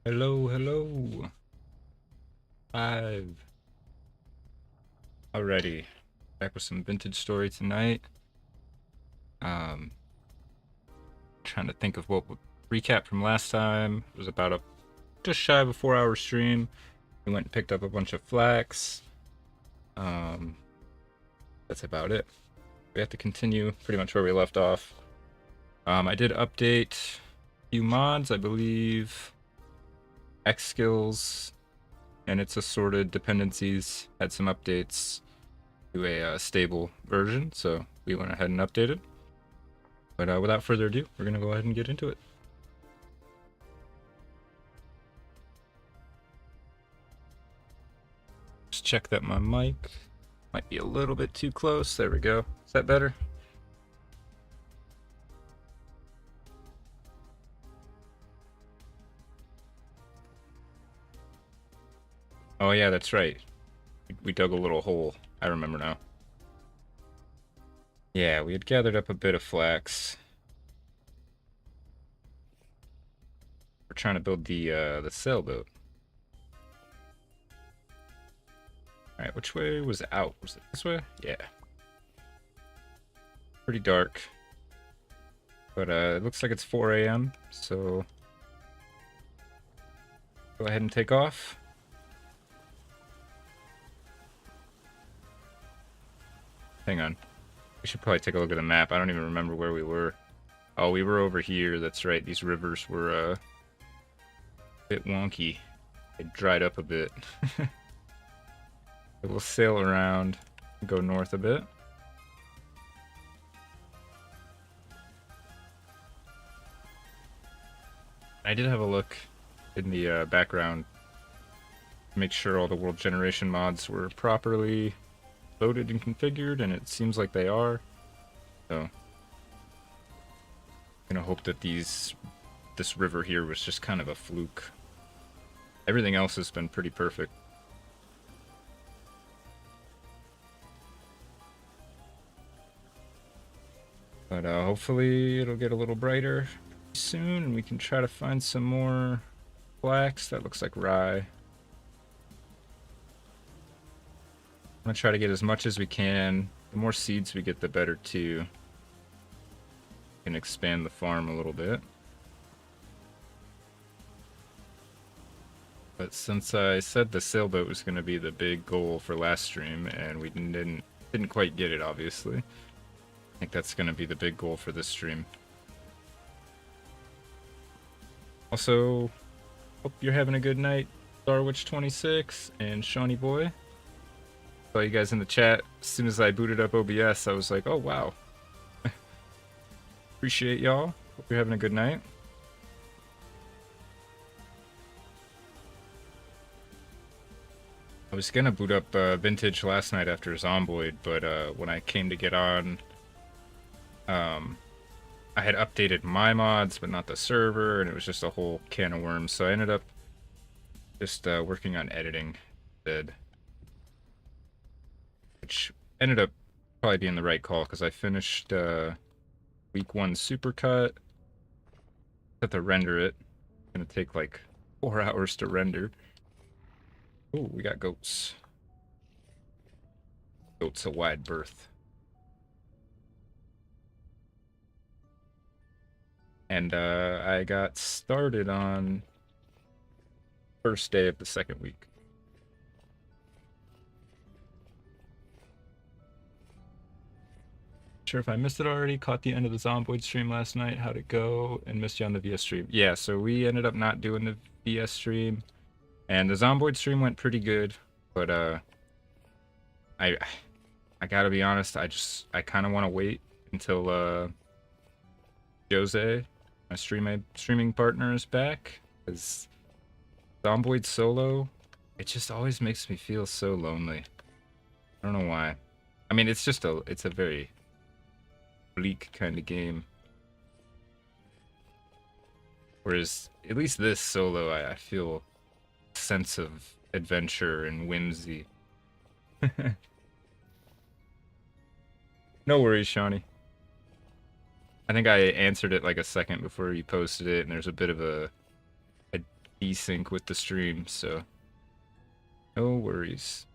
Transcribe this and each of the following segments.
Hello, hello. 5. Alrighty. Back with some vintage story tonight. Um, Trying to think of what recap from last time. It was about a just shy of a 4-hour stream. We went and picked up a bunch of flax. Um, that's about it. We have to continue pretty much where we left off. I did update a few mods, I believe. X skills and its assorted dependencies had some updates to a stable version, so we went ahead and updated. But without further ado, we're going to go ahead and get into it. Just check that my mic might be a little bit too close. There we go. Is that better? Oh yeah, that's right. We dug a little hole. I remember now. Yeah, we had gathered up a bit of flax. We're trying to build the sailboat. Alright, which way was out? Was it this way? Yeah. Pretty dark. But it looks like it's 4 a.m., so go ahead and take off. Hang on. We should probably take a look at the map. I don't even remember where we were. Oh, we were over here. That's right. These rivers were a bit wonky. They dried up a bit. We'll sail around and go north a bit. I did have a look in the background to make sure all the world generation mods were properly loaded and configured, and it seems like they are. So I'm gonna hope that this river here was just kind of a fluke. Everything else has been pretty perfect. But hopefully it'll get a little brighter soon, and we can try to find some more flax. That looks like rye. I'm gonna try to get as much as we can. The more seeds we get, the better too. We can expand the farm a little bit. But since I said the sailboat was going to be the big goal for last stream, and we didn't quite get it, obviously, I think that's going to be the big goal for this stream. Also, hope you're having a good night, Starwitch26 and Shawnee Boy. Saw you guys in the chat. As soon as I booted up OBS, I was like, oh wow. Appreciate y'all. Hope you're having a good night. I was gonna boot up Vintage last night after Zomboid, but when I came to get on, I had updated my mods, but not the server, and it was just a whole can of worms. So I ended up just working on editing instead, which ended up probably being the right call because I finished week 1 supercut. Have to render it. It's gonna take like 4 hours to render. Oh, we got goats. Goats a wide berth. And I got started on first day of the second week. Sure if I missed it already. Caught the end of the Zomboid stream last night. How'd it go? And missed you on the VS stream. Yeah, so we ended up not doing the VS stream. And the Zomboid stream went pretty good, but I gotta be honest, I kind of want to wait until Jose, my streaming partner, is back, because Zomboid solo, it just always makes me feel so lonely. I don't know why. I mean, it's a very bleak kind of game. Whereas at least this solo, I feel sense of adventure and whimsy. No worries, Shawnee. I think I answered it like a second before you posted it, and there's a bit of a desync with the stream, so no worries.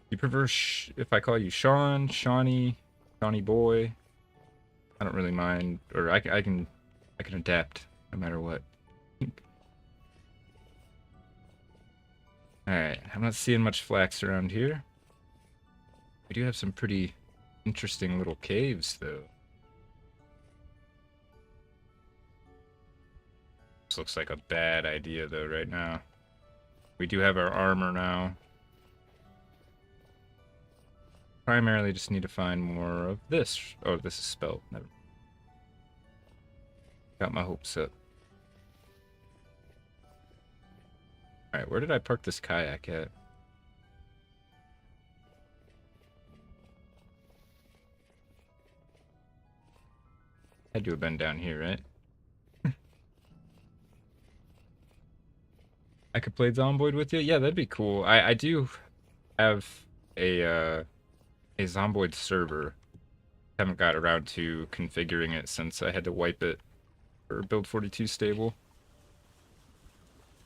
You prefer if I call you Sean, Shawnee, Shawnee boy? I don't really mind, or I can adapt no matter what. Alright, I'm not seeing much flax around here. We do have some pretty interesting little caves, though. This looks like a bad idea, though, right now. We do have our armor now. Primarily just need to find more of this. Oh, this is spelled. Never. Got my hopes up. Alright, where did I park this kayak at? Had to have been down here, right? I could play Zomboid with you? Yeah, that'd be cool. I do have a Zomboid server. Haven't got around to configuring it since I had to wipe it for Build 42 stable.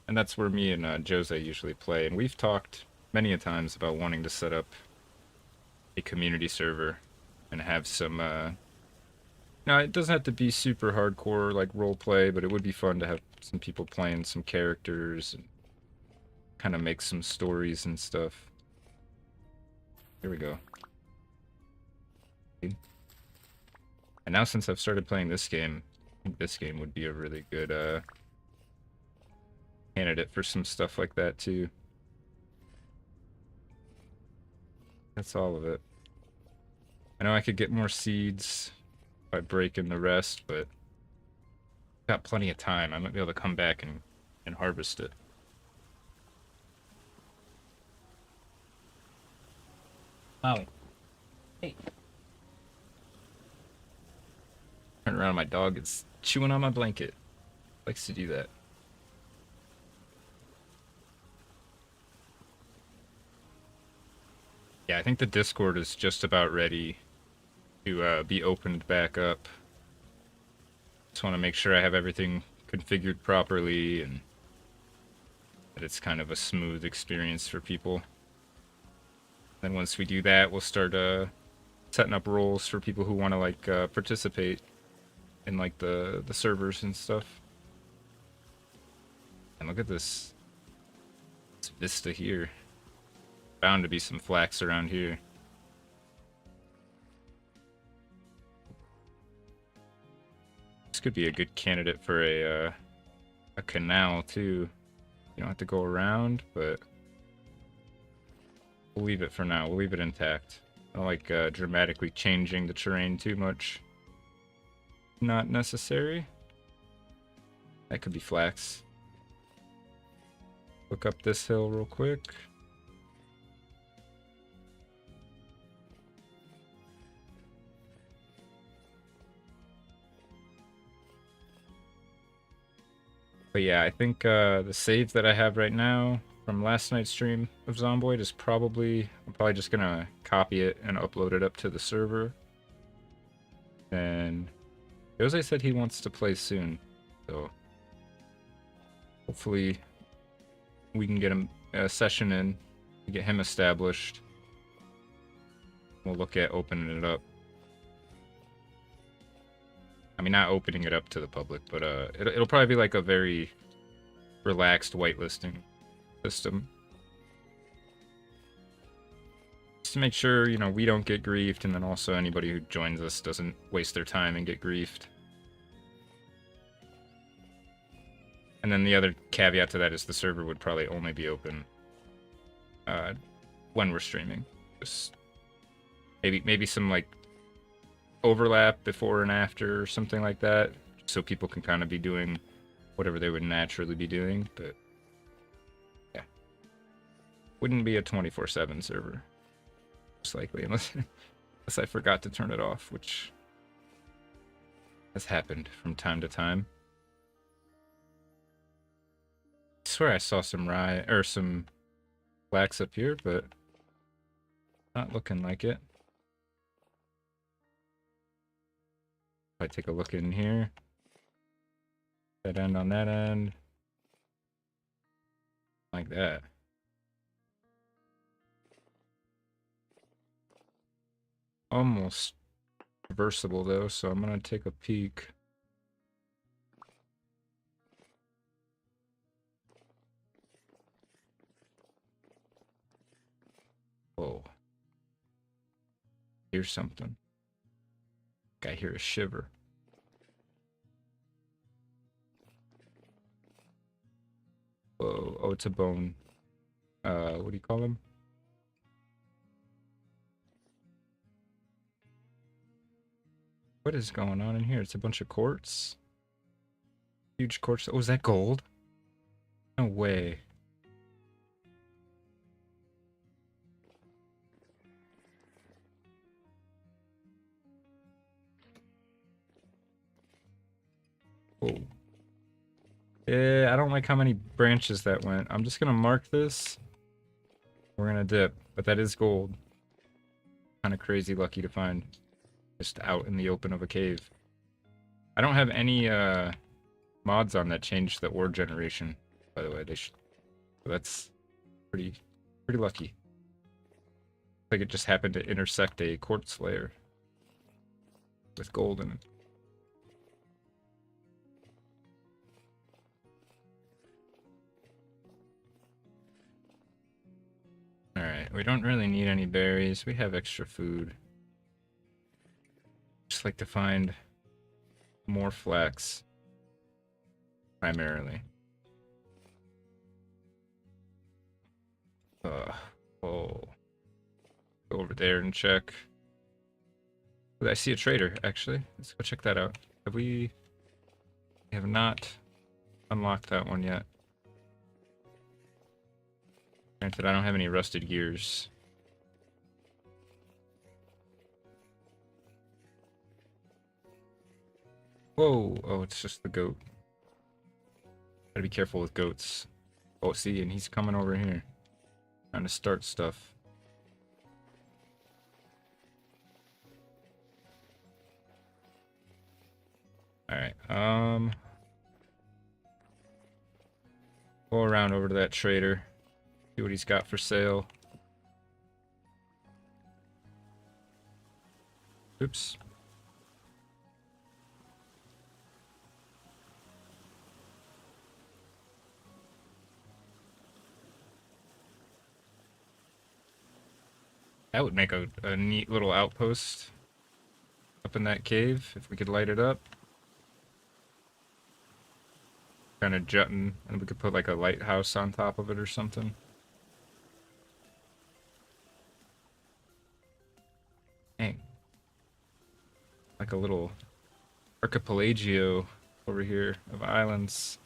And that's where me and Jose usually play. And we've talked many a times about wanting to set up a community server and have some now, it doesn't have to be super hardcore like roleplay, but it would be fun to have some people playing some characters and kind of make some stories and stuff. Here we go. And now since I've started playing this game, I think this game would be a really good candidate for some stuff like that too. That's all of it. I know I could get more seeds by breaking the rest, but got plenty of time. I might be able to come back and harvest it. Howie. Hey. Turn around, my dog is chewing on my blanket. Likes to do that. Yeah, I think the Discord is just about ready to be opened back up. Just want to make sure I have everything configured properly and that it's kind of a smooth experience for people. Then once we do that, we'll start setting up roles for people who want to like participate in like the servers and stuff. And look at this vista here. Bound to be some flax around here. This could be a good candidate for a canal too. You don't have to go around, but we'll leave it for now. We'll leave it intact. I don't like dramatically changing the terrain too much. Not necessary. That could be flax. Look up this hill real quick. But yeah, I think the save that I have right now from last night's stream of Zomboid is probably... I'm probably just gonna copy it and upload it up to the server. And Jose said he wants to play soon, so hopefully we can get him a session in to get him established. We'll look at opening it up. I mean, not opening it up to the public, but it'll probably be like a very relaxed whitelisting system. Just to make sure, you know, we don't get griefed, and then also anybody who joins us doesn't waste their time and get griefed. And then the other caveat to that is the server would probably only be open when we're streaming. Just maybe some like overlap before and after or something like that, so people can kind of be doing whatever they would naturally be doing. But yeah, wouldn't be a 24/7 server, most likely, unless I forgot to turn it off, which has happened from time to time. I swear I saw some rye or some flax up here, but not looking like it. If I take a look in here, That end on that end. Like that. Almost reversible though, so I'm gonna take a peek. Whoa. Here's something. I hear a shiver. Whoa. Oh, it's a bone. What do you call them? What is going on in here? It's a bunch of quartz. Huge quartz. Oh, is that gold? No way. Whoa. Yeah, I don't like how many branches that went. I'm just gonna mark this. We're gonna dip, but that is gold. Kind of crazy lucky to find just out in the open of a cave. I don't have any mods on that change the ore generation, by the way. They should. So that's pretty lucky. Like it just happened to intersect a quartz layer with gold in it. Alright, we don't really need any berries. We have extra food. Just like to find more flax. Primarily. Oh. Go over there and check. I see a trader, actually. Let's go check that out. We have not unlocked that one yet. Granted, I don't have any rusted gears. Whoa! Oh, it's just the goat. Gotta be careful with goats. Oh, see, and he's coming over here. Trying to start stuff. Alright, go around over to that trader. See what he's got for sale. Oops. That would make a neat little outpost up in that cave if we could light it up. Kind of jutting, and we could put like a lighthouse on top of it or something. Dang. Like a little archipelago over here of islands.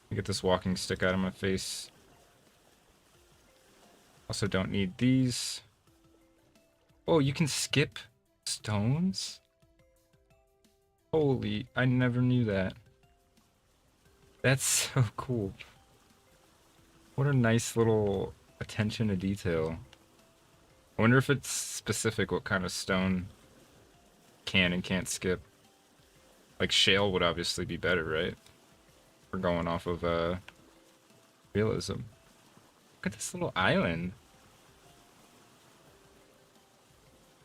Let me get this walking stick out of my face. Also don't need these. Oh, you can skip stones? Holy, I never knew that. That's so cool. What a nice little attention to detail. I wonder if it's specific what kind of stone can and can't skip. Like shale would obviously be better, right? We're going off of realism. Look at this little island.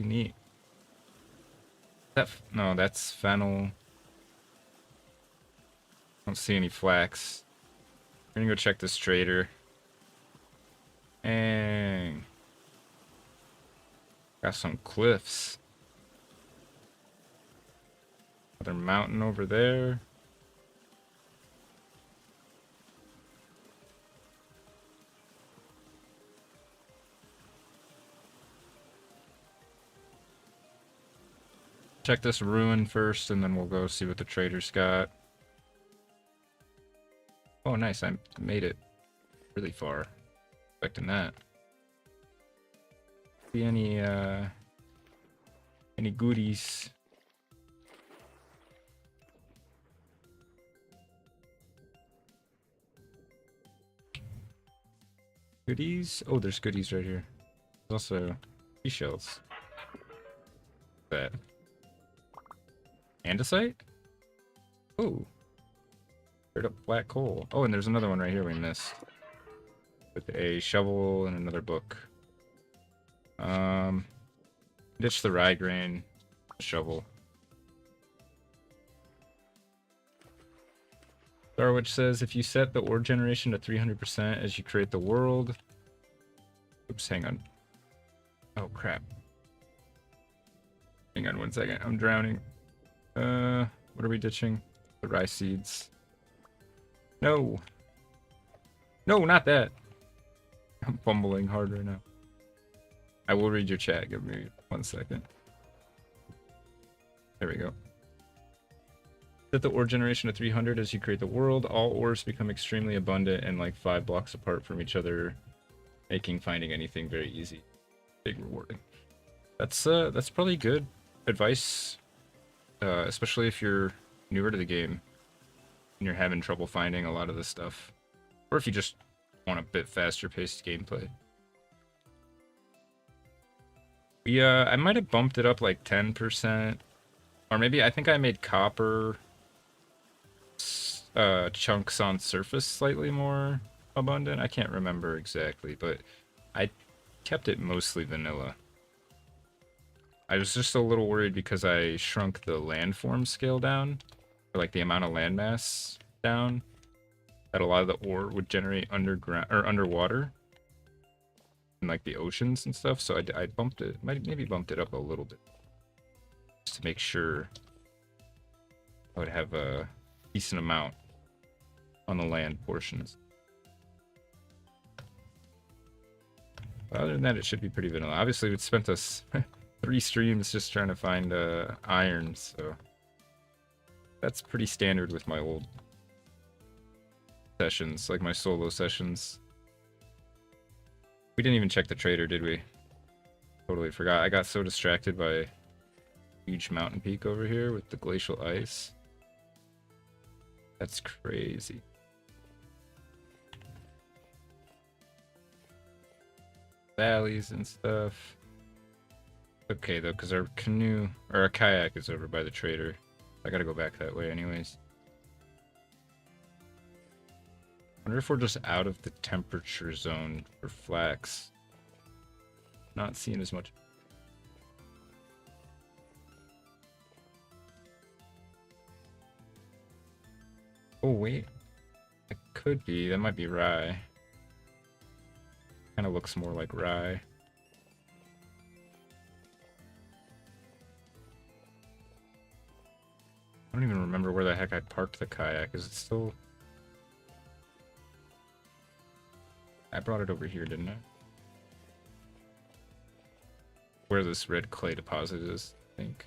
Neat. No, that's fennel. Don't see any flax. We're gonna go check this trader. And got some cliffs. Another mountain over there. Check this ruin first, and then we'll go see what the trader's got. Oh, nice. I made it really far. Expecting that. See any goodies? Goodies? Oh, there's goodies right here. There's also seashells. That. Andesite? Ooh. Straight up black coal. Oh, and there's another one right here we missed. With a shovel and another book. Ditch the rye grain. Shovel. Darwich says, if you set the ore generation to 300% as you create the world... Oops, hang on. Oh, crap. Hang on one second. I'm drowning. What are we ditching? The rye seeds. No. No, not that. I'm fumbling hard right now. I will read your chat. Give me 1 second. There we go. Set the ore generation to 300 as you create the world. All ores become extremely abundant and like 5 blocks apart from each other, making finding anything very easy. Big rewarding. That's probably good advice, especially if you're newer to the game and you're having trouble finding a lot of this stuff, or if you just want a bit faster paced gameplay. I might have bumped it up like 10%, or maybe I think I made copper chunks on surface slightly more abundant. I can't remember exactly, but I kept it mostly vanilla. I was just a little worried because I shrunk the landform scale down, or like the amount of landmass down, that a lot of the ore would generate underground or underwater in like the oceans and stuff. So I bumped it, maybe bumped it up a little bit just to make sure I would have a decent amount on the land portions. But other than that, it should be pretty vanilla. Obviously, it spent us 3 streams just trying to find iron, so that's pretty standard with my old sessions, like my solo sessions. We didn't even check the trader, did we? Totally forgot. I got so distracted by a huge mountain peak over here with the glacial ice. That's crazy. Valleys and stuff. Okay, though, because our canoe, or our kayak is over by the trader. I gotta go back that way anyways. Wonder if we're just out of the temperature zone for flax. Not seeing as much. Oh, wait. It could be. That might be rye. Kind of looks more like rye. I don't even remember where the heck I parked the kayak. Is it still... I brought it over here, didn't I? Where this red clay deposit is, I think.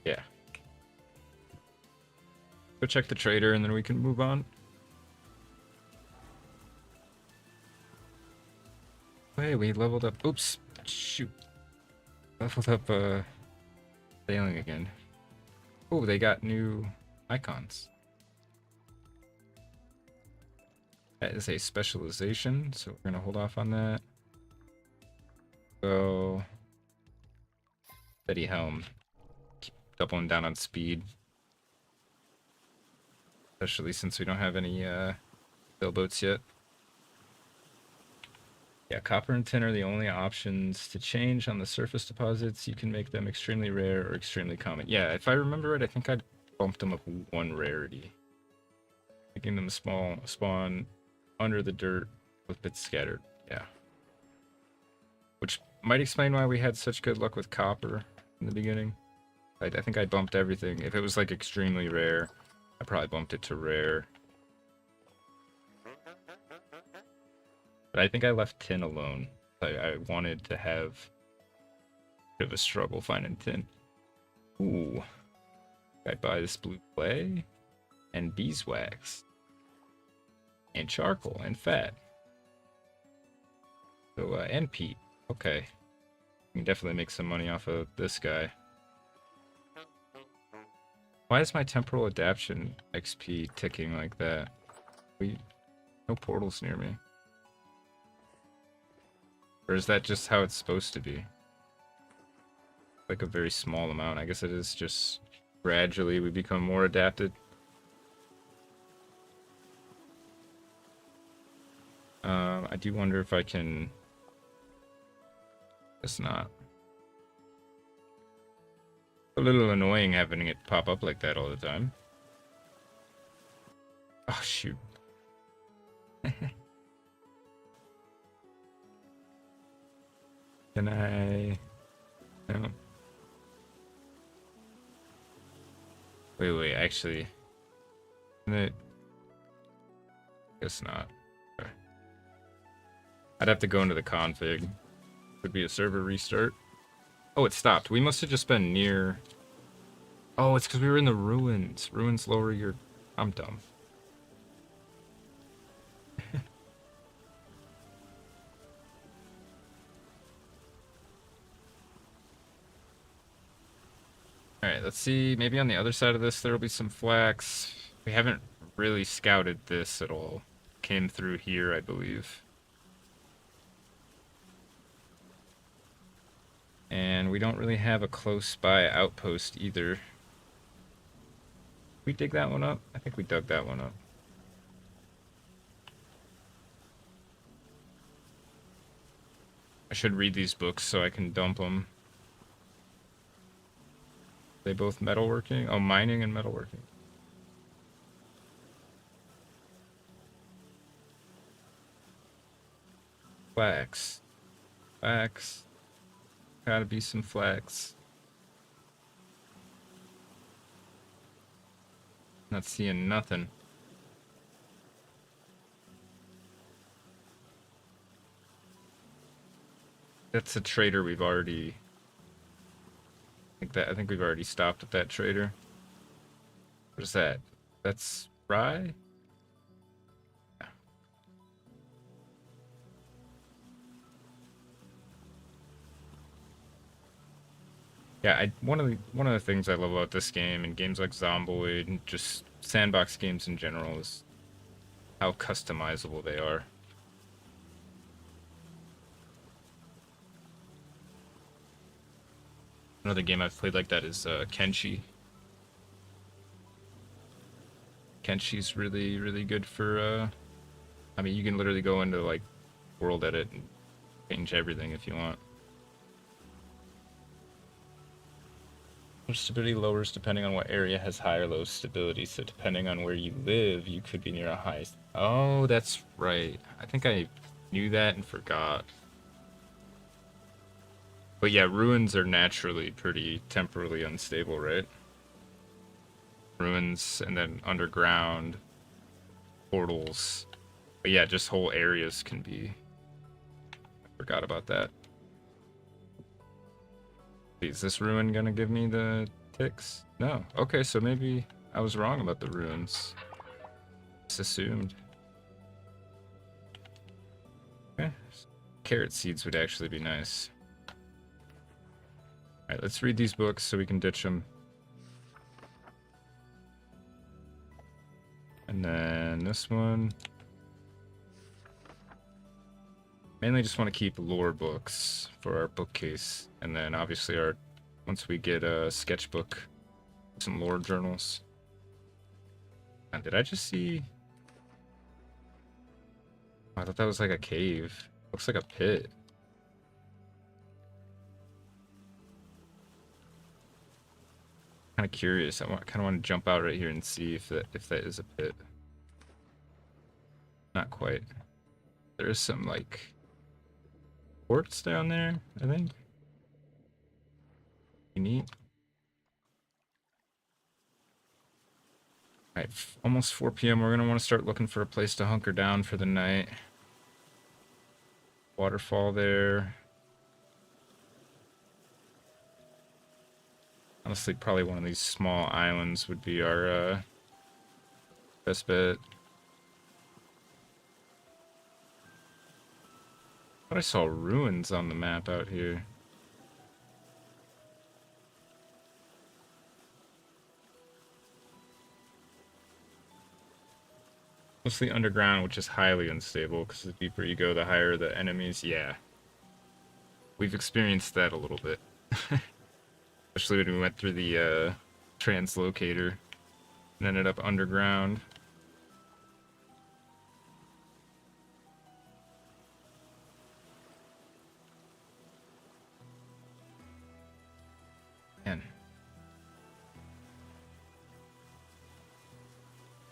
Yeah. Go check the trader and then we can move on. Hey, we leveled up. Oops. Shoot. Leveled up, sailing again. Oh, they got new icons. That is a specialization, so we're gonna hold off on that. Go. Steady helm. Keep doubling down on speed. Especially since we don't have any sailboats yet. Yeah, copper and tin are the only options to change on the surface deposits. You can make them extremely rare or extremely common. Yeah, if I remember right, I think I bumped them up 1 rarity. Making them spawn under the dirt with bits scattered. Yeah. Which might explain why we had such good luck with copper in the beginning. I think I bumped everything. If it was like extremely rare, I probably bumped it to rare. But I think I left tin alone. I wanted to have a bit of a struggle finding tin. Ooh. I buy this blue clay and beeswax and charcoal and fat. So and peat. Okay. We can definitely make some money off of this guy. Why is my temporal adaptation XP ticking like that? No portals near me. Or is that just how it's supposed to be? Like a very small amount. I guess it is just gradually we become more adapted. I do wonder if I can... It's not. A little annoying having it pop up like that all the time. Oh, shoot. Can I... No. Wait, actually... Can I... Guess not. Okay. I'd have to go into the config. Would be a server restart. Oh, it stopped. We must have just been near... Oh, it's because we were in the ruins. Ruins lower your... I'm dumb. Alright, let's see. Maybe on the other side of this there will be some flax. We haven't really scouted this at all. Came through here, I believe. And we don't really have a close by outpost either. We dig that one up? I think we dug that one up. I should read these books so I can dump them. They both metalworking? Oh, mining and metalworking. Flax. Flax. Gotta be some flax. Not seeing nothing. That's a trader we've already... I think we've already stopped at that trader. What is that? That's rye? Yeah, one of the things I love about this game and games like Zomboid and just Sandbox games in general is how customizable they are. Another game I've played like that is Kenshi. Kenshi's really, really good for, I mean, you can literally go into, like, world edit and change everything if you want. Stability lowers depending on what area has high or low stability, so depending on where you live, you could be near a high... Oh, that's right. I think I knew that and forgot. But yeah, ruins are naturally pretty temporally unstable, right? Ruins and then underground portals. But yeah, just whole areas can be... I forgot about that. Is this ruin gonna give me the ticks? No. Okay, so maybe I was wrong about the ruins. Just assumed. Okay. Carrot seeds would actually be nice. Alright, let's read these books so we can ditch them. And then this one. Mainly just want to keep lore books for our bookcase. And then obviously once we get a sketchbook, some lore journals. Did I just see... I thought that was like a cave. Looks like a pit. Kind of curious. I kind of want to jump out right here and see if that is a pit. Not quite. There is some like quartz down there, I think. Neat. Alright, almost 4 p.m. We're gonna want to start looking for a place to hunker down for the night. Waterfall there. Honestly, probably one of these small islands would be our best bet. But I saw ruins on the map out here. Mostly underground, which is highly unstable, because the deeper you go, the higher the enemies. Yeah. We've experienced that a little bit. Especially when we went through the translocator and ended up underground. Man.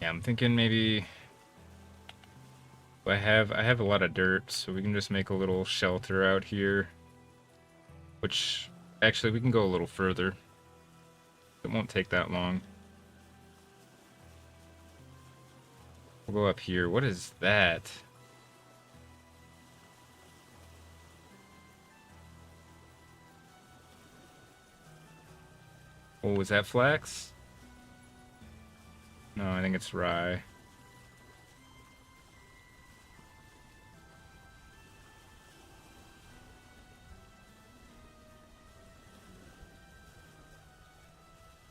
Yeah, I'm thinking maybe I have a lot of dirt, so we can just make a little shelter out here. Which actually we can go a little further. It won't take that long. We'll go up here. What is that? Oh, was that flax? No, I think it's rye.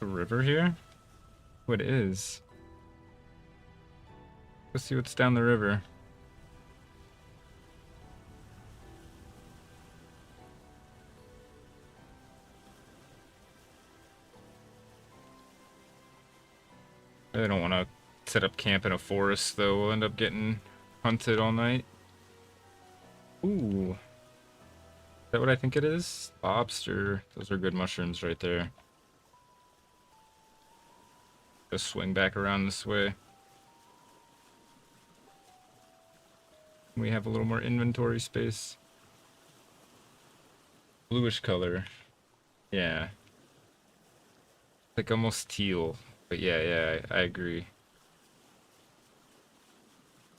A river here? What is? Let's see what's down the river. I don't want to set up camp in a forest, though. We'll end up getting hunted all night. Ooh. Is that what I think it is? Lobster. Those are good mushrooms right there. Just swing back around this way. We have a little more inventory space. Bluish color. Yeah. Like almost teal. But yeah, I agree.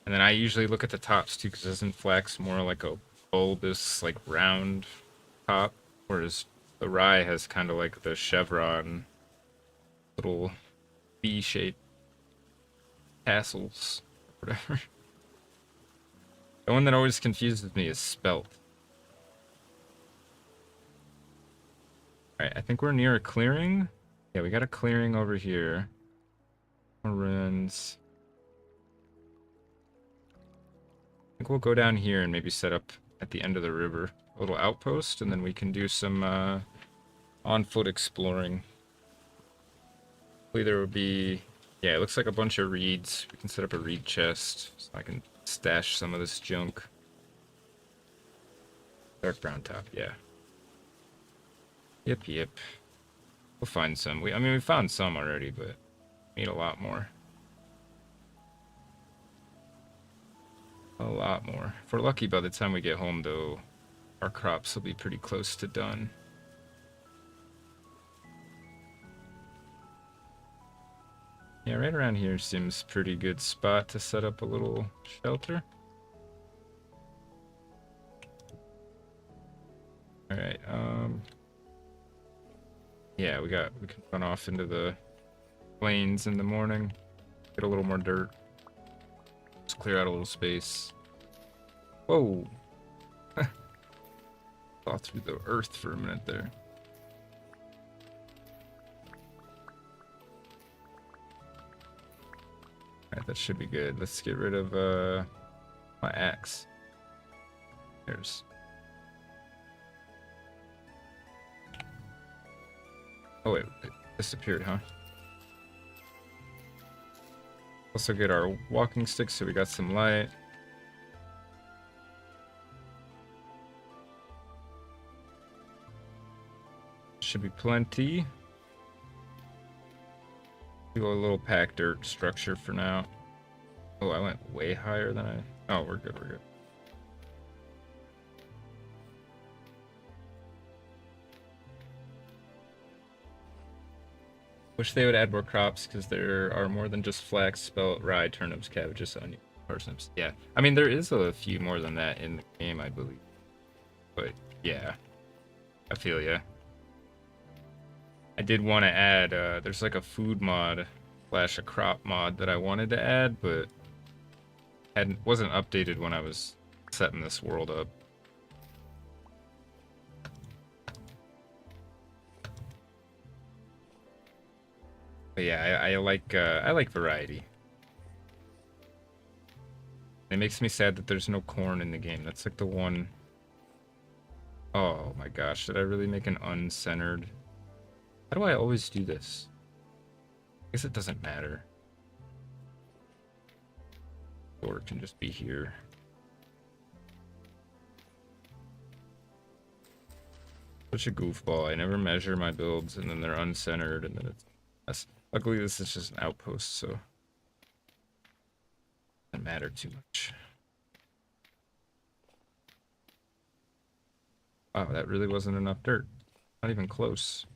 And then I usually look at the tops too, because isn't flax more like a bulbous, like round top? Whereas the rye has kind of like the chevron, little V-shaped tassels, whatever. The one that always confuses me is spelt. Alright, I think we're near a clearing. Yeah, we got a clearing over here. Ruins. I think we'll go down here and maybe set up at the end of the river a little outpost, and then we can do some on-foot exploring. Hopefully there will be... Yeah, it looks like a bunch of reeds. We can set up a reed chest so I can stash some of this junk. Dark brown top, yeah. Yep. We'll find some. I mean, we found some already, but we need a lot more. A lot more. If we're lucky, by the time we get home, though, our crops will be pretty close to done. Yeah, right around here seems pretty good spot to set up a little shelter. Alright, yeah, we can run off into the plains in the morning. Get a little more dirt. Just clear out a little space. Whoa! Saw through the earth for a minute there. Alright, that should be good. Let's get rid of my axe. There's... Oh wait, it disappeared, huh? Also get our walking sticks so we got some light. Should be plenty. Do a little packed dirt structure for now. Oh, I went way higher than I... Oh, we're good. Wish they would add more crops, because there are more than just flax, spelt, rye, turnips, cabbages, onions, parsnips. Yeah, I mean, there is a few more than that in the game, I believe. But, yeah. I feel ya. I did want to add, there's like a food mod / a crop mod that I wanted to add, but wasn't updated when I was setting this world up. But yeah, I like variety. It makes me sad that there's no corn in the game. That's like the one... Oh my gosh, did I really make an uncentered... How do I always do this? guess it doesn't matter. Or it can just be here. Such a goofball. I never measure my builds and then they're uncentered and then it's... Luckily this is just an outpost, so... It doesn't matter too much. Wow, that really wasn't enough dirt. Not even close.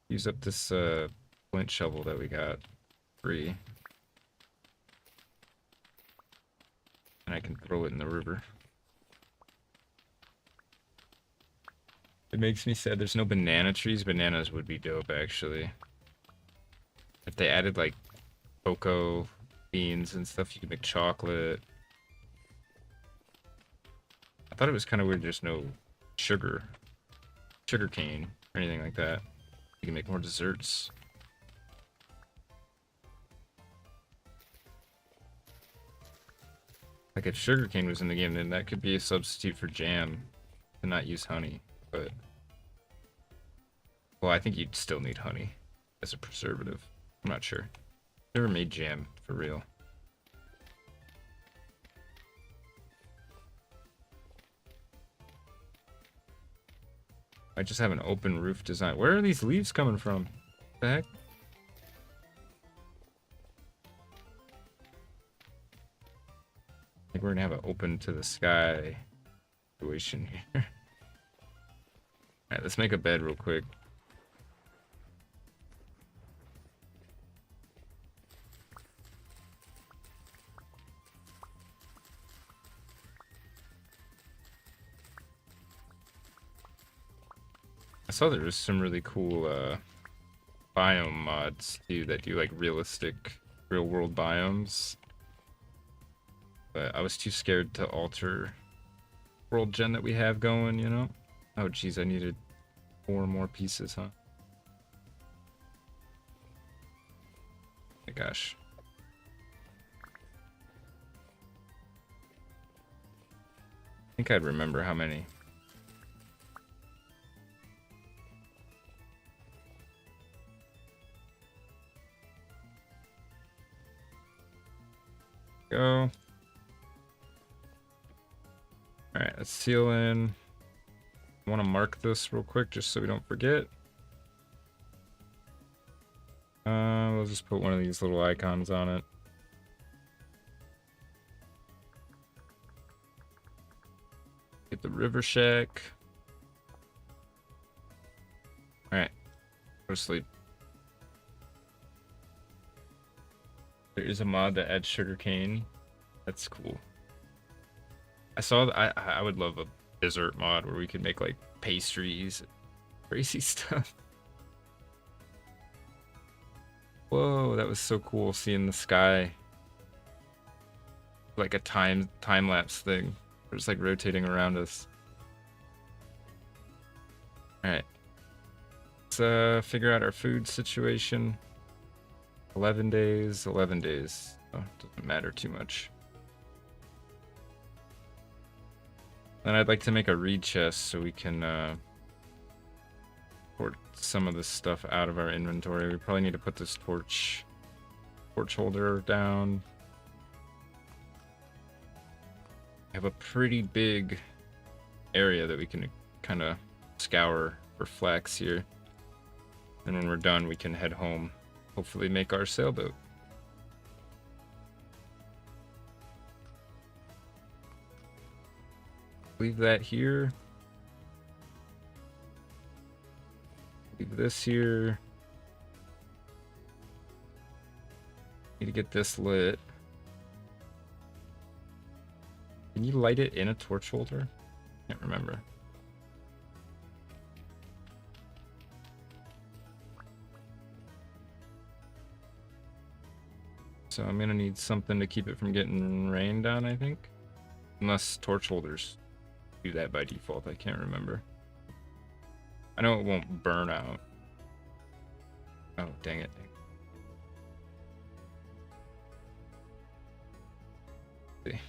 Use up this flint shovel that we got free. And I can throw it in the river. It makes me sad there's no banana trees. Bananas would be dope, actually. If they added, like, cocoa beans and stuff, you could make chocolate. I thought it was kind of weird there's no sugar cane, or anything like that. You can make more desserts. Like, if sugarcane was in the game, then that could be a substitute for jam to not use honey, but... Well, I think you'd still need honey as a preservative. I'm not sure. Never made jam, for real. I just have an open roof design. Where are these leaves coming from? What the heck? I think we're gonna have an open to the sky situation here. Alright, let's make a bed real quick. I saw there was some really cool biome mods too that do like realistic real world biomes. But I was too scared to alter world gen that we have going, you know? Oh geez, I needed 4 more pieces, huh? My gosh. I think I'd remember how many. Go. Alright, let's seal in. I want to mark this real quick just so we don't forget. We'll just put one of these little icons on it. Get the river shack. Alright, go to sleep. There is a mod that adds sugarcane. That's cool. I saw that I would love a dessert mod where we could make like pastries, crazy stuff. Whoa, that was so cool seeing the sky. Like a time lapse thing. It's like rotating around us. Alright. Let's figure out our food situation. 11 days, 11 days. Oh, doesn't matter too much. Then I'd like to make a reed chest so we can port some of this stuff out of our inventory. We probably need to put this torch holder down. We have a pretty big area that we can kind of scour for flax here. And when we're done, we can head home. Hopefully make our sailboat. Leave that here. Leave this here. Need to get this lit. Can you light it in a torch holder? Can't remember. So I'm gonna need something to keep it from getting rained down, I think. Unless torch holders do that by default, I can't remember. I know it won't burn out. Oh, dang it. See.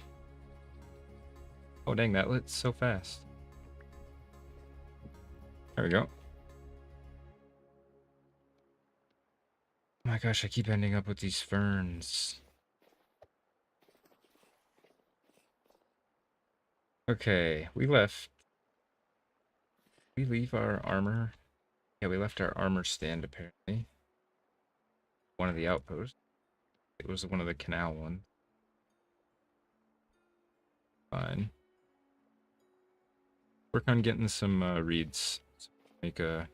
Oh, dang, that lit so fast. There we go. Oh my gosh, I keep ending up with these ferns. Okay, we leave our armor. Yeah, we left our armor stand apparently. One of the outposts. It was one of the canal ones. Fine. Work on getting some reeds. Make a.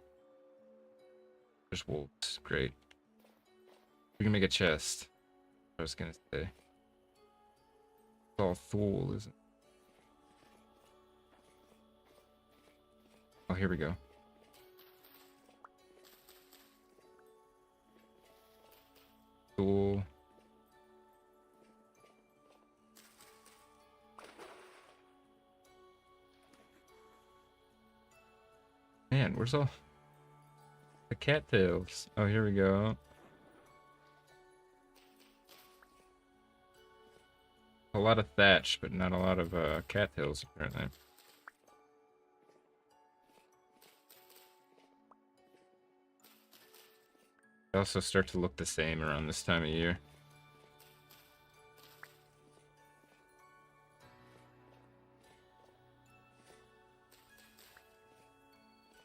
There's wolves. Great. We can make a chest. I was gonna say. It's all Thule, isn't it? Oh, here we go. Thule. Man, where's all the cattails? Oh, here we go. A lot of thatch, but not a lot of cattails, apparently. They also start to look the same around this time of year.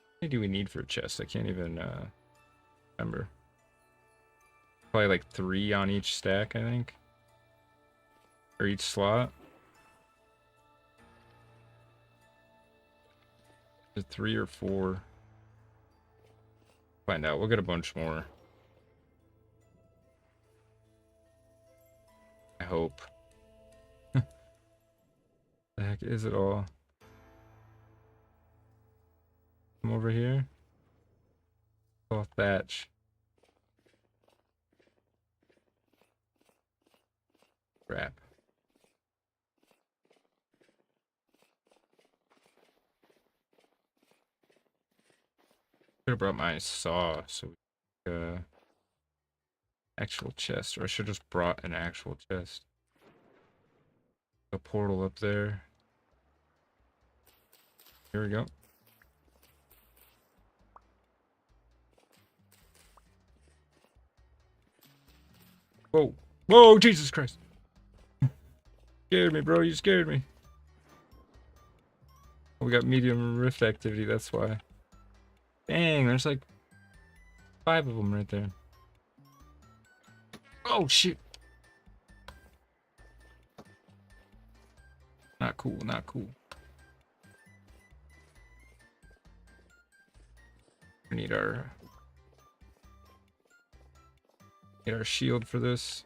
How many do we need for a chest? I can't even remember. Probably like 3 on each stack, I think. Or each slot. Is it 3 or 4? Find out. We'll get a bunch more. I hope. The heck is it all? Come over here. All thatch. Crap. Should have brought my saw so we actual chest, or I should have just brought an actual chest. A portal up there. Here we go. Whoa. Whoa, Jesus Christ. Scared me, bro. You scared me. We got medium rift activity, that's why. Dang, there's like 5 of them right there. Oh, shoot. Not cool, not cool. We need our shield for this.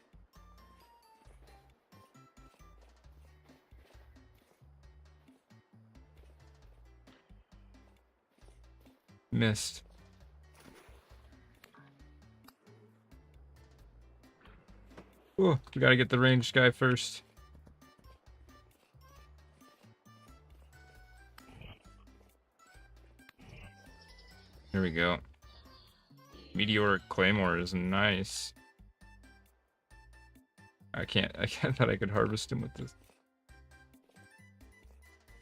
Missed. Oh, we gotta get the ranged guy first. Here we go. Meteoric Claymore is nice. I thought I could harvest him with this.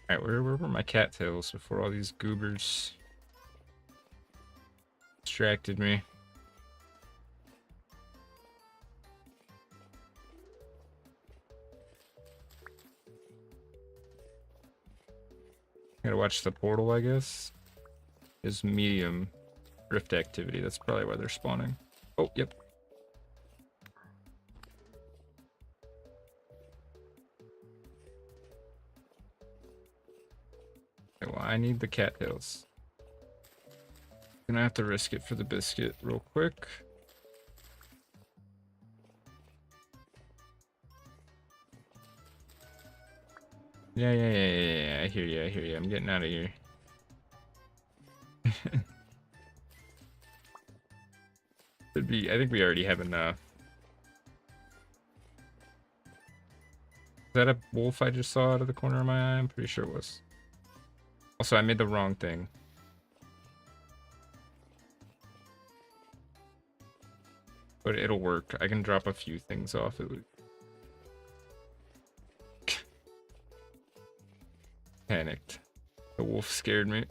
Alright, where were my cattails before all these goobers distracted me? Gotta watch the portal, I guess. Is medium rift activity. That's probably why they're spawning. Oh, yep. Okay, well, I need the cattails. Gonna have to risk it for the biscuit real quick. Yeah. I hear you. I'm getting out of here. Should be. I think we already have enough. Is that a wolf I just saw out of the corner of my eye? I'm pretty sure it was. Also, I made the wrong thing. But it'll work. I can drop a few things off at least. Panicked. The wolf scared me.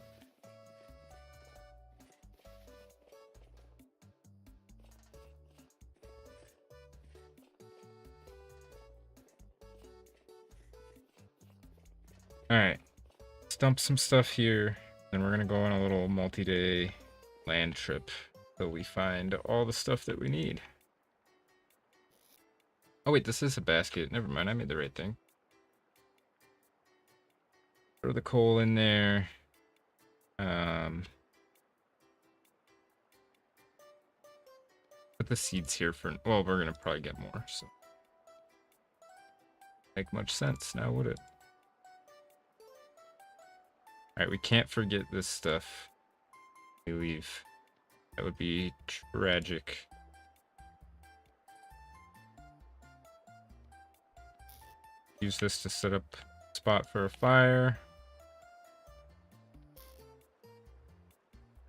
Alright. Let's dump some stuff here. Then we're gonna go on a little multi-day land trip till we find all the stuff that we need. Oh wait, this is a basket. Never mind, I made the right thing. Throw the coal in there. Put the seeds here for... Well, we're gonna probably get more, so... Make much sense now, would it? Alright, we can't forget this stuff. We leave. That would be tragic. Use this to set up a spot for a fire.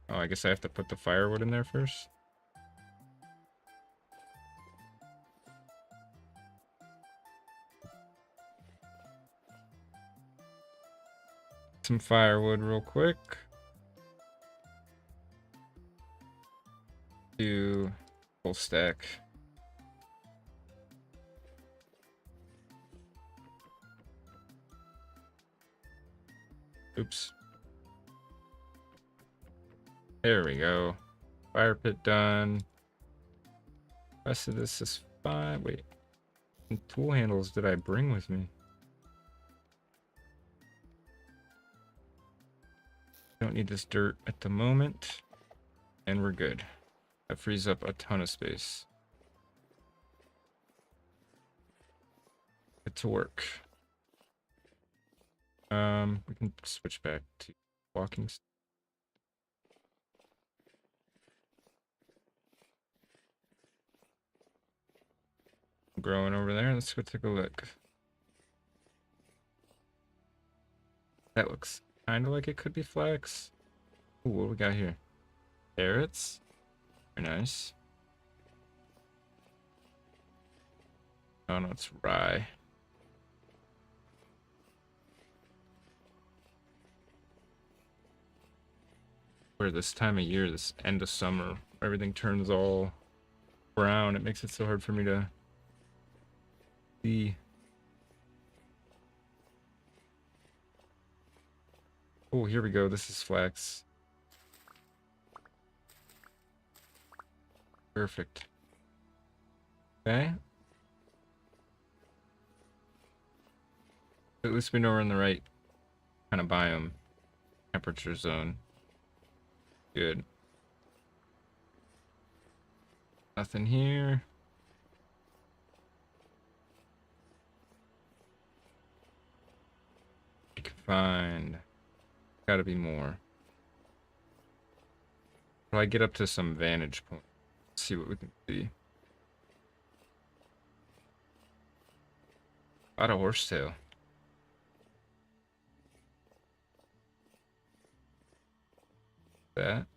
Oh, I guess I have to put the firewood in there first. Some firewood real quick. Do full stack. Oops. There we go. Fire pit done. Rest of this is fine. Wait. What tool handles did I bring with me? Don't need this dirt at the moment. And we're good. That frees up a ton of space. Good to work. We can switch back to walking. Growing over there. Let's go take a look. That looks kind of like it could be flax. Ooh, what do we got here? Carrots. Very nice. Oh no, it's rye. Where this time of year, this end of summer, everything turns all brown. It makes it so hard for me to see. Oh, here we go. This is flax. Perfect. Okay. At least we know we're in the right kind of biome. Temperature zone. Good. Nothing here. We can find. Gotta be more. Probably get up to some vantage point. See what we can see. A lot of horsetail. That?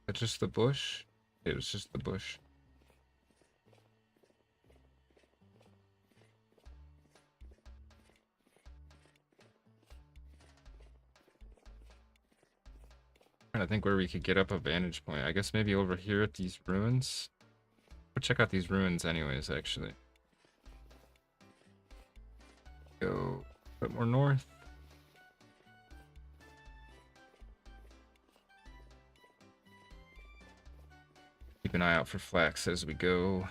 That's just the bush? It was just the bush. Trying to think where we could get up a vantage point. I guess maybe over here at these ruins. We'll check out these ruins anyways, actually. Go a bit more north. Keep an eye out for flax as we go.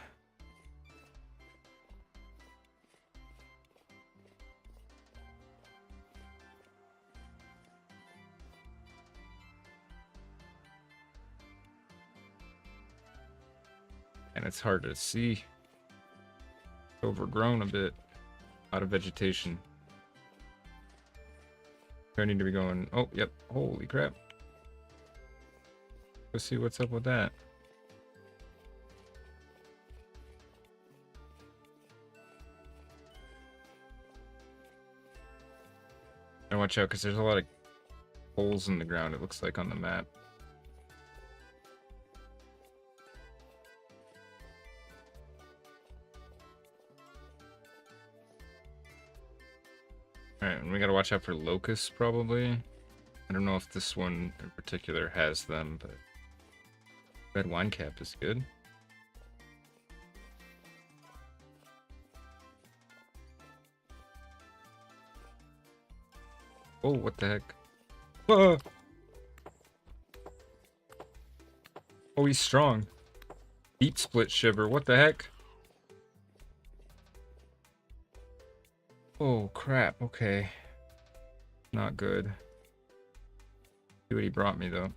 And it's hard to see. Overgrown a bit. Out of vegetation. I need to be going. Oh, yep. Holy crap. Let's see what's up with that. And watch out, because there's a lot of holes in the ground, it looks like on the map. Alright, and we gotta watch out for locusts, probably. I don't know if this one in particular has them, but red wine cap is good. Oh, what the heck? Whoa! Oh, he's strong. Deep split shiver. What the heck? Oh, crap. Okay. Not good. See what he brought me, though.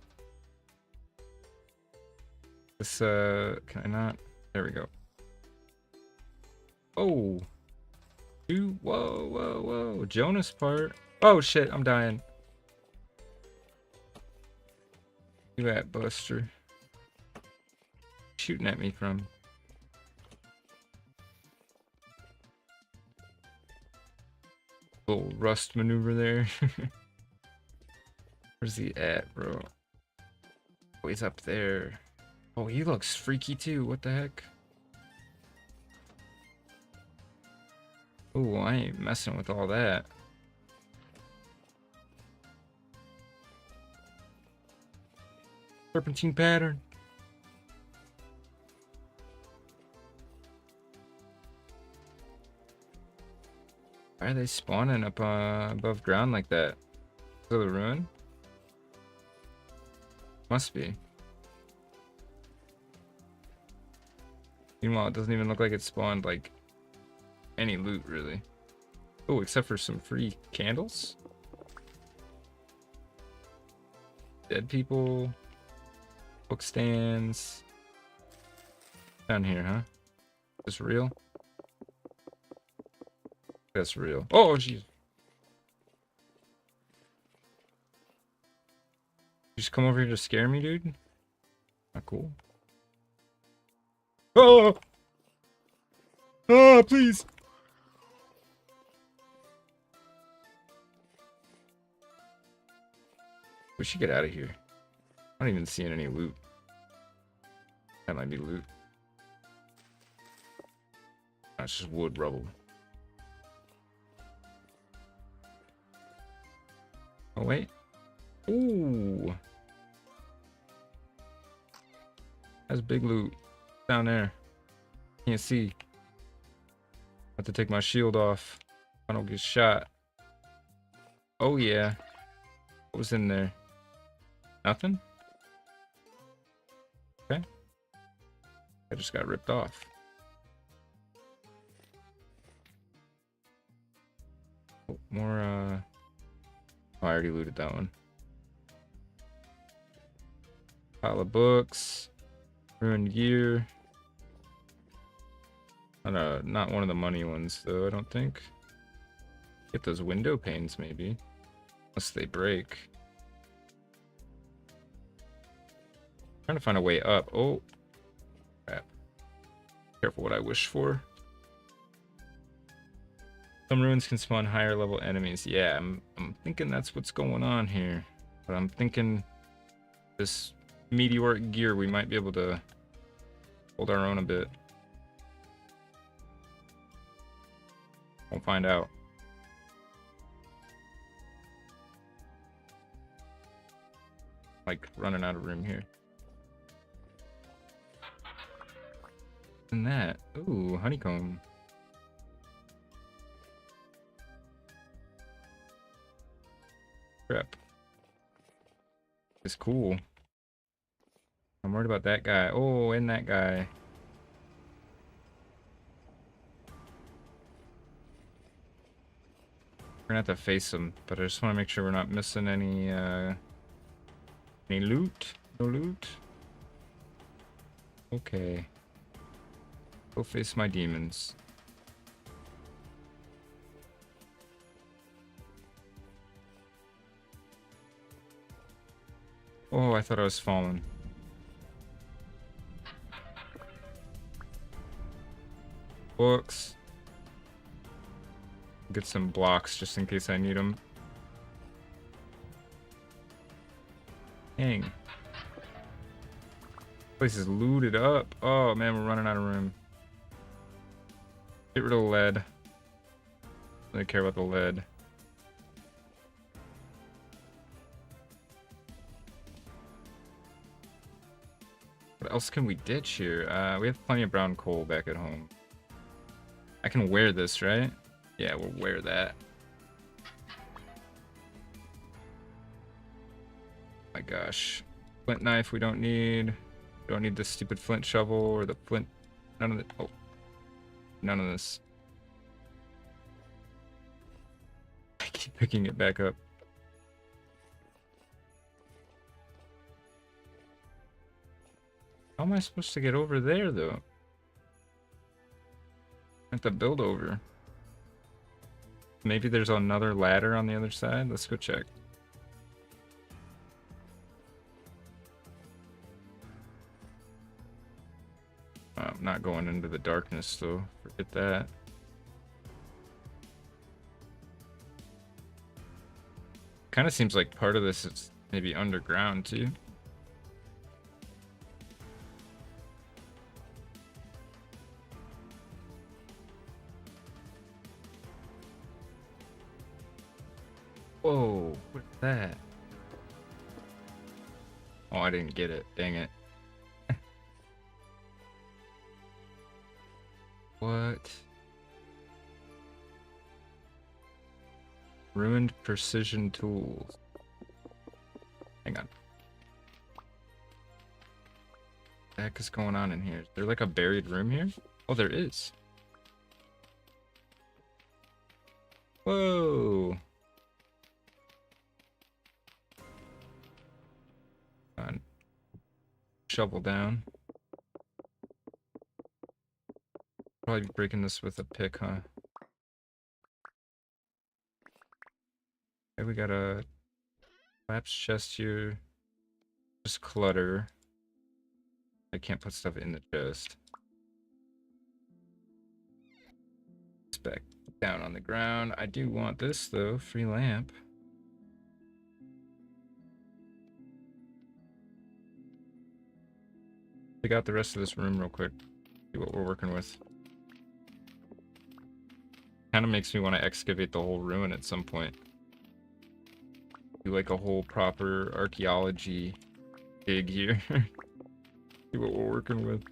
This, can I not? There we go. Oh. Dude, whoa, whoa, whoa. Jonas part. Oh, shit. I'm dying. You at, Buster? Shooting at me from? Little rust maneuver there. Where's he at, bro? Oh, he's up there. Oh, he looks freaky too. What the heck? Oh, I ain't messing with all that. Serpentine pattern. Why are they spawning up above ground like that? Is it the ruin? Must be. Meanwhile, it doesn't even look like it spawned like any loot really. Oh, except for some free candles. Dead people. Book stands. Down here, huh? Is this real? That's real. Oh, jeez. You just come over here to scare me, dude? Not cool. Oh! Oh, please! We should get out of here. I'm not even seeing any loot. That might be loot. That's just wood rubble. Oh, wait. Ooh. That's big loot. Down there. Can't see. Have to take my shield off. I don't get shot. Oh, yeah. What was in there? Nothing? Okay. I just got ripped off. Oh, more, oh, I already looted that one. Pile of books. Ruined gear. Not one of the money ones, though, I don't think. Get those window panes, maybe. Unless they break. Trying to find a way up. Oh. Crap. Careful what I wish for. Some ruins can spawn higher level enemies. Yeah, I'm thinking that's what's going on here. But I'm thinking this meteoric gear, we might be able to hold our own a bit. We'll find out. Like running out of room here. And that. Ooh, honeycomb. Crap. It's cool. I'm worried about that guy. Oh, and that guy. We're gonna have to face him, but I just want to make sure we're not missing any loot. No loot. Okay. Go face my demons. Oh, I thought I was falling. Books. Get some blocks just in case I need them. Dang. Place is looted up. Oh man, we're running out of room. Get rid of the lead. I don't care about the lead. What else can we ditch here? We have plenty of brown coal back at home. I can wear this, right? Yeah, we'll wear that. My gosh. Flint knife we don't need. Don't need this stupid flint shovel or the flint. None of the. Oh. None of this. I keep picking it back up. How am I supposed to get over there, though? I have to build over. Maybe there's another ladder on the other side. Let's go check. I'm not going into the darkness, though. Forget that. Kind of seems like part of this is maybe underground, too. Whoa, what's that? Oh, I didn't get it. Dang it. What? Ruined precision tools. Hang on. What the heck is going on in here? Is there like a buried room here? Oh, there is. Whoa. On. Shovel down. Probably be breaking this with a pick, huh? Okay, we got a collapsed chest here. Just clutter. I can't put stuff in the chest. It's back down on the ground. I do want this though. Free lamp. Take out the rest of this room real quick. See what we're working with. Kind of makes me want to excavate the whole ruin at some point. Do like a whole proper archaeology dig here. See what we're working with.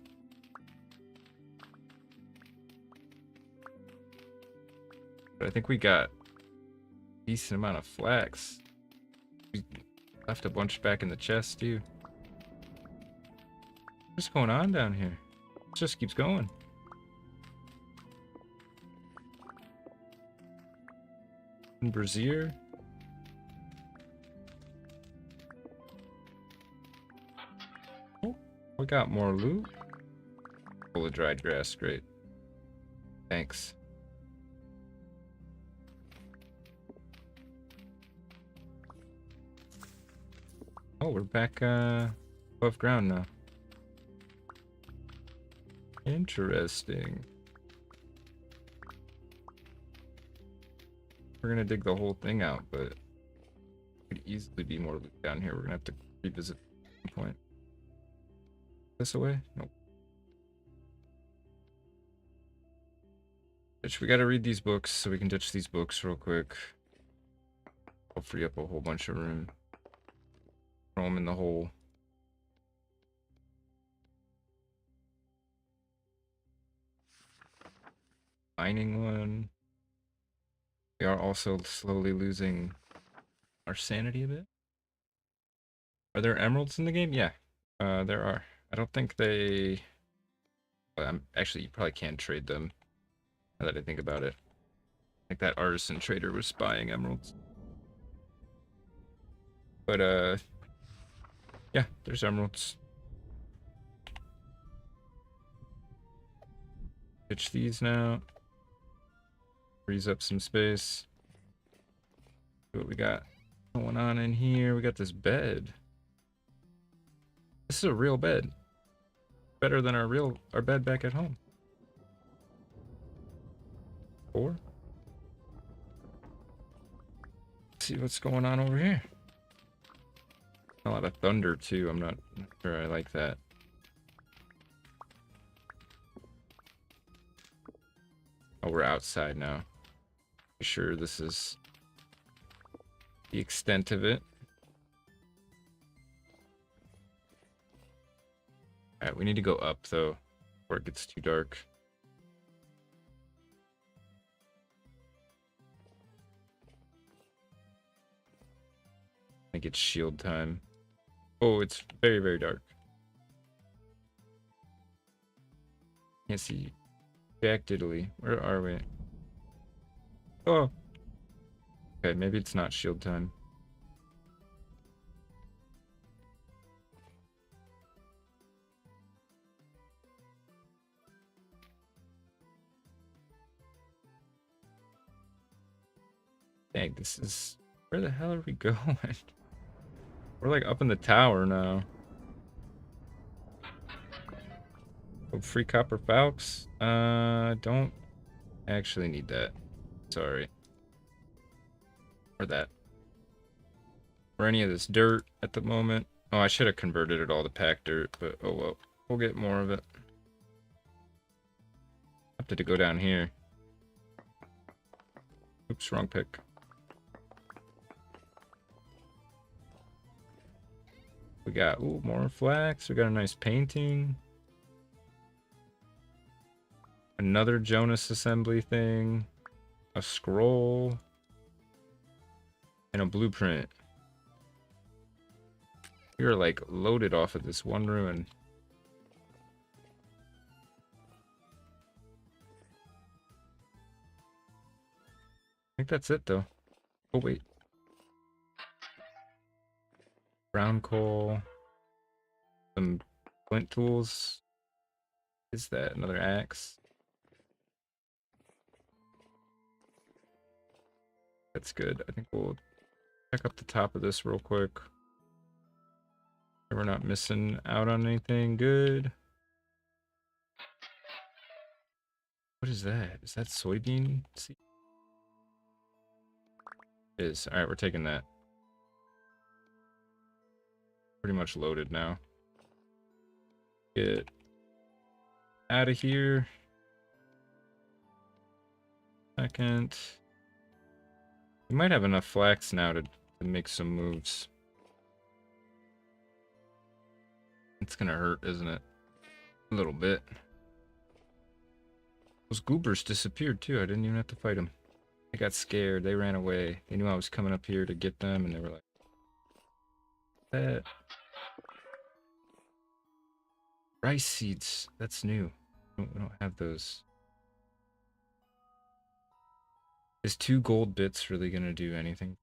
But I think we got a decent amount of flax. We left a bunch back in the chest too. What's going on down here? It just keeps going. Brazier. Oh, we got more loot. Full of dried grass, great. Thanks. Oh, we're back above ground now. Interesting. We're gonna dig the whole thing out, but there could easily be more loot down here. We're gonna have to revisit at some point. This away? Nope. Bitch, we gotta read these books so we can ditch these books real quick. I'll free up a whole bunch of room. Throw them in the hole. Mining one. We are also slowly losing our sanity a bit. Are there emeralds in the game? Yeah, there are. I don't think they... actually, you probably can trade them, now that I think about it. I think that artisan trader was buying emeralds. But, yeah, there's emeralds. Pitch these now. Frees up some space. See what we got going on in here. We got this bed. This is a real bed. Better than our bed back at home. 4. Let's see what's going on over here. A lot of thunder too. I'm not sure I like that. Oh, we're outside now. Sure, this is the extent of it. Alright, we need to go up though, before it gets too dark. I think it's shield time. Oh, it's very, very dark. Can't see Jack Diddley. Where are we? Oh. Okay, maybe it's not shield time. Dang, this is... Where the hell are we going? We're like up in the tower now. Oh, free copper falcons? Don't actually need that. Sorry. Or that. Or any of this dirt at the moment. Oh, I should have converted it all to pack dirt, but oh well. We'll get more of it. Opted to go down here. Oops, wrong pick. We got, ooh, more flax. We got a nice painting. Another Jonas assembly thing. A scroll. And a blueprint. We are like loaded off of this one ruin. I think that's it though. Oh wait. Brown coal. Some flint tools. Is that another axe? That's good. I think we'll check up the top of this real quick. We're not missing out on anything good. What is that? Is that soybean seed? It is. Alright, we're taking that. Pretty much loaded now. Get out of here. Second. We might have enough flax now to make some moves. It's gonna hurt, isn't it? A little bit. Those goobers disappeared too. I didn't even have to fight them. They got scared. They ran away. They knew I was coming up here to get them, and they were like, that. Rice seeds. That's new. We don't have those. Is 2 gold bits really gonna do anything?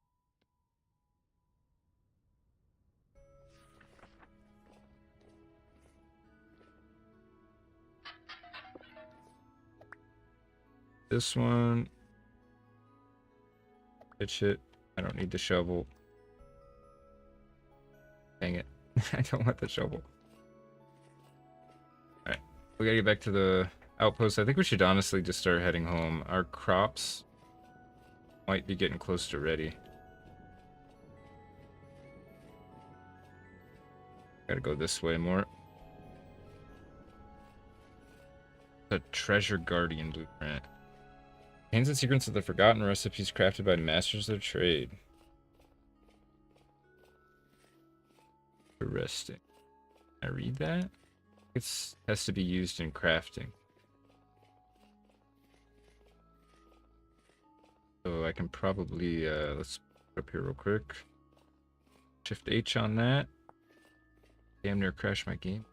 This one. Pitch it. I don't need the shovel. Dang it. I don't want the shovel. Alright. We gotta get back to the outpost. I think we should honestly just start heading home. Our crops might be getting close to ready. Gotta go this way more. The Treasure Guardian blueprint. Contains the secrets of the forgotten recipes crafted by masters of trade. Interesting. Can I read that? It has to be used in crafting. So I can probably, let's put up here real quick. Shift H on that. Damn near crashed my game.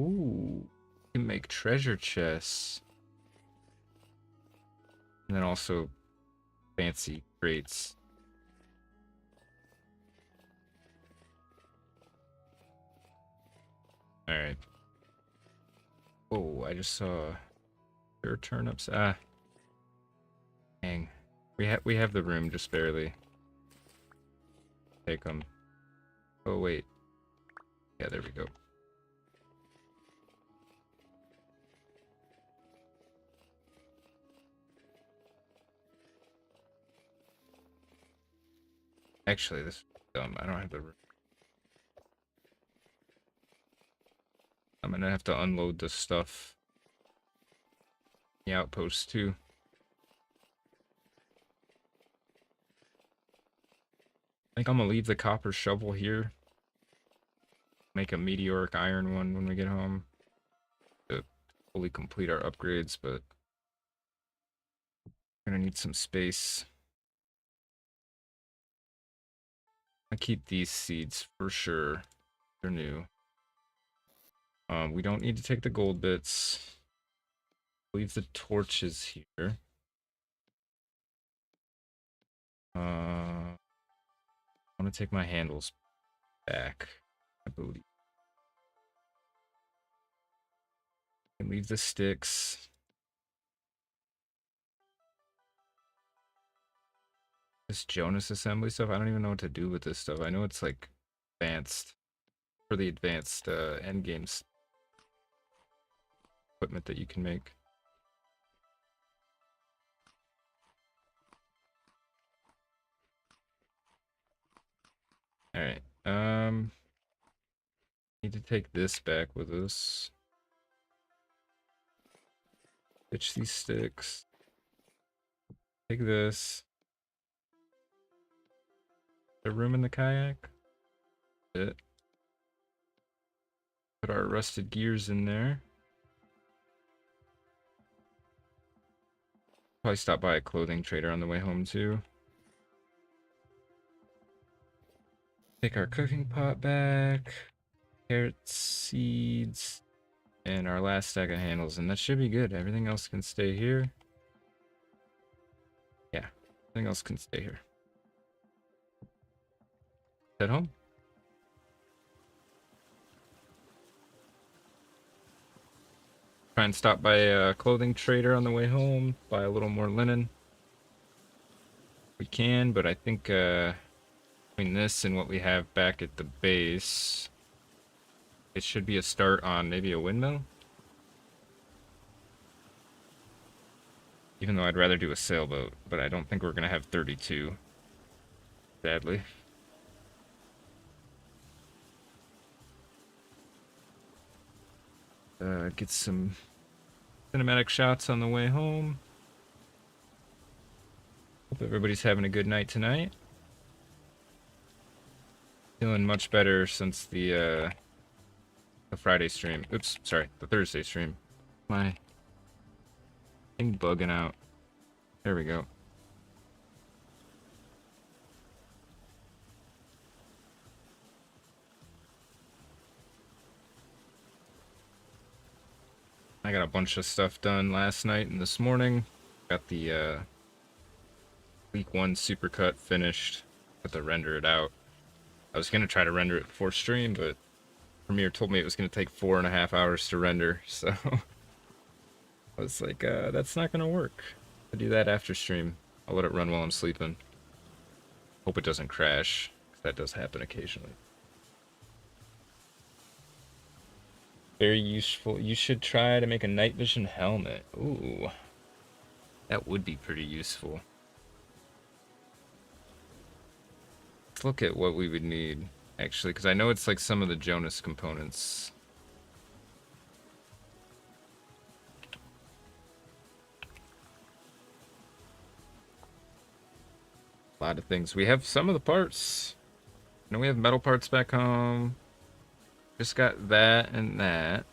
Ooh, you can make treasure chests. And then also fancy crates. Alright. Oh, I just saw there are turnips. Ah. Dang. We have the room just barely. Take them. Oh wait. Yeah, there we go. Actually, this is dumb. I don't have the room. I'm gonna have to unload this stuff. The outpost too. I think I'm gonna leave the copper shovel here. Make a meteoric iron one when we get home. To fully complete our upgrades, but we're gonna need some space. I keep these seeds for sure. They're new. We don't need to take the gold bits. Leave the torches here. I want to take my handles back, I believe. And leave the sticks. This Jonas assembly stuff, I don't even know what to do with this stuff. I know it's like advanced, for the advanced end games equipment that you can make. Alright, need to take this back with us. Ditch these sticks. Take this. There room in the kayak? It. Put our rusted gears in there. Probably stop by a clothing trader on the way home too. Take our cooking pot back. Carrots, seeds, and our last stack of handles, and that should be good. Everything else can stay here. Yeah, everything else can stay here. Head home. Try and stop by a clothing trader on the way home, buy a little more linen. We can, but I think between this and what we have back at the base, it should be a start on maybe a windmill. Even though I'd rather do a sailboat, but I don't think we're going to have 32. Sadly. Get some cinematic shots on the way home. Hope everybody's having a good night tonight. Feeling much better since the Friday stream. Oops, sorry, the Thursday stream. My thing bugging out. There we go. I got a bunch of stuff done last night and this morning. Got the week 1 supercut finished. Got to render it out. I was gonna try to render it before stream, but Premiere told me it was gonna take 4.5 hours to render, so I was like, that's not gonna work. I'll do that after stream. I'll let it run while I'm sleeping. Hope it doesn't crash, because that does happen occasionally. Very useful. You should try to make a night vision helmet. Ooh. That would be pretty useful. Let's look at what we would need, actually, because I know it's like some of the Jonas components. A lot of things. We have some of the parts. I know we have metal parts back home. Just got that and that.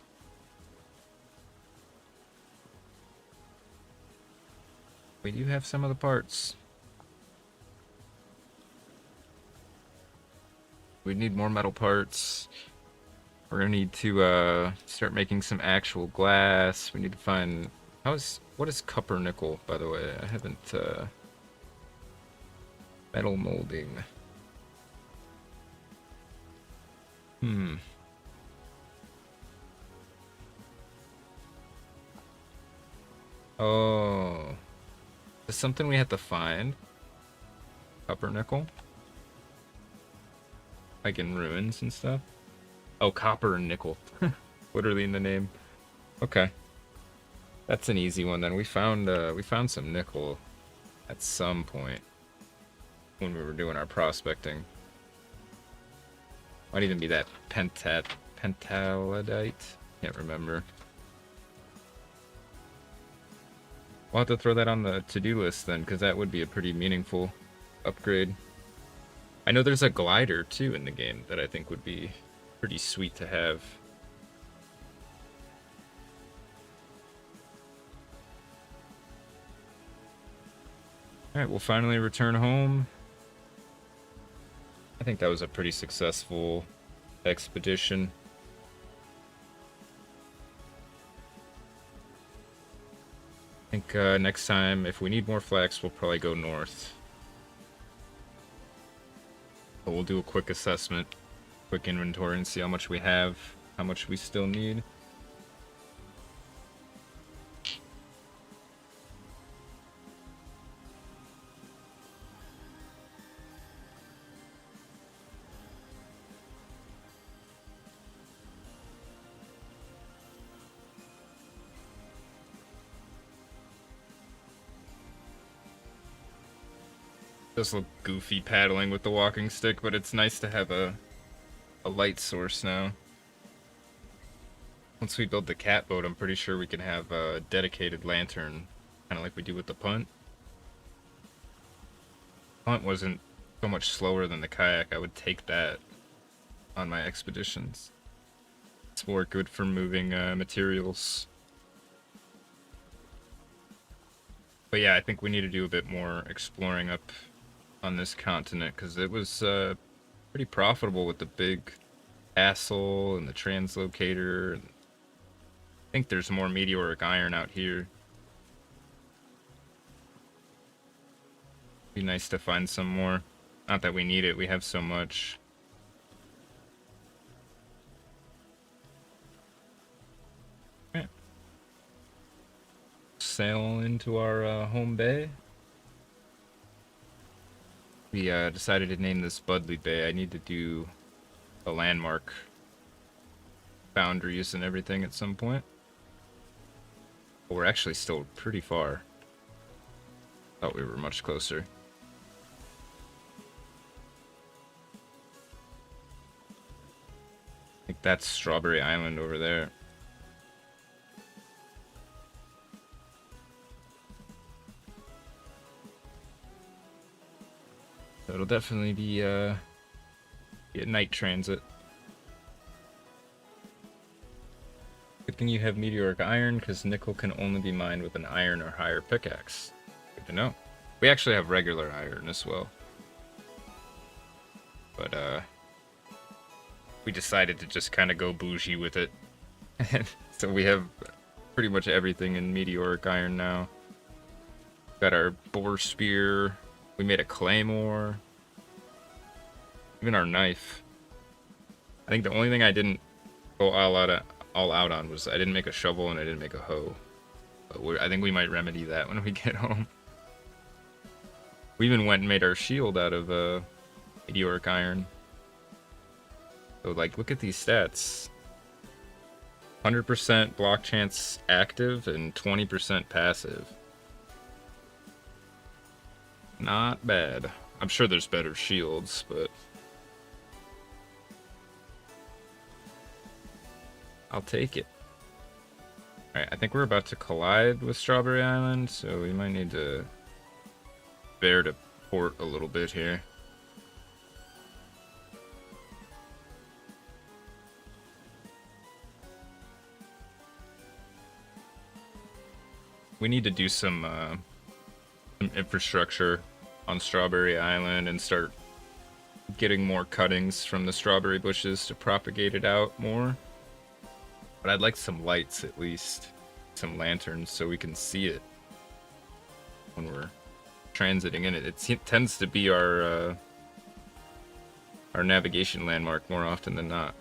We do have some of the parts. We need more metal parts. We're gonna need to start making some actual glass. We need to find what is copper nickel, by the way? I haven't metal molding. Oh. Is something we have to find? Copper nickel? Like in ruins and stuff? Oh, copper and nickel. Literally in the name. Okay. That's an easy one then. We found some nickel at some point when we were doing our prospecting. Might even be that pentalidite. Can't remember. We'll have to throw that on the to-do list then, because that would be a pretty meaningful upgrade. I know there's a glider too in the game that I think would be pretty sweet to have. Alright, we'll finally return home. I think that was a pretty successful expedition. I think next time, if we need more flax, we'll probably go north. But we'll do a quick assessment, quick inventory, and see how much we have, how much we still need. Does look goofy paddling with the walking stick, but it's nice to have a light source now. Once we build the cat boat, I'm pretty sure we can have a dedicated lantern, kind of like we do with the punt. Punt wasn't so much slower than the kayak. I would take that on my expeditions. It's more good for moving materials. But yeah, I think we need to do a bit more exploring up on this continent, because it was pretty profitable with the big castle and the translocator. And I think there's more meteoric iron out here. Be nice to find some more. Not that we need it, we have so much. Okay. Sail into our home bay. We decided to name this Budley Bay. I need to do a landmark boundaries and everything at some point. But we're actually still pretty far. Thought we were much closer. I think that's Strawberry Island over there. So it'll definitely be a night transit. Good thing you have meteoric iron, because nickel can only be mined with an iron or higher pickaxe. Good to know. We actually have regular iron as well. But we decided to just kind of go bougie with it. So we have pretty much everything in meteoric iron now. Got our boar spear. We made a claymore. Even our knife. I think the only thing I didn't go all out on was I didn't make a shovel and I didn't make a hoe. But I think we might remedy that when we get home. We even went and made our shield out of meteoric iron. So like, look at these stats. 100% block chance active and 20% passive. Not bad. I'm sure there's better shields, but I'll take it. Alright, I think we're about to collide with Strawberry Island, so we might need to bear to port a little bit here. We need to do some infrastructure on Strawberry Island and start getting more cuttings from the strawberry bushes to propagate it out more. But I'd like some lights at least, some lanterns, so we can see it when we're transiting in it. It tends to be our navigation landmark more often than not.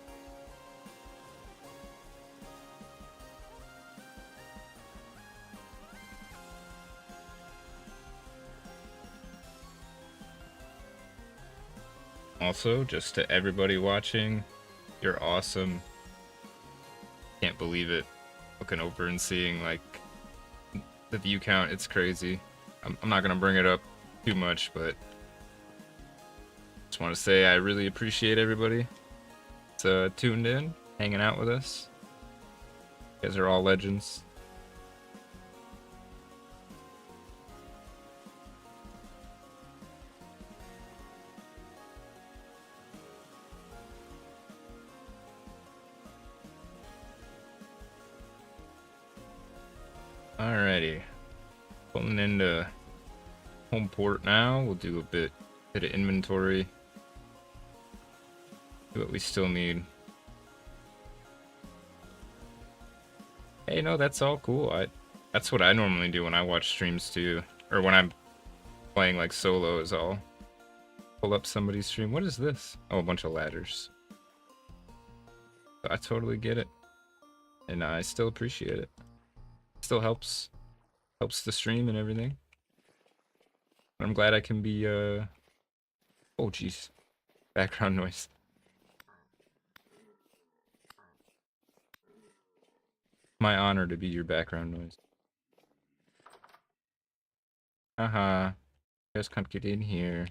Also, just to everybody watching, you're awesome. Can't believe it. Looking over and seeing like the view count, it's crazy. I'm not gonna bring it up too much, but just want to say I really appreciate everybody that's tuned in, hanging out with us. You guys are all legends. Alrighty, pulling into home port now. We'll do a bit of inventory. But we still need. Hey, no, that's all cool. That's what I normally do when I watch streams too, or when I'm playing like solo. Is I'll pull up somebody's stream. What is this? Oh, a bunch of ladders. I totally get it, and I still appreciate it. Still helps the stream and everything. I'm glad I can be. Oh, jeez, background noise. My honor to be your background noise. Haha. You guys can't get in here.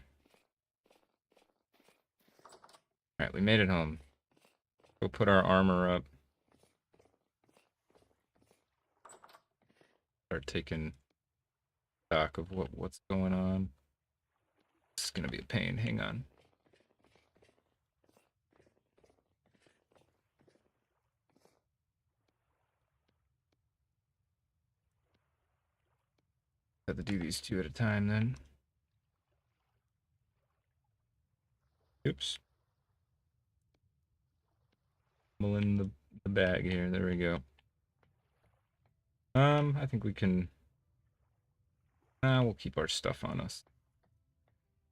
Alright, we made it home. Go put our armor up. Start taking stock of what's going on. This is gonna be a pain. Hang on. Have to do these two at a time then. Oops. Pulling the bag here. There we go. I think we can. We'll keep our stuff on us.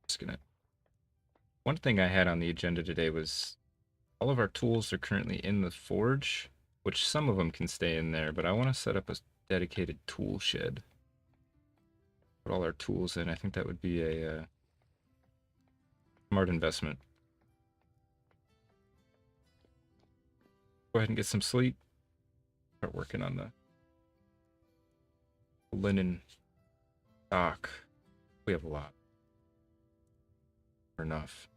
Just gonna. One thing I had on the agenda today was all of our tools are currently in the forge, which some of them can stay in there, but I want to set up a dedicated tool shed. Put all our tools in. I think that would be a smart investment. Go ahead and get some sleep. Start working on the linen stock. We have a lot. Enough.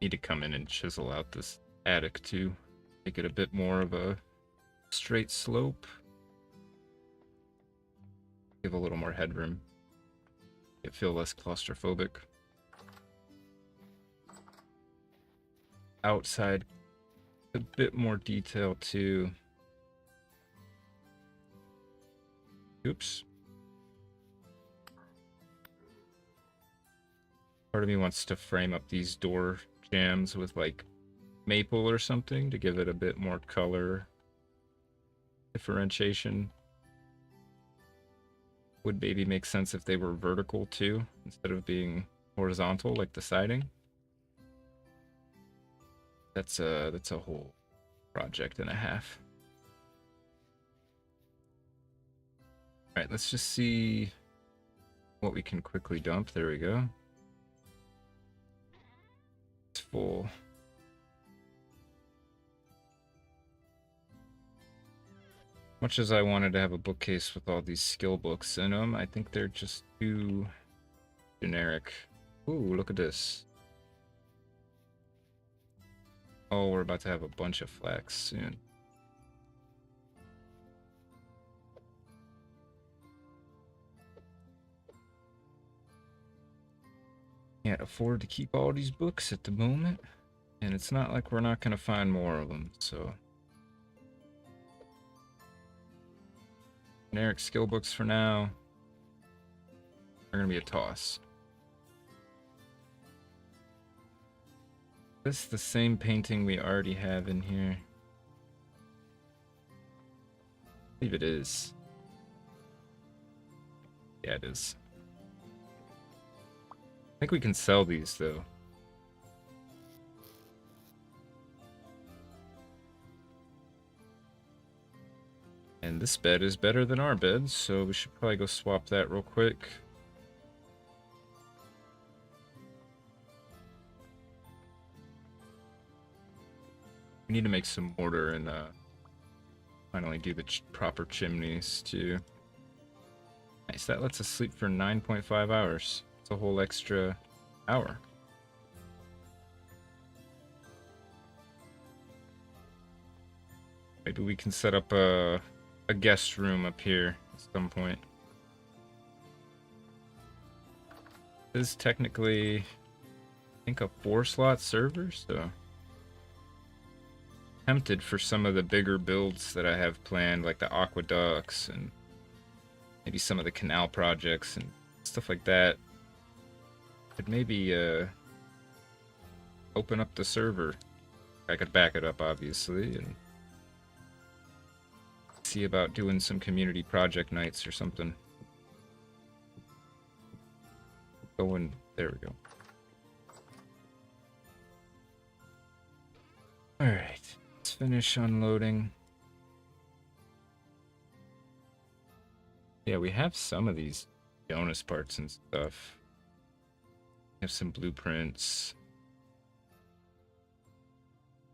Need to come in and chisel out this attic too. Make it a bit more of a straight slope. Give a little more headroom. It feel less claustrophobic. Outside, a bit more detail too. Oops. Part of me wants to frame up these door jambs with like maple or something to give it a bit more color differentiation. Would maybe make sense if they were vertical too, instead of being horizontal like the siding. That's a whole project and a half. All right, let's just see what we can quickly dump. There we go. It's full. Much as I wanted to have a bookcase with all these skill books in them, I think they're just too generic. Ooh, look at this. Oh, we're about to have a bunch of flax soon. Can't afford to keep all these books at the moment, and it's not like we're not going to find more of them, so. Generic skill books for now are going to be a toss. This is the same painting we already have in here. I believe it is. Yeah, it is. I think we can sell these though. And this bed is better than our bed, so we should probably go swap that real quick. We need to make some mortar and finally do the proper chimneys too. Nice, that lets us sleep for 9.5 hours. It's a whole extra hour. Maybe we can set up a guest room up here at some point. This is technically, I think, a 4-slot server, so tempted for some of the bigger builds that I have planned, like the aqueducts and maybe some of the canal projects and stuff like that. Could maybe open up the server. I could back it up, obviously, and see about doing some community project nights or something. Going, there we go. Alright, let's finish unloading. Yeah, we have some of these Jonas parts and stuff. We have some blueprints.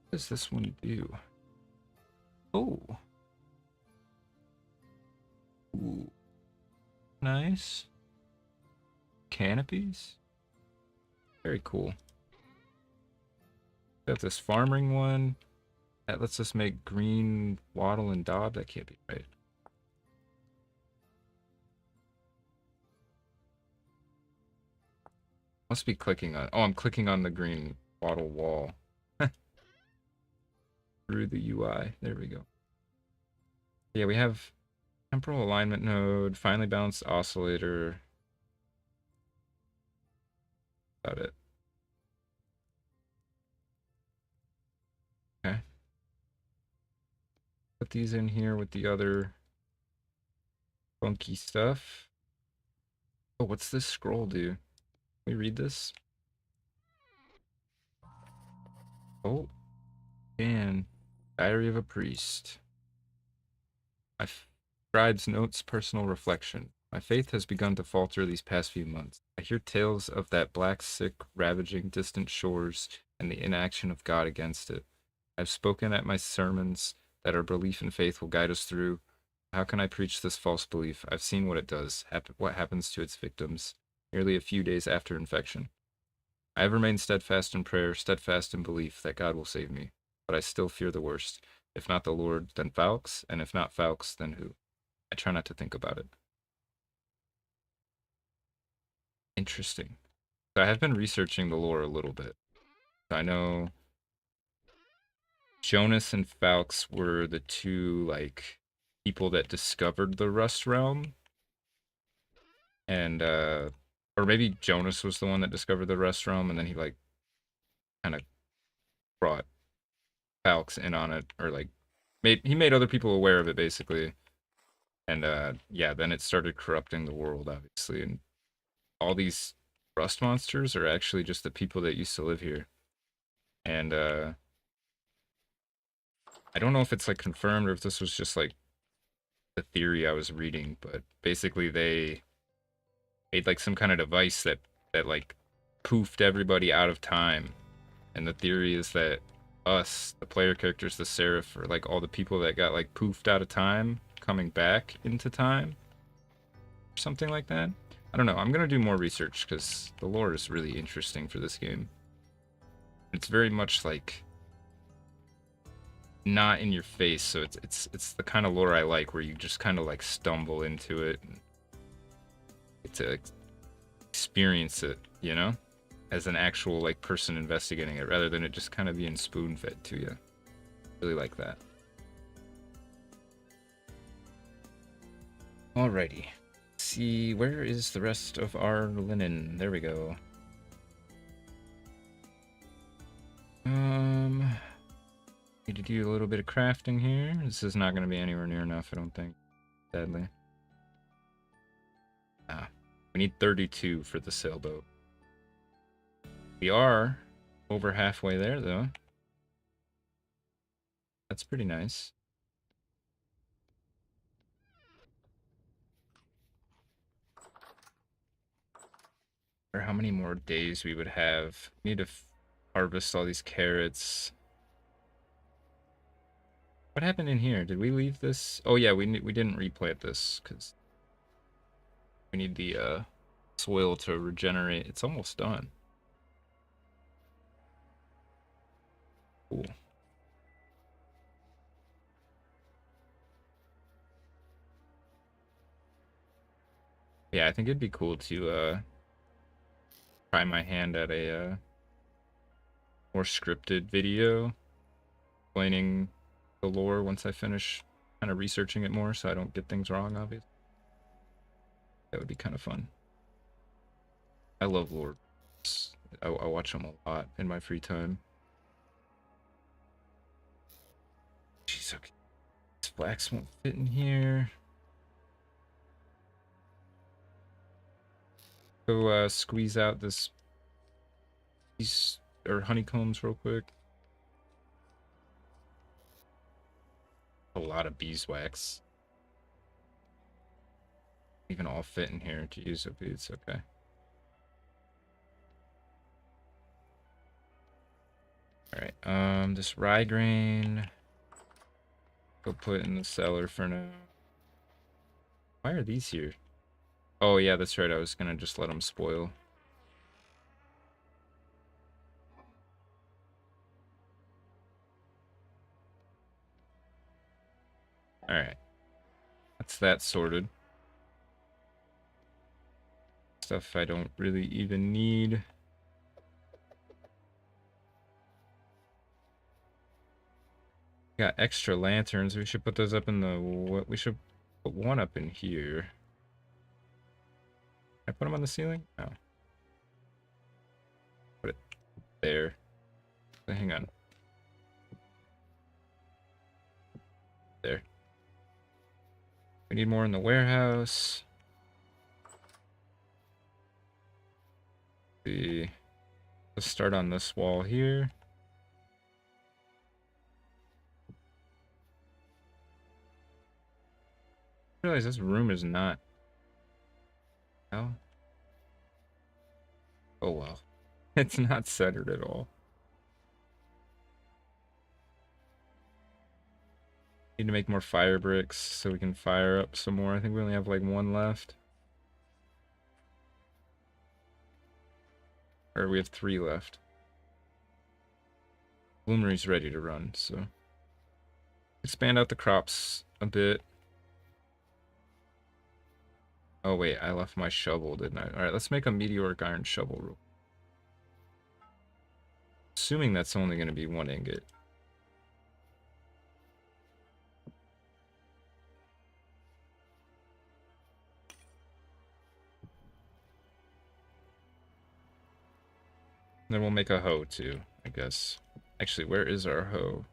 What does this one do? Oh. Ooh. Nice. Canopies? Very cool. Got this farming one. That lets us make green wattle and daub. That can't be right. Must be clicking on... Oh, I'm clicking on the green wattle wall. Through the UI. There we go. Yeah, we have temporal alignment node, finely balanced oscillator. About it. Okay. Put these in here with the other funky stuff. Oh, what's this scroll do? Can we read this? Oh, and Diary of a Priest. My scribe's notes, personal reflection. My faith has begun to falter these past few months. I hear tales of that black sick ravaging distant shores and the inaction of God against it. I've spoken at my sermons that our belief in faith will guide us through. How can I preach this false belief? I've seen what it does, what happens to its victims, merely a few days after infection. I have remained steadfast in prayer, steadfast in belief that God will save me, but I still fear the worst. If not the Lord, then Falx, and if not Falx, then who? I try not to think about it. Interesting. So I have been researching the lore a little bit. I know Jonas and Falx were the two, like, people that discovered the Rust Realm. And, or maybe Jonas was the one that discovered the Rust Realm, and then he, like, kind of brought Falx in on it, or, like, he made other people aware of it, basically. And, yeah, then it started corrupting the world, obviously, and all these rust monsters are actually just the people that used to live here. And, I don't know if it's, like, confirmed or if this was just, like, the theory I was reading, but basically they made, like, some kind of device that like, poofed everybody out of time. And the theory is that us, the player characters, the Seraph, are, like, all the people that got, like, poofed out of time, coming back into time. Or something like that. I don't know. I'm gonna do more research, because the lore is really interesting for this game. It's very much, like, not in your face, so it's the kind of lore I like, where you just kind of, like, stumble into it and get to experience it, you know, as an actual, like, person investigating it, rather than it just kind of being spoon-fed to you. Really like that. Alrighty. Let's see, where is the rest of our linen? There we go. Need to do a little bit of crafting here. This is not going to be anywhere near enough, I don't think. Sadly. We need 32 for the sailboat. We are over halfway there, though. That's pretty nice. Or how many more days we would have. Need to harvest all these carrots. What happened in here? Did we leave this? Oh yeah, we didn't replant this because we need the soil to regenerate. It's almost done. Cool. Yeah, I think it'd be cool to try my hand at a more scripted video explaining the lore once I finish kind of researching it more so I don't get things wrong, obviously. That would be kind of fun. I love lore. I watch them a lot in my free time. Jeez, okay. This flax won't fit in here. Go squeeze out these or honeycombs real quick. A lot of beeswax. Even all fit in here. Jeez, okay, it's okay. Alright, this rye grain. Go put in the cellar for now. Why are these here? Oh yeah, that's right, I was gonna just let them spoil. Alright. That's that sorted. Stuff I don't really even need. Got extra lanterns. We should put those up in the... What? We should put one up in here. Can I put them on the ceiling? No. Put it there. Hang on. There. We need more in the warehouse. Let's start on this wall here. I realize this room is not... Oh. Oh well. It's not centered at all. Need to make more fire bricks so we can fire up some more. I think we only have like one left. Or we have 3 left. Bloomery's ready to run, so expand out the crops a bit. Oh wait, I left my shovel, didn't I? Alright, let's make a meteoric iron shovel. Assuming that's only going to be 1 ingot. Then we'll make a hoe too, I guess. Actually, where is our hoe?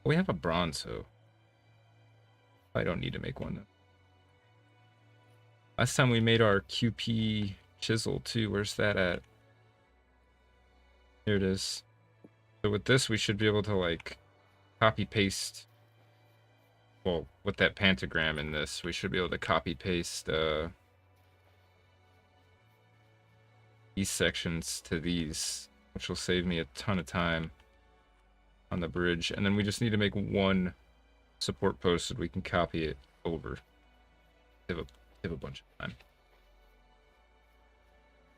Oh, we have a bronze hoe. I don't need to make one though. Last time we made our QP chisel too. Where's that at? Here it is. So with this, we should be able to like copy paste. Well, with that pentagram in this, we should be able to copy paste these sections to these, which will save me a ton of time on the bridge. And then we just need to make 1 support post so we can copy it over. Save a bunch of time.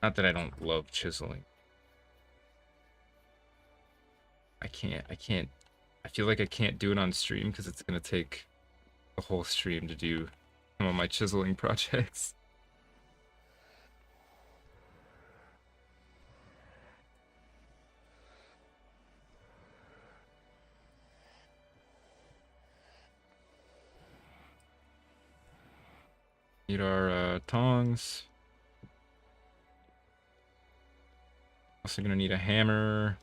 Not that I don't love chiseling. I feel like I can't do it on stream because it's gonna take a whole stream to do some of my chiseling projects. Need our tongs. Also gonna need a hammer.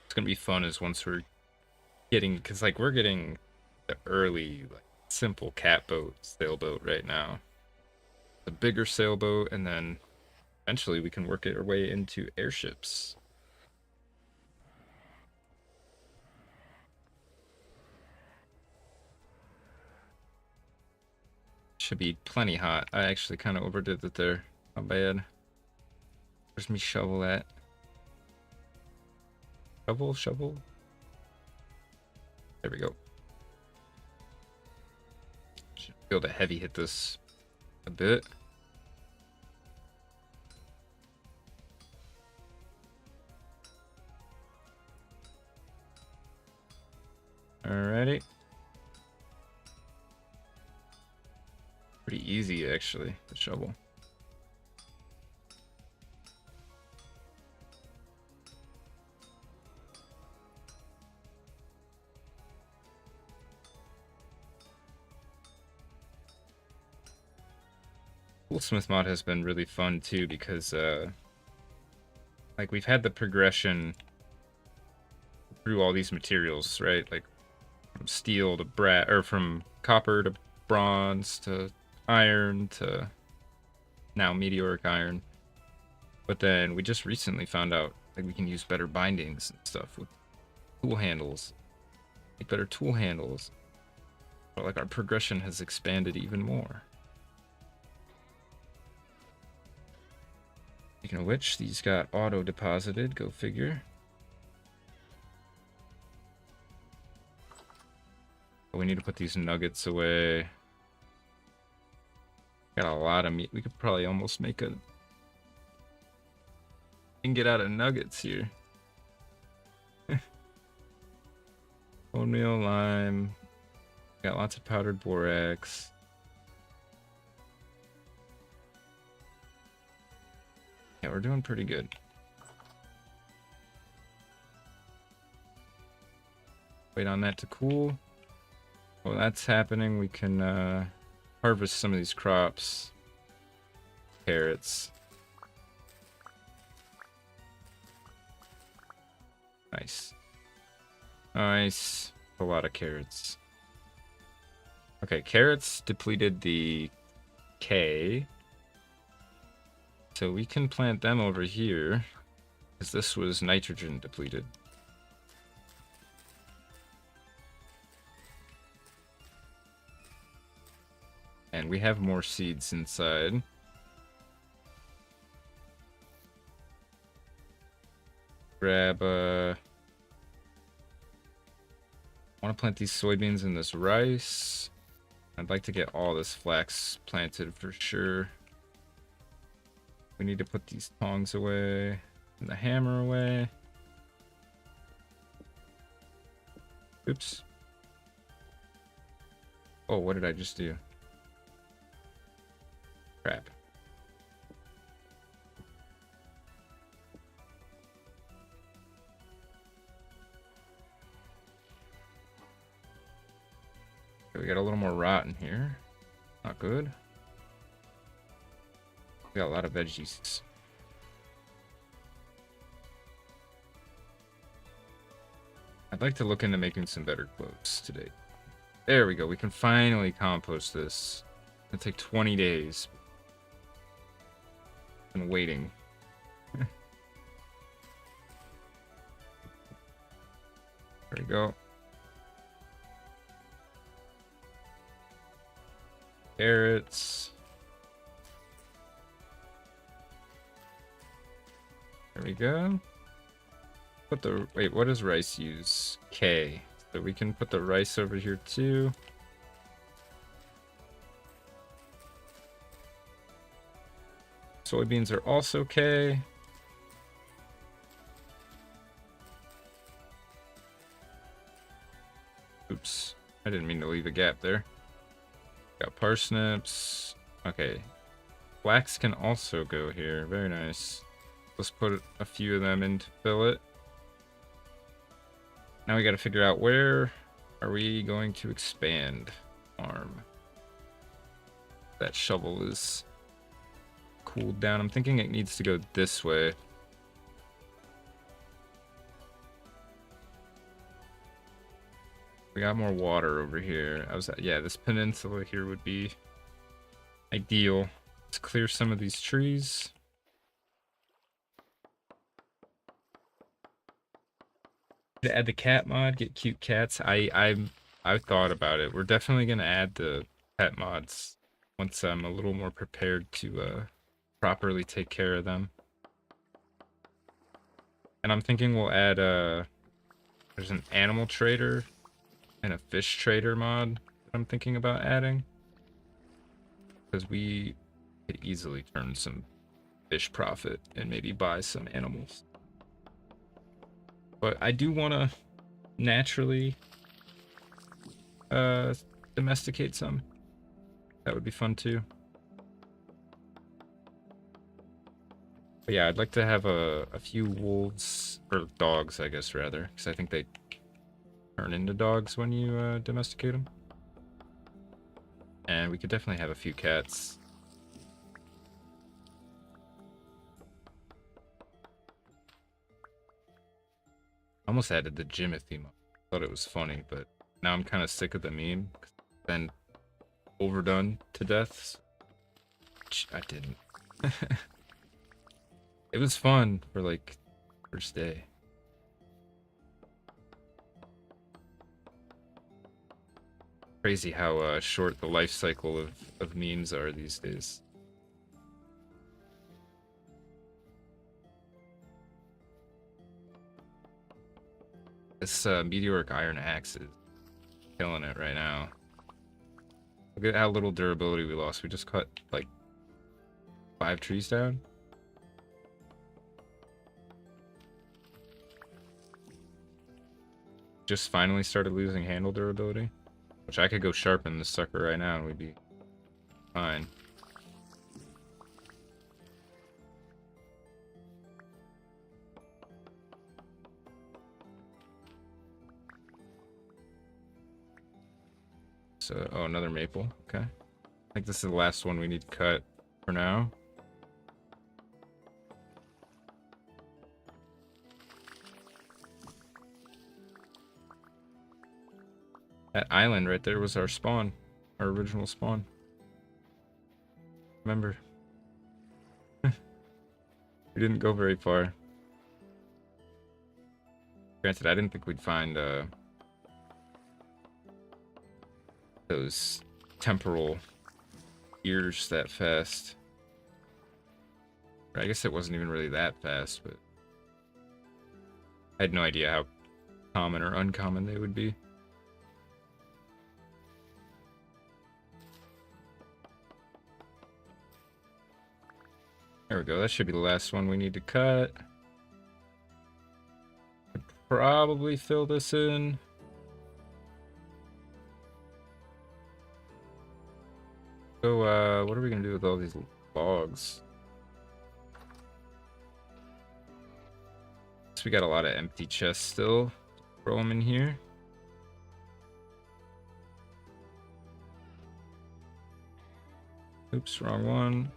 It's gonna be fun is once we're getting, because like we're getting the early like simple catboat sailboat right now. The bigger sailboat, and then eventually we can work our way into airships. Should be plenty hot. I actually kind of overdid it there. Not bad. Where's me shovel at? Shovel. There we go. Should be able to heavy hit this a bit. Alrighty. Pretty easy, actually, the shovel. Toolsmith mod has been really fun too because like we've had the progression through all these materials, right? Like from steel to brass, or from copper to bronze to iron to now meteoric iron. But then we just recently found out like we can use better bindings and stuff with tool handles. Make better tool handles. But like our progression has expanded even more. Speaking of which, these got auto-deposited, go figure. But we need to put these nuggets away. Got a lot of meat. We could probably almost make a... and get out of nuggets here. Oatmeal, lime. Got lots of powdered borax. Yeah, we're doing pretty good. Wait on that to cool. While that's happening, we can harvest some of these crops. Carrots. Nice. Nice. A lot of carrots. Okay, carrots depleted the K. So we can plant them over here, because this was nitrogen depleted. And we have more seeds inside. Grab I want to plant these soybeans and this rice. I'd like to get all this flax planted for sure. We need to put these tongs away and the hammer away. Oops. Oh, what did I just do? Crap. Okay, we got a little more rot in here. Not good. We got a lot of veggies. I'd like to look into making some better clothes today. There we go. We can finally compost this. It'll take 20 days. Been waiting. There we go. Carrots. There we go. Put the... Wait, what does rice use? K. So we can put the rice over here too. Soybeans are also K. Oops. I didn't mean to leave a gap there. Got parsnips. Okay. Flax can also go here. Very nice. Let's put a few of them in to fill it. Now we got to figure out where are we going to expand farm. That shovel is cooled down. I'm thinking it needs to go this way. We got more water over here. Yeah, this peninsula here would be ideal. Let's clear some of these trees. To add the cat mod, get cute cats. I've thought about it. We're definitely gonna add the pet mods once I'm a little more prepared to properly take care of them. And I'm thinking we'll add there's an animal trader and a fish trader mod that I'm thinking about adding, because we could easily turn some fish profit and maybe buy some animals. But I do want to naturally domesticate some. That would be fun too. But yeah, I'd like to have a few wolves, or dogs, I guess, rather, because I think they turn into dogs when you domesticate them. And we could definitely have a few cats. Almost added the gym theme. Thought it was funny, but now I'm kind of sick of the meme. It's been overdone to death. Which I didn't. It was fun for like first day. Crazy how short the life cycle of memes are these days. This meteoric iron axe is killing it right now. Look at how little durability we lost. We just cut like 5 trees down. Just finally started losing handle durability. Which I could go sharpen this sucker right now and we'd be fine. So, oh, another maple. Okay. I think this is the last one we need to cut for now. That island right there was our spawn. Our original spawn. Remember? We didn't go very far. Granted, I didn't think we'd find those temporal ears that fast. Or I guess it wasn't even really that fast, but I had no idea how common or uncommon they would be. There we go. That should be the last one we need to cut. Could probably fill this in. So, what are we gonna do with all these logs? So we got a lot of empty chests still. Throw them in here. Oops, wrong one.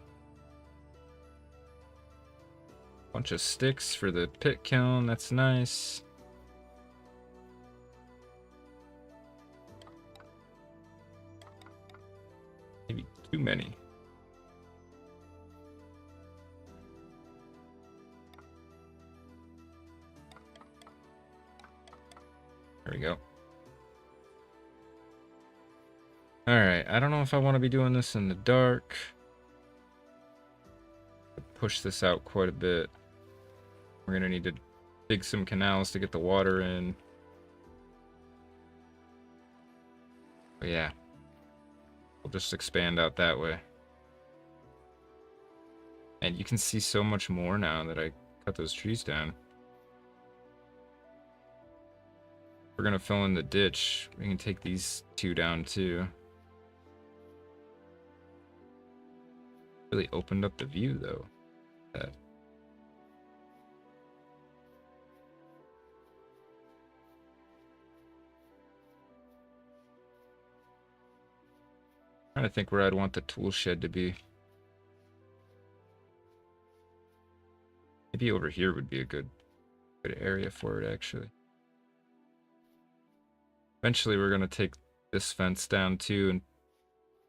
Bunch of sticks for the pit kiln, that's nice. Maybe too many. There we go. Alright, I don't know if I want to be doing this in the dark. Push this out quite a bit. We're gonna need to dig some canals to get the water in. But yeah, we'll just expand out that way. And you can see so much more now that I cut those trees down. We're gonna fill in the ditch. We can take these 2 down too. Really opened up the view though. That. Trying to think where I'd want the tool shed to be. Maybe over here would be a good area for it, actually. Eventually, we're gonna take this fence down too and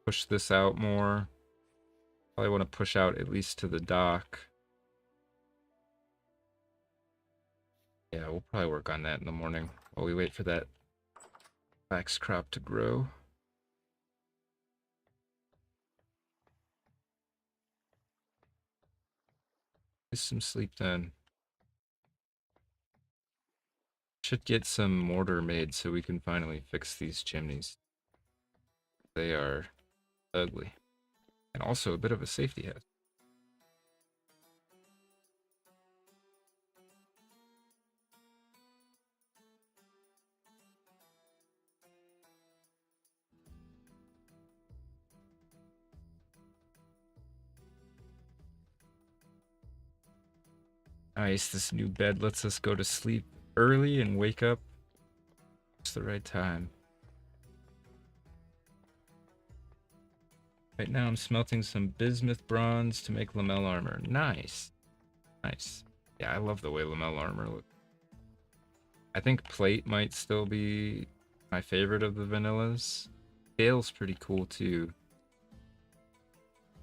push this out more. Probably want to push out at least to the dock. Yeah, we'll probably work on that in the morning while we wait for that flax crop to grow. Get some sleep then. Should get some mortar made so we can finally fix these chimneys. They are ugly. And also a bit of a safety hazard. Nice, this new bed lets us go to sleep early and wake up just the right time. Right now I'm smelting some bismuth bronze to make lamel armor. Nice. Nice. Yeah, I love the way lamel armor looks. I think plate might still be my favorite of the vanillas. Scale's pretty cool too.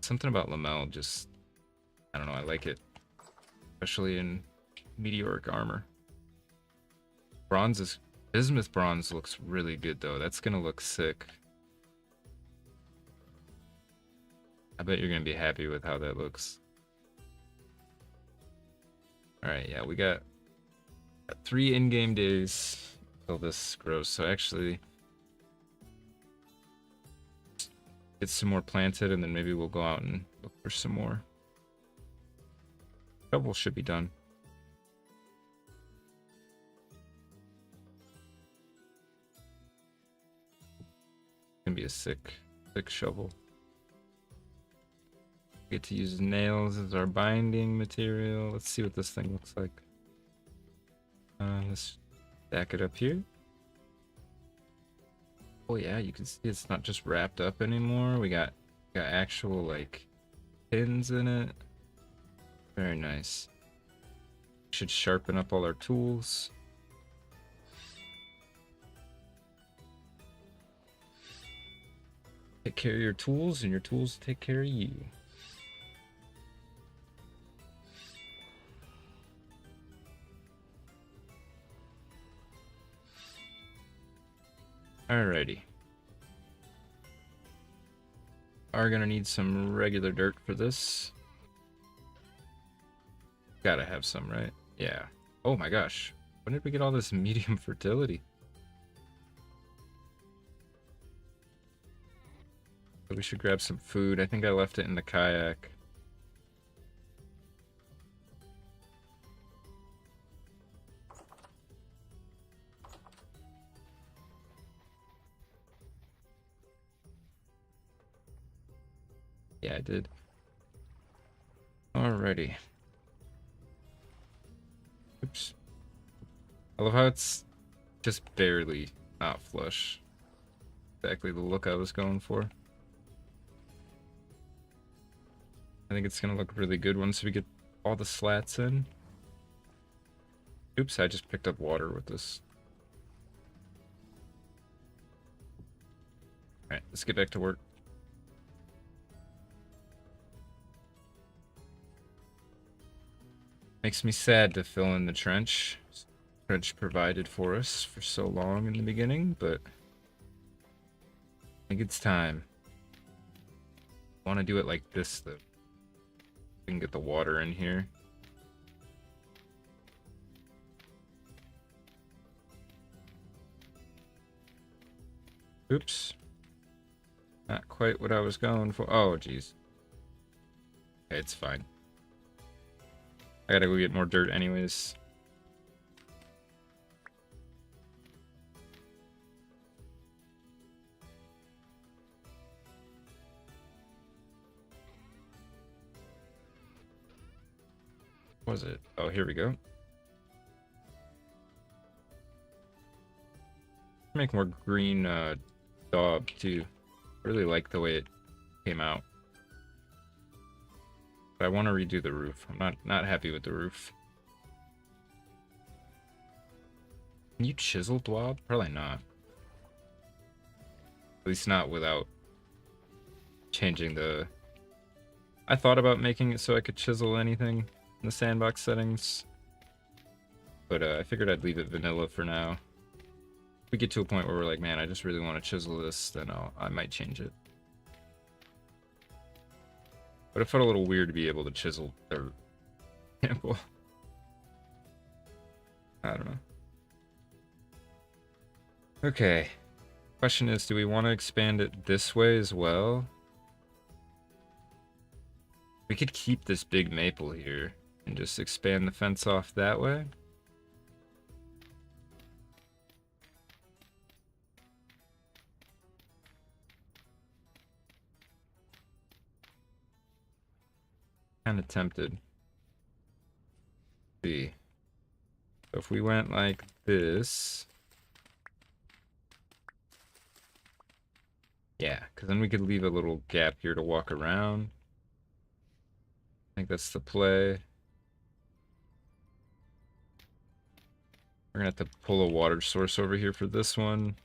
Something about lamel just, I don't know, I like it. Especially in meteoric armor. Bismuth bronze looks really good though. That's gonna look sick. I bet you're gonna be happy with how that looks. Alright, yeah, we got 3 in-game days until this grows. So actually, get some more planted and then maybe we'll go out and look for some more. Shovel should be done. Gonna be a sick shovel. Get to use nails as our binding material. Let's see what this thing looks like. Let's stack it up here. Oh yeah, you can see it's not just wrapped up anymore. We got actual like pins in it. Very nice. Should sharpen up all our tools. Take care of your tools and your tools take care of you. Alrighty. Are gonna need some regular dirt for this. Gotta have some, right? Yeah. Oh my gosh. When did we get all this medium fertility? We should grab some food. I think I left it in the kayak. Yeah, I did. Alrighty. Oops. I love how it's just barely not flush. Exactly the look I was going for. I think it's gonna look really good once we get all the slats in. Oops, I just picked up water with this. Alright, let's get back to work. Makes me sad to fill in the trench. Trench provided for us for so long in the beginning, but I think it's time. I want to do it like this though. We can get the water in here. Oops. Not quite what I was going for. Oh, jeez. Okay, it's fine. I gotta go get more dirt anyways. What was it? Oh, here we go. Make more green daub too. I really like the way it came out. But I want to redo the roof. I'm not happy with the roof. Can you chisel daub? Probably not. At least not without changing the... I thought about making it so I could chisel anything in the sandbox settings. But I figured I'd leave it vanilla for now. If we get to a point where we're like, man, I just really want to chisel this, then I might change it. But it felt a little weird to be able to chisel their sample. I don't know. Okay. Question is, do we want to expand it this way as well? We could keep this big maple here and just expand the fence off that way. Kind of tempted. See, if we went like this. Yeah, because then we could leave a little gap here to walk around. I think that's the play. We're gonna have to pull a water source over here for this one.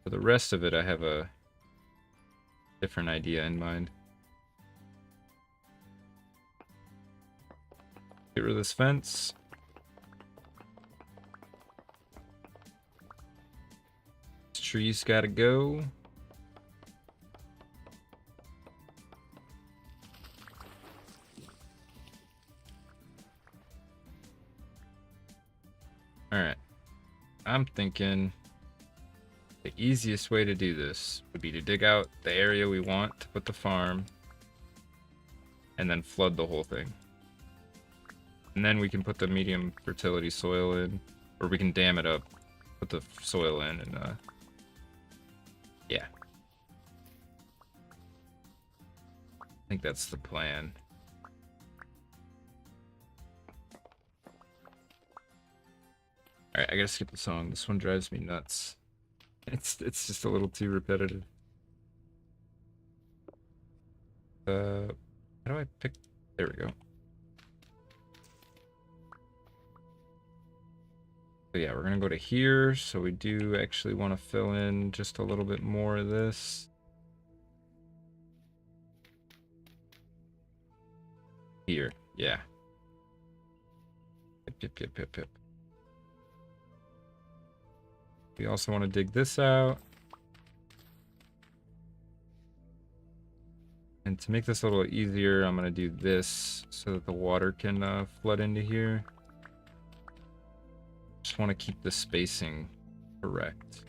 For the rest of it, I have a different idea in mind. Get rid of this fence. This tree's gotta go. Alright. I'm thinking the easiest way to do this would be to dig out the area we want to put the farm and then flood the whole thing. And then we can put the medium fertility soil in, or we can dam it up, put the soil in, and yeah. I think that's the plan. Alright, I gotta skip the song. This one drives me nuts. It's just a little too repetitive. How do I pick? There we go. So yeah, we're gonna go to here. So we do actually want to fill in just a little bit more of this. Here, yeah. Yep. We also want to dig this out. And to make this a little easier, I'm going to do this so that the water can flood into here. Just want to keep the spacing correct.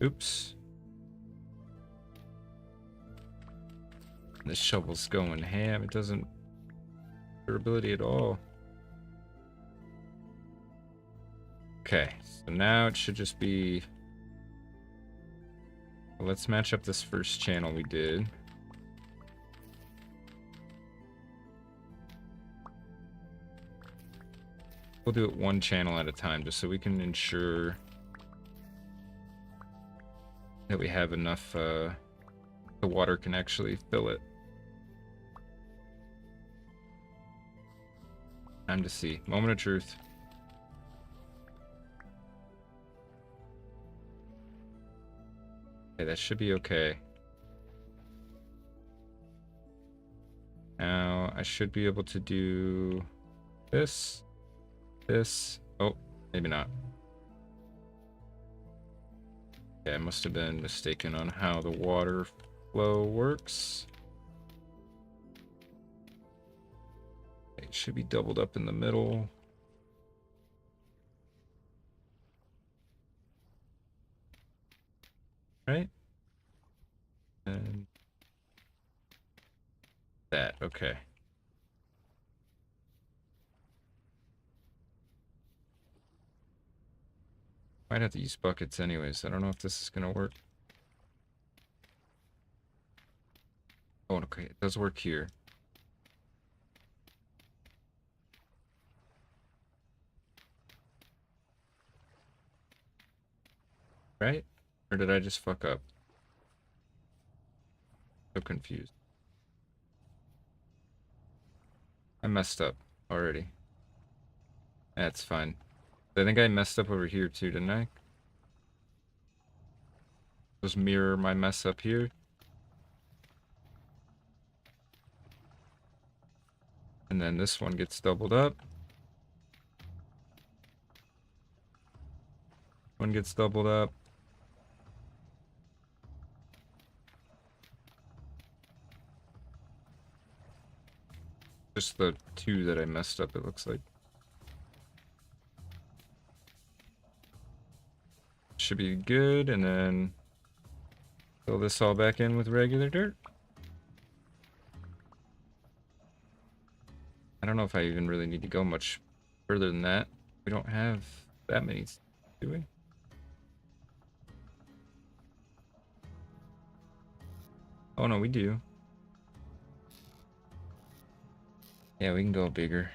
Oops. This shovel's going ham. It doesn't durability at all. Okay, so now it should just be. Well, let's match up this first channel we did. We'll do it one channel at a time just so we can ensure that we have enough the water can actually fill it. Time to see. Moment of truth. Okay, that should be okay. Now, I should be able to do this. Oh, maybe not. Okay, I must have been mistaken on how the water flow works. It should be doubled up in the middle. Right? And that, okay. Might have to use buckets anyways. I don't know if this is gonna work. Oh, okay, it does work here. Right? Or did I just fuck up? So confused. I messed up already. That's fine. I think I messed up over here too, didn't I? Just mirror my mess up here. And then this one gets doubled up. One gets doubled up. Just the two that I messed up, it looks like. Should be good, and then fill this all back in with regular dirt. I don't know if I even really need to go much further than that. We don't have that many, do we? Oh no, we do. Yeah, we can go bigger.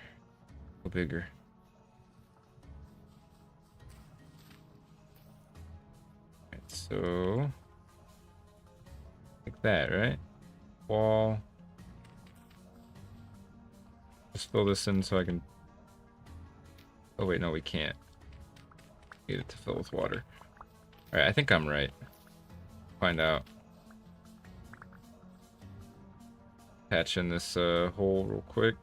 Go bigger. Right, so like that, right? Wall. Just fill this in so I can. Oh wait, no, we can't. Get it to fill with water. All right, I think I'm right. Find out. Patch in this hole real quick.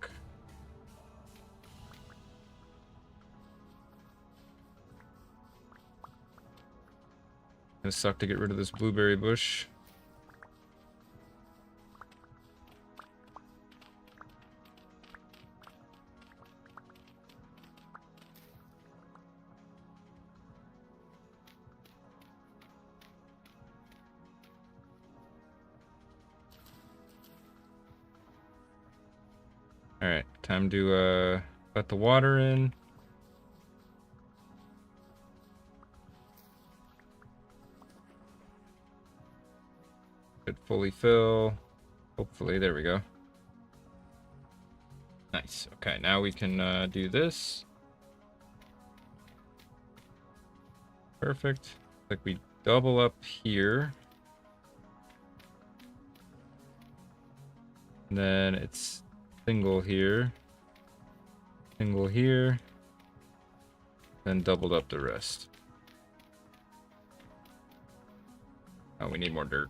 Gonna suck to get rid of this blueberry bush. Alright, time to let the water in. Should fully fill. Hopefully, there we go. Nice. Okay, now we can do this. Perfect. Like we double up here. And then it's single here. Single here. Then doubled up the rest. Oh, we need more dirt.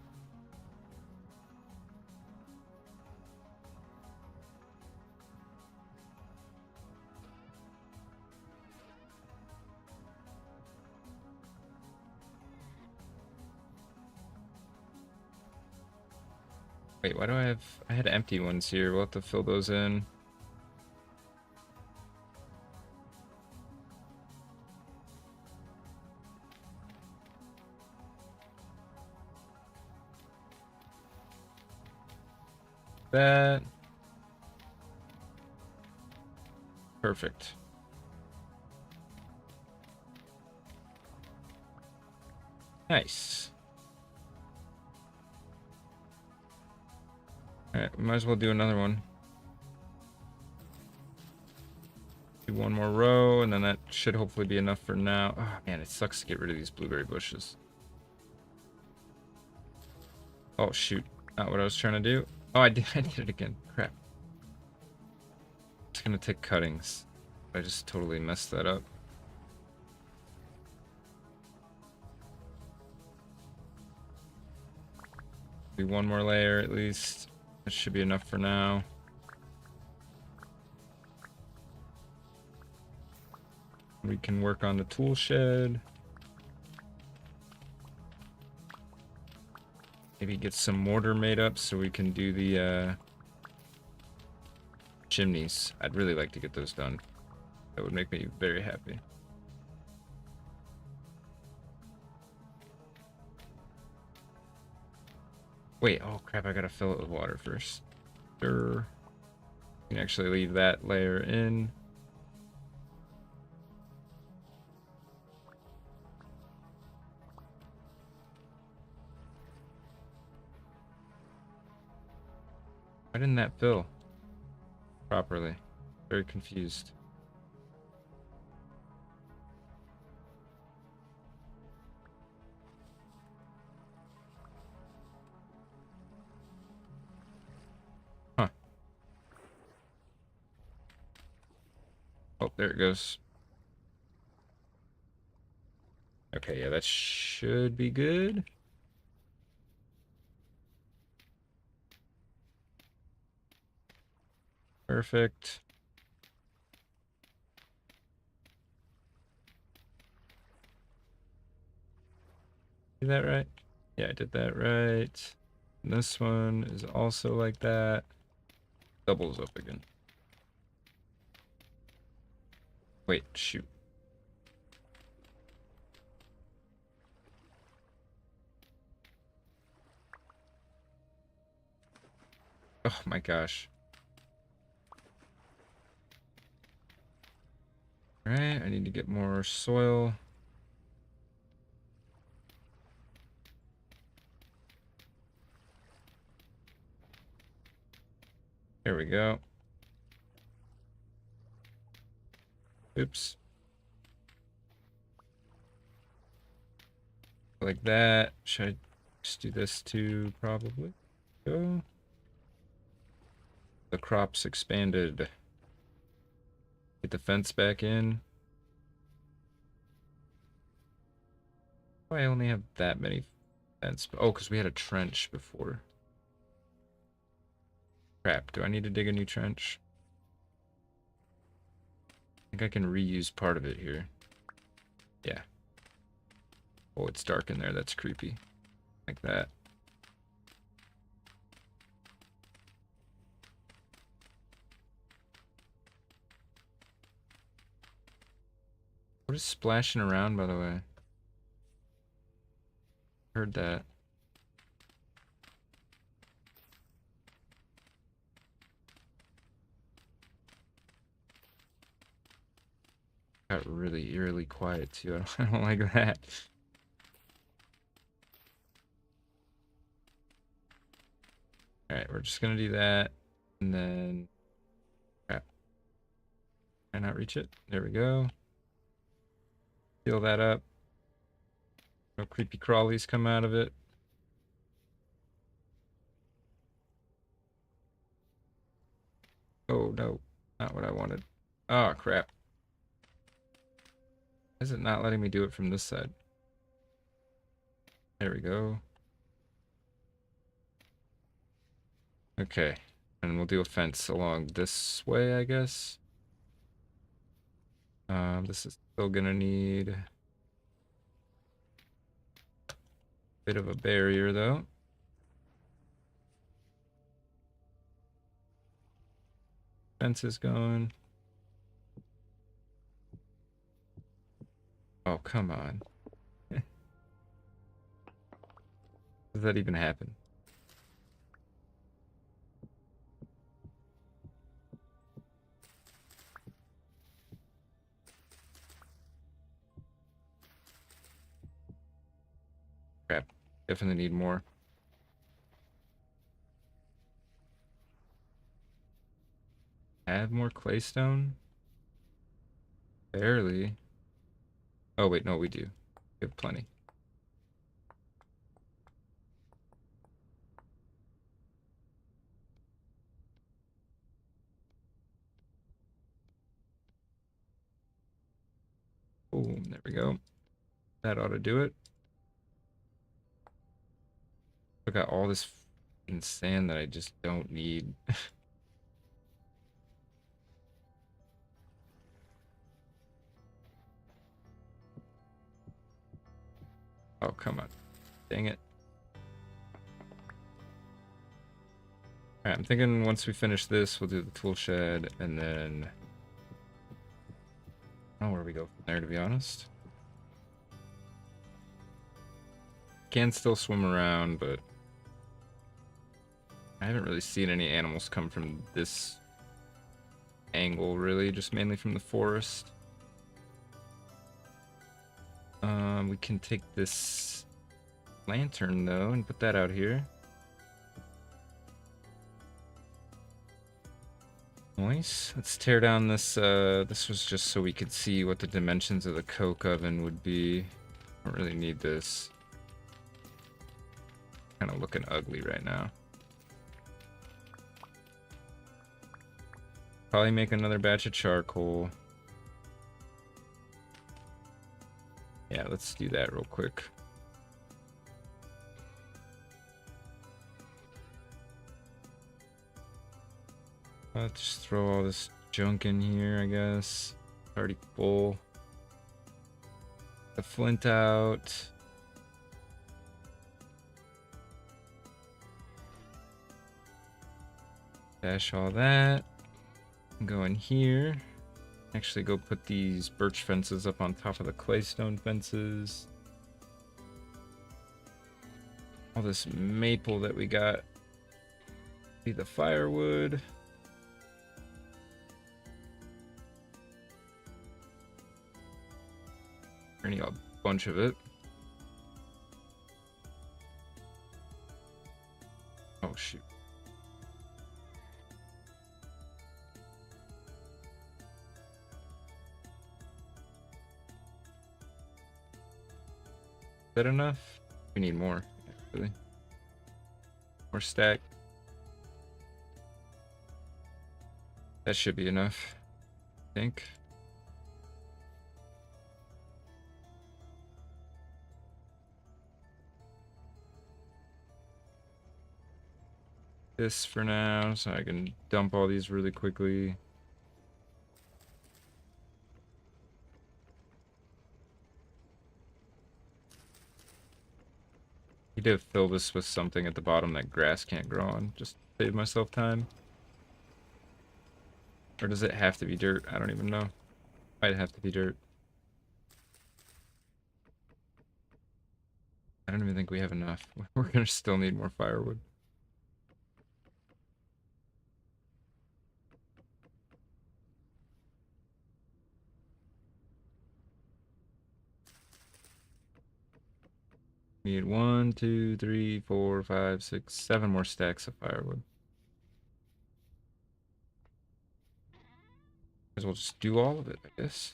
Wait, why do I have... I had empty ones here. We'll have to fill those in. That. Perfect. Nice. Alright, we might as well do another one. Do one more row, and then that should hopefully be enough for now. Oh man, it sucks to get rid of these blueberry bushes. Oh shoot, not what I was trying to do. Oh, I did it again. Crap. It's gonna take cuttings. I just totally messed that up. Do one more layer at least. That should be enough for now. We can work on the tool shed. Maybe get some mortar made up so we can do the chimneys. I'd really like to get those done. That would make me very happy. Wait, oh crap, I gotta fill it with water first. Sure. You can actually leave that layer in. Why didn't that fill properly? Very confused. Huh. Oh, there it goes. Okay, yeah, that should be good. Perfect. Did that right? Yeah, I did that right. And this one is also like that. Doubles up again. Wait, shoot. Oh my gosh. Alright, I need to get more soil. There we go. Oops. Like that. Should I just do this too? Probably. Go. The crops expanded. Get the fence back in. Why I only have that many fence? Oh, because we had a trench before. Crap, do I need to dig a new trench? I think I can reuse part of it here. Yeah. Oh, it's dark in there. That's creepy. Like that. What is splashing around, by the way? Heard that. Got really eerily quiet too. I don't like that. Alright, we're just gonna do that. And then... Crap. Can I not reach it? There we go. Seal that up. No creepy crawlies come out of it. Oh, no. Not what I wanted. Oh, crap. Why is it not letting me do it from this side? There we go. Okay. And we'll do a fence along this way, I guess. This is still gonna need a bit of a barrier, though. Fence is going. Oh, come on. Does that even happen? Crap. Definitely need more. Add more claystone? Barely. Oh, wait, no, we do. We have plenty. Boom, there we go. That ought to do it. I got all this f***ing sand that I just don't need. Oh, come on. Dang it. Alright, I'm thinking once we finish this, we'll do the tool shed, and then... I don't know where we go from there, to be honest. Can still swim around, but... I haven't really seen any animals come from this angle, really, just mainly from the forest. We can take this lantern, though, and put that out here. Nice. Let's tear down this. This was just so we could see what the dimensions of the coke oven would be. Don't really need this. Kind of looking ugly right now. Probably make another batch of charcoal. Yeah, let's do that real quick. Let's just throw all this junk in here, I guess. Already full. The flint out. Dash all that. Go in here. Actually go put these birch fences up on top of the claystone fences. All this maple that we got. Be the firewood. I need a bunch of it. Oh shoot. that enough? We need more, actually. More stack. That should be enough, I think. This for now, so I can dump all these really quickly. Need to fill this with something at the bottom that grass can't grow on, just to save myself time. Or does it have to be dirt? I don't even know. Might have to be dirt. I don't even think we have enough. We're gonna still need more firewood. Need 1, 2, 3, 4, 5, 6, 7 more stacks of firewood. Might as well just do all of it, I guess.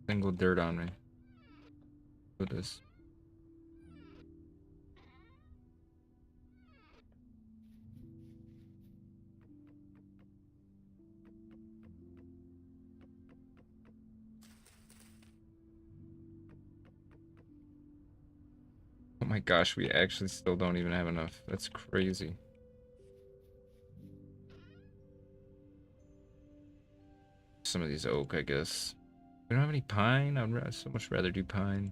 Single dirt on me. What is? Oh my gosh, we actually still don't even have enough. That's crazy. Some of these oak, I guess. We don't have any pine. I'd so much rather do pine.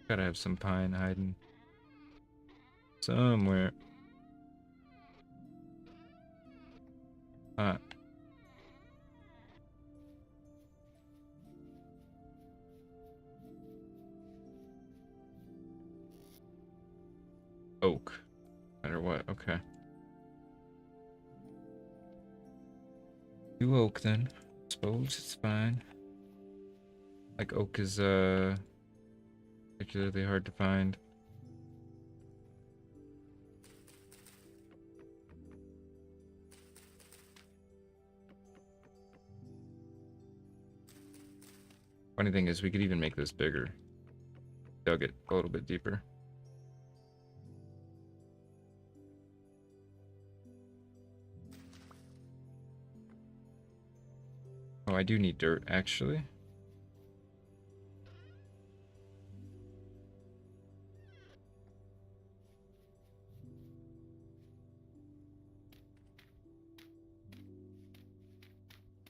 Gotta have some pine hiding somewhere. Oak. No matter what, okay. Do oak then. Suppose it's fine. Like oak is particularly hard to find. Funny thing is we could even make this bigger. Dug it a little bit deeper. Oh, I do need dirt, actually.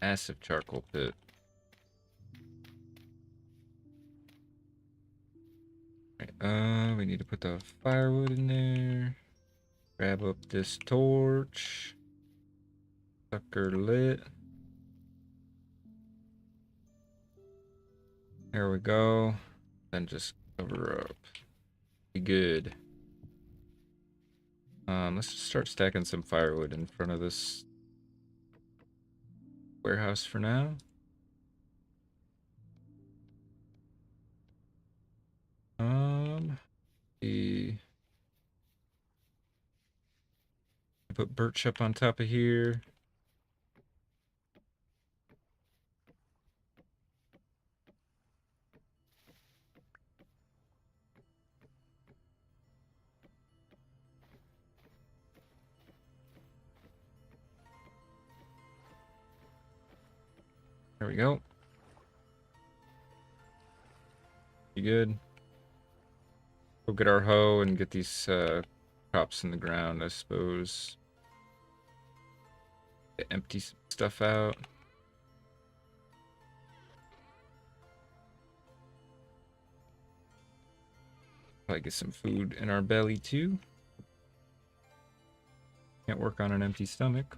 Massive charcoal pit. Right, we need to put the firewood in there. Grab up this torch. Sucker lit. There we go. Then just cover up. Be good. Let's just start stacking some firewood in front of this warehouse for now. The put birch up on top of here. There we go. You good? Go get our hoe and get these crops in the ground, I suppose. Empty some stuff out. Probably get some food in our belly too. Can't work on an empty stomach.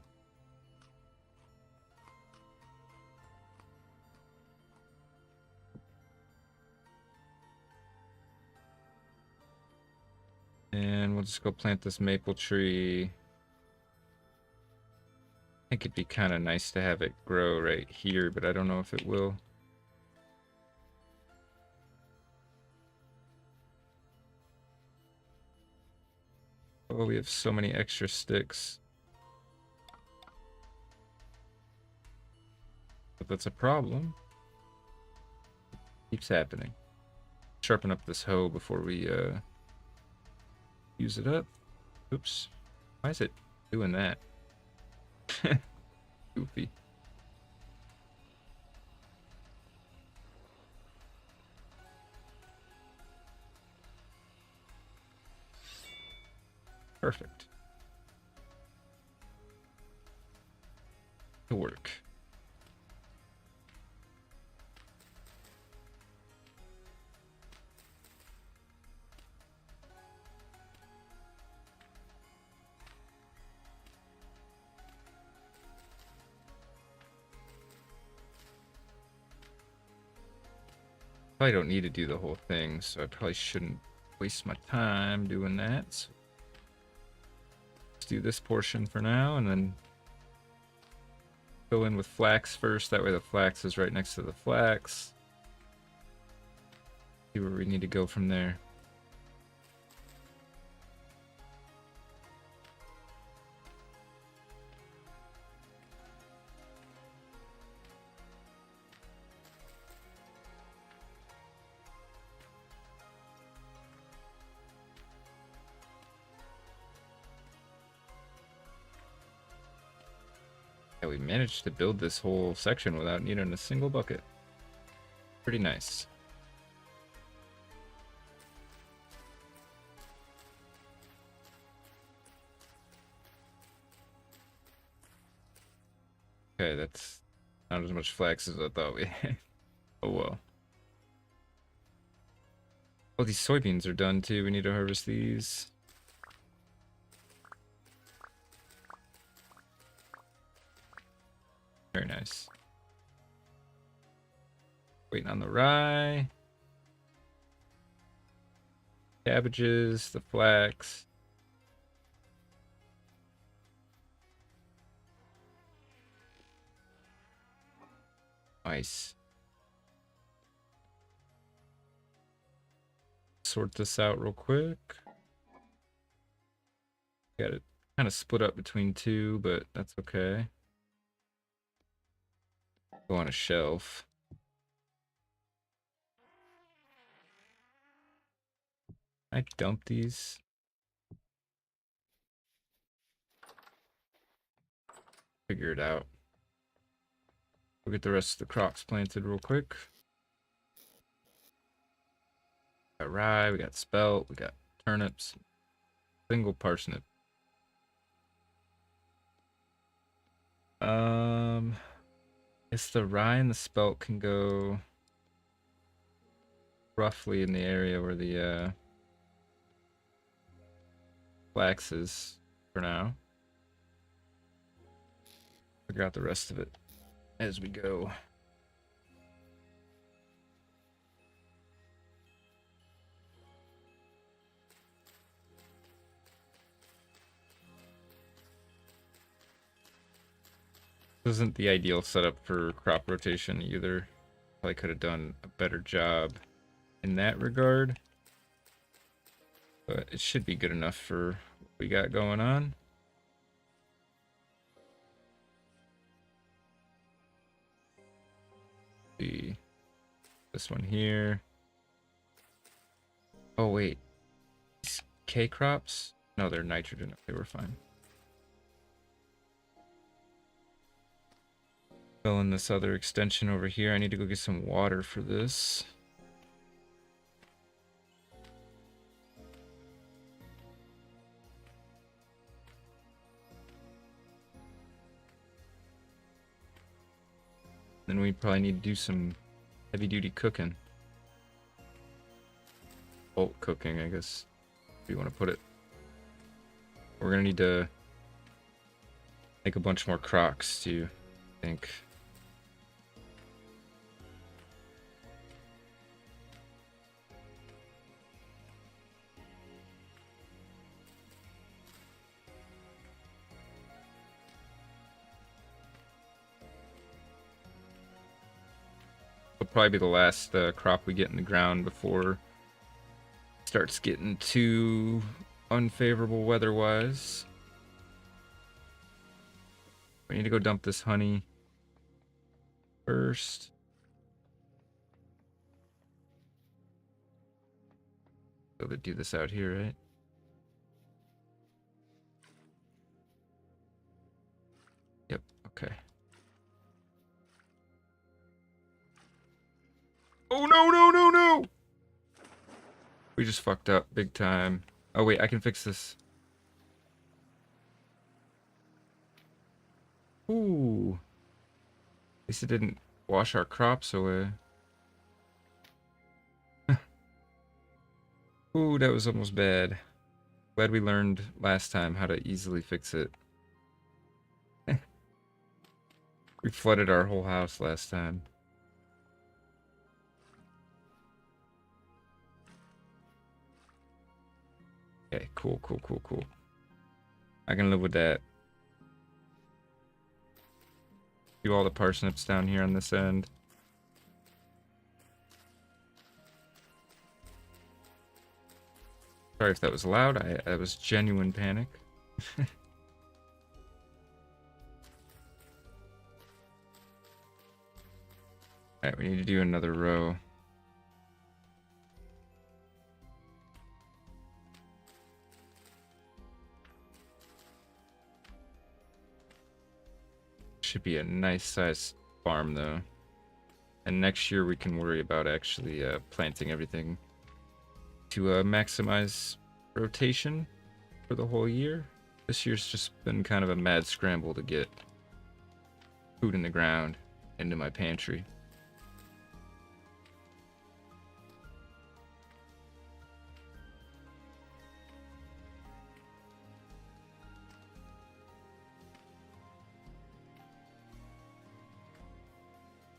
And we'll just go plant this maple tree. I think it'd be kind of nice to have it grow right here, but I don't know if it will. Oh, we have so many extra sticks. But that's a problem. Keeps happening. Sharpen up this hoe before we use it up. Oops. Why is it doing that? Goofy. Perfect. It'll work. Probably don't need to do the whole thing, so I probably shouldn't waste my time doing that. So let's do this portion for now, and then fill in with flax first. That way the flax is right next to the flax. See where we need to go from there. Yeah, we managed to build this whole section without needing a single bucket. Pretty nice. Okay, that's not as much flax as I thought we had. Oh well. Oh, these soybeans are done too. We need to harvest these. Very nice. Waiting on the rye. Cabbages, the flax. Nice. Sort this out real quick. Got it kind of split up between two, but that's okay. Go on a shelf. I dump these. Figure it out. We'll get the rest of the crops planted real quick. We got rye, we got spelt, we got turnips, single parsnip. Guess the rye and the spelt can go roughly in the area where the flax is for now. Figure out the rest of it as we go. This isn't the ideal setup for crop rotation either. Probably could have done a better job in that regard. But it should be good enough for what we got going on. See this one here. Oh wait, these K crops? No, they're nitrogen. Okay, we're fine. Fill in this other extension over here. I need to go get some water for this. Then we probably need to do some heavy duty cooking. Bulk cooking, I guess, if you want to put it. We're gonna need to make a bunch more crocks too, I think. Will probably be the last crop we get in the ground before it starts getting too unfavorable weather-wise. We need to go dump this honey first. So they do this out here, right? Yep, okay. Oh no, no, no, no! We just fucked up big time. Oh wait, I can fix this. Ooh. At least it didn't wash our crops away. Ooh, that was almost bad. Glad we learned last time how to easily fix it. We flooded our whole house last time. Okay, cool, cool, cool, cool. I can live with that. Do all the parsnips down here on this end. Sorry if that was loud. I was genuine panic. Alright, we need to do another row. Should be a nice sized farm though. And next year we can worry about actually planting everything to maximize rotation for the whole year. This year's just been kind of a mad scramble to get food in the ground into my pantry.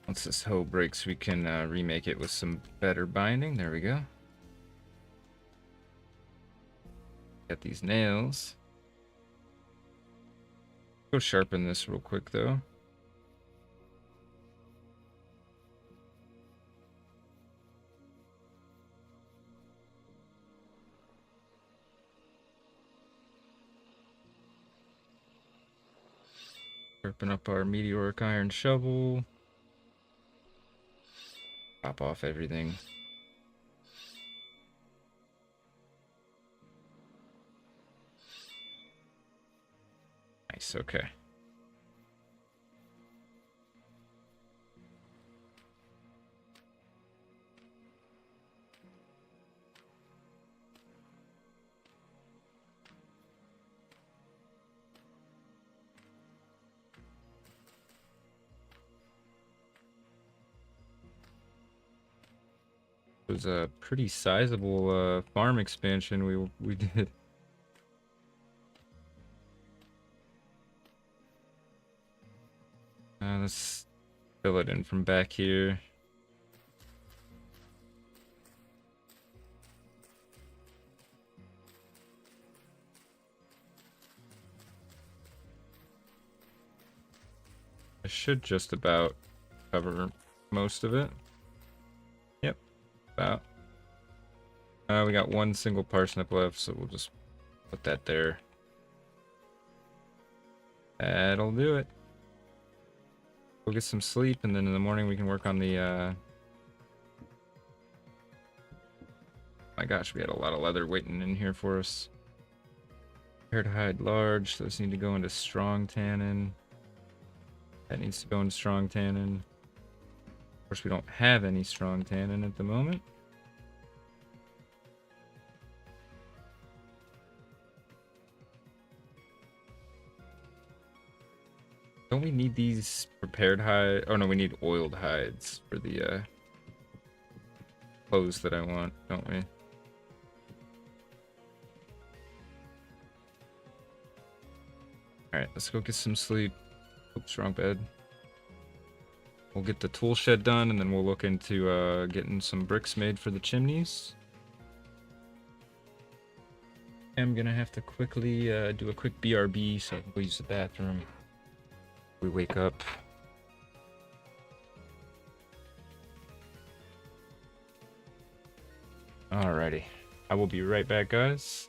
Once this hoe breaks, we can remake it with some better binding. There we go. Got these nails. Go sharpen this real quick though. Sharpen up our meteoric iron shovel. Pop off everything. Nice, okay. It was a pretty sizable farm expansion we did. Let's fill it in from back here. I should just about cover most of it. Yep, about. We got one single parsnip left, so we'll just put that there. That'll do it. We'll get some sleep, and then in the morning we can work on the, my gosh, we had a lot of leather waiting in here for us. Prepared hide large, those need to go into strong tannin. That needs to go into strong tannin. Of course, we don't have any strong tannin at the moment. Don't we need these prepared hide? Oh no, we need oiled hides for the clothes that I want, don't we? Alright, let's go get some sleep. Oops, wrong bed. We'll get the tool shed done, and then we'll look into getting some bricks made for the chimneys. I'm gonna have to quickly do a quick BRB so I can go use the bathroom. We wake up. Alrighty. I will be right back, guys.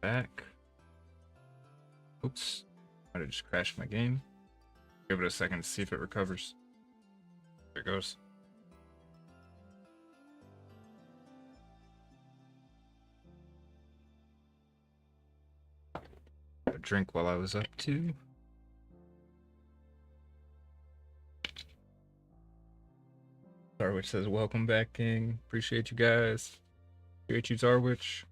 back. Oops. Might have just crashed my game. Give it a second to see if it recovers. There it goes. A drink while I was up too. Zarwich says, welcome back, King. Appreciate you guys. Appreciate you, Zarwich.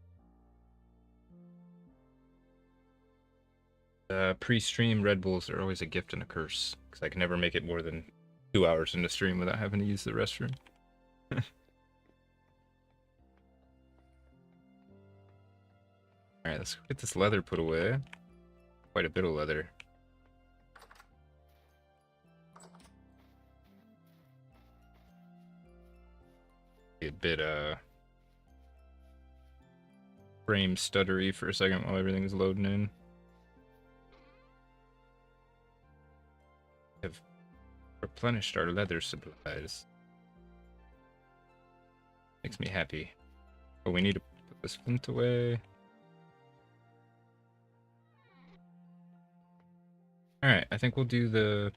Pre-stream Red Bulls are always a gift and a curse, because I can never make it more than 2 hours into stream without having to use the restroom. Alright, let's get this leather put away. Quite a bit of leather. Be a bit frame stuttery for a second while everything's loading in. Have replenished our leather supplies. Makes me happy. But we need to put this flint away. Alright, I think we'll do the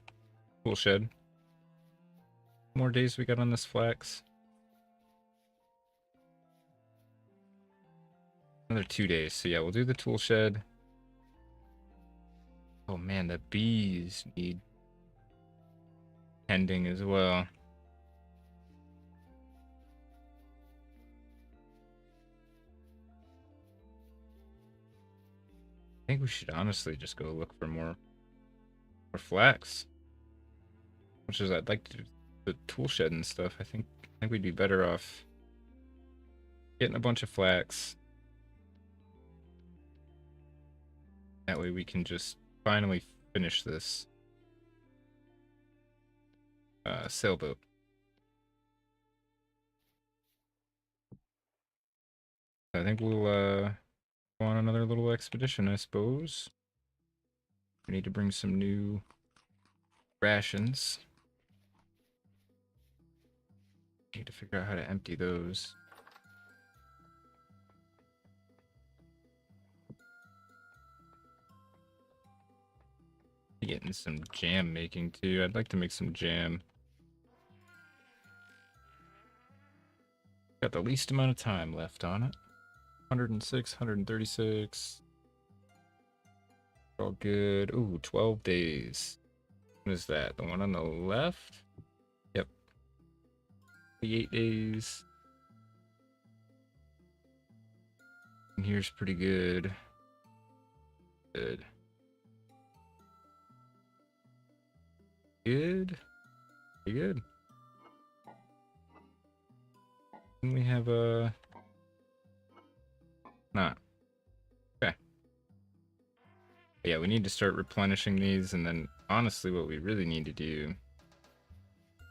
tool shed. More days we got on this flax. Another 2 days. So yeah, we'll do the tool shed. Oh man, the bees need tending as well. I think we should honestly just go look for more flax. Which is, I'd like to do the tool shed and stuff. I think we'd be better off getting a bunch of flax. That way we can just finally finish this sailboat. I think we'll go on another little expedition, I suppose. We need to bring some new rations. Need to figure out how to empty those. Getting some jam making too. I'd like to make some jam. Got the least amount of time left on it. 106, 136. All good. Ooh, 12 days. What is that? The one on the left? Yep. 8 days. And here's pretty good. Good. Good. Pretty good. And we have a... Not. Okay. But yeah, we need to start replenishing these, and then honestly what we really need to do,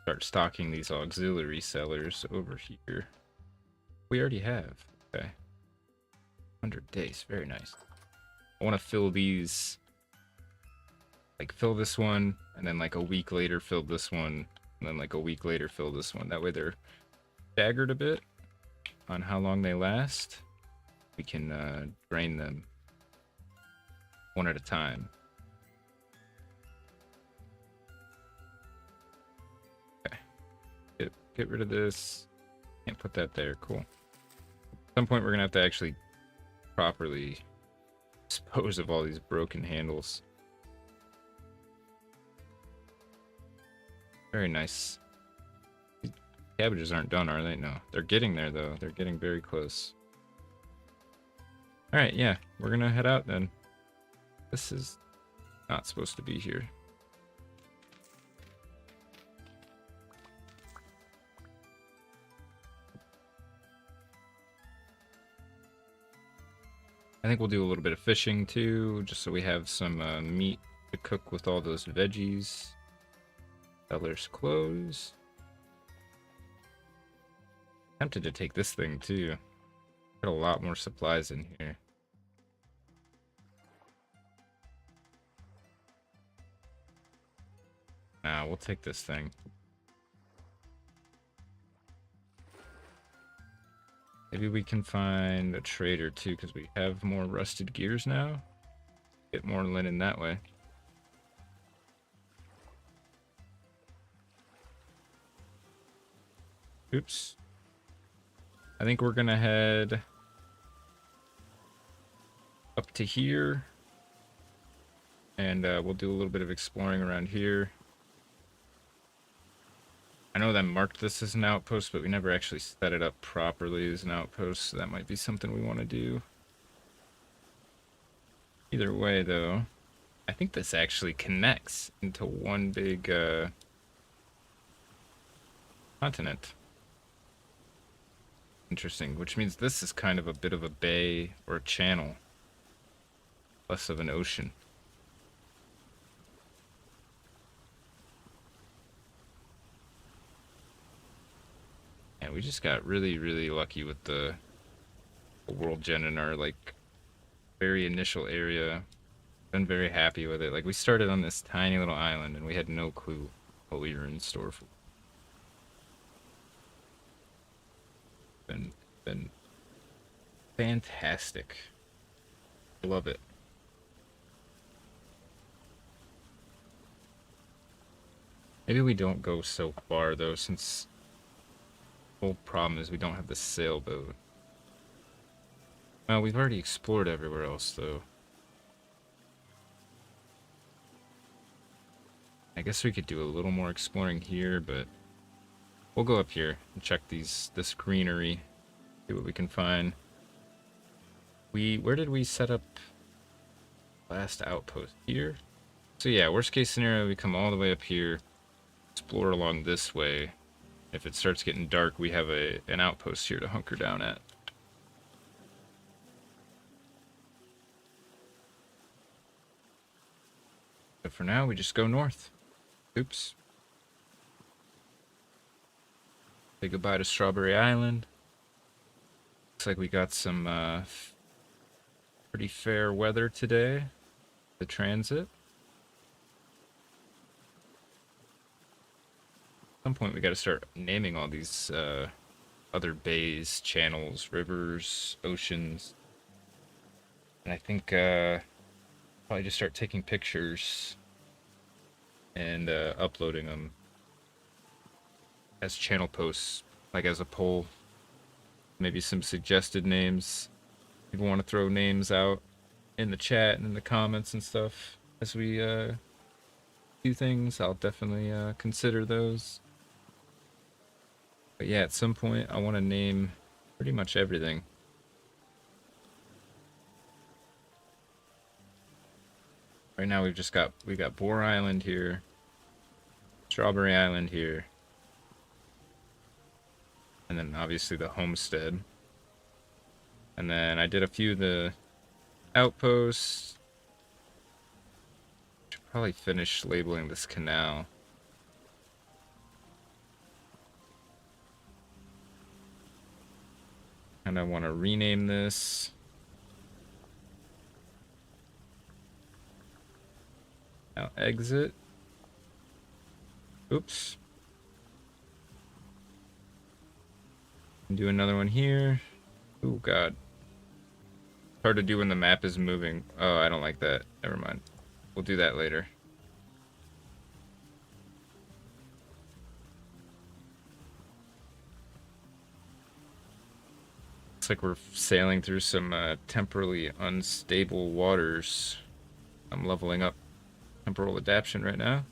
start stocking these auxiliary cellars over here. We already have. Okay. 100 days. Very nice. I want to fill these, like fill this one, and then like a week later fill this one, and then like a week later fill this one. That way they're staggered a bit on how long they last. We can drain them one at a time. Okay. Get rid of this. Can't put that there. Cool. At some point we're gonna have to actually properly dispose of all these broken handles. Very nice. These cabbages aren't done, are they? No. They're getting there though. They're getting very close. Alright, yeah. We're gonna head out then. This is not supposed to be here. I think we'll do a little bit of fishing too, just so we have some meat to cook with all those veggies. Sellers close. Tempted to take this thing too. Got a lot more supplies in here. Nah, we'll take this thing. Maybe we can find a trader too, because we have more rusted gears now. Get more linen that way. Oops. I think we're gonna head up to here. And we'll do a little bit of exploring around here. I know that I marked this as an outpost, but we never actually set it up properly as an outpost, so that might be something we want to do. Either way, though, I think this actually connects into one big continent. Interesting, which means this is kind of a bit of a bay or a channel, less of an ocean. And we just got really, really lucky with the world gen in our like very initial area. Been very happy with it. Like we started on this tiny little island and we had no clue what we were in store for. Been fantastic. I love it. Maybe we don't go so far though, since the whole problem is we don't have the sailboat. Well, we've already explored everywhere else though. I guess we could do a little more exploring here, but we'll go up here and check this greenery, see what we can find. Where did we set up last outpost? Here? So yeah, worst case scenario, we come all the way up here, explore along this way. If it starts getting dark, we have an outpost here to hunker down at. But for now, we just go north. Oops. Say goodbye to Strawberry Island. Looks like we got some pretty fair weather today. The transit. At some point we gotta start naming all these other bays, channels, rivers, oceans. And I think probably just start taking pictures and uploading them as channel posts, like as a poll. Maybe some suggested names. People want to throw names out in the chat and in the comments and stuff as we do things. I'll definitely consider those. But yeah, at some point I want to name pretty much everything. Right now we got Boar Island here, Strawberry Island here, and then obviously the homestead. And then I did a few of the outposts. Should probably finish labeling this canal. And I want to rename this. Now exit. Oops. Do another one here. Oh god. Hard to do when the map is moving. Oh, I don't like that. Never mind. We'll do that later. Looks like we're sailing through some temporally unstable waters. I'm leveling up temporal adaptation right now.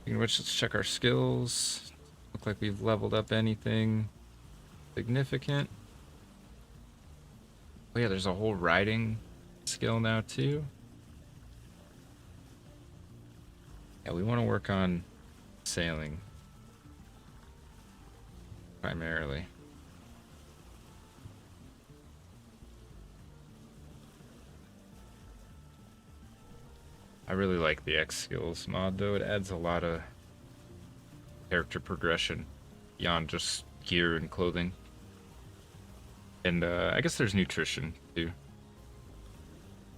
Speaking of which, let's check our skills. Look like we've leveled up anything significant. Oh yeah, there's a whole riding skill now too. Yeah, we want to work on sailing primarily. I really like the X skills mod though. It adds a lot of character progression beyond just gear and clothing. And I guess there's nutrition too.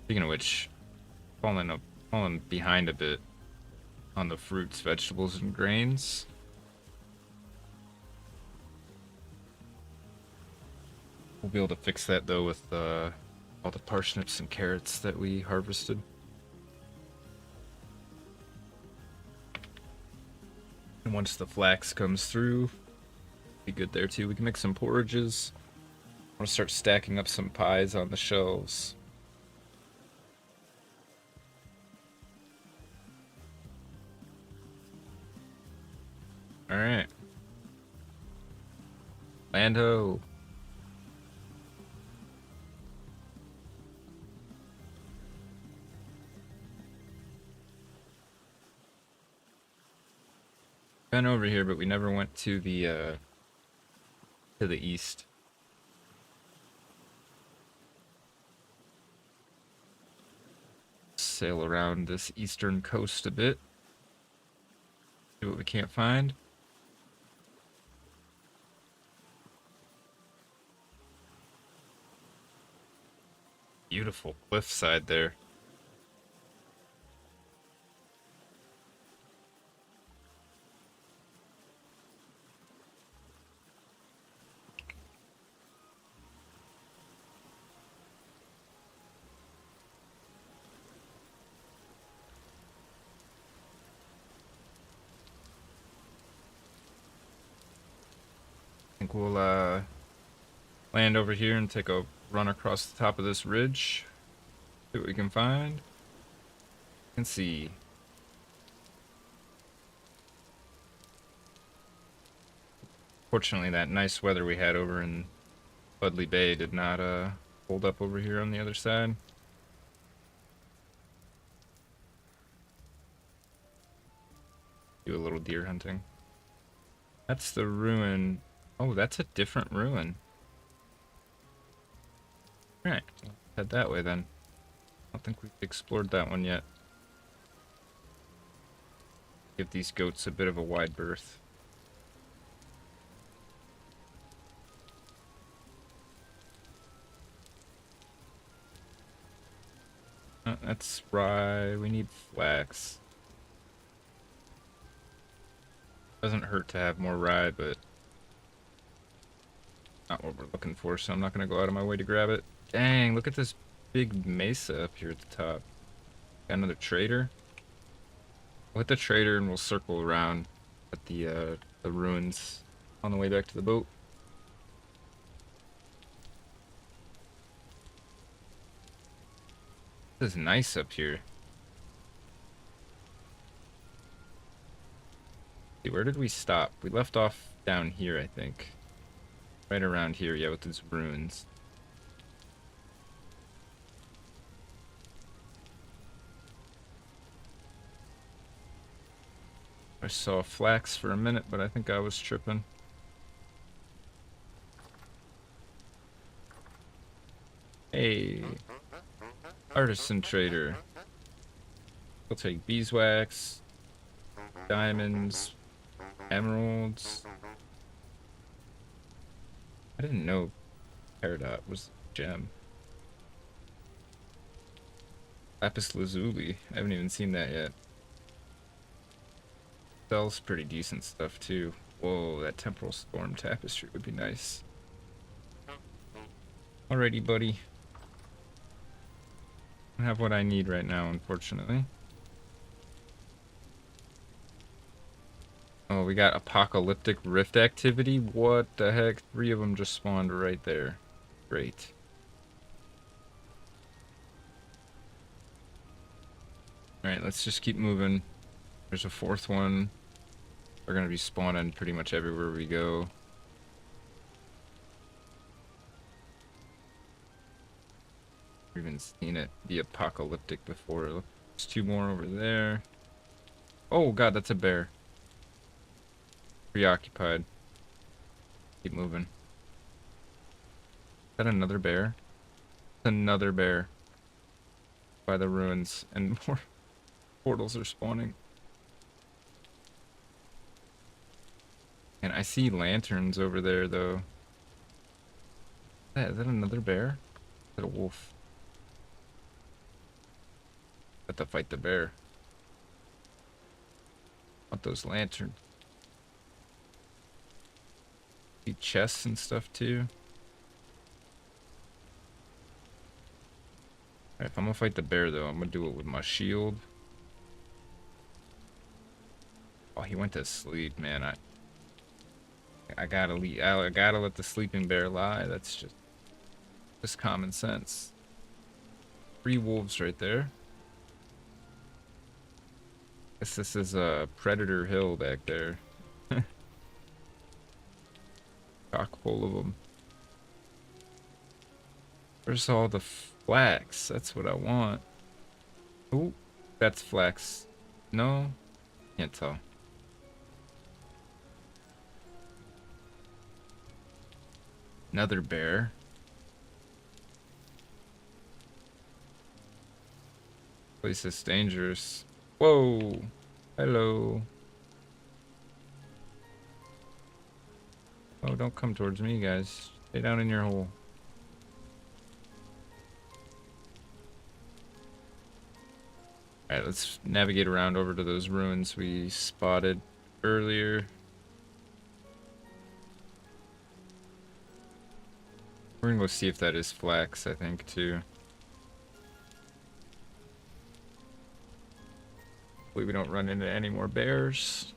Speaking of which, falling behind a bit on the fruits, vegetables, and grains. We'll be able to fix that though with all the parsnips and carrots that we harvested. And once the flax comes through, be good there too. We can make some porridges. I want to start stacking up some pies on the shelves. Alright. Land ho! Been over here, but we never went to the east. Sail around this eastern coast a bit. See what we can't find. Beautiful cliffside there. I think we'll land over here and take a run across the top of this ridge. See what we can find. You can see. Fortunately, that nice weather we had over in Budley Bay did not hold up over here on the other side. Do a little deer hunting. That's the ruin. Oh, that's a different ruin. Alright, head that way then. I don't think we've explored that one yet. Give these goats a bit of a wide berth. That's rye. We need flax. Doesn't hurt to have more rye, but not what we're looking for, so I'm not going to go out of my way to grab it. Dang, look at this big mesa up here at the top. Got another trader. We'll hit the trader and we'll circle around at the ruins on the way back to the boat. This is nice up here. See, where did we stop? We left off down here, I think. Right around here, yeah, with these ruins. I saw flax for a minute, but I think I was tripping. Hey, artisan trader. We'll take beeswax, diamonds, emeralds. I didn't know peridot was a gem. Lapis lazuli. I haven't even seen that yet. Sells pretty decent stuff too. Whoa, that temporal storm tapestry would be nice. Alrighty, buddy. I have what I need right now, unfortunately. Oh, we got apocalyptic rift activity? What the heck? 3 of them just spawned right there. Great. Alright, let's just keep moving. There's a 4th one. We're gonna be spawning pretty much everywhere we go. I've even seen it be apocalyptic before. Look, there's 2 more over there. Oh god, that's a bear. Preoccupied. Keep moving. Is that another bear? Another bear. By the ruins, and more portals are spawning. And I see lanterns over there, though. Is that another bear? Is that a wolf? Have to fight the bear. Want those lanterns. See chests and stuff, too. Alright, if I'm gonna fight the bear though, I'm gonna do it with my shield. Oh, he went to sleep, man. I gotta leave. I gotta let the sleeping bear lie. That's just common sense. 3 wolves right there. Guess this is a predator hill back there. Chock full of them. Where's all the flax? That's what I want. Ooh, that's flax. No, can't tell. Another bear. Place is dangerous. Whoa. Hello. Oh, don't come towards me, guys. Stay down in your hole. Alright, let's navigate around over to those ruins we spotted earlier. We're gonna go see if that is flax, I think, too. Hopefully we don't run into any more bears.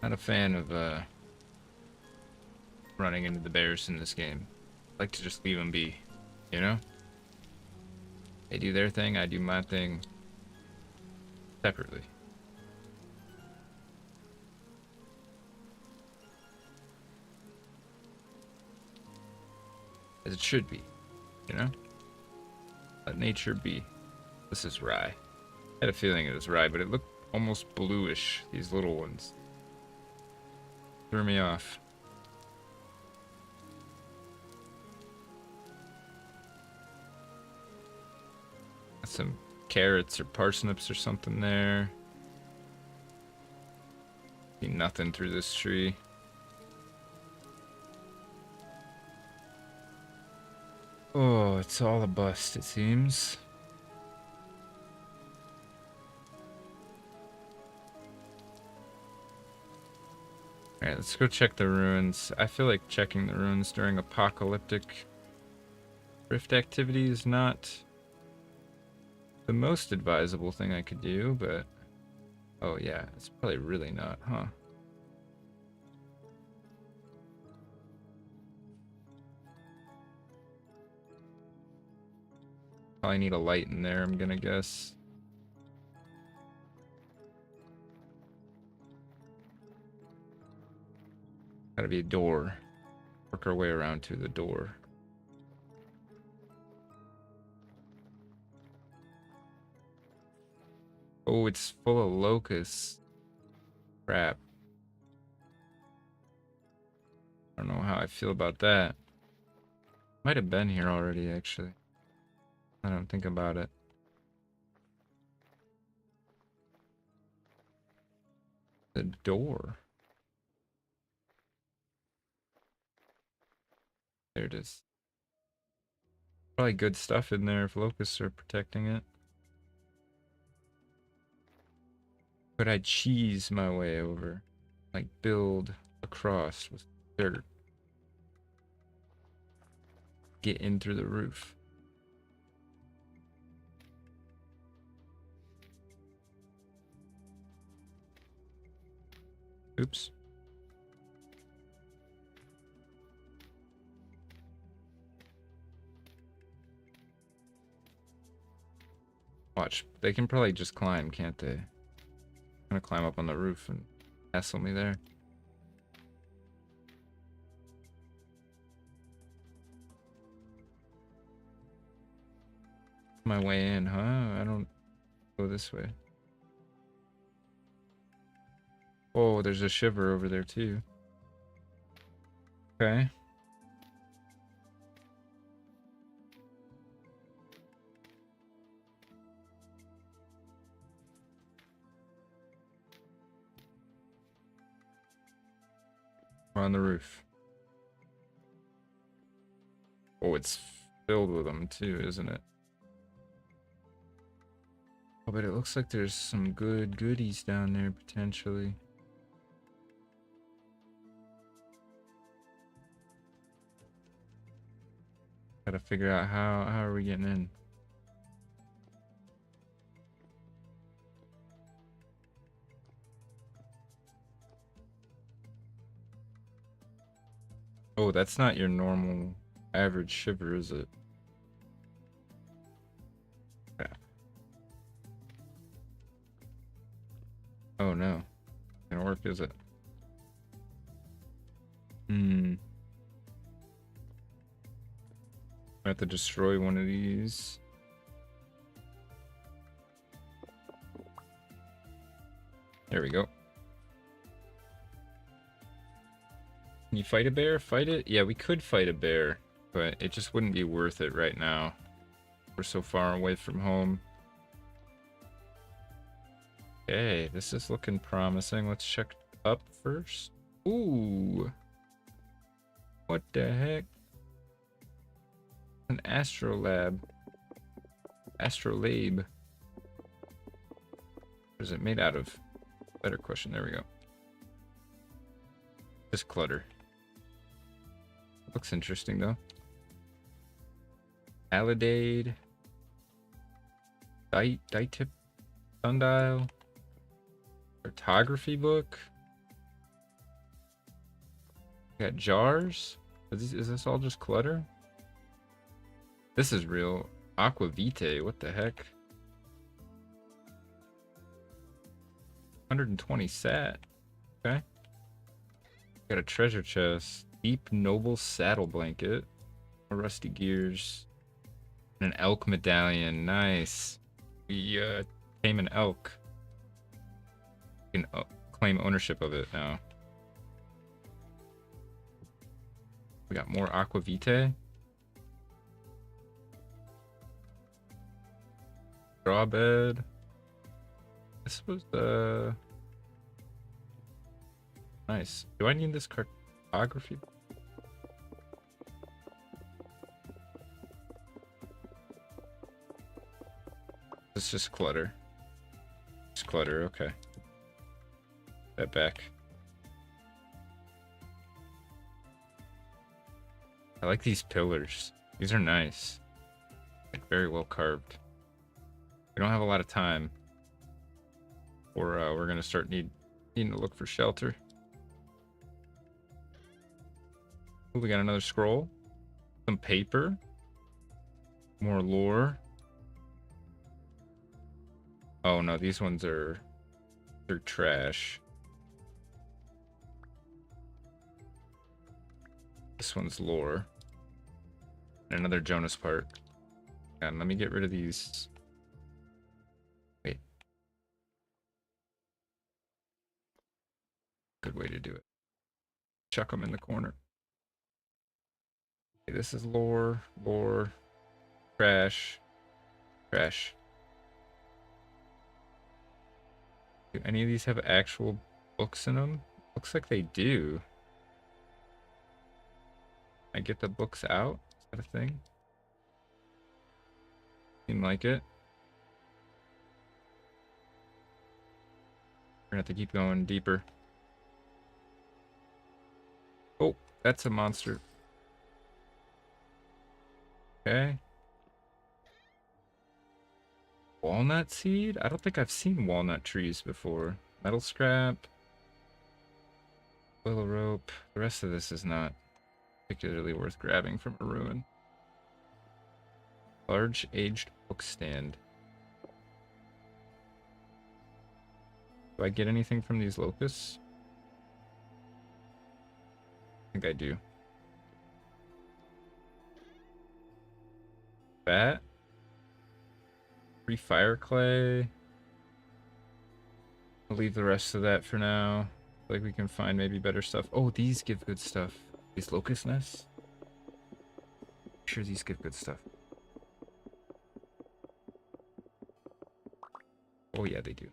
Not a fan of running into the bears in this game. I like to just leave them be, you know? They do their thing, I do my thing separately. As it should be, you know? Let nature be. This is rye. I had a feeling it was rye, but it looked almost bluish, these little ones. Threw me off. Got some carrots or parsnips or something there. See nothing through this tree. Oh, it's all a bust, it seems. Alright, let's go check the ruins. I feel like checking the ruins during apocalyptic rift activity is not the most advisable thing I could do, but... Oh yeah, it's probably really not, huh? Probably need a light in there, I'm gonna guess. Gotta be a door. Work our way around to the door. Oh, it's full of locusts. Crap. I don't know how I feel about that. Might have been here already, actually. I don't think about it. The door. There it is. Probably good stuff in there if locusts are protecting it. Could I cheese my way over? Like build across with dirt. Get in through the roof. Oops. Watch. They can probably just climb, can't they? I'm gonna climb up on the roof and hassle me there. My way in, huh? I don't go this way. Oh, there's a shiver over there too. Okay. We're on the roof. Oh, it's filled with them too, isn't it? Oh, but it looks like there's some good goodies down there potentially. Gotta figure out how are we getting in. Oh, that's not your normal average shiver, is it? Yeah. Oh no. Gonna work, is it? Hmm. I have to destroy one of these. There we go. Can you fight a bear? Fight it? Yeah, we could fight a bear, but it just wouldn't be worth it right now. We're so far away from home. Okay, this is looking promising. Let's check up first. Ooh. What the heck? An astrolab. Astrolabe. What is it made out of? Better question. There we go. Just clutter. Looks interesting though. Alidade. Die-tip sundial. Cartography book. Got jars. Is this all just clutter? This is real. Aqua Vitae. What the heck? 120 sat. Okay. Got a treasure chest. Deep noble saddle blanket. More rusty gears. And an elk medallion. Nice. We tame an elk. You can claim ownership of it now. We got more Aqua Vitae. Straw bed. This was nice. Do I need this cartography? It's just clutter. Just clutter, okay. That back. I like these pillars. These are nice. Like very well carved. We don't have a lot of time. Or we're gonna start needing to look for shelter. Ooh, we got another scroll. Some paper. More lore. Oh no, these ones they're trash. This one's lore. And another Jonas part. And let me get rid of these. Wait. Good way to do it. Chuck them in the corner. Okay, this is lore, lore, trash, trash. Do any of these have actual books in them? Looks like they do. I get the books out? Is that a thing? Seem like it. We're gonna have to keep going deeper. Oh, that's a monster. Okay. Walnut seed? I don't think I've seen walnut trees before. Metal scrap. Willow rope. The rest of this is not particularly worth grabbing from a ruin. Large aged book stand. Do I get anything from these locusts? I think I do. Bat. Free fire clay. I'll leave the rest of that for now. Like we can find maybe better stuff. Oh, these give good stuff. These locust nests. I'm sure these give good stuff. Oh yeah, they do.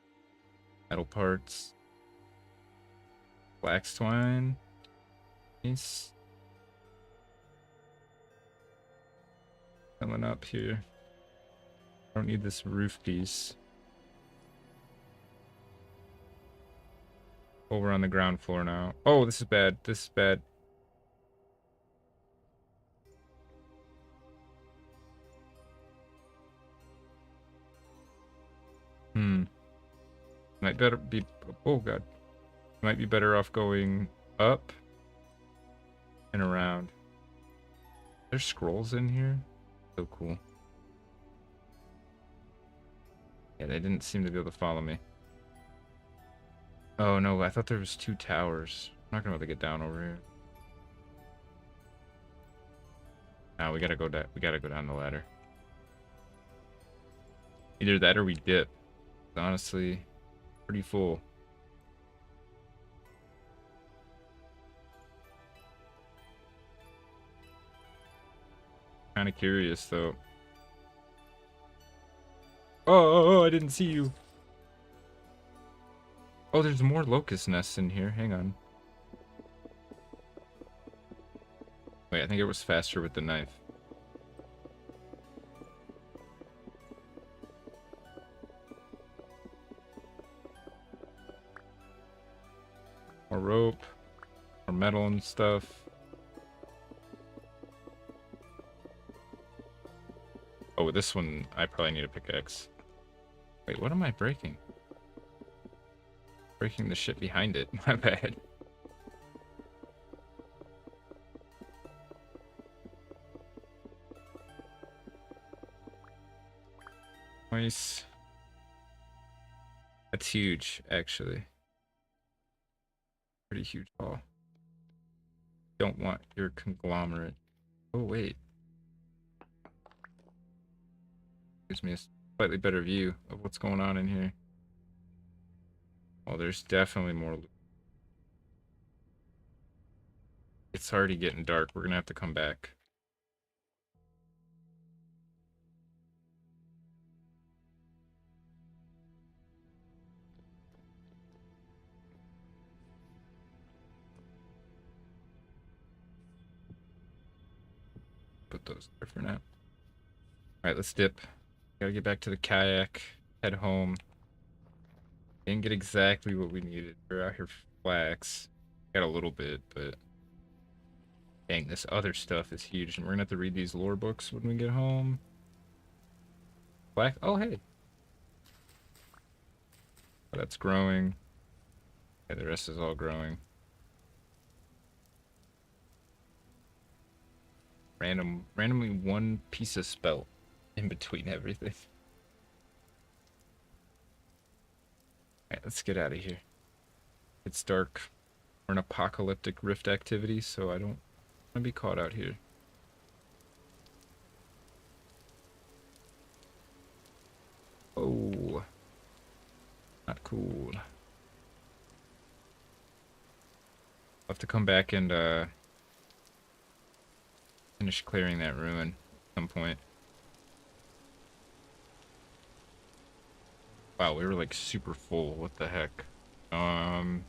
Metal parts. Flax twine. Nice. Coming up here. I don't need this roof piece. Oh, we're on the ground floor now. Oh, this is bad. This is bad. Might better be. Oh god. Might be better off going up and around. There's scrolls in here. So cool. Yeah, they didn't seem to be able to follow me. Oh no, I thought there was 2 towers. I'm not gonna be able to get down over here. Now we gotta go down. We gotta go down the ladder. Either that or we dip. Honestly, pretty full. Kind of curious though. Oh, I didn't see you. Oh, there's more locust nests in here. Hang on. Wait, I think it was faster with the knife. More rope. More metal and stuff. Oh, this one, I probably need a pickaxe. Wait, what am I breaking? Breaking the shit behind it. My bad. Nice. That's huge, actually. Pretty huge haul. Don't want your conglomerate. Oh, wait. Gives me a slightly better view of what's going on in here. Oh, there's definitely more loot. It's already getting dark. We're gonna have to come back. Put those there for now. Alright, let's dip. Gotta get back to the kayak. Head home. Didn't get exactly what we needed. We're out here for flax. Got a little bit, but dang, this other stuff is huge. And we're gonna have to read these lore books when we get home. Flax? Oh, hey. Oh, that's growing. Okay, the rest is all growing. Randomly one piece of spelt in between everything. Alright, let's get out of here. It's dark. We're in apocalyptic rift activity, so I don't want to be caught out here. Oh. Not cool. I'll have to come back and finish clearing that ruin at some point. Wow, we were like super full. What the heck? Alright,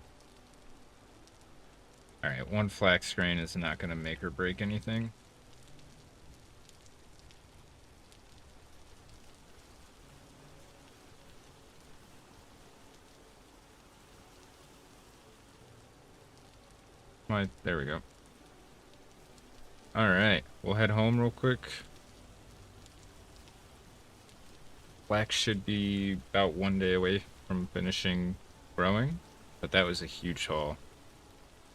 one flax grain is not gonna make or break anything. There we go. Alright, we'll head home real quick. Flax should be about 1 day away from finishing growing, but that was a huge haul.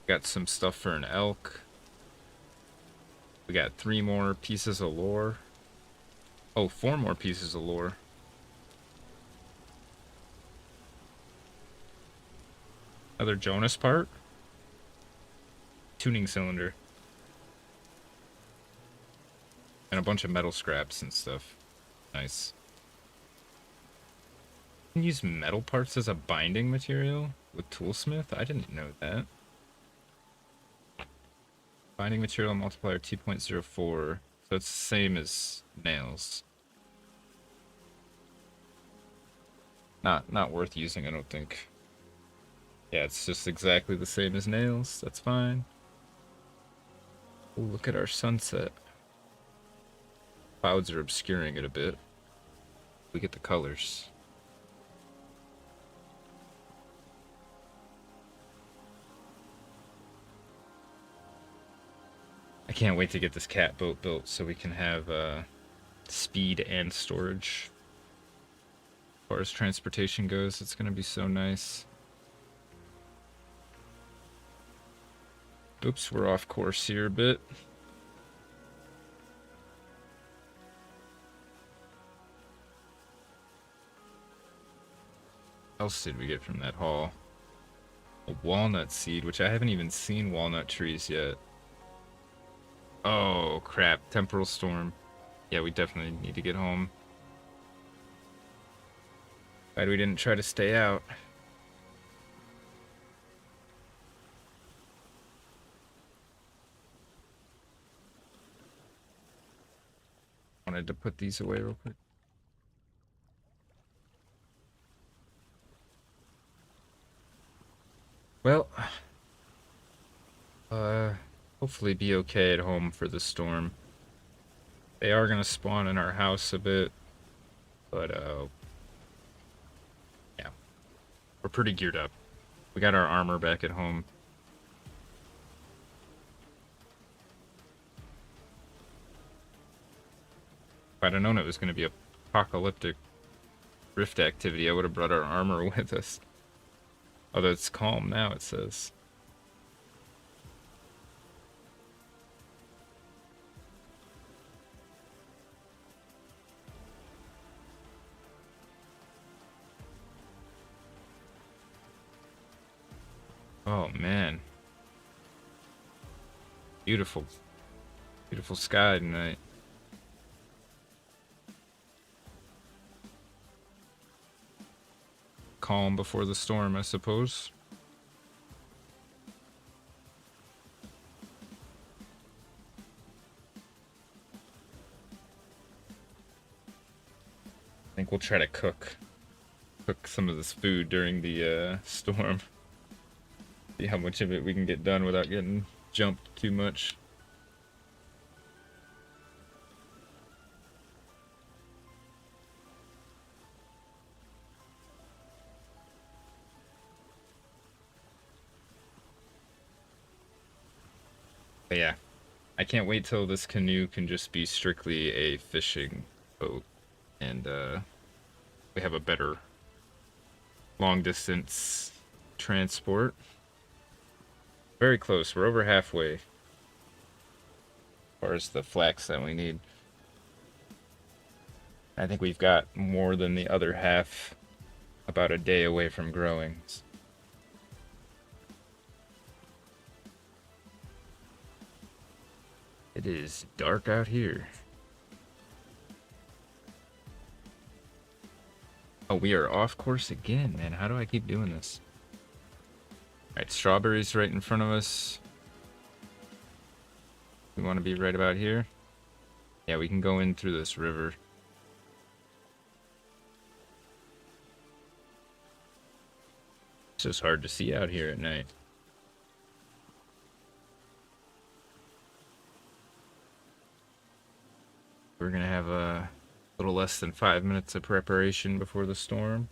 Got some stuff for an elk. We got 3 more pieces of lore. Oh, 4 more pieces of lore. Another Jonas part. Tuning cylinder. And a bunch of metal scraps and stuff. Nice. You can use metal parts as a binding material with Toolsmith? I didn't know that. Binding material multiplier 2.04. So it's the same as nails. Not worth using, I don't think. Yeah, it's just exactly the same as nails. That's fine. Ooh, look at our sunset. Clouds are obscuring it a bit. We get the colors. I can't wait to get this cat boat built so we can have speed and storage. far as transportation goes, it's going to be so nice. Oops, we're off course here a bit. What else did we get from that haul? A walnut seed, which I haven't even seen walnut trees yet. Oh, crap. Temporal storm. Yeah, we definitely need to get home. Glad we didn't try to stay out. Wanted to put these away real quick. Well, hopefully be okay at home for the storm. They are gonna spawn in our house a bit, but yeah, we're pretty geared up. We got our armor back at home. If I'd have known it was gonna be a apocalyptic rift activity, I would have brought our armor with us. Although it's calm now, it says. Oh man. Beautiful. Beautiful sky tonight. Calm before the storm, I suppose. I think we'll try to cook some of this food during the storm. See how much of it we can get done without getting jumped too much. But yeah, I can't wait till this canoe can just be strictly a fishing boat, and we have a better long distance transport. Very close. We're over halfway as far as the flax that we need. I think we've got more than the other half about a day away from growing. It is dark out here. Oh, we are off course again, man. How do I keep doing this? Alright, strawberries right in front of us. We want to be right about here. Yeah, we can go in through this river. It's just hard to see out here at night. We're gonna have a little less than 5 minutes of preparation before the storm.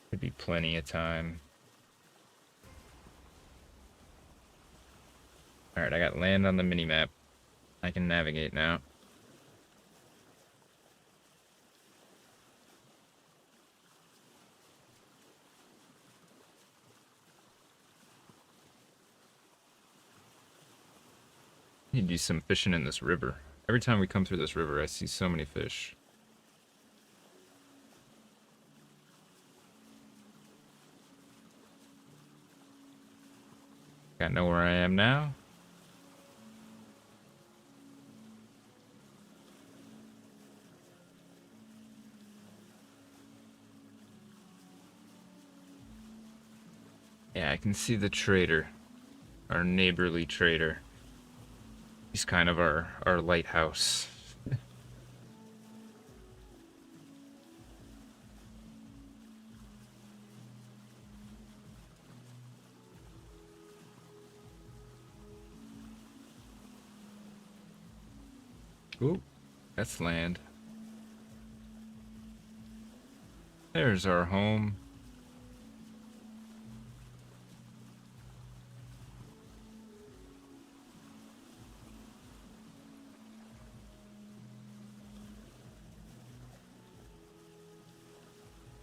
Could be plenty of time. Alright, I got land on the minimap. I can navigate now. Need to do some fishing in this river. Every time we come through this river, I see so many fish. Got know where I am now. Yeah, I can see the trader. Our neighborly trader. He's kind of our lighthouse. Ooh, that's land. There's our home.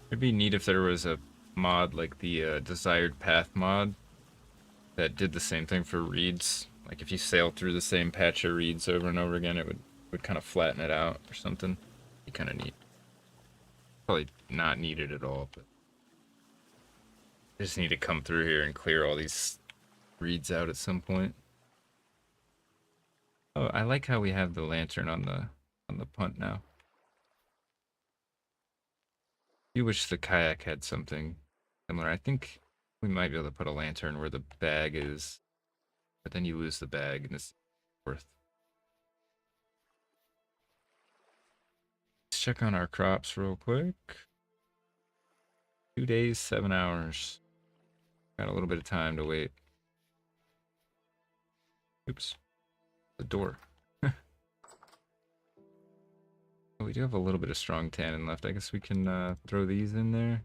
It'd be neat if there was a mod like the Desired Path mod that did the same thing for reeds. Like if you sail through the same patch of reeds over and over again, it would kind of flatten it out or something. Be kind of neat. Probably not needed at all, but I just need to come through here and clear all these reeds out at some point. Oh, I like how we have the lantern on the punt now. You wish the kayak had something similar. I think we might be able to put a lantern where the bag is, but then you lose the bag and it's worth. Let's check on our crops real quick. 2 days, 7 hours. Got a little bit of time to wait. Oops. The door. We do have a little bit of strong tannin left. I guess we can throw these in there.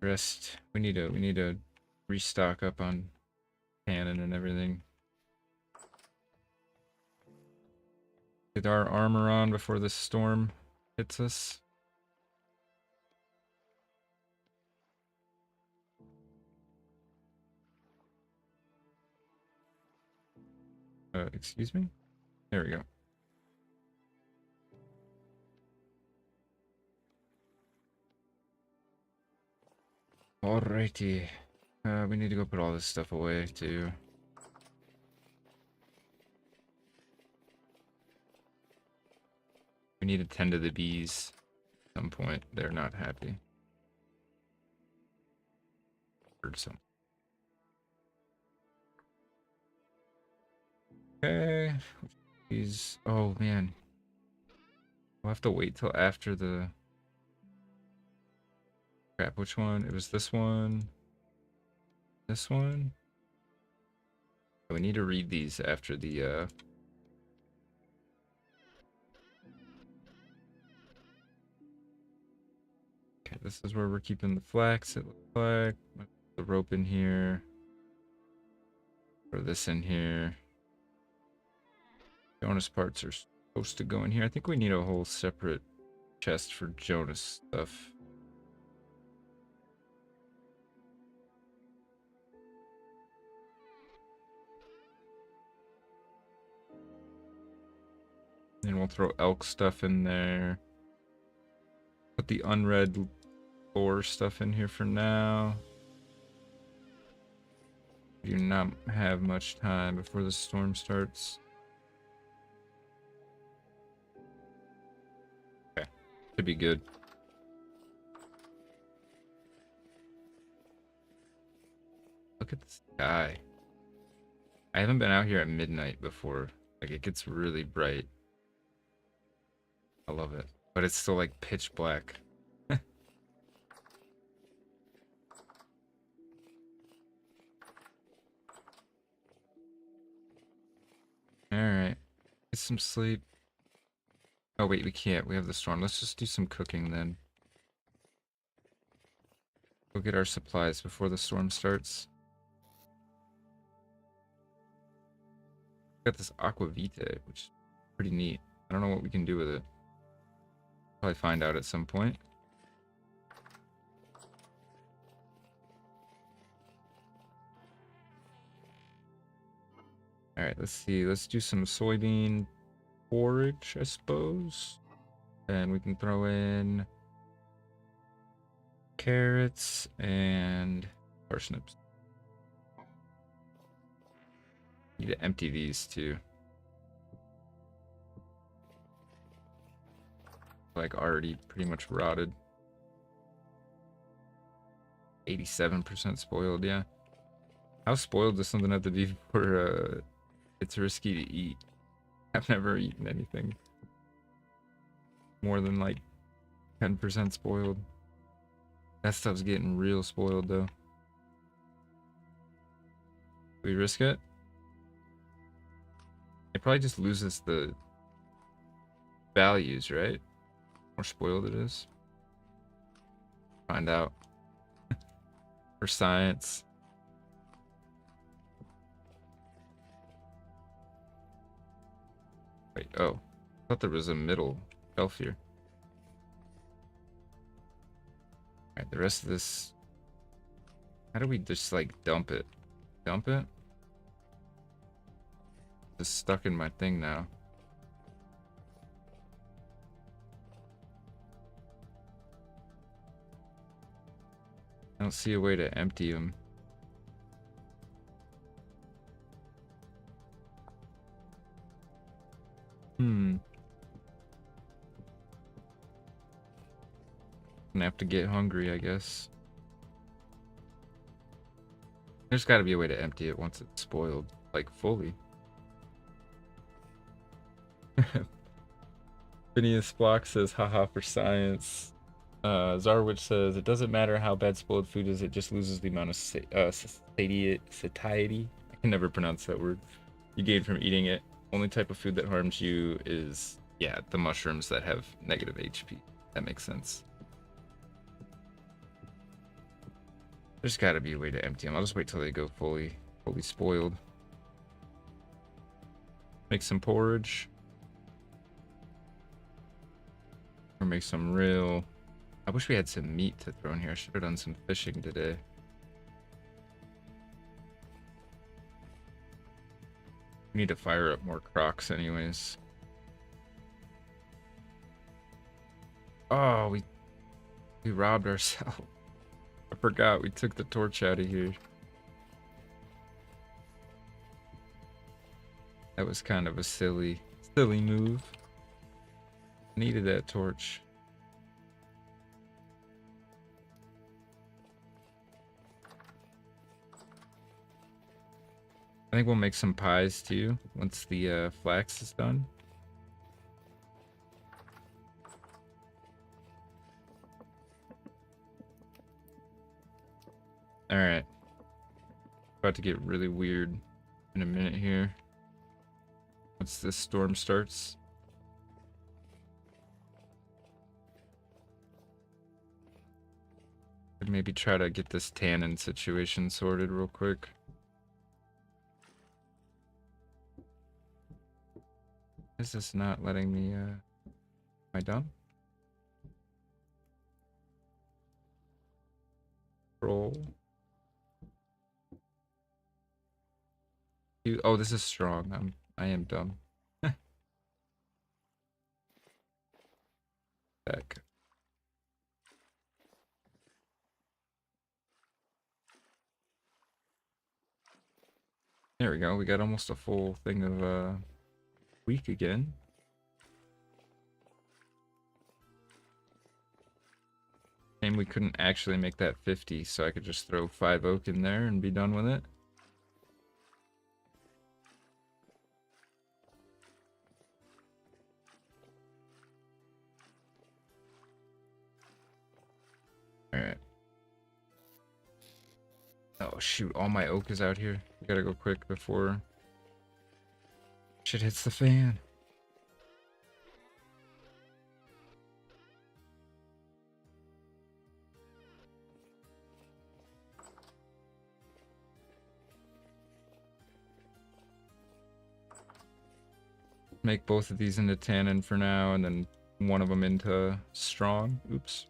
Rest. We need to restock up on tannin and everything. Get our armor on before the storm hits us. Excuse me? There we go. Alrighty. We need to go put all this stuff away too. We need to tend to the bees at some point. They're not happy. Heard some. Okay. These. Oh man. We'll have to wait till after the. Crap, which one? It was this one. This one. We need to read these after the Okay, this is where we're keeping the flax, it looks like. The rope in here. Throw this in here. Jonas parts are supposed to go in here. I think we need a whole separate chest for Jonas stuff. And we'll throw elk stuff in there. Put the unread lore stuff in here for now. We do not have much time before the storm starts. Okay, should be good. Look at the sky. I haven't been out here at midnight before. Like, it gets really bright. I love it. But it's still like pitch black. Alright. Get some sleep. Oh wait, we can't. We have the storm. Let's just do some cooking then. Go get our supplies before the storm starts. Got this aqua vitae, which is pretty neat. I don't know what we can do with it. Probably find out at some point. Alright, let's see. Let's do some soybean forage, I suppose. And we can throw in carrots and parsnips. Need to empty these too. Like already pretty much rotted. 87% spoiled, yeah. How spoiled does something have to be before it's risky to eat? I've never eaten anything more than like 10% spoiled. That stuff's getting real spoiled though. We risk it? It probably just loses the values, right? More spoiled it is. Find out. For science. Wait, oh. thought there was a middle shelf here. Alright, the rest of this... How do we just, like, dump it? Dump it? It's stuck in my thing now. I don't see a way to empty them. Gonna have to get hungry, I guess. There's gotta be a way to empty it once it's spoiled, like, fully. Phineas Block says, haha, for science. Zarwich says, it doesn't matter how bad spoiled food is, it just loses the amount of satiety. I can never pronounce that word. You gain from eating it. Only type of food that harms you is, yeah, the mushrooms that have negative HP. That makes sense. There's gotta be a way to empty them. I'll just wait till they go fully spoiled. Make some porridge. Or make some real... I wish we had some meat to throw in here. I should have done some fishing today. We need to fire up more crocs anyways. Oh, we robbed ourselves. I forgot we took the torch out of here. That was kind of a silly move. Needed that torch. I think we'll make some pies too once the flax is done. Alright. About to get really weird in a minute here. Once this storm starts. Could maybe try to get this tannin situation sorted real quick. Is this not letting me, am I done? Roll. Oh, this is strong. I am dumb. Back. There we go. We got almost a full thing of wheat again. And we couldn't actually make that 50, so I could just throw 5 oak in there and be done with it. Alright. Oh shoot, all my oak is out here. We gotta go quick before shit hits the fan. Make both of these into tannin for now, and then one of them into strong. Oops.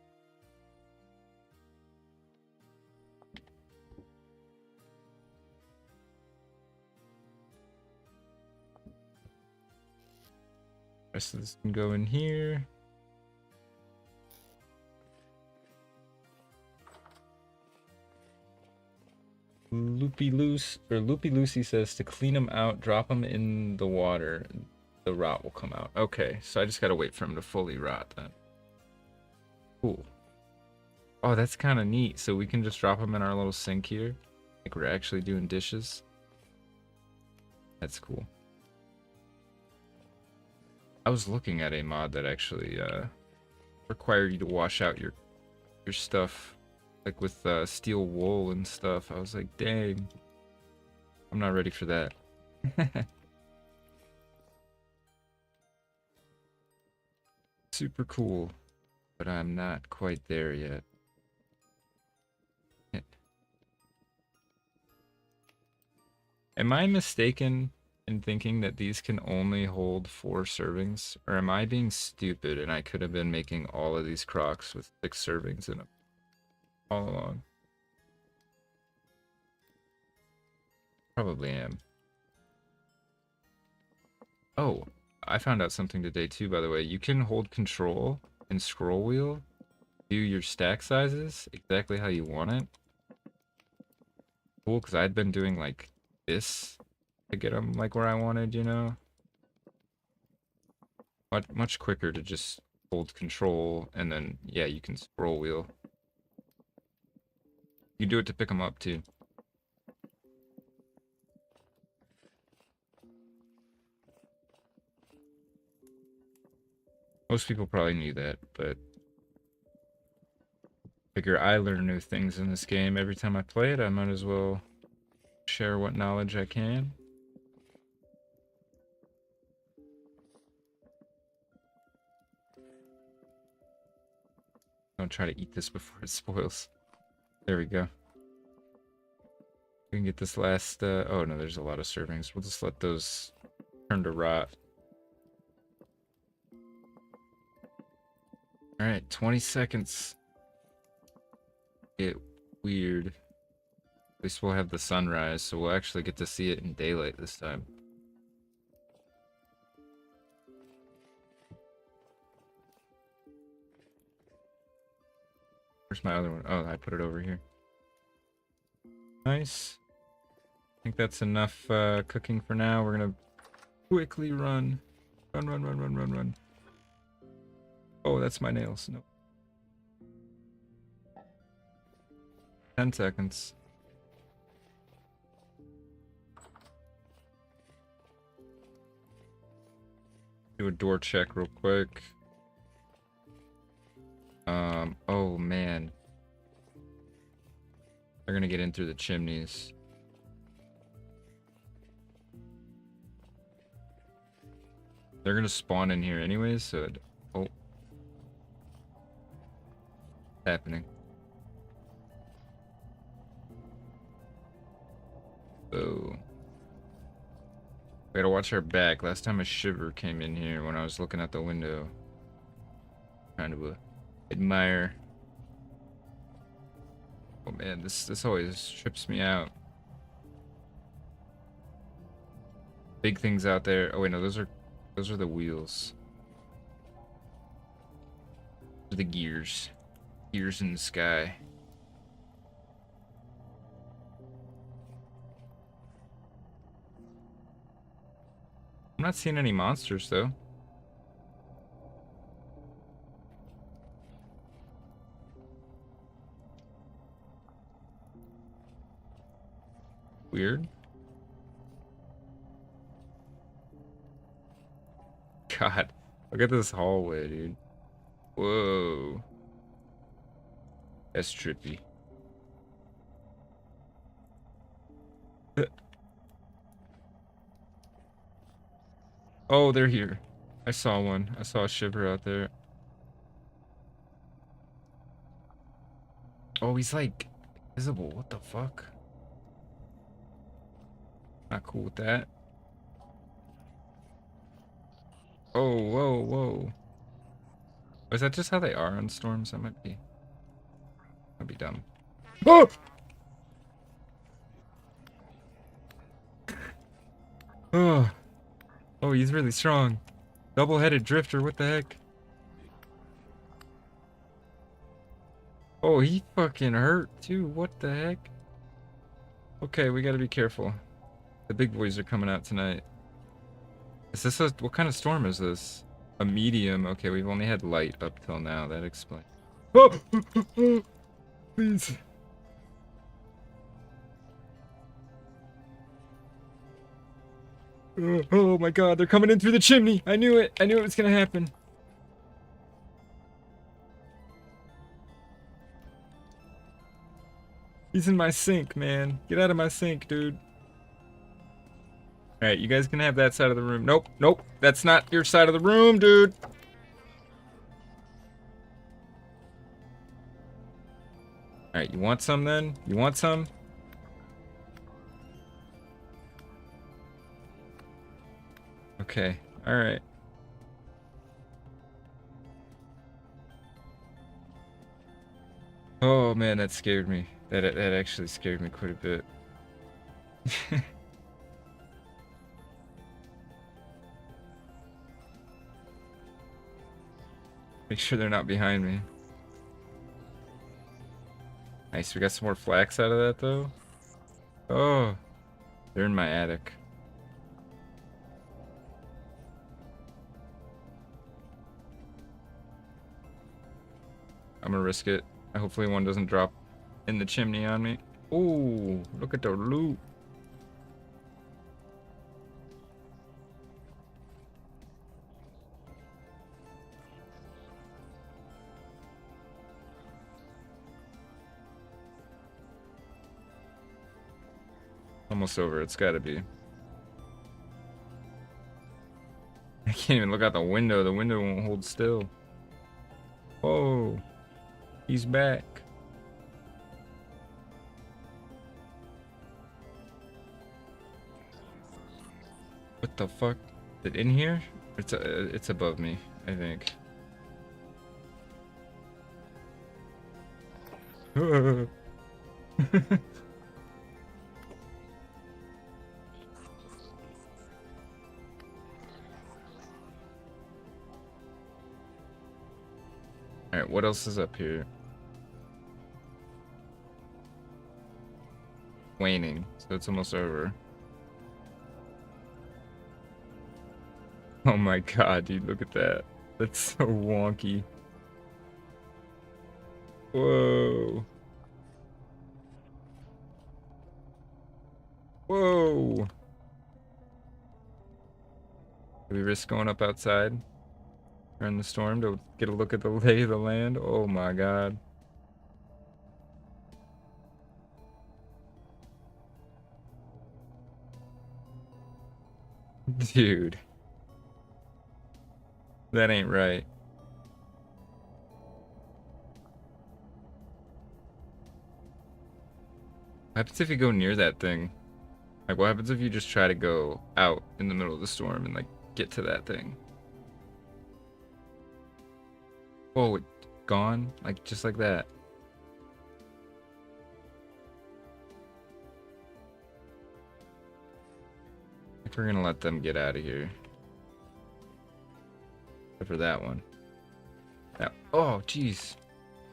Rest of this can go in here. Loopy Lucy says to clean them out, drop them in the water. The rot will come out. Okay, so I just gotta wait for them to fully rot then. Cool. Oh, that's kind of neat. So we can just drop them in our little sink here. Like we're actually doing dishes. That's cool. I was looking at a mod that actually required you to wash out your stuff, like with steel wool and stuff. I was like, dang, I'm not ready for that. Super cool, but I'm not quite there yet. Am I mistaken in thinking that these can only hold 4 servings? Or am I being stupid and I could have been making all of these crocs with 6 servings in them all along? Probably am. Oh, I found out something today too, by the way. You can hold control and scroll wheel, do your stack sizes exactly how you want it. Cool, because I'd been doing like this to get them like where I wanted, you know? Much quicker to just hold control and then, yeah, you can scroll wheel. You do it to pick them up too. Most people probably knew that, but figure I learn new things in this game every time I play it. I might as well share what knowledge I can. Don't try to eat this before it spoils. There we go. We can get this last, oh no, there's a lot of servings. We'll just let those turn to rot. Alright, 20 seconds. Get weird. At least we'll have the sunrise, so we'll actually get to see it in daylight this time. Where's my other one? Oh, I put it over here. Nice. I think that's enough cooking for now. We're gonna quickly run. Run. Oh, that's my nails. No. 10 seconds. Do a door check real quick. Oh man. They're gonna get in through the chimneys. They're gonna spawn in here anyways, so oh. Happening. Oh. We gotta watch our back. Last time a shiver came in here when I was looking out the window. Trying to admire. Oh man, this always trips me out. Big things out there. Oh wait, no, those are the wheels. Those are the gears. Gears in the sky. I'm not seeing any monsters though. Weird. God, look at this hallway, dude. Whoa. That's trippy. Oh, they're here. I saw one. I saw a shiver out there. Oh, he's like visible. What the fuck? Not cool with that. Oh, whoa. Is that just how they are on storms? That might be dumb. Oh! Oh. Oh, he's really strong. Double-headed drifter, what the heck? Oh, he fucking hurt too. What the heck? Okay, we gotta be careful. The big boys are coming out tonight. Is this what kind of storm is this? A medium. Okay, we've only had light up till now. That explains. Oh! Please. Oh my god, they're coming in through the chimney. I knew it. I knew it was gonna happen. He's in my sink, man. Get out of my sink, dude. Alright, you guys can have that side of the room. Nope. That's not your side of the room, dude. Alright, you want some then? You want some? Okay. All right. Oh man, that scared me. That actually scared me quite a bit. Make sure they're not behind me. Nice, we got some more flax out of that though. Oh, they're in my attic. I'm gonna risk it. Hopefully one doesn't drop in the chimney on me. Ooh, look at the loot. Almost over, it's gotta be. I can't even look out the window. The window won't hold still. Oh, he's back. What the fuck? Is it in here? It's above me, I think. Alright, what else is up here? Waning, so it's almost over. Oh my god, dude, look at that. That's so wonky. Whoa. Whoa. Do we risk going up outside during the storm to get a look at the lay of the land? Oh my god. Dude. That ain't right. What happens if you go near that thing? Like, what happens if you just try to go out in the middle of the storm and, like, get to that thing? Whoa, it gone? Like, just like that. I think we're gonna let them get out of here. Except for that one. That, oh, jeez.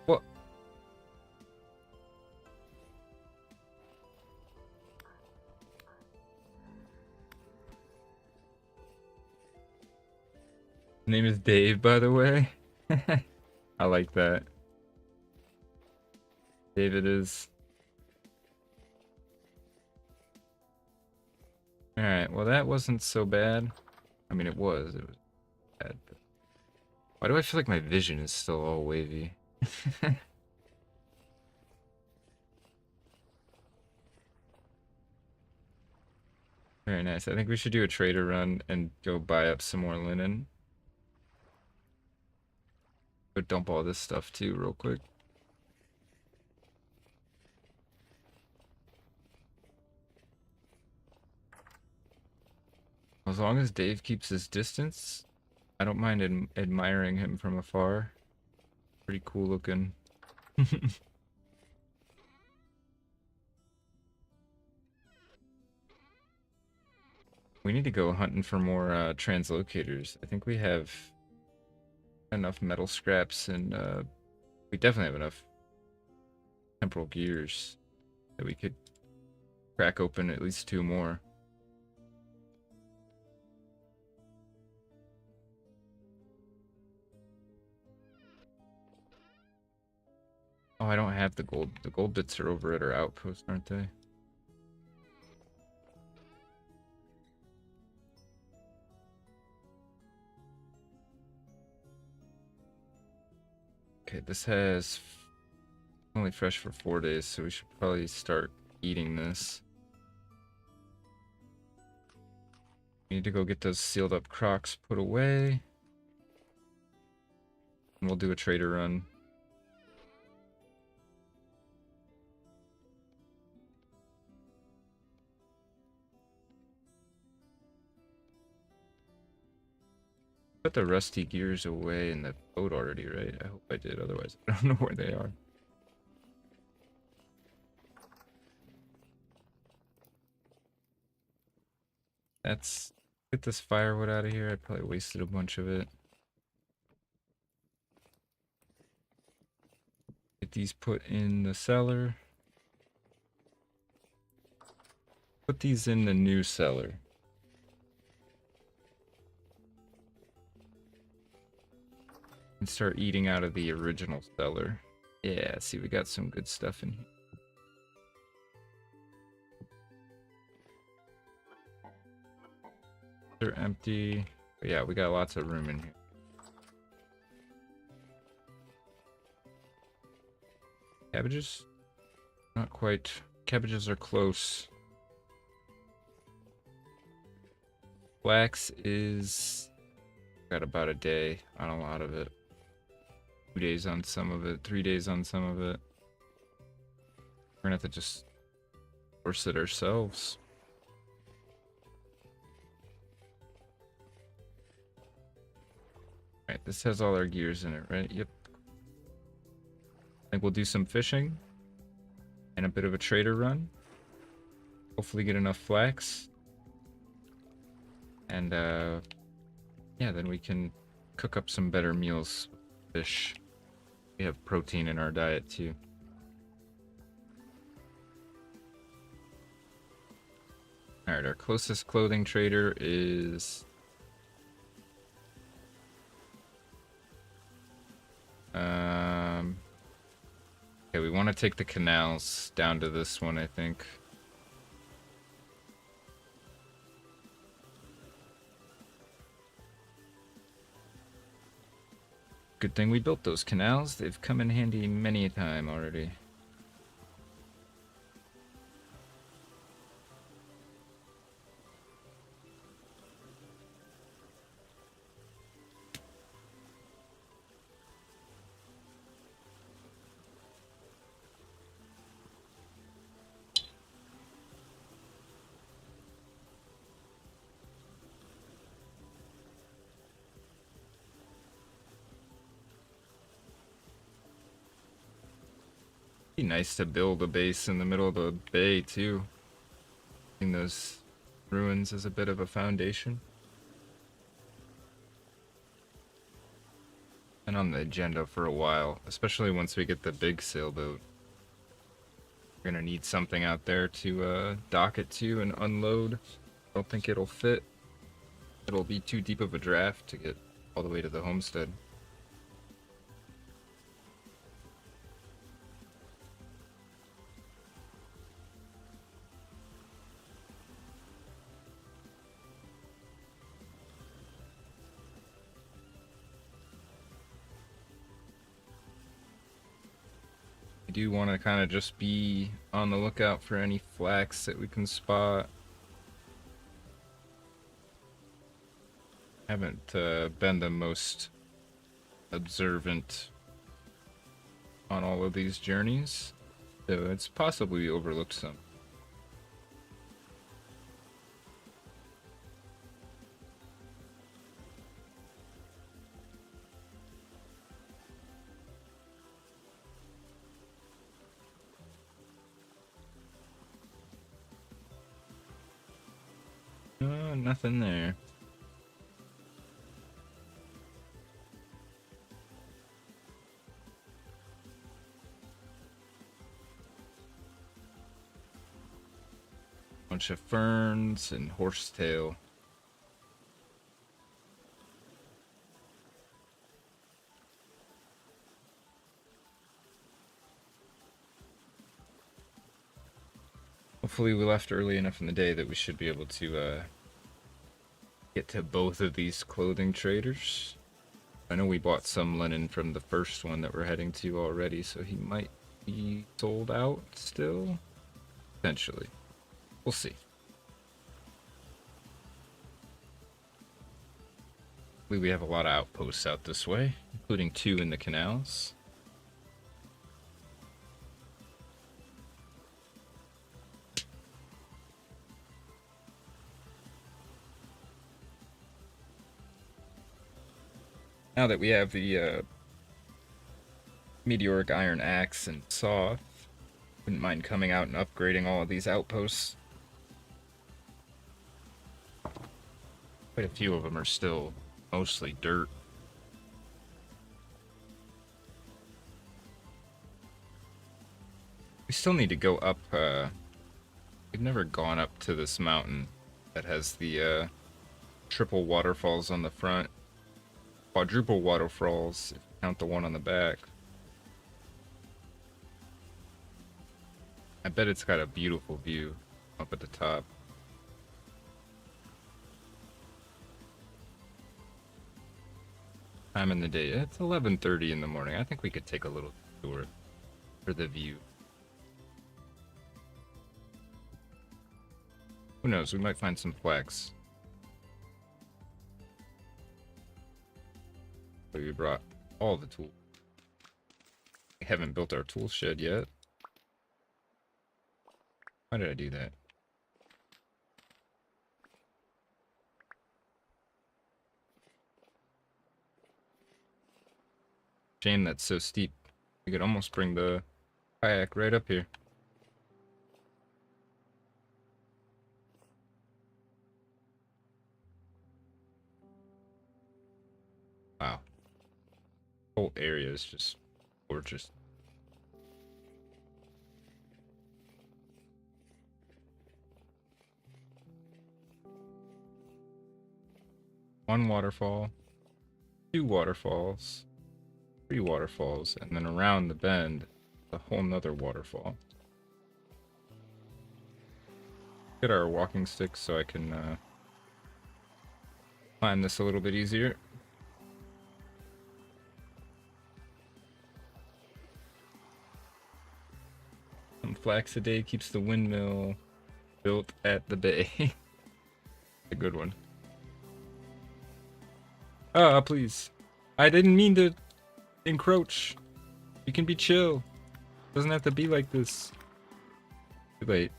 What? His name is Dave, by the way. I like that. David is. Alright, well that wasn't so bad. I mean, it was bad. But why do I feel like my vision is still all wavy? Very nice. I think we should do a trader run and go buy up some more linen. Go dump all this stuff too, real quick. As long as Dave keeps his distance, I don't mind admiring him from afar. Pretty cool looking. We need to go hunting for more translocators. I think we have enough metal scraps and we definitely have enough temporal gears that we could crack open at least 2 more. Oh, I don't have the gold. The gold bits are over at our outpost, aren't they? Okay, this has only fresh for 4 days, so we should probably start eating this. We need to go get those sealed up crocs put away. And we'll do a trader run. Put the rusty gears away in the boat already, right? I hope I did, otherwise I don't know where they are. Let's get this firewood out of here. I probably wasted a bunch of it. Get these put in the cellar. Put these in the new cellar. And start eating out of the original cellar. Yeah, see, we got some good stuff in here. They're empty. But yeah, we got lots of room in here. Cabbages? Not quite. Cabbages are close. Flax is... got about a day on a lot of it. 2 days on some of it. 3 days on some of it. We're gonna have to just force it ourselves. Alright, this has all our gears in it, right? Yep. I think we'll do some fishing. And a bit of a trader run. Hopefully get enough flax. And, yeah, then we can cook up some better meals with fish. We have protein in our diet, too. Alright, our closest clothing trader is... Okay, we want to take the canals down to this one, I think. Good thing we built those canals. They've come in handy many a time already. Be nice to build a base in the middle of the bay too. Using those ruins as a bit of a foundation. And on the agenda for a while, especially once we get the big sailboat. We're gonna need something out there to dock it to and unload. I don't think it'll fit. It'll be too deep of a draft to get all the way to the homestead. I do want to kind of just be on the lookout for any flax that we can spot. Haven't been the most observant on all of these journeys, so it's possibly overlooked some. Nothing there. Bunch of ferns and horsetail. Hopefully we left early enough in the day that we should be able to get to both of these clothing traders. I know we bought some linen from the first one that we're heading to already, so he might be sold out still. Potentially. We'll see. We have a lot of outposts out this way, including 2 in the canals. Now that we have the meteoric iron axe and saw, wouldn't mind coming out and upgrading all of these outposts. Quite a few of them are still mostly dirt. We still need to go up, we've never gone up to this mountain that has the triple waterfalls on the front. Quadruple waterfalls, if you count the one on the back. I bet it's got a beautiful view up at the top. Time in the day, it's 11:30 in the morning. I think we could take a little tour for the view. Who knows, we might find some flax. But we brought all the tools. We haven't built our tool shed yet. Why did I do that? Shame that's so steep. We could almost bring the kayak right up here. Wow. The whole area is just gorgeous. One waterfall, two waterfalls, three waterfalls, and then around the bend, a whole nother waterfall. Get our walking sticks so I can climb this a little bit easier. Some flax a day keeps the windmill built at the bay. A good one. Ah, please. I didn't mean to encroach. You can be chill. Doesn't have to be like this. Too late.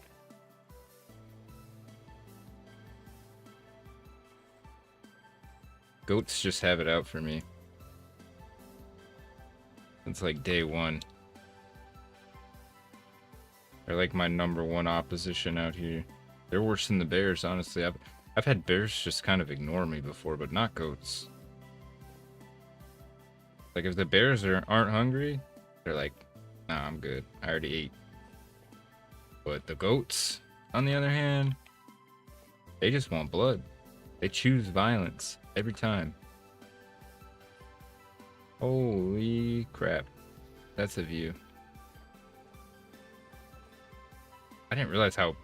Goats just have it out for me. It's like day one. They're like my #1 opposition out here. They're worse than the bears, honestly. I've had bears just kind of ignore me before, but not goats. Like if the bears aren't hungry, they're like, nah, I'm good. I already ate. But the goats, on the other hand, they just want blood. They choose violence every time. Holy crap. That's a view. I didn't realize how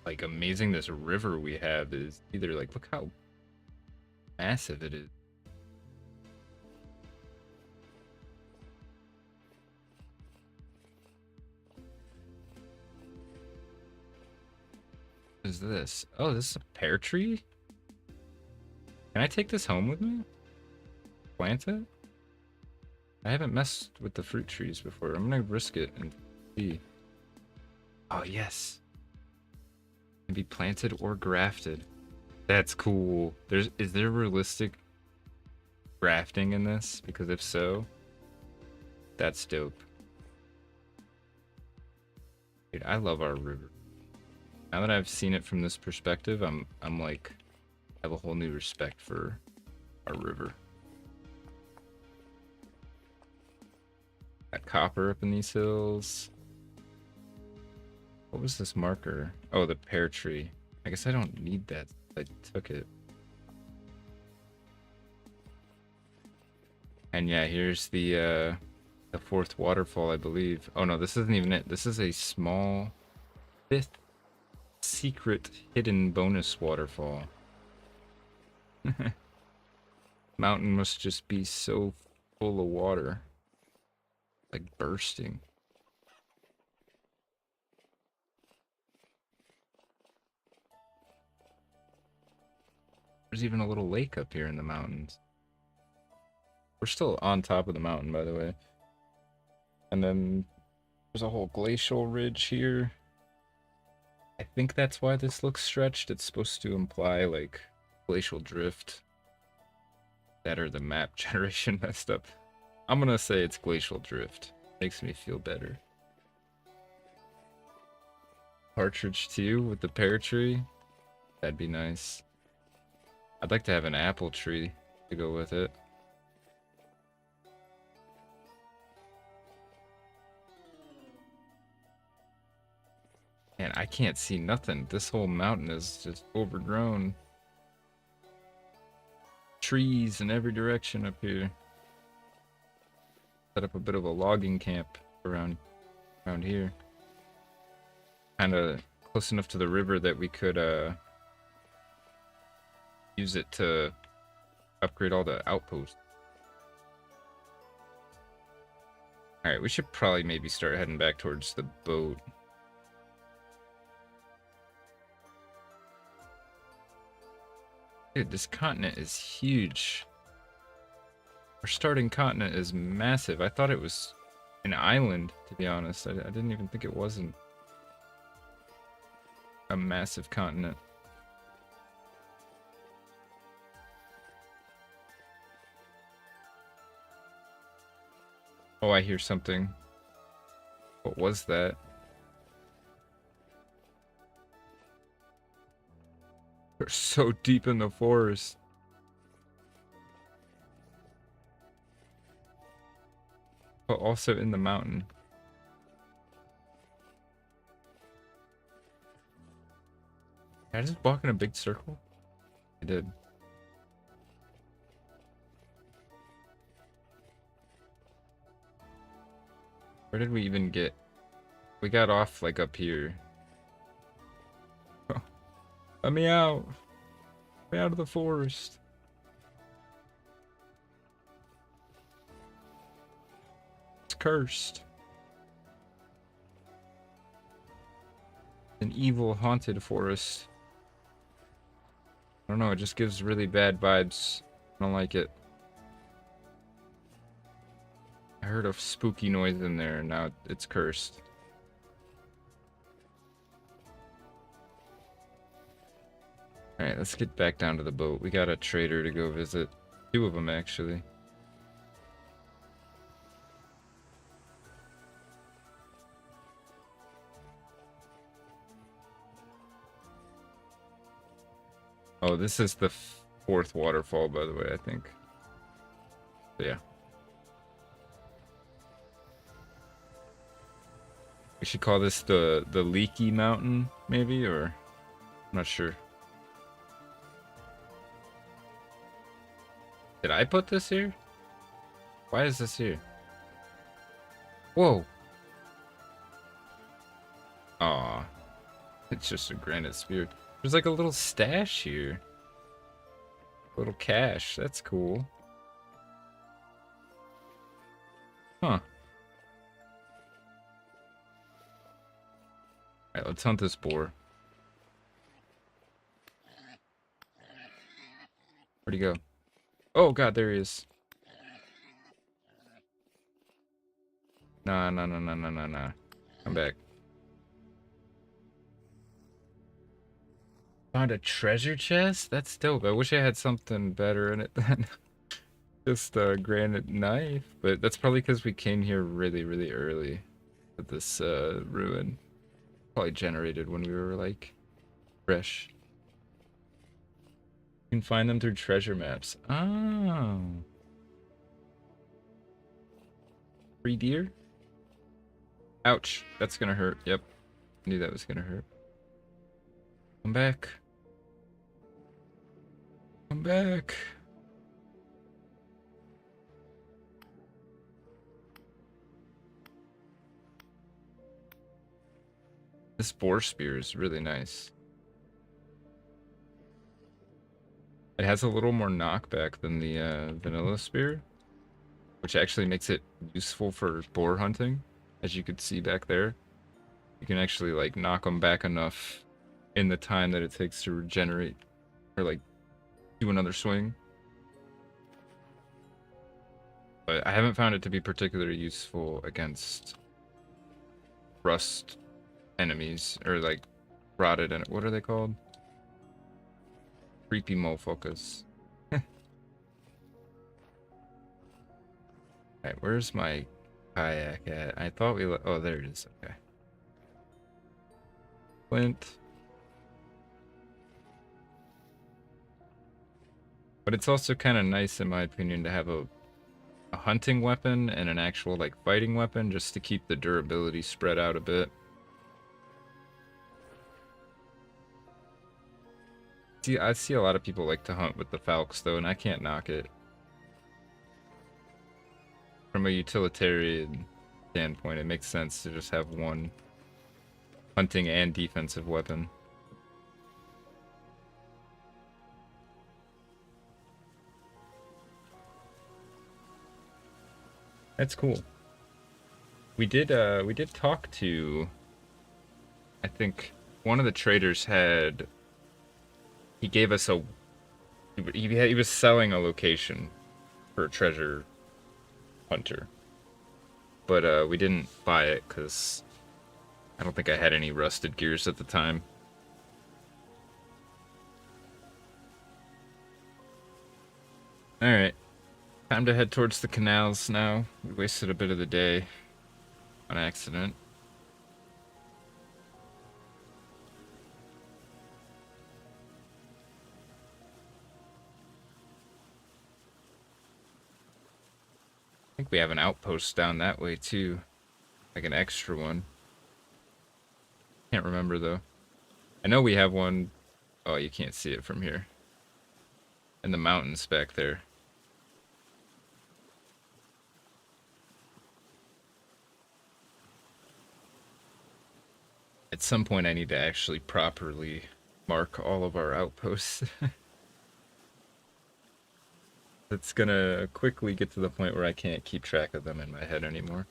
like amazing this river we have is either. Like, look how massive it is. What is this? Oh, this is a pear tree? Can I take this home with me? Plant it? I haven't messed with the fruit trees before. I'm gonna risk it and see. Oh, yes. It can be planted or grafted. That's cool. Is there realistic grafting in this? Because if so, that's dope. Dude, I love our river. Now that I've seen it from this perspective, I'm like, I have a whole new respect for our river. Got copper up in these hills. What was this marker? Oh, the pear tree. I guess I don't need that. I took it. And yeah, here's the 4th waterfall, I believe. Oh no, this isn't even it. This is a small 5th secret hidden bonus waterfall. Mountain must just be so full of water. Like bursting. There's even a little lake up here in the mountains. We're still on top of the mountain, by the way. And then there's a whole glacial ridge here. I think that's why this looks stretched. It's supposed to imply like glacial drift. That or the map generation messed up. I'm gonna say it's glacial drift. Makes me feel better. Partridge too with the pear tree. That'd be nice. I'd like to have an apple tree to go with it. Man, I can't see nothing. This whole mountain is just overgrown. Trees in every direction up here. Set up a bit of a logging camp around here. Kind of close enough to the river that we could use it to upgrade all the outposts. Alright, we should probably maybe start heading back towards the boat. Dude, this continent is huge. Our starting continent is massive. I thought it was an island, to be honest. I didn't even think it wasn't a massive continent. Oh, I hear something. What was that? We're so deep in the forest. But also in the mountain. Did I just walk in a big circle? I did. Where did we even get? We got off like up here. Let me out. Let me out of the forest. It's cursed. An evil, haunted forest. I don't know, it just gives really bad vibes. I don't like it. I heard a spooky noise in there, and now it's cursed. Alright, let's get back down to the boat. We got a trader to go visit. 2 of them, actually. Oh, this is the 4th waterfall, by the way, I think. But yeah. We should call this the Leaky Mountain, maybe, or I'm not sure. Did I put this here? Why is this here? Whoa. Aw. It's just a granite sphere. There's like a little stash here. A little cache. That's cool. Huh. Alright, let's hunt this boar. Where'd he go? Oh god, there he is. Nah. Come back. Found a treasure chest? That's dope. I wish I had something better in it than just a granite knife. But that's probably because we came here really, really early at this ruin. Probably generated when we were like fresh. You can find them through treasure maps. Oh. Free deer? Ouch. That's gonna hurt. Yep. Knew that was gonna hurt. Come back. Come back. This boar spear is really nice. It has a little more knockback than the vanilla spear, which actually makes it useful for boar hunting. As you could see back there, you can actually like knock them back enough in the time that it takes to regenerate or like do another swing. But I haven't found it to be particularly useful against rust enemies or like rotted and what are they called? Creepy mofocus. Alright, where's my kayak at? I thought we oh, there it is. Okay. Flint. But it's also kind of nice, in my opinion, to have a hunting weapon and an actual, like, fighting weapon, just to keep the durability spread out a bit. See, I see a lot of people like to hunt with the Falcons, though, and I can't knock it. From a utilitarian standpoint, it makes sense to just have one hunting and defensive weapon. That's cool. We did talk to, I think one of the traders had, he gave us a, he was selling a location for a treasure hunter. But we didn't buy it because I don't think I had any rusted gears at the time. Alright. Time to head towards the canals now. We wasted a bit of the day on accident. I think we have an outpost down that way too. Like an extra one. Can't remember though. I know we have one. Oh, you can't see it from here. In the mountains back there. At some point I need to actually properly mark all of our outposts. It's gonna quickly get to the point where I can't keep track of them in my head anymore.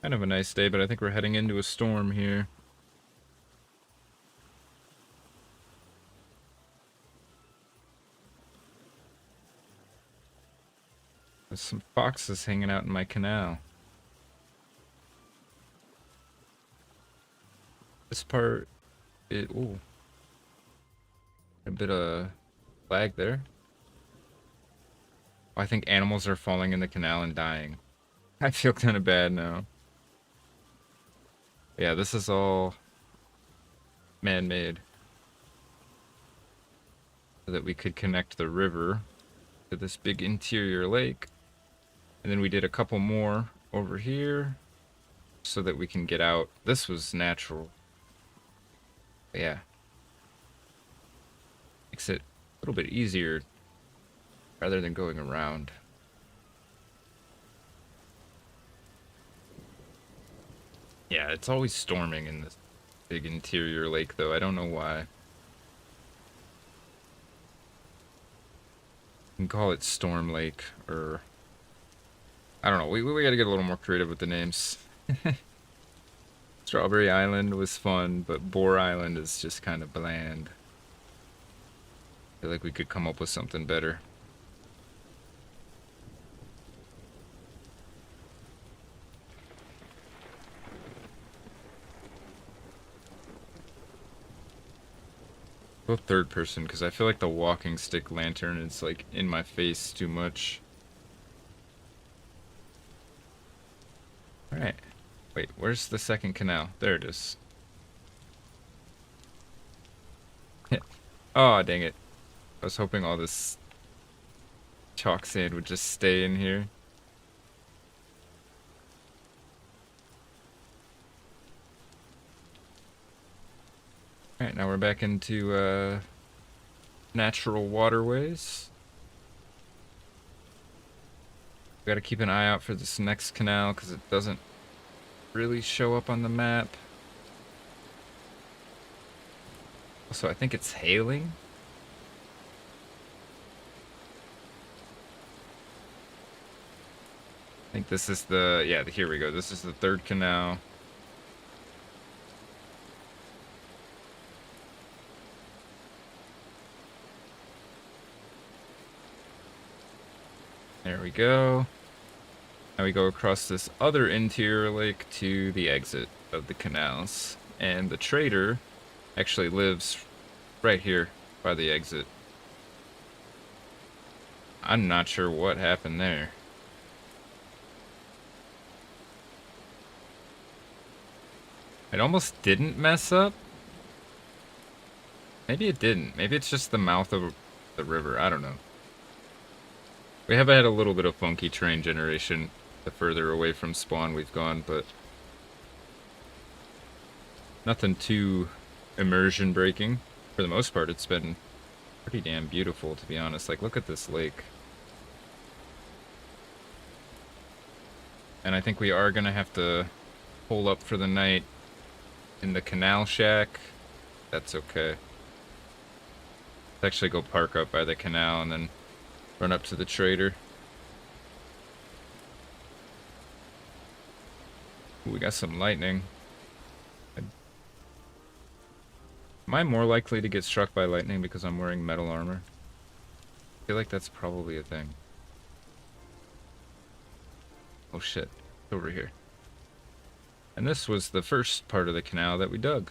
Kind of a nice day, but I think we're heading into a storm here. There's some foxes hanging out in my canal. This part, ooh. A bit of lag there. Oh, I think animals are falling in the canal and dying. I feel kind of bad now. Yeah, this is all man-made. So that we could connect the river to this big interior lake. And then we did a couple more over here so that we can get out. This was natural. But yeah. Makes it a little bit easier rather than going around. Yeah, it's always storming in this big interior lake though. I don't know why. You can call it Storm Lake or I don't know. We gotta get a little more creative with the names. Strawberry Island was fun, but Boar Island is just kind of bland. I feel like we could come up with something better. Go third person, because I feel like the walking stick lantern is like in my face too much. Alright. Wait, where's the second canal? There it is. Oh, dang it. I was hoping all this chalk sand would just stay in here. Alright, now we're back into natural waterways. We gotta keep an eye out for this next canal because it doesn't really show up on the map. Also, I think it's hailing. I think this is the, yeah, here we go. This is the third canal. There we go. Now we go across this other interior lake to the exit. of the canals. And the trader actually lives right here by the exit. I'm not sure what happened there. It almost didn't mess up. Maybe it didn't. Maybe it's just the mouth of the river. I don't know. We have had a little bit of funky terrain generation the further away from spawn we've gone, but nothing too immersion breaking. For the most part, it's been pretty damn beautiful, to be honest. Like, look at this lake. And I think we are gonna have to hole up for the night in the canal shack. That's okay. Let's actually go park up by the canal and then run up to the trader. Ooh, we got some lightning. Am I more likely to get struck by lightning because I'm wearing metal armor? I feel like that's probably a thing. Oh shit, it's over here. And this was the first part of the canal that we dug.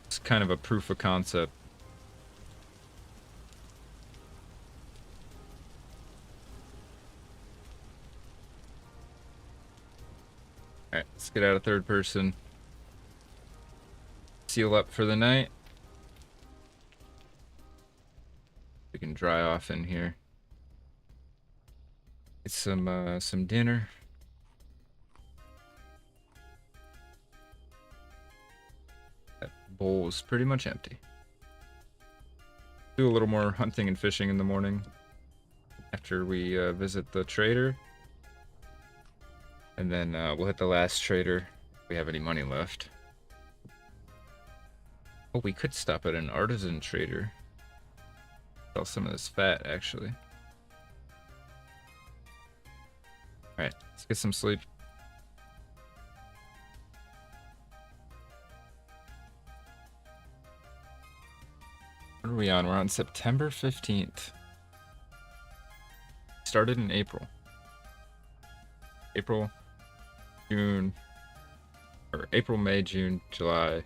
It's kind of a proof of concept. Alright, let's get out of third person. Seal up for the night. We can dry off in here. Get some dinner. That bowl was pretty much empty. Do a little more hunting and fishing in the morning after we visit the trader. And then we'll hit the last trader if we have any money left. Oh, we could stop at an artisan trader. Sell some of this fat, actually. Alright, let's get some sleep. What are we on? We're on September 15th. Started in April. April, June, or April, May, June, July.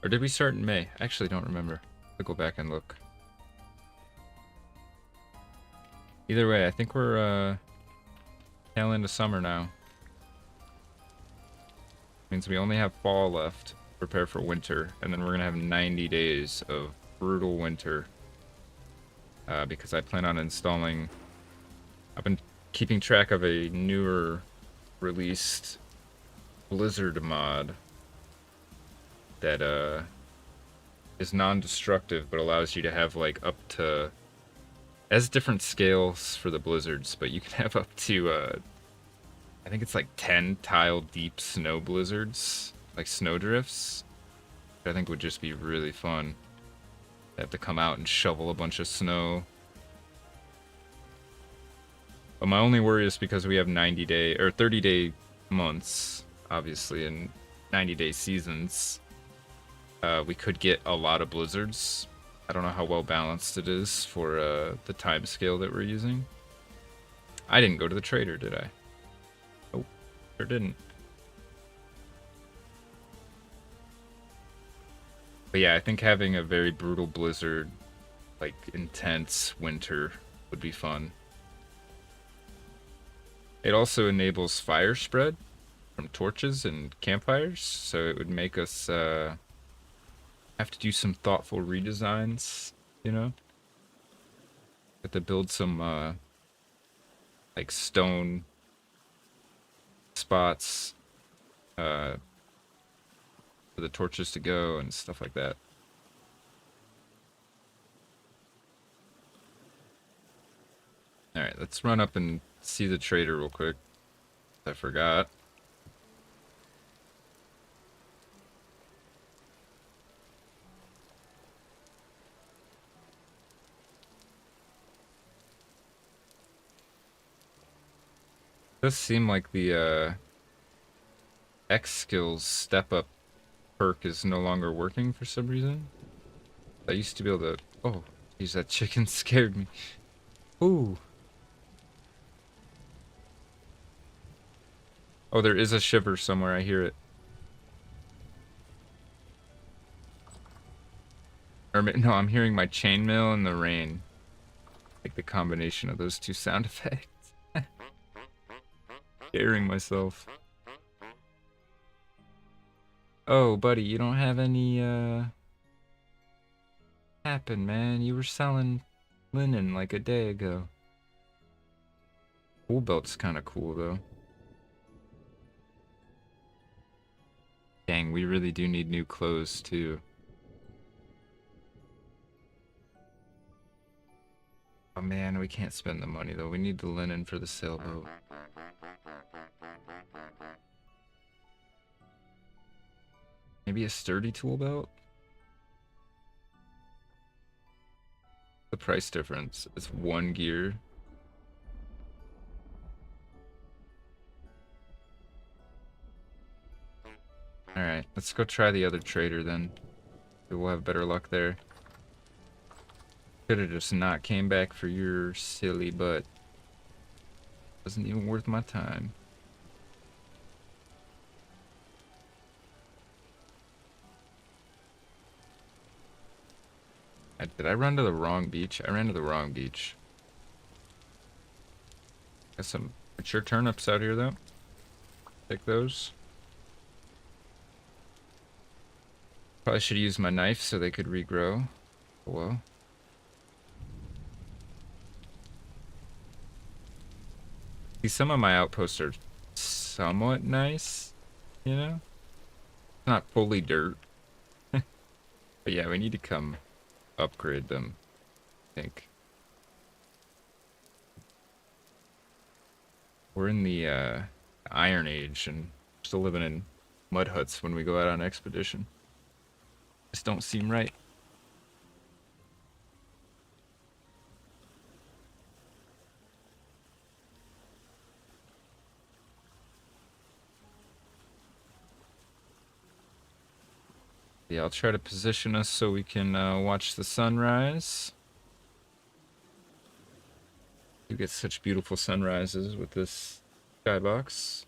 Or did we start in May? I actually don't remember. I'll go back and look. Either way, I think we're tail end of summer now. Means we only have fall left to prepare for winter, and then we're gonna have 90 days of brutal winter. Because I plan on installing... I've been keeping track of a newer released Blizzard mod that is non-destructive but allows you to have like up to... Has different scales for the blizzards, but you can have up to I think it's like 10 tile deep snow blizzards, like snow drifts. I think would just be really fun. They have to come out and shovel a bunch of snow. But my only worry is because we have 90-day or 30-day months, obviously, and 90-day seasons. We could get a lot of blizzards. I don't know how well balanced it is for the time scale that we're using. I didn't go to the trader, did I? Oh, sure didn't. But yeah, I think having a very brutal blizzard, like intense winter, would be fun. It also enables fire spread from torches and campfires, so it would make us have to do some thoughtful redesigns, you know? Have to build some like stone spots for the torches to go and stuff like that. Alright, let's run up and see the trader real quick. I forgot. Does seem like the X skills step up perk is no longer working for some reason. I used to be able to... Oh, geez, that chicken scared me. Ooh. Oh, there is a shiver somewhere. I hear it. Or no, I'm hearing my chainmail and the rain. Like the combination of those two sound effects. Scaring myself. Oh, buddy, you don't have any, happen, man. You were selling linen like a day ago. Wool belt's kind of cool, though. Dang, we really do need new clothes, too. Oh, man, we can't spend the money, though. We need the linen for the sailboat. Maybe a sturdy tool belt? The price difference is 1 gear. Alright, let's go try the other trader then. We'll have better luck there. Could have just not came back for your silly butt. Wasn't even worth my time. Did I run to the wrong beach? I ran to the wrong beach. Got some mature turnips out here though. Take those. Probably should use my knife so they could regrow. Oh well. See, some of my outposts are somewhat nice, you know? Not fully dirt. But yeah, we need to come upgrade them, I think. We're in the Iron Age and still living in mud huts when we go out on expedition. Just don't seem right. Yeah, I'll try to position us so we can watch the sunrise. You get such beautiful sunrises with this skybox.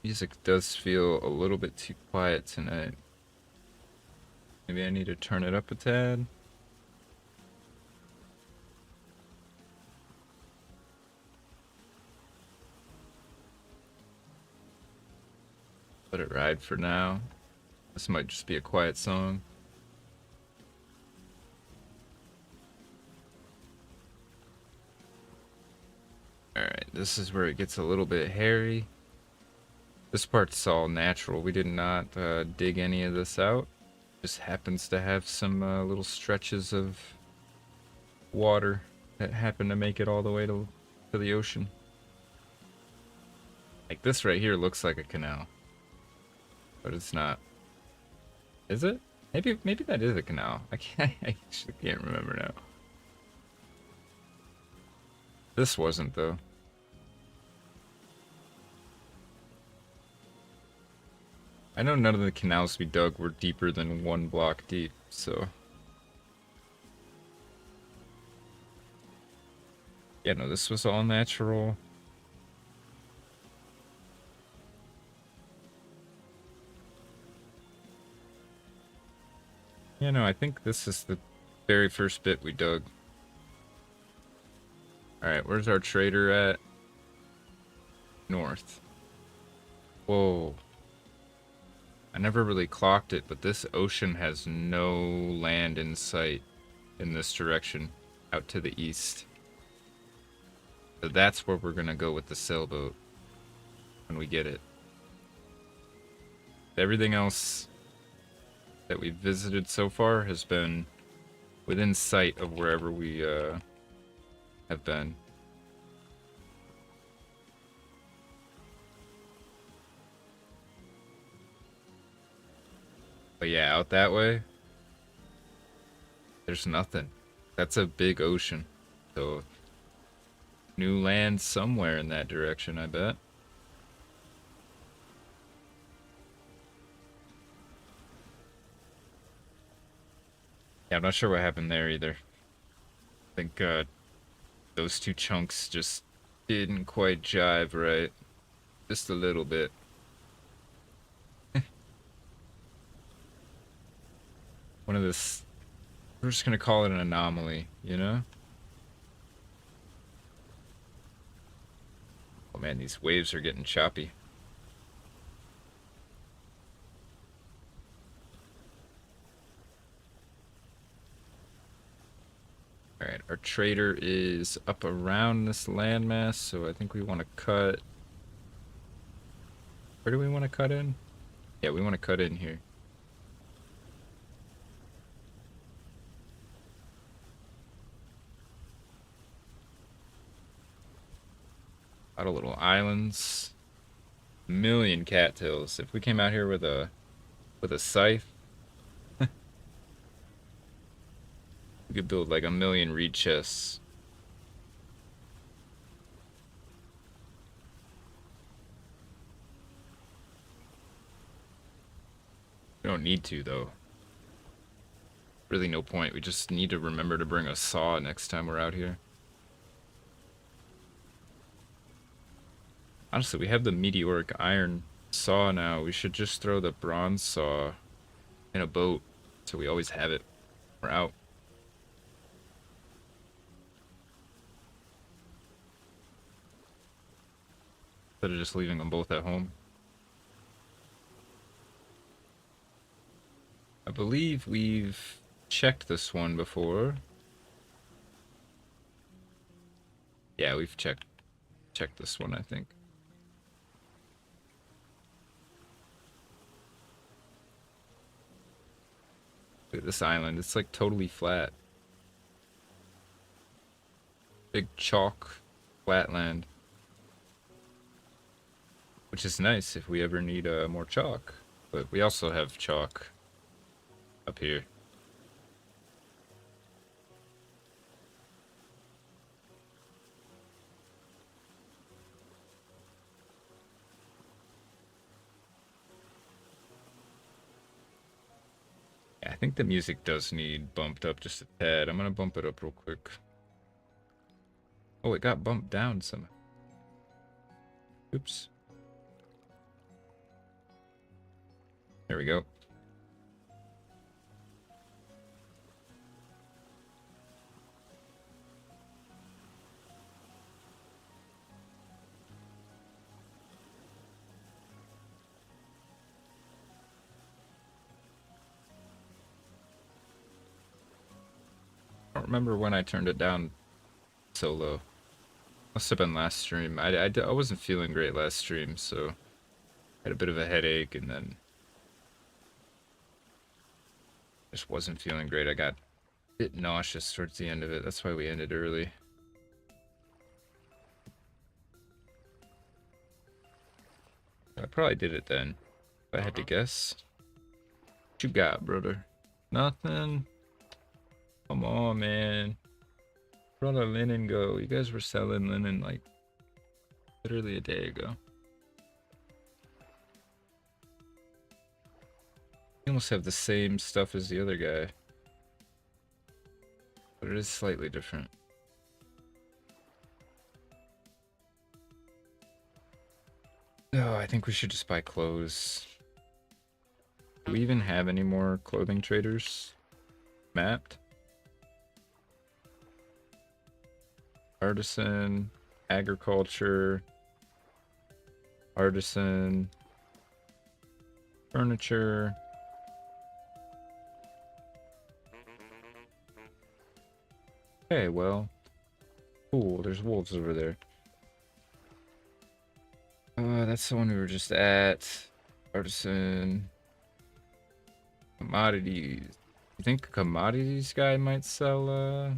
Music does feel a little bit too quiet tonight. Maybe I need to turn it up a tad. Let it ride for now. This might just be a quiet song. Alright, this is where it gets a little bit hairy. This part's all natural. We did not dig any of this out. Just happens to have some little stretches of water that happen to make it all the way to the ocean. Like this right here looks like a canal, but it's not. Is it? Maybe that is a canal. I actually can't remember now. This wasn't though. I know none of the canals we dug were deeper than 1 block deep, so. Yeah, no, this was all natural. Yeah, no, I think this is the very first bit we dug. Alright, where's our trader at? North. Whoa. I never really clocked it, but this ocean has no land in sight in this direction, out to the east. So that's where we're gonna go with the sailboat when we get it. Everything else that we've visited so far has been within sight of wherever we have been. But yeah, out that way, There's nothing. That's a big ocean. So, new land somewhere in that direction, I bet. Yeah, I'm not sure what happened there either. I think those two chunks just didn't quite jive right. Just a little bit. One of this, we're just gonna call it an anomaly, you know? Oh man, these waves are getting choppy. Alright, our trader is up around this landmass, so I think we want to cut... Where do we want to cut in? Yeah, we want to cut in here. A lot of little islands. Million cattails. If we came out here with a scythe, we could build like a million reed chests. We don't need to though. Really no point. We just need to remember to bring a saw next time we're out here. Honestly, we have the meteoric iron saw now. We should just throw the bronze saw in a boat so we always have it. We're out. Instead of just leaving them both at home. I believe we've checked this one before. Yeah, we've checked this one, I think. Look at this island. It's like totally flat. Big chalk flatland. Which is nice if we ever need more chalk. But we also have chalk up here. Yeah, I think the music does need bumped up just a tad. I'm gonna bump it up real quick. Oh, it got bumped down somehow. Oops. There we go. I don't remember when I turned it down so low. Must have been last stream. I wasn't feeling great last stream, so I had a bit of a headache and then just wasn't feeling great. I got a bit nauseous towards the end of it. That's why we ended early. I probably did it then, if I had to guess. What you got, brother? Nothing? Come on, man. Where'd all the linen go? You guys were selling linen like literally a day ago. You almost have the same stuff as the other guy, but it is slightly different. Oh, I think we should just buy clothes. Do we even have any more clothing traders mapped? Artisan, agriculture, artisan, furniture. Okay, well, cool, there's wolves over there. That's the one we were just at. Artisan. Commodities. You think a commodities guy might sell,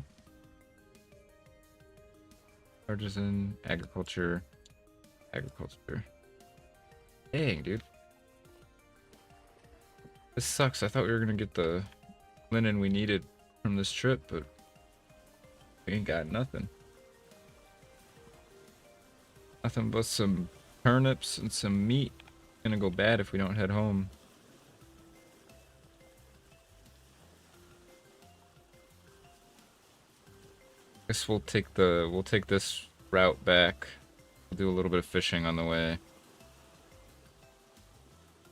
artisan, agriculture. Dang, dude. This sucks. I thought we were gonna get the linen we needed from this trip, but we ain't got nothing. Nothing but some turnips and some meat. Gonna go bad if we don't head home. Guess we'll take this route back. We'll do a little bit of fishing on the way.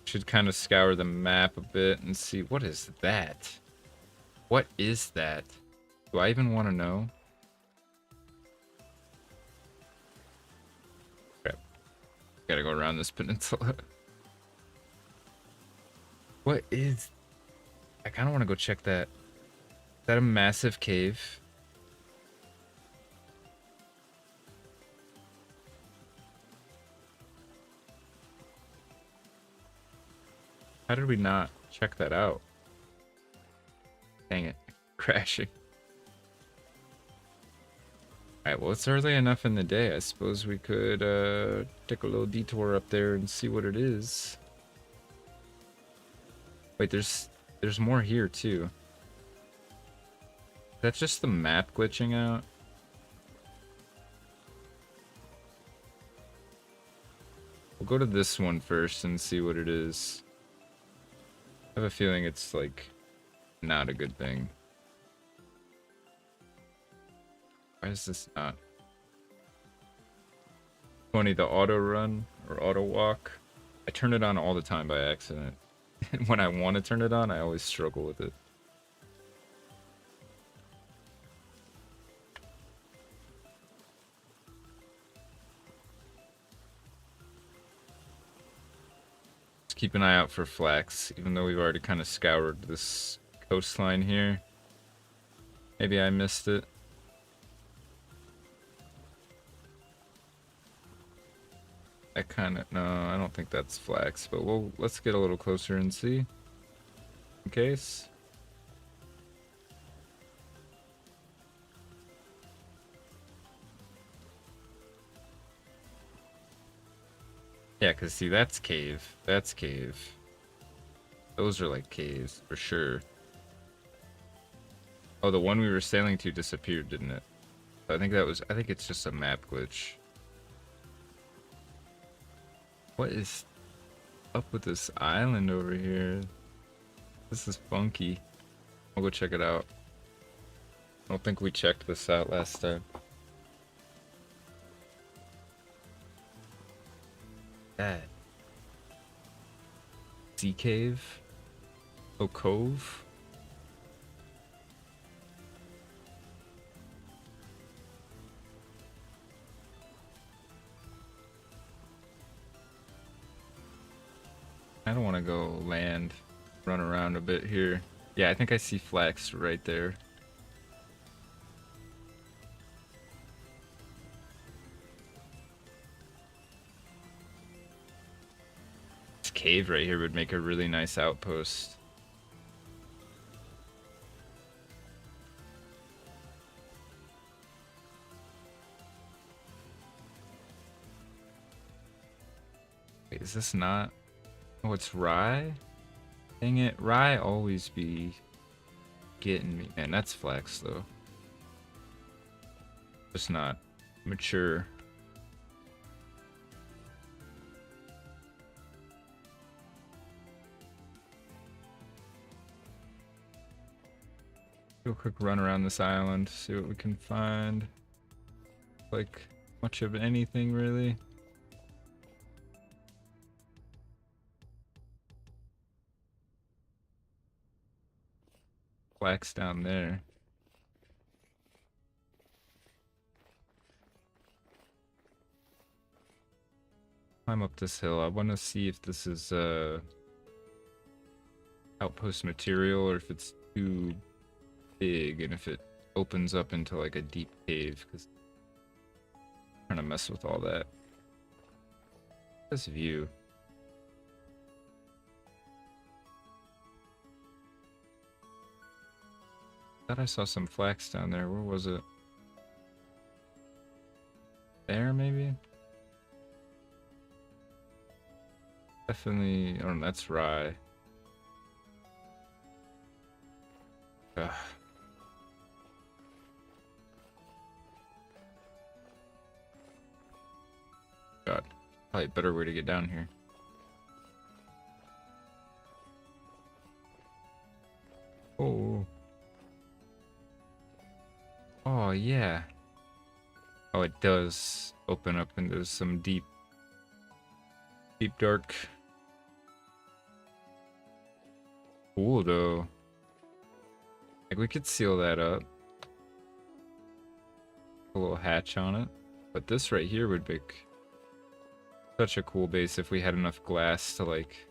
Should kind of scour the map a bit and see what is that? What is that? Do I even want to know? Crap. Gotta go around this peninsula. What is... I kind of want to go check that. Is that a massive cave? How did we not check that out? Dang it. Crashing. Alright, well, it's early enough in the day. I suppose we could take a little detour up there and see what it is. Wait, there's more here too. That's just the map glitching out. We'll go to this one first and see what it is. I have a feeling it's like not a good thing. Why is this not? Funny, the auto run or auto walk. I turn it on all the time by accident. And when I want to turn it on, I always struggle with it. Just keep an eye out for flax, even though we've already kind of scoured this coastline here. Maybe I missed it. No, I don't think that's flax, but let's get a little closer and see. In case. Yeah, because see, that's cave. That's cave. Those are like caves, for sure. Oh, the one we were sailing to disappeared, didn't it? I think it's just a map glitch. What is up with this island over here? This is funky. I'll go check it out. I don't think we checked this out last time. That. Sea cave? Oh, cove? I don't want to go land, run around a bit here. Yeah, I think I see flax right there. This cave right here would make a really nice outpost. Wait, is this not? Oh, it's rye? Dang it, rye always be getting me. Man, that's flax though. Just not mature. Do a quick run around this island, see what we can find. Like much of anything really. Flax down there. Climb up this hill. I want to see if this is outpost material or if it's too big and if it opens up into like a deep cave, because I'm trying to mess with all that. This view. Thought I saw some flax down there. Where was it? There, maybe? Definitely. Oh, that's rye. Ugh. Probably a better way to get down here. Oh. Oh, yeah. Oh, it does open up into some deep, dark. Cool, though. Like, we could seal that up. A little hatch on it. But this right here would be such a cool base if we had enough glass to, like,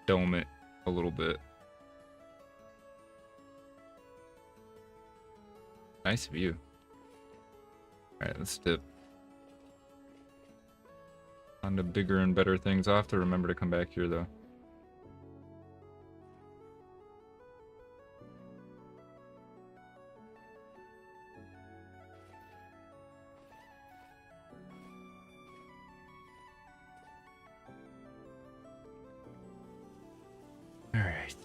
dome it a little bit. Nice view. Alright, let's dip. On to bigger and better things. I'll have to remember to come back here, though. Alright.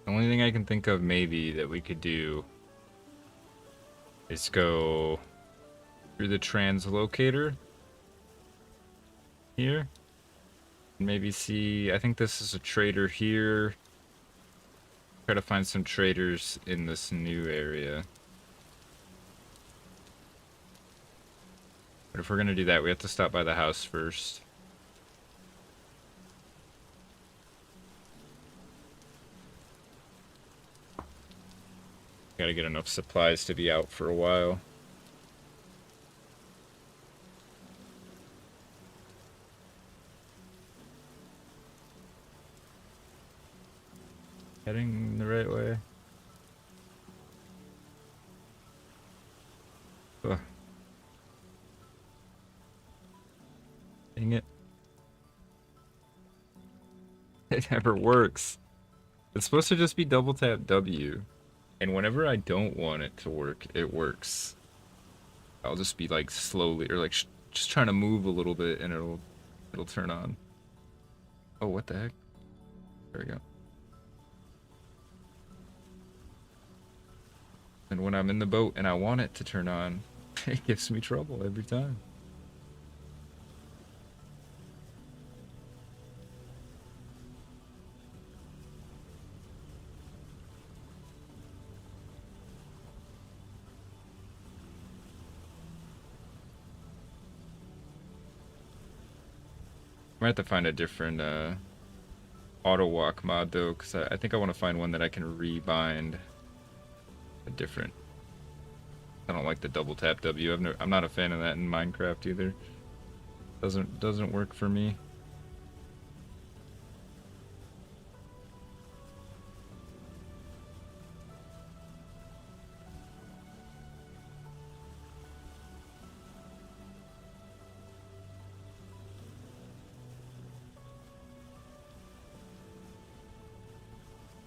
The only thing I can think of maybe that we could do is go through the translocator here. Maybe see, I think this is a trader here. Try to find some traders in this new area. But if we're gonna do that, we have to stop by the house first. Gotta get enough supplies to be out for a while. Heading the right way. Ugh. Dang it. It never works. It's supposed to just be double tap W. And whenever I don't want it to work, it works. I'll just be like slowly, or like just trying to move a little bit and it'll turn on. Oh, what the heck? There we go. And when I'm in the boat and I want it to turn on, it gives me trouble every time. I might have to find a different auto walk mod though, because I think I want to find one that I can rebind a different. I don't like the double tap W. I'm not a fan of that in Minecraft either. Doesn't work for me.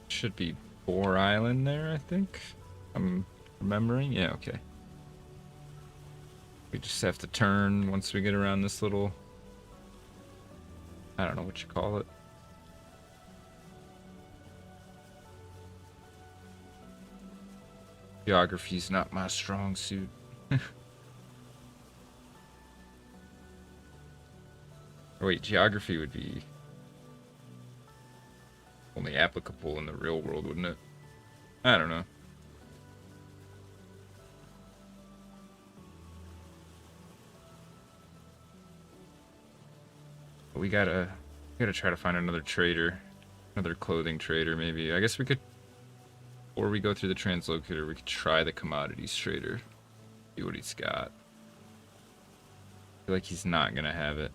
Should be Boar Island there, I think. I'm remembering. Yeah, okay. We just have to turn once we get around this little, I don't know what you call it. Geography's not my strong suit. Or wait, geography would be only applicable in the real world, wouldn't it? I don't know. But we gotta try to find another trader, another clothing trader maybe. I guess we could, or we go through the translocator, we could try the commodities trader, see what he's got. I feel like he's not gonna have it.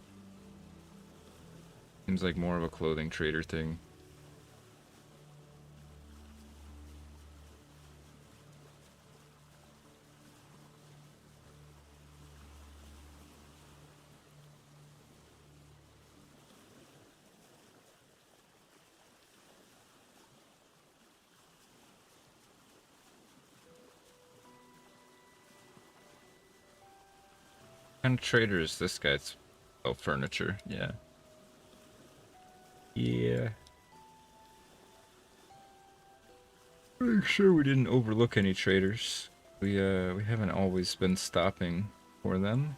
Seems like more of a clothing trader thing. What kind of trader is this guy? It's furniture, yeah. Yeah. Make sure we didn't overlook any traders. We haven't always been stopping for them.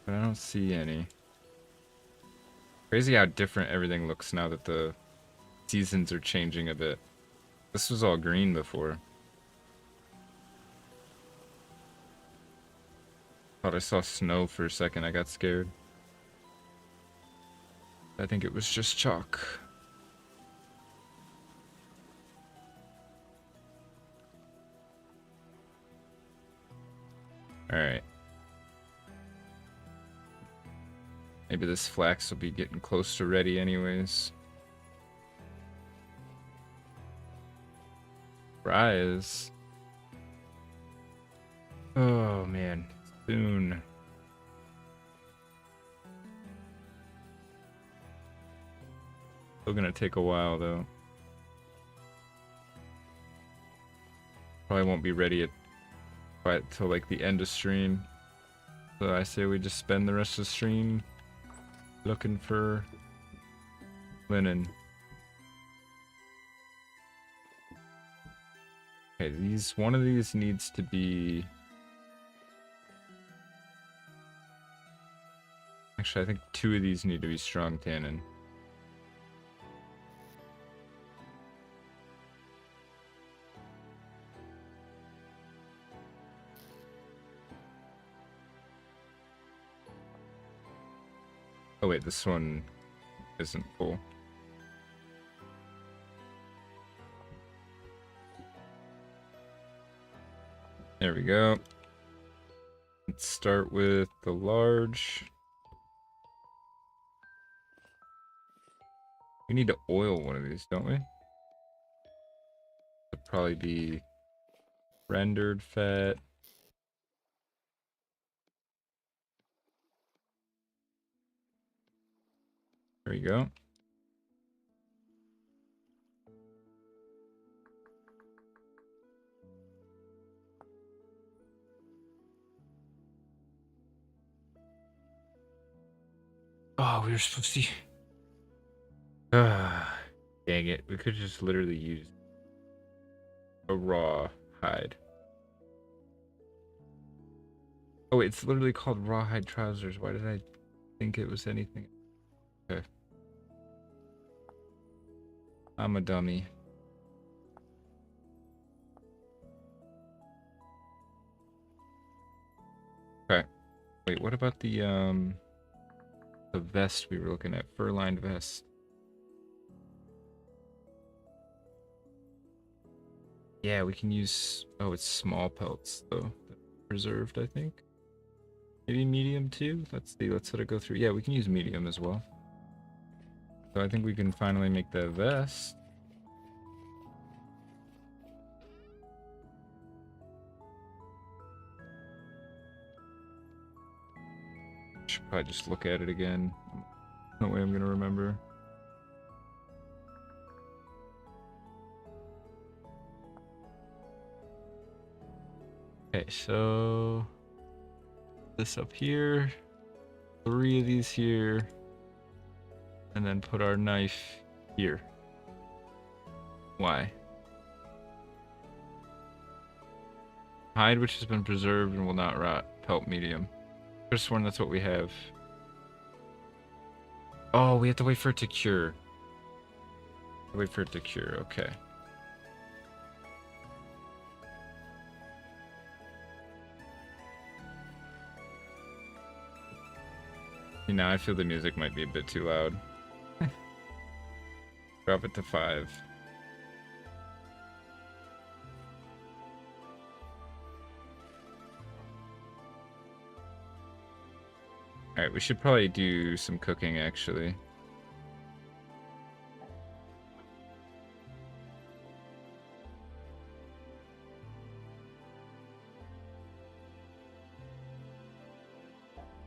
but I don't see any. Crazy how different everything looks now that the seasons are changing a bit. This was all green before. Thought I saw snow for a second, I got scared. I think it was just chalk. Alright. Maybe this flax will be getting close to ready anyways. Rise. Oh man, soon. Still gonna take a while though. Probably won't be ready at quite till like the end of stream. So I say we just spend the rest of the stream looking for linen. Okay, one of these needs to be. Actually, I think 2 of these need to be strong tannin. Oh wait, this one isn't full. There we go. Let's start with the large. We need to oil one of these, don't we? It'll probably be rendered fat. There we go. Oh, we were supposed to. Dang it. We could just literally use a raw hide. Oh, it's literally called rawhide trousers. Why did I think it was anything? Okay. I'm a dummy. Okay. Wait, what about the vest we were looking at? Fur-lined vest. Yeah, we can use... Oh, it's small pelts, though. Preserved, I think. Maybe medium, too? Let's see. Let's let it go through. Yeah, we can use medium as well. So I think we can finally make the vest. Should probably just look at it again. No way I'm gonna remember. Okay, so this up here, 3 of these here, and then put our knife here. Why? Hide which has been preserved and will not rot. Pelt medium. I could have sworn that's what we have. Oh, we have to wait for it to cure. Wait for it to cure, okay. Now I feel the music might be a bit too loud. Drop it to 5. Alright, we should probably do some cooking actually.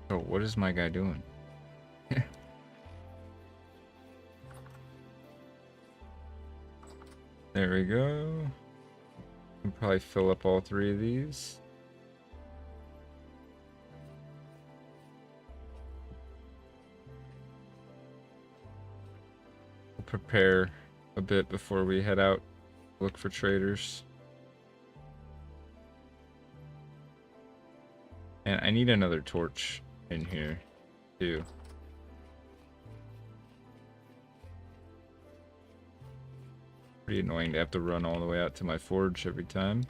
Oh, what is my guy doing? There we go. Can probably fill up all 3 of these. We'll prepare a bit before we head out. Look for traders. And I need another torch. in here too. Pretty annoying to have to run all the way out to my forge every time.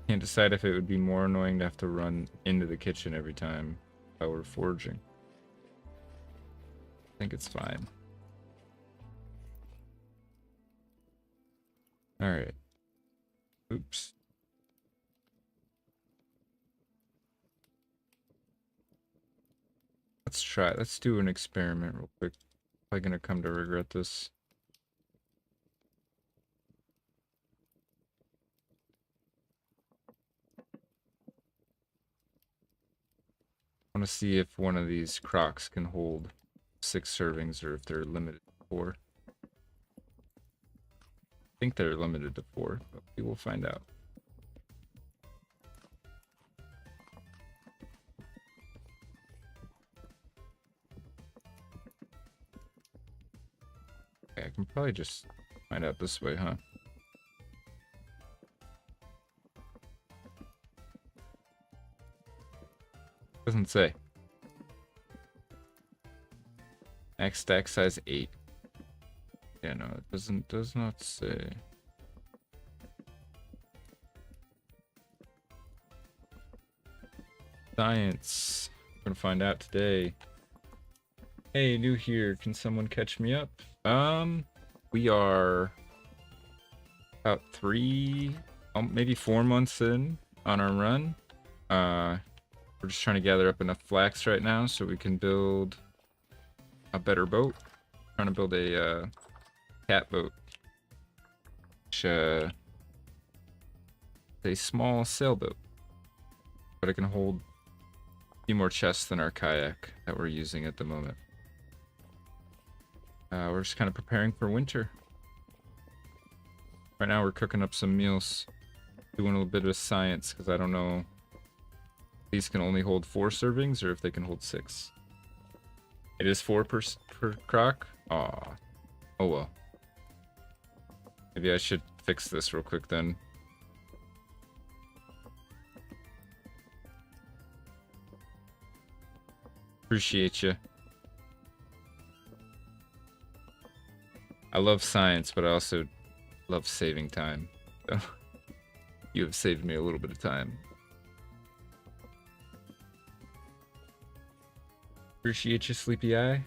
Can't decide if it would be more annoying to have to run into the kitchen every time while we're forging. I think it's fine. Alright. Oops. Let's do an experiment real quick. Probably gonna come to regret this. I want to see if one of these crocks can hold 6 servings or if they're limited to 4. I think they're limited to 4, but we will find out. Okay, I can probably just find out this way, huh? Doesn't say. Max stack size 8. Yeah, no, it does not say. Science. I'm gonna find out today. Hey, new here. Can someone catch me up? We are about 3, maybe 4 months in on our run. We're just trying to gather up enough flax right now so we can build a better boat. Trying to build a cat boat, which is a small sailboat, but it can hold a few more chests than our kayak that we're using at the moment. We're just kind of preparing for winter. Right now we're cooking up some meals, doing a little bit of science, because I don't know if these can only hold 4 servings or if they can hold 6. It is 4 per crock? Aw. Oh well. Maybe I should fix this real quick then. Appreciate you. I love science, but I also love saving time. So you have saved me a little bit of time. Appreciate you, Sleepy Eye.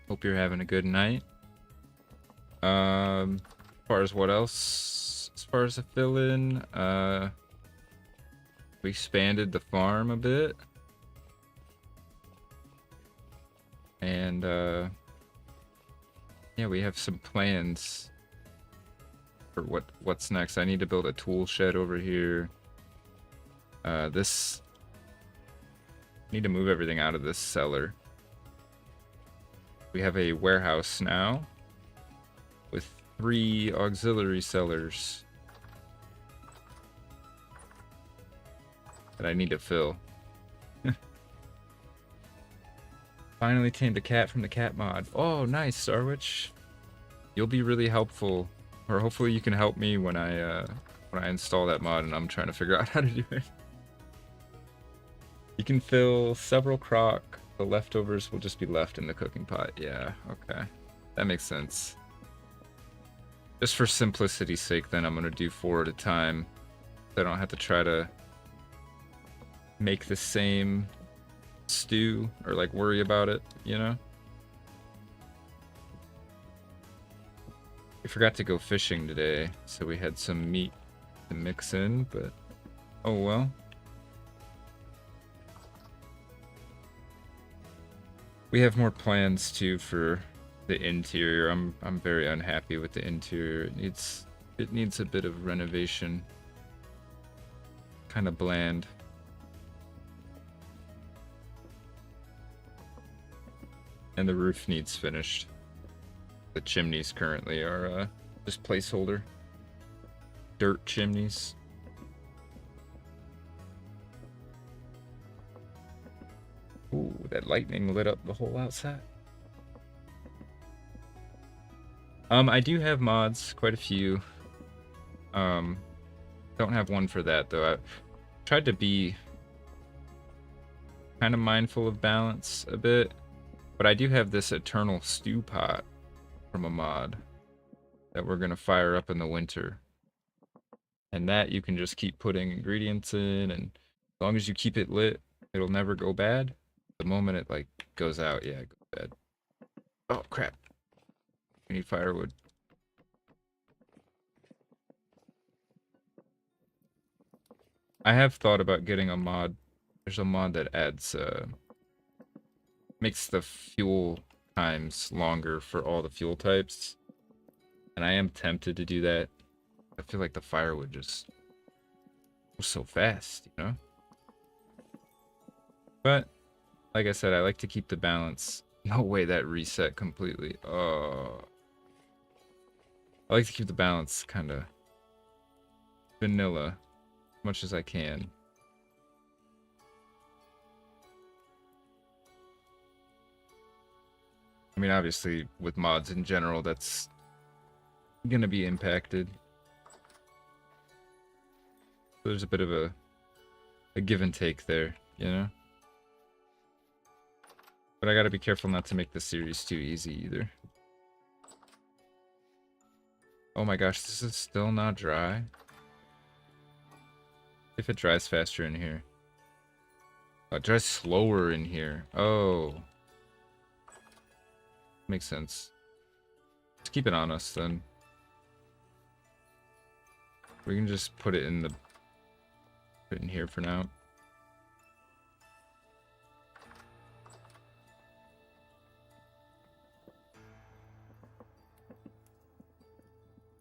Hope you're having a good night. As far as what else? As far as a fill-in, we expanded the farm a bit. And, yeah, we have some plans for what's next. I need to build a tool shed over here. Need to move everything out of this cellar. We have a warehouse now with 3 auxiliary cellars that I need to fill. Finally tamed a cat from the cat mod. Oh, nice, Starwitch. You'll be really helpful, or hopefully you can help me when I install that mod and I'm trying to figure out how to do it. You can fill several crock. The leftovers will just be left in the cooking pot. Yeah, okay. That makes sense. Just for simplicity's sake, then I'm going to do 4 at a time. So I don't have to try to make the same stew or like worry about it, you know? We forgot to go fishing today, so we had some meat to mix in, but oh well. We have more plans too for the interior. I'm very unhappy with the interior. It needs a bit of renovation. Kind of bland. And the roof needs finished. The chimneys currently are just placeholder. Dirt chimneys. Ooh, that lightning lit up the whole outside. I do have mods, quite a few. Um, don't have one for that though. I tried to be kind of mindful of balance a bit, but I do have this eternal stew pot from a mod that we're gonna fire up in the winter. And that you can just keep putting ingredients in, and as long as you keep it lit, it'll never go bad. The moment it like goes out, yeah, it goes bad. Oh crap. We need firewood. I have thought about getting a mod. There's a mod that adds makes the fuel times longer for all the fuel types. And I am tempted to do that. I feel like the firewood just goes so fast, you know? But like I said, I like to keep the balance. No way that reset completely. Oh. I like to keep the balance kind of vanilla as much as I can. I mean, obviously, with mods in general, that's gonna be impacted. There's a bit of a give and take there, you know? But I gotta be careful not to make the series too easy either. Oh my gosh, this is still not dry. If it dries faster in here. Oh, it dries slower in here. Oh. Makes sense. Let's keep it on us then. We can just put it in here for now.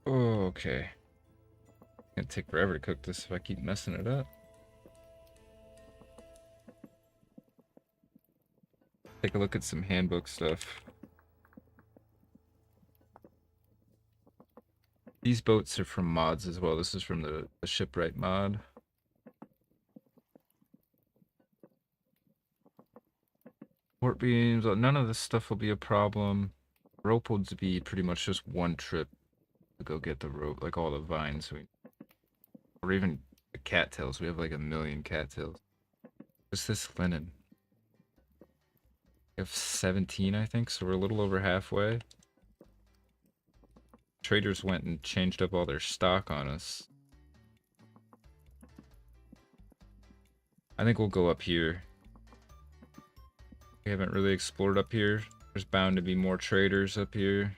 Oh, okay. It's gonna take forever to cook this if I keep messing it up. Take a look at some handbook stuff. These boats are from mods as well. This is from the shipwright mod. Port beams, none of this stuff will be a problem. Rope will be pretty much just one trip to go get the rope, like all the vines. Or even the cattails. We have like 1,000,000 cattails. What's this linen? We have 17, I think, so we're a little over halfway. Traders went and changed up all their stock on us. I think we'll go up here. We haven't really explored up here. There's bound to be more traders up here.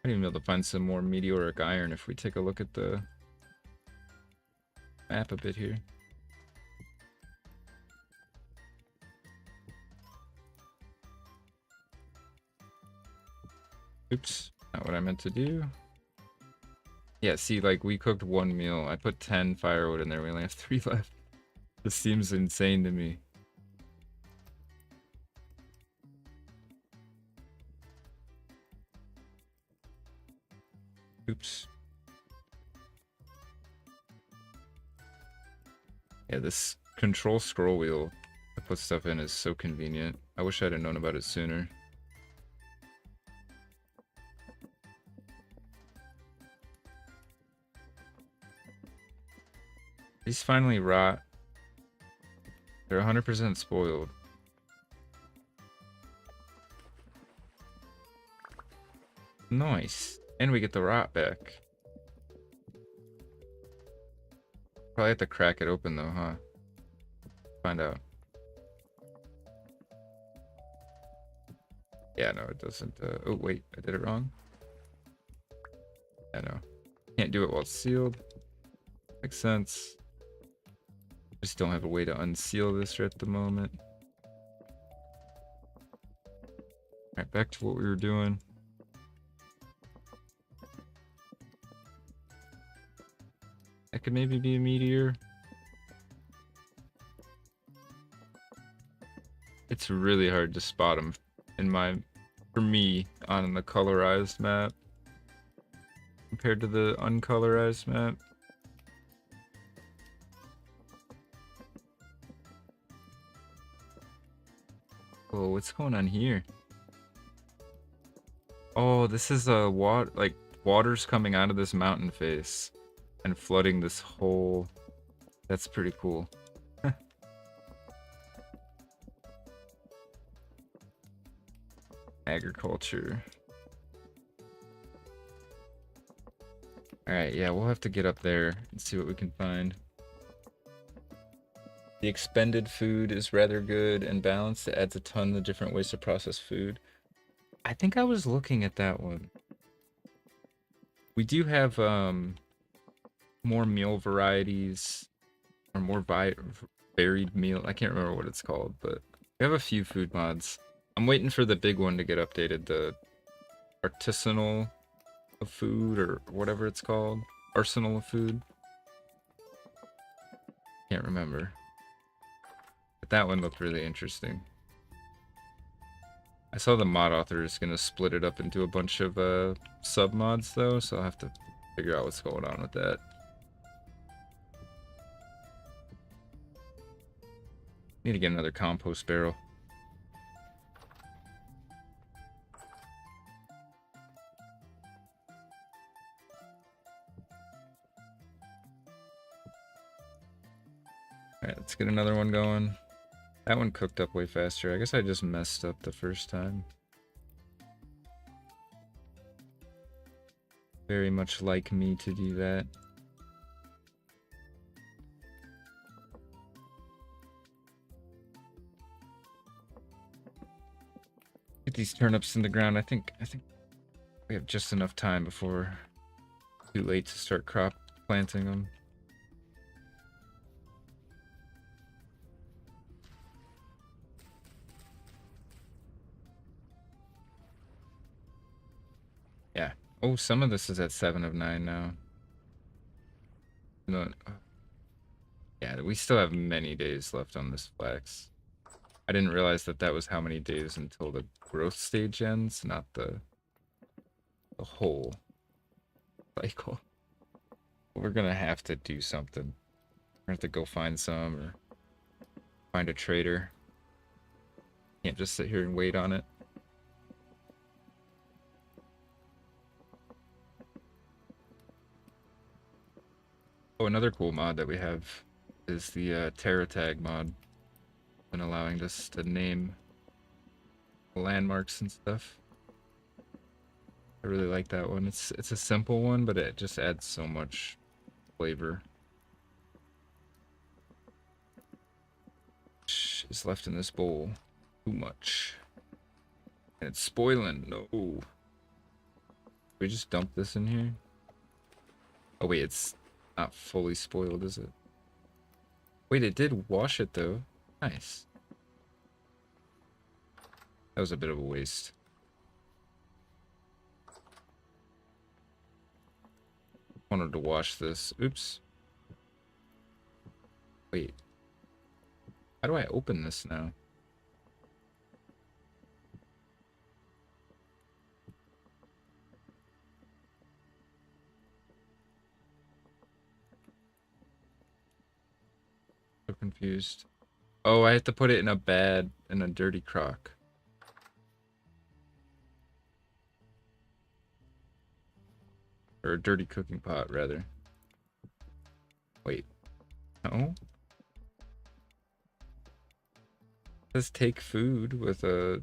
Might even be able to find some more meteoric iron if we take a look at the map a bit here. Oops, not what I meant to do. Yeah, see, like, we cooked 1 meal. I put 10 firewood in there. We only have 3 left. This seems insane to me. Oops. Yeah, this control scroll wheel to put stuff in is so convenient. I wish I'd have known about it sooner. These finally rot. They're 100% spoiled. Nice. And we get the rot back. Probably have to crack it open though, huh? Find out. Yeah, no, it doesn't. Oh, wait, I did it wrong. Yeah, no. Can't do it while it's sealed. Makes sense. Just don't have a way to unseal this right at the moment. Alright, back to what we were doing. That could maybe be a meteor. It's really hard to spot them for me on the colorized map compared to the uncolorized map. Oh, what's going on here? Oh, this is a water's coming out of this mountain face and flooding this whole. That's pretty cool. Agriculture. Alright, yeah, we'll have to get up there and see what we can find. The expended food is rather good and balanced. It adds a ton of different ways to process food. I think I was looking at that one. We do have more meal varieties or more varied meal. I can't remember what it's called, but we have a few food mods. I'm waiting for the big one to get updated, the artisanal of food or whatever it's called. Arsenal of food. Can't remember. But that one looked really interesting. I saw the mod author is going to split it up into a bunch of sub-mods though, so I'll have to figure out what's going on with that. Need to get another compost barrel. Alright, let's get another one going. That one cooked up way faster. I guess I just messed up the first time. Very much like me to do that. Get these turnips in the ground. I think we have just enough time before it's too late to start crop planting them. Yeah. Oh, some of this is at 7 of 9 now. No. Yeah, we still have many days left on this flax. I didn't realize that that was how many days until the growth stage ends, not the whole cycle. We're gonna have to do something. We're gonna have to go find some or find a trader. Can't just sit here and wait on it. Oh, another cool mod that we have is the Terra Tag mod. And allowing us to name landmarks and stuff. I really like that one. It's a simple one, but it just adds so much flavor. Is left in this bowl. Too much. And it's spoiling. No. We just dump this in here? Oh wait, it's not fully spoiled, is it? Wait, it did wash it though. Nice. That was a bit of a waste. Wanted to wash this. Oops. Wait. How do I open this now? So confused. Oh, I have to put it in a dirty crock. Or a dirty cooking pot, rather. Wait. No? It says take food with a...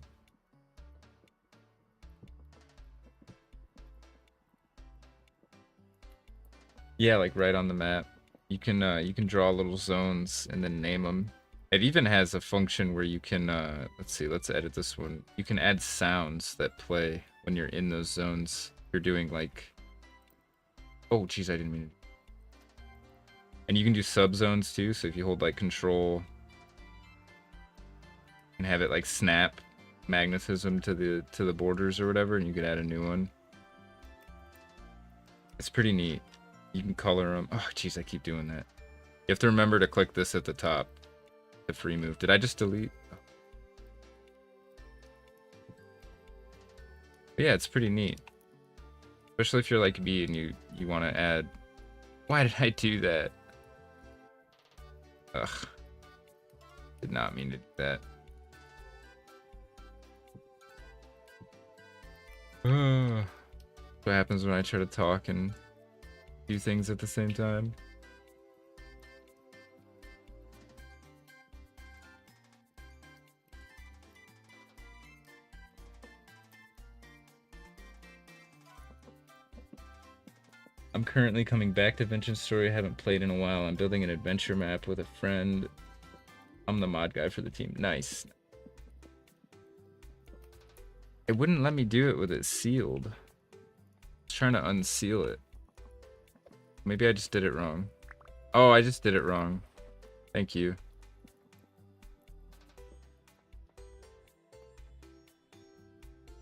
Yeah, like right on the map. You can draw little zones and then name them. It even has a function where you can, let's see, let's edit this one. You can add sounds that play when you're in those zones. You're doing like, oh geez, I didn't mean. And you can do subzones too, so if you hold like control and have it like snap magnetism to the borders or whatever, and you could add a new one. It's pretty neat. You can color them. Oh geez, I keep doing that. You have to remember to click this at the top. The free move. Did I just delete? Oh. But yeah, it's pretty neat. Especially if you're like me and you want to add... Why did I do that? Ugh. Did not mean to do that. What happens when I try to talk and do things at the same time? I'm currently coming back to Vengeance Story. I haven't played in a while. I'm building an adventure map with a friend. I'm the mod guy for the team. Nice. It wouldn't let me do it with it sealed. I was trying to unseal it. Maybe I just did it wrong. Oh, I just did it wrong. Thank you.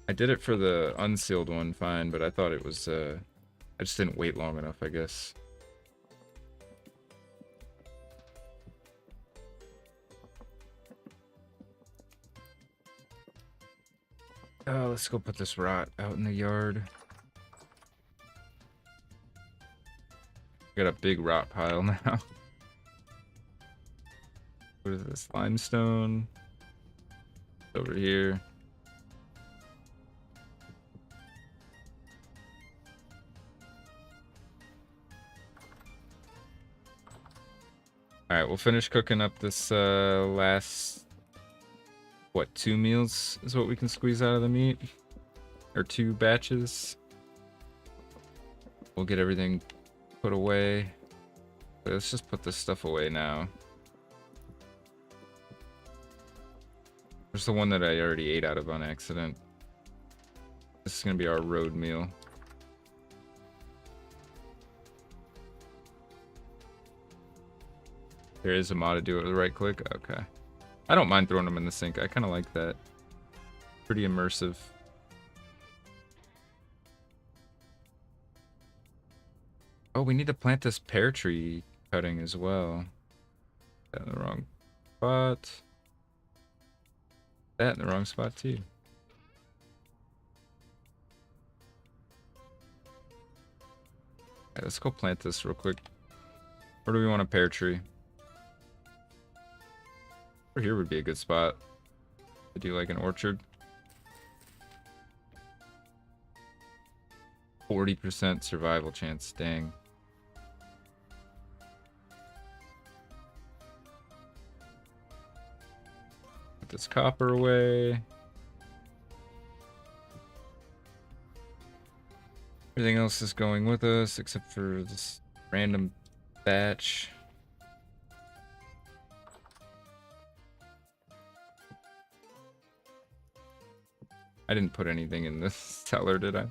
I did it for the unsealed one fine, but I thought it was, I just didn't wait long enough, I guess. Oh, let's go put this rot out in the yard. Got a big rot pile now. What is this? Limestone. Over here. Alright, we'll finish cooking up this last, what, 2 meals is what we can squeeze out of the meat? Or 2 batches. We'll get everything put away. Let's just put this stuff away now. There's the one that I already ate out of on accident. This is gonna be our road meal. There is a mod to do it with right click? Okay. I don't mind throwing them in the sink. I kind of like that. Pretty immersive. Oh, we need to plant this pear tree cutting as well. That in the wrong spot. That in the wrong spot too. Alright, let's go plant this real quick. Where do we want a pear tree? Over here would be a good spot to do like an orchard. 40% survival chance, dang. Put this copper away. Everything else is going with us except for this random batch. I didn't put anything in this cellar, did I?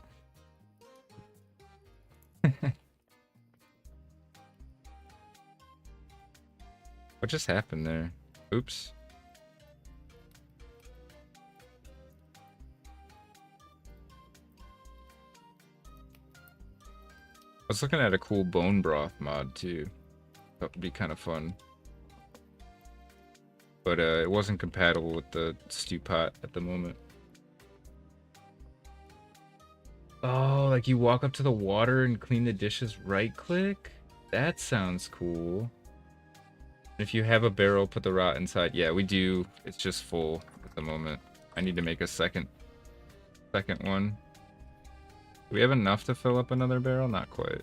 What just happened there? Oops. I was looking at a cool bone broth mod too. That would be kind of fun. But it wasn't compatible with the stew pot at the moment. Oh, like you walk up to the water and clean the dishes, right click? That sounds cool. If you have a barrel, put the rot inside. Yeah, we do. It's just full at the moment. I need to make a second one. Do we have enough to fill up another barrel? Not quite.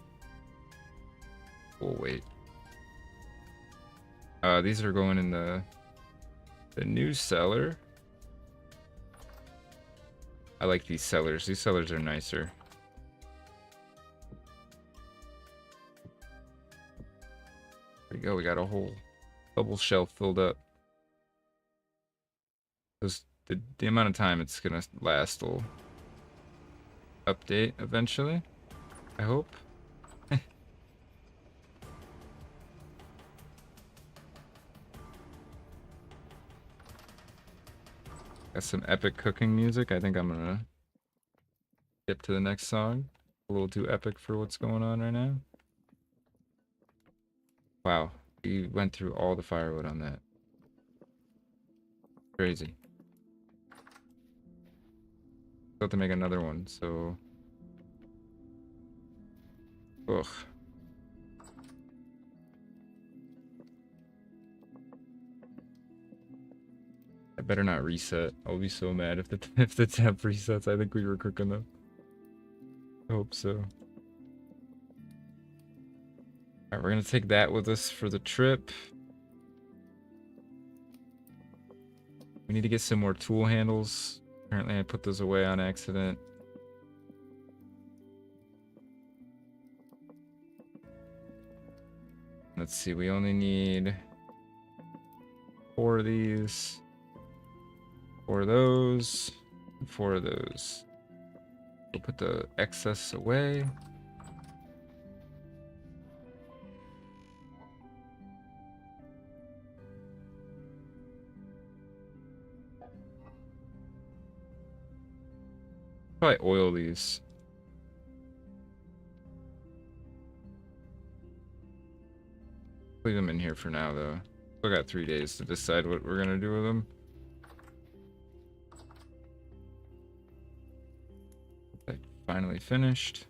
We'll wait. These are going in the new cellar. I like these cellars. These cellars are nicer. There we go. We got a whole double shelf filled up. The amount of time it's gonna last will update eventually, I hope. Got some epic cooking music. I think I'm gonna skip to the next song. A little too epic for what's going on right now. Wow, we went through all the firewood on that. Crazy. Still have to make another one, so... Ugh. I better not reset. I'll be so mad if the temp resets. I think we were cooking them. I hope so. Alright, we're gonna take that with us for the trip. We need to get some more tool handles. Apparently I put those away on accident. Let's see, we only need 4 of these, 4 of those, and 4 of those. We'll put the excess away. Probably oil these. Leave them in here for now, though. Still got 3 days to decide what we're gonna do with them. Okay, finally finished.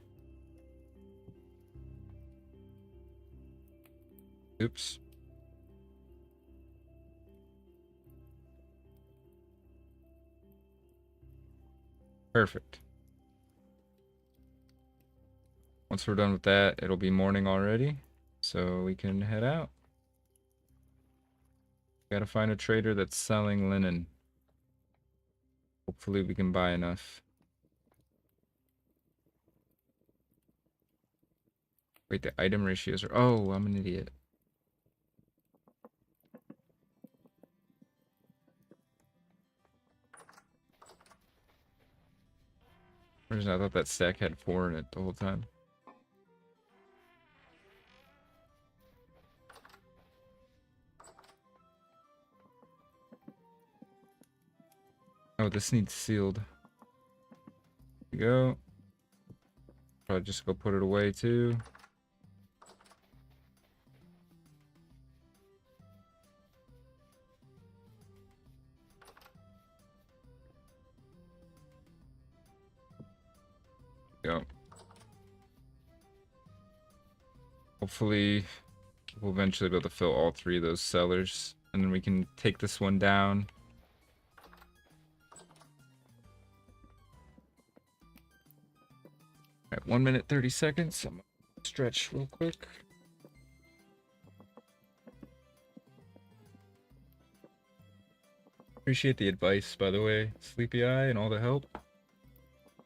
Oops. Perfect. Once we're done with that, it'll be morning already, so we can head out. Gotta find a trader that's selling linen. Hopefully we can buy enough. Wait, the item ratios are... Oh, I'm an idiot. For some reason, I thought that stack had 4 in it the whole time. Oh, this needs sealed. There we go. Probably just go put it away too. Go. Hopefully, we'll eventually be able to fill all 3 of those cellars, and then we can take this one down. At 1 minute 30 seconds. I'm gonna stretch real quick. Appreciate the advice, by the way, Sleepy Eye, and all the help.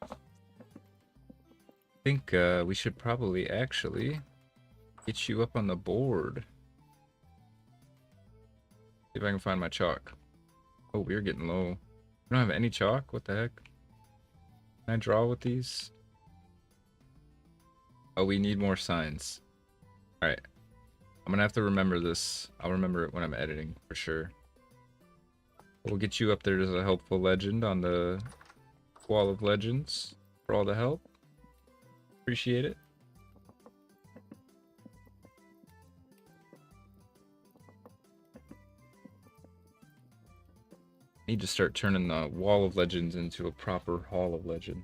I think we should probably actually get you up on the board. See if I can find my chalk. Oh, we're getting low. We don't have any chalk? What the heck? Can I draw with these? Oh, we need more signs. Alright. I'm gonna have to remember this. I'll remember it when I'm editing, for sure. We'll get you up there as a helpful legend on the Wall of Legends for all the help. Appreciate it. Need to start turning the Wall of Legends into a proper Hall of Legends.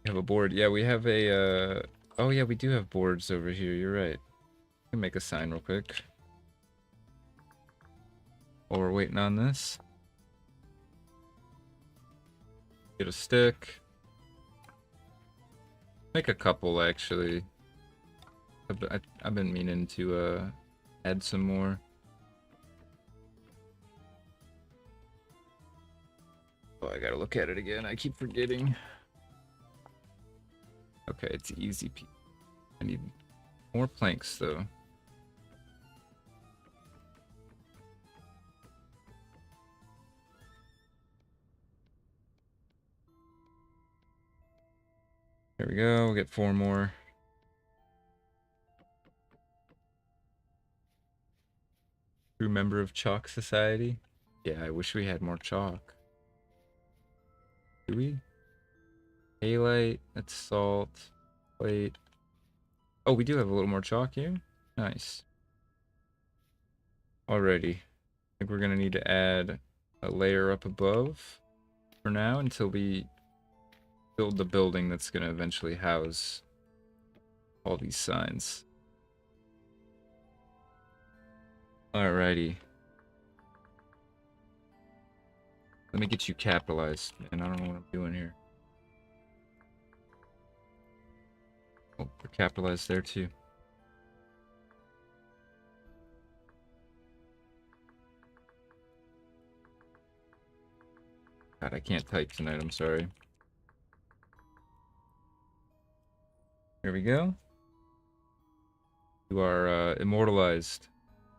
We have a board. Yeah, we have a, oh yeah, we do have boards over here. You're right. I can make a sign real quick. While we're waiting on this. Get a stick. Make a couple, actually. I've been meaning to, add some more. Oh, I gotta look at it again. I keep forgetting. Okay, it's easy. I need more planks, though. There we go. We'll get 4 more. True member of Chalk Society. Yeah, I wish we had more chalk. Do we? Halite, that's salt, plate. Oh, we do have a little more chalk here. Nice. Alrighty. I think we're gonna need to add a layer up above for now until we build the building that's gonna eventually house all these signs. Alrighty. Let me get you capitalized, man. I don't know what I'm doing here. Oh, we're capitalized there too. God, I can't type tonight. I'm sorry. Here we go. You are immortalized.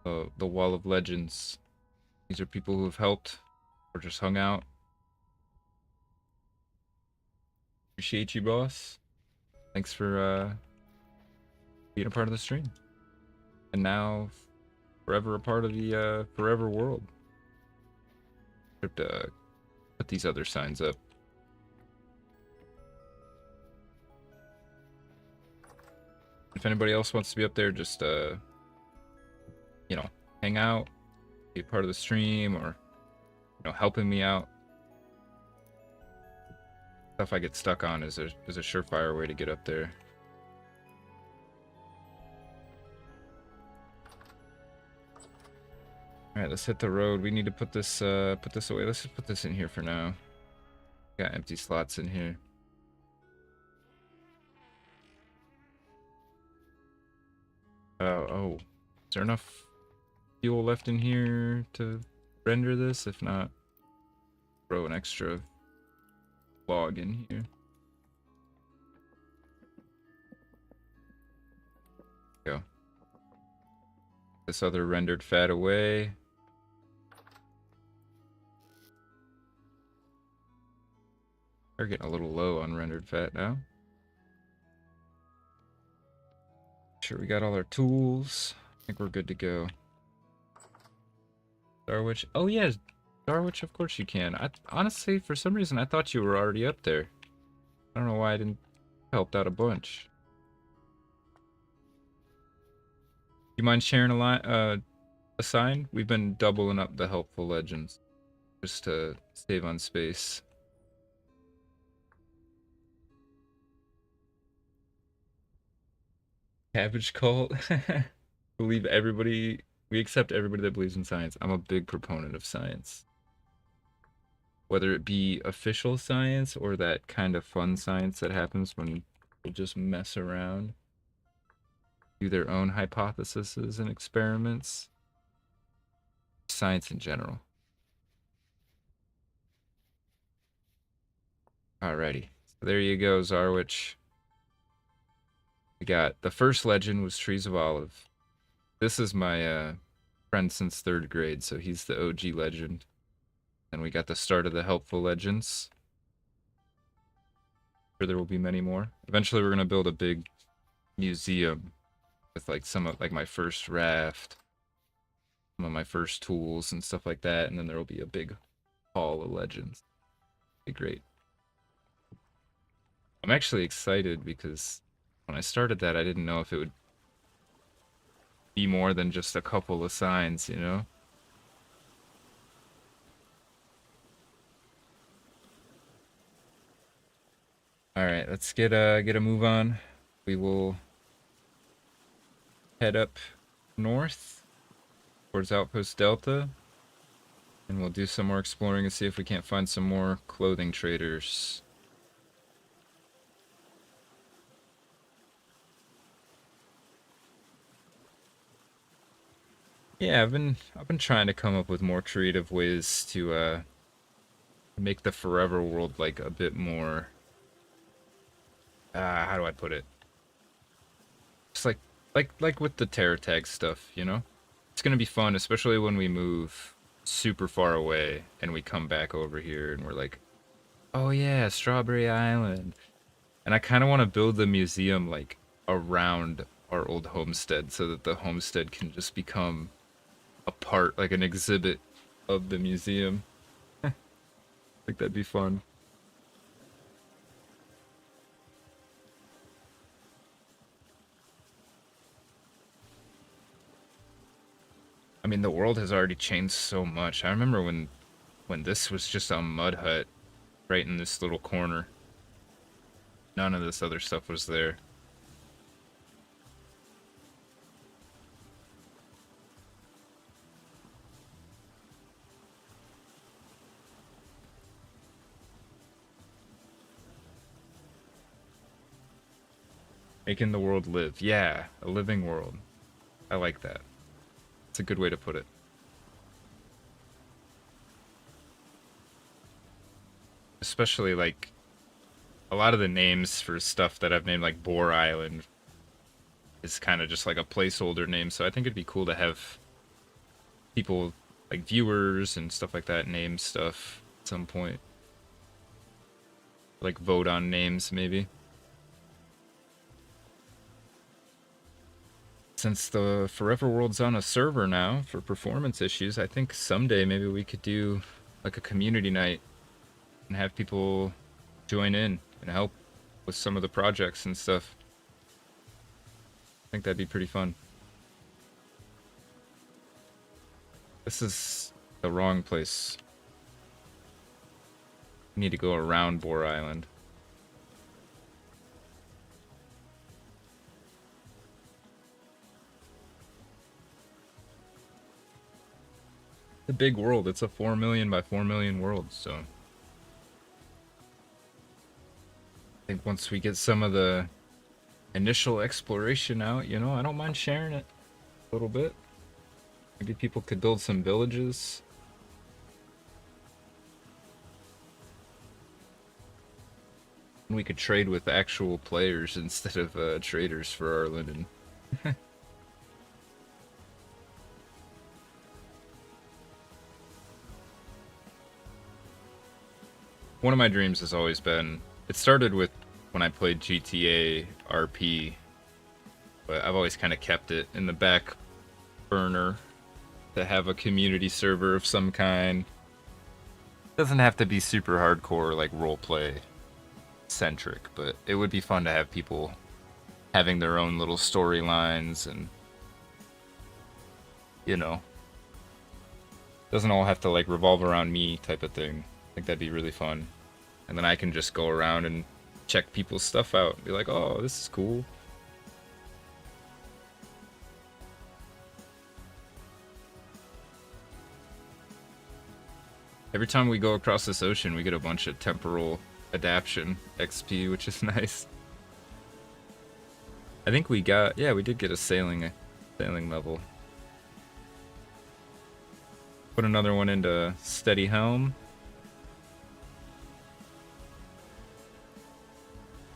The Wall of Legends. These are people who have helped or just hung out. Appreciate you, boss. Thanks for being a part of the stream. And now, forever a part of the forever world. I have to put these other signs up. If anybody else wants to be up there, just you know, hang out, be a part of the stream, or helping me out. Stuff I get stuck on is a surefire way to get up there. All right, let's hit the road. We need to put this away. Let's just put this in here for now. Got empty slots in here. Oh, is there enough fuel left in here to render this? If not, throw an extra log in here. Go. This other rendered fat away. We're getting a little low on rendered fat now. Sure, we got all our tools. I think we're good to go. Darwich. Oh yeah, Darwich, of course you can. Honestly, for some reason, I thought you were already up there. I don't know why I didn't help out a bunch. You mind sharing a sign? We've been doubling up the helpful legends just to save on space. Cabbage cult. Believe everybody. We accept everybody that believes in science. I'm a big proponent of science. Whether it be official science or that kind of fun science that happens when people just mess around, do their own hypotheses and experiments. Science in general. Alrighty. So there you go, Zarwich. We got the first legend was Trees of Olive. This is my friend since 3rd grade, so he's the OG legend. And we got the start of the helpful legends. Sure, there will be many more. Eventually, we're gonna build a big museum with like some of like my first raft, some of my first tools and stuff like that, and then there will be a big hall of legends. Be great. I'm actually excited because when I started that, I didn't know if it would be more than just a couple of signs, you know? All right, let's get a move on. We will head up north towards Outpost Delta, and we'll do some more exploring and see if we can't find some more clothing traders. Yeah, I've been trying to come up with more creative ways to make the forever world like a bit more how do I put it? Just like with the Terror Tag stuff, you know? It's gonna be fun, especially when we move super far away and we come back over here and we're like, oh yeah, Strawberry Island. And I kind of want to build the museum like around our old homestead so that the homestead can just become a part, like an exhibit of the museum. I think that'd be fun. I mean, the world has already changed so much. I remember when this was just a mud hut right in this little corner. None of this other stuff was there. Making the world live. Yeah, a living world. I like that. It's a good way to put it. Especially, like, a lot of the names for stuff that I've named, like Boar Island, is kind of just like a placeholder name, so I think it'd be cool to have people, like viewers and stuff like that, name stuff at some point. Like, vote on names, maybe. Since the Forever World's on a server now for performance issues, I think someday maybe we could do like a community night and have people join in and help with some of the projects and stuff. I think that'd be pretty fun. This is the wrong place. I need to go around Boar Island. The big world. It's a 4 million by 4 million world, so I think once we get some of the initial exploration out, you know, I don't mind sharing it a little bit. Maybe people could build some villages. And we could trade with actual players instead of traders for our linen. One of my dreams has always been, it started with when I played GTA RP, but I've always kind of kept it in the back burner to have a community server of some kind. Doesn't have to be super hardcore like roleplay centric, but it would be fun to have people having their own little storylines and, you know, doesn't all have to like revolve around me type of thing. I think that'd be really fun. And then I can just go around and check people's stuff out and be like, oh, this is cool. Every time we go across this ocean, we get a bunch of temporal adaption XP, which is nice. I think we got, yeah, we did get a sailing level. Put another one into steady helm.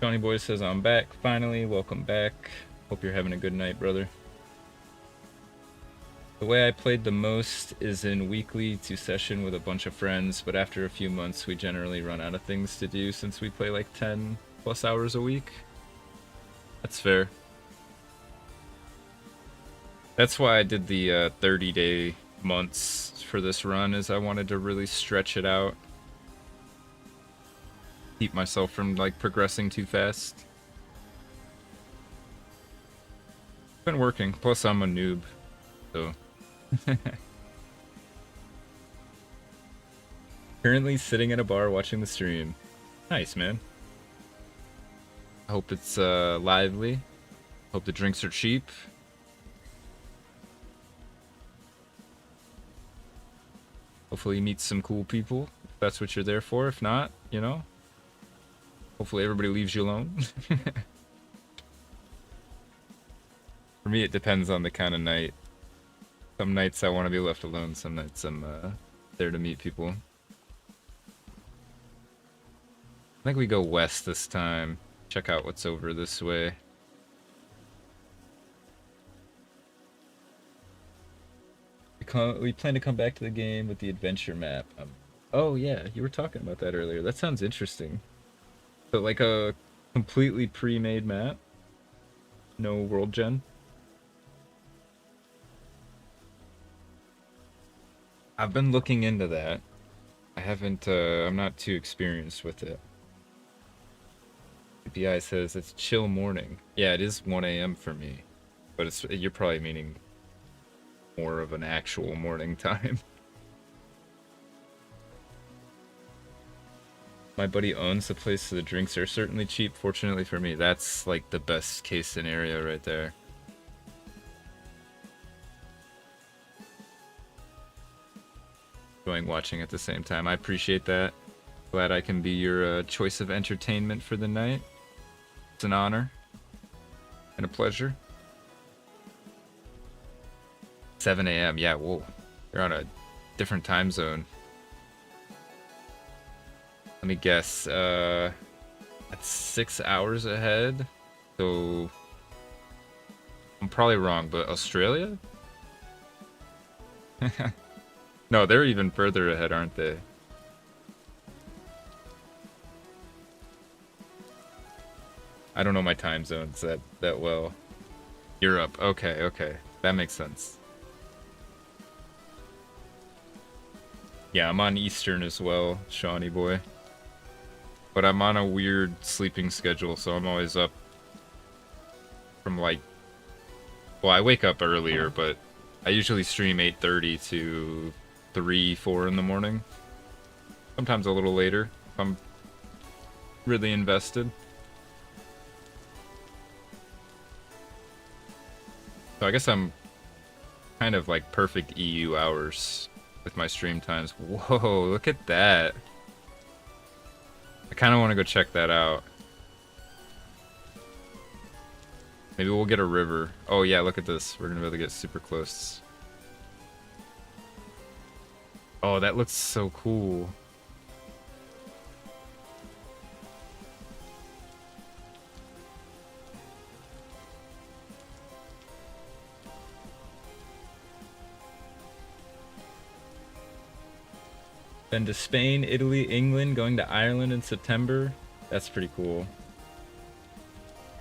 Johnny Boy says, I'm back, finally, welcome back. Hope you're having a good night, brother. The way I played the most is in weekly 2-session with a bunch of friends, but after a few months we generally run out of things to do since we play like 10 plus hours a week. That's fair. That's why I did the 30-day months for this run, is I wanted to really stretch it out. Keep myself from like progressing too fast. Been working, plus I'm a noob, so. Currently sitting in a bar watching the stream. Nice, man. I hope it's lively. Hope the drinks are cheap. Hopefully you meet some cool people, if that's what you're there for. If not, you know, hopefully everybody leaves you alone. For me, it depends on the kind of night. Some nights I want to be left alone, some nights I'm there to meet people. I think we go west this time. Check out what's over this way. We plan to come back to the game with the adventure map. Oh yeah, you were talking about that earlier. That sounds interesting. So like a completely pre-made map? No world gen? I've been looking into that. I haven't, I'm not too experienced with it. BI says it's chill morning. Yeah, it is 1 a.m. for me. But you're probably meaning more of an actual morning time. My buddy owns the place, so the drinks are certainly cheap. Fortunately for me, that's like the best case scenario right there. Enjoying watching at the same time. I appreciate that. Glad I can be your choice of entertainment for the night. It's an honor. Been a pleasure. 7 a.m. Yeah, whoa. You're on a different time zone. Let me guess. That's 6 hours ahead. So I'm probably wrong, but Australia? No, they're even further ahead, aren't they? I don't know my time zones that well. Europe. Okay, okay. That makes sense. Yeah, I'm on Eastern as well, Shawnee boy. But I'm on a weird sleeping schedule, so I'm always up from like... Well, I wake up earlier, but I usually stream 8:30 to 3, 4 in the morning. Sometimes a little later, if I'm really invested. So I guess I'm kind of like perfect EU hours with my stream times. Whoa, look at that. I kind of want to go check that out. Maybe we'll get a river. Oh yeah, look at this. We're going to be able to get super close. Oh, that looks so cool. Been to Spain, Italy, England, going to Ireland in September. That's pretty cool.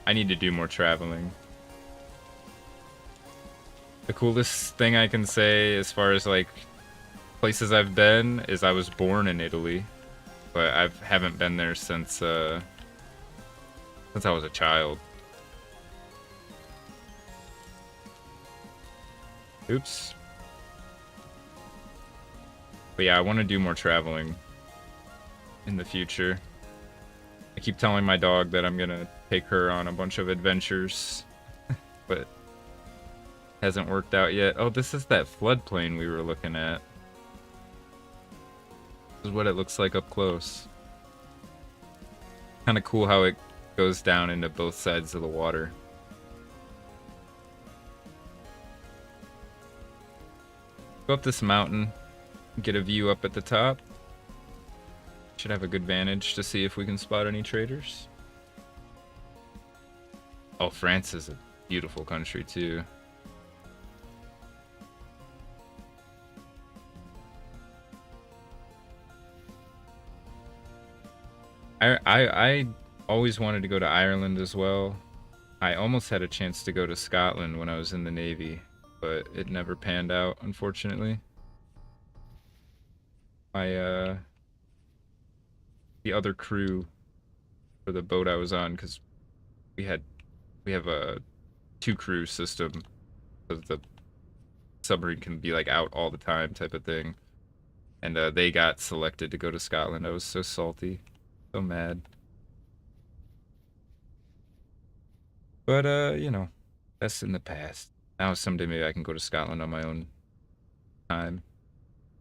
I need to do more traveling. The coolest thing I can say as far as like places I've been is I was born in Italy, but I haven't been there since I was a child. Oops. But yeah, I want to do more traveling in the future. I keep telling my dog that I'm gonna take her on a bunch of adventures, but hasn't worked out yet. Oh, this is that floodplain we were looking at. This is what it looks like up close. Kind of cool how it goes down into both sides of the water. Go up this mountain, get a view up at the top. Should have a good vantage to see if we can spot any traders. Oh, France is a beautiful country too. I always wanted to go to Ireland as well. I almost had a chance to go to Scotland when I was in the Navy, but it never panned out, unfortunately. The other crew for the boat I was on, because we have a 2-crew system, so the submarine can be like out all the time type of thing. And they got selected to go to Scotland. I was so salty, so mad. But you know, that's in the past. Now someday maybe I can go to Scotland on my own time.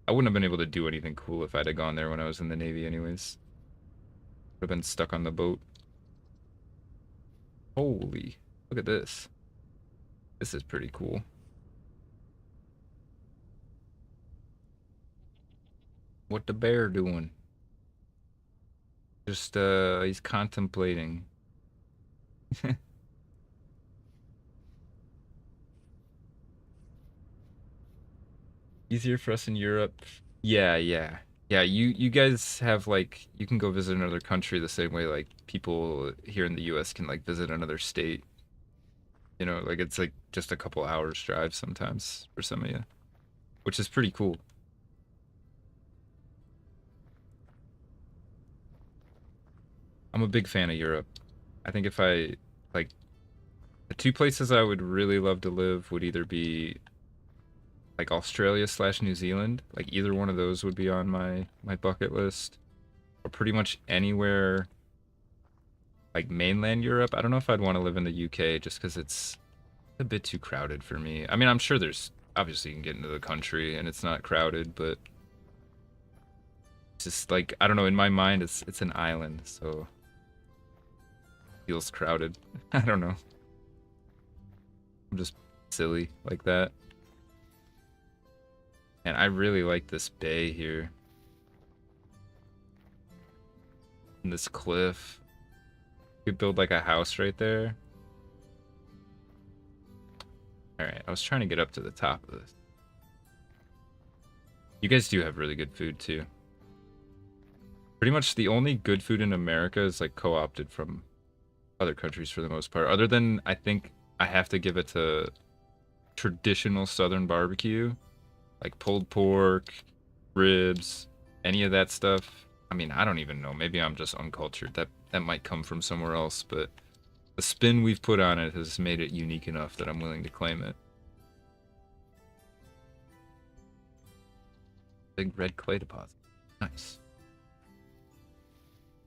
I wouldn't have been able to do anything cool if I'd have gone there when I was in the Navy anyways. Would have been stuck on the boat. Holy, look at this. This is pretty cool. What the bear doing? Just, he's contemplating. Easier for us in Europe. Yeah, yeah. Yeah, you guys have like you can go visit another country the same way like people here in the US can like visit another state. You know, like it's like just a couple hours drive sometimes for some of you, which is pretty cool. I'm a big fan of Europe. I think if I like the 2 places I would really love to live would either be like Australia / New Zealand. Like either one of those would be on my bucket list. Or pretty much anywhere like mainland Europe. I don't know if I'd want to live in the UK just because it's a bit too crowded for me. I mean, I'm sure there's obviously you can get into the country and it's not crowded, but it's just like I don't know, in my mind it's an island, so it feels crowded. I don't know. I'm just silly like that. And I really like this bay here. And this cliff. You could build like a house right there. Alright, I was trying to get up to the top of this. You guys do have really good food too. Pretty much the only good food in America is like co-opted from other countries for the most part. Other than, I think I have to give it to traditional Southern barbecue. Like pulled pork, ribs, any of that stuff. I mean, I don't even know. Maybe I'm just uncultured. That might come from somewhere else, but the spin we've put on it has made it unique enough that I'm willing to claim it. Big red clay deposit. Nice.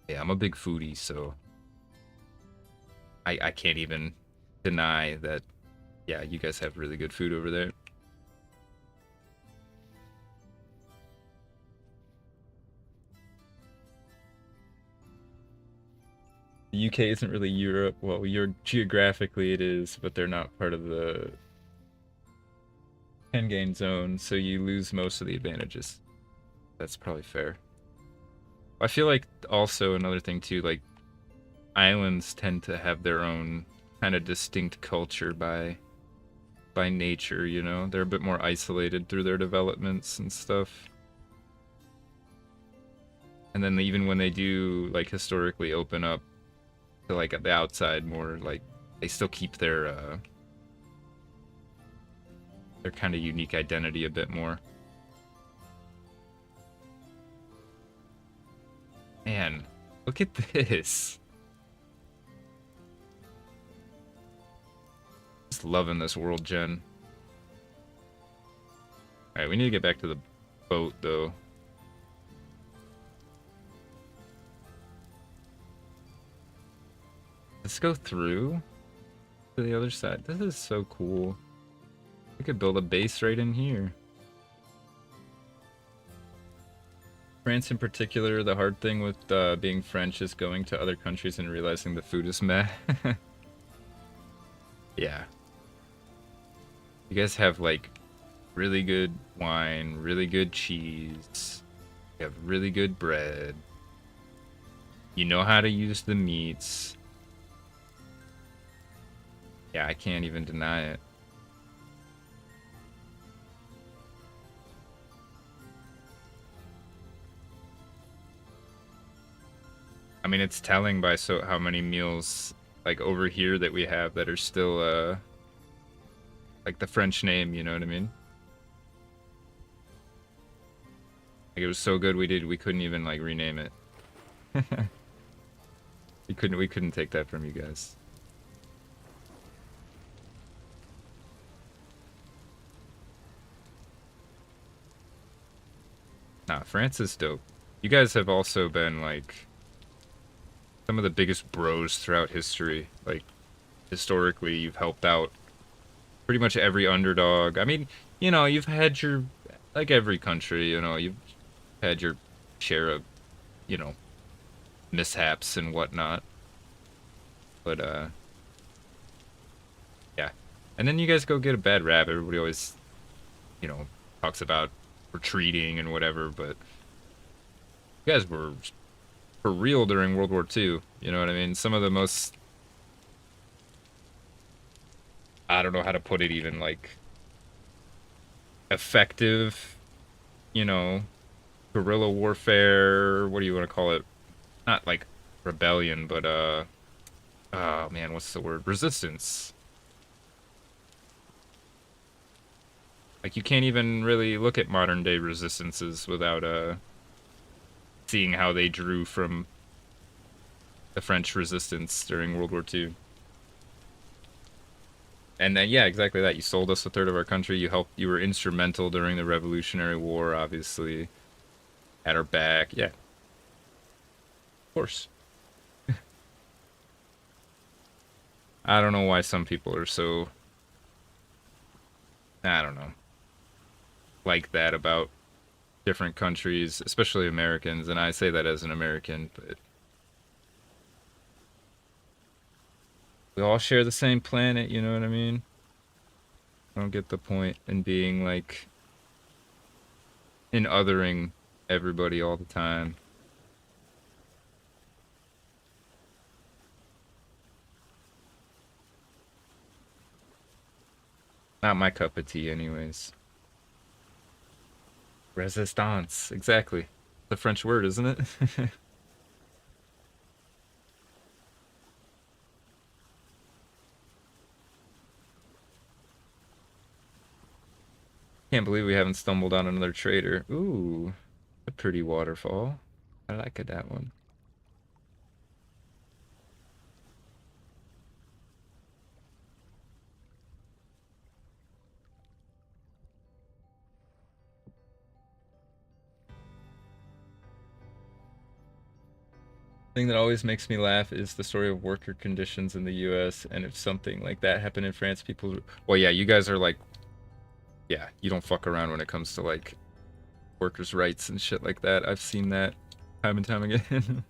Yeah, I'm a big foodie, so I can't even deny that, yeah, you guys have really good food over there. The UK isn't really Europe. Well, you're geographically it is, but they're not part of the Schengen zone, so you lose most of the advantages. That's probably fair. I feel like also another thing too, like islands tend to have their own kind of distinct culture by nature, you know? They're a bit more isolated through their developments and stuff. And then even when they do like historically open up to like the outside more, like they still keep their kind of unique identity a bit more. Man, look at this. Just loving this world gen. Alright, we need to get back to the boat though. Let's go through to the other side. This is so cool. We could build a base right in here. France in particular, the hard thing with being French is going to other countries and realizing the food is meh. Yeah. You guys have like really good wine, really good cheese. You have really good bread. You know how to use the meats. Yeah, I can't even deny it. I mean, it's telling by how many meals like over here that we have that are still like the French name, you know what I mean? Like it was so good we couldn't even like rename it. we couldn't take that from you guys. Nah, France is dope. You guys have also been like some of the biggest bros throughout history. Like historically, you've helped out pretty much every underdog. I mean, you know, you've had your, like every country, you know, you've had your share of, you know, mishaps and whatnot. But yeah. And then you guys go get a bad rap. Everybody always, you know, talks about retreating and whatever, but you guys were for real during World War II. You know what I mean? Some of the most, I don't know how to put it even, like, effective, you know, guerrilla warfare, what do you want to call it? Not like rebellion, but, oh man, what's the word? Resistance. Like, you can't even really look at modern day resistances without, seeing how they drew from the French resistance during World War II. And then, yeah, exactly that. You sold us a third of our country. You were instrumental during the Revolutionary War, obviously. Had our back. Yeah. Of course. I don't know why some people are so, I don't know, like that about different countries, especially Americans, and I say that as an American, but we all share the same planet, you know what I mean? I don't get the point in being like in othering everybody all the time. Not my cup of tea, anyways. Resistance, exactly. The French word, isn't it? Can't believe we haven't stumbled on another trader. Ooh, a pretty waterfall. I like that one. Thing that always makes me laugh is the story of worker conditions in the US, and if something like that happened in France, people, well, yeah, you guys are like, yeah, you don't fuck around when it comes to like workers' rights and shit like that. I've seen that time and time again.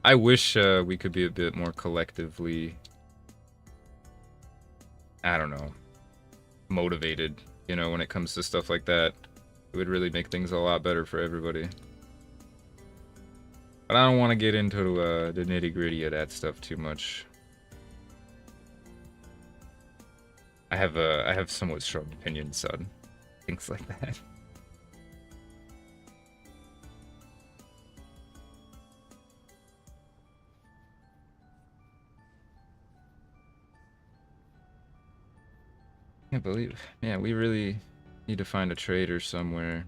I wish we could be a bit more collectively, I don't know, motivated, you know, when it comes to stuff like that. It would really make things a lot better for everybody. But I don't want to get into the nitty-gritty of that stuff too much. I have somewhat strong opinions on things like that. I can't believe, man, we really need to find a trader somewhere.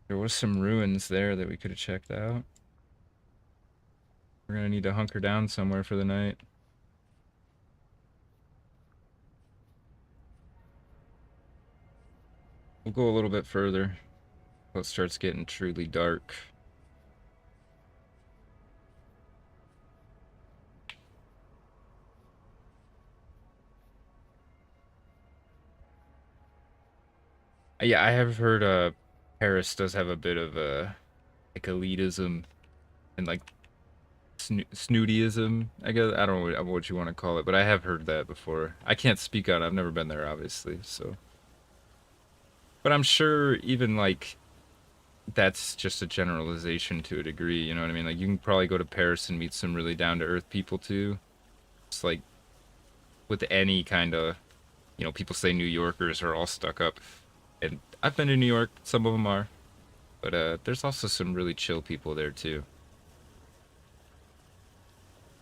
There was some ruins there that we could have checked out. We're gonna need to hunker down somewhere for the night. We'll go a little bit further till it starts getting truly dark. Yeah, I have heard Paris does have a bit of like elitism and like snootyism, I guess. I don't know what you want to call it, but I have heard that before. I can't speak on it. I've never been there, obviously, so. But I'm sure even like that's just a generalization to a degree, you know what I mean? Like you can probably go to Paris and meet some really down to earth people too. It's like with any kind of, you know, people say New Yorkers are all stuck up. And I've been to New York, some of them are, but there's also some really chill people there too.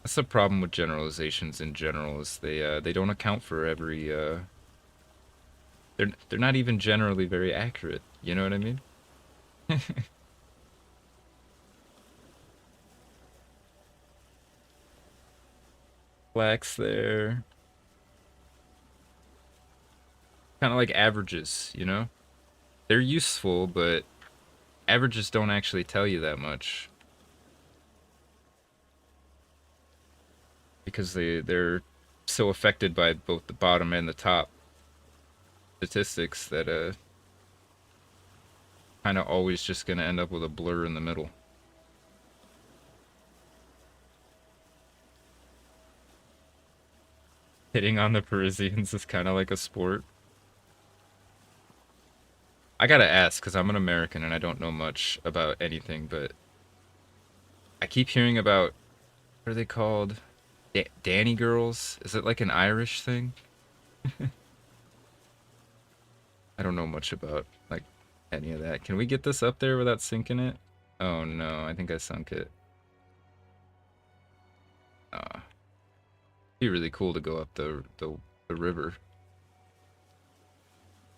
That's the problem with generalizations in general is they don't account for every they're not even generally very accurate, you know what I mean? Blacks there. Kind of like averages, you know? They're useful, but averages don't actually tell you that much. Because they're so affected by both the bottom and the top statistics that kind of always just gonna end up with a blur in the middle. Hitting on the Parisians is kind of like a sport. I gotta ask, because I'm an American and I don't know much about anything, but I keep hearing about, what are they called? Danny girls? Is it like an Irish thing? I don't know much about, like, any of that. Can we get this up there without sinking it? Oh no, I think I sunk it. It'd be really cool to go up the river.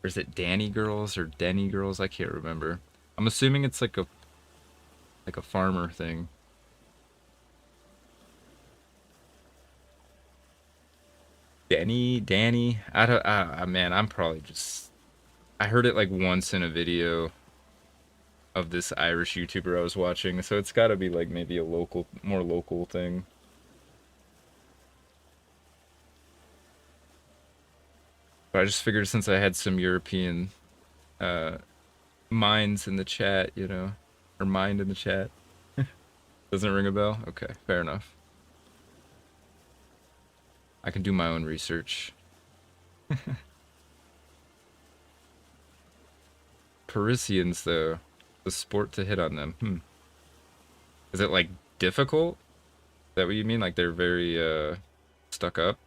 Or is it Danny girls or Denny girls? I can't remember. I'm assuming it's like a farmer thing. Danny. I don't. Man, I'm probably just. I heard it like once in a video of this Irish YouTuber I was watching, so it's got to be like maybe a more local thing. But I just figured since I had some European uh, minds in the chat, you know, or mind in the chat, doesn't ring a bell. Okay, fair enough. I can do my own research. Parisians, though, the sport to hit on them. Is it like difficult? Is that what you mean? Like they're very stuck up,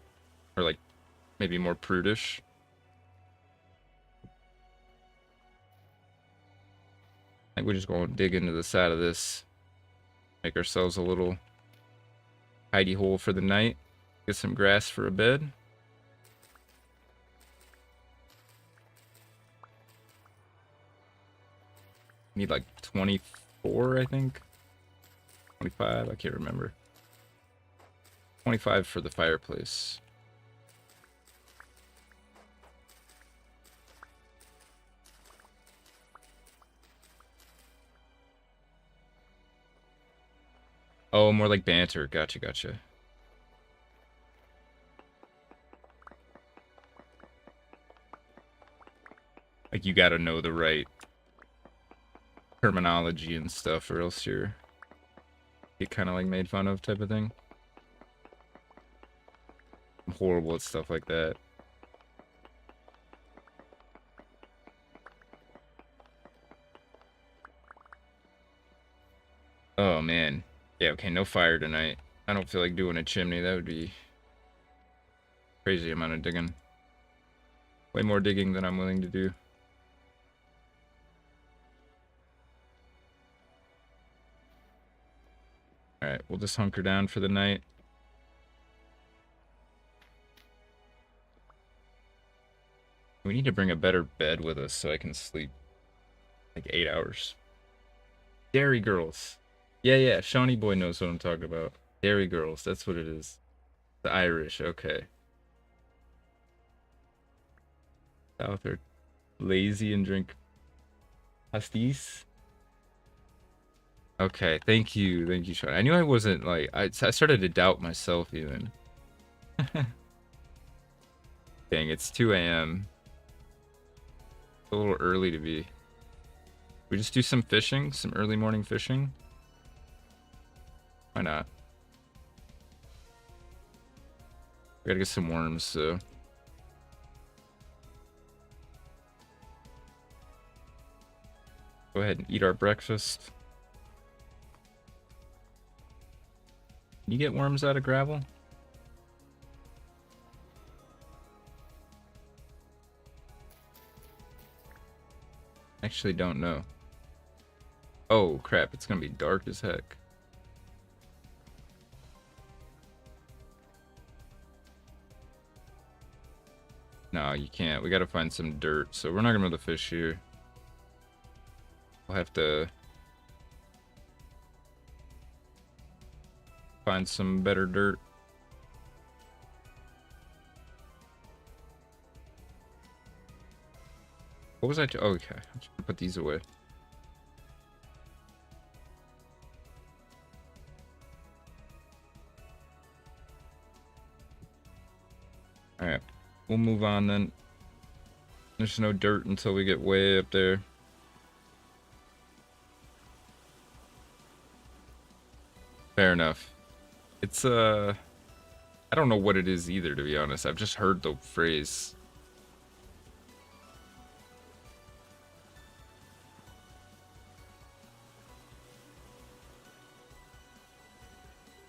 or like maybe more prudish? I think we just go dig into the side of this, make ourselves a little hidey hole for the night, get some grass for a bed. Need like 24, I think. 25, I can't remember. 25 for the fireplace. Oh, more like banter. Gotcha, gotcha. Like you gotta know the right terminology and stuff, or else you're get kind of like made fun of type of thing. I'm horrible at stuff like that. Oh man. Yeah, okay, no fire tonight. I don't feel like doing a chimney. That would be crazy amount of digging. Way more digging than I'm willing to do. Alright, we'll just hunker down for the night. We need to bring a better bed with us so I can sleep like 8 hours. Dairy Girls. Yeah, Shawnee Boy knows what I'm talking about. Dairy Girls, that's what it is. The Irish, okay. South are lazy and drink pastis. Okay, thank you, Shawnee. I knew I wasn't like, I started to doubt myself even. Dang, it's 2 a.m. It's a little early to be. We just do some fishing, some early morning fishing. Why not? We gotta get some worms, so. Go ahead and eat our breakfast. Can you get worms out of gravel? Actually don't know. Oh crap, it's gonna be dark as heck. No, you can't. We gotta find some dirt, so we're not gonna be able to fish here. We'll have to find some better dirt. What was I? Oh, okay, I'm just gonna put these away. All right, we'll move on then. There's no dirt until we get way up there. Fair enough. It's I don't know what it is either, to be honest. I've just heard the phrase.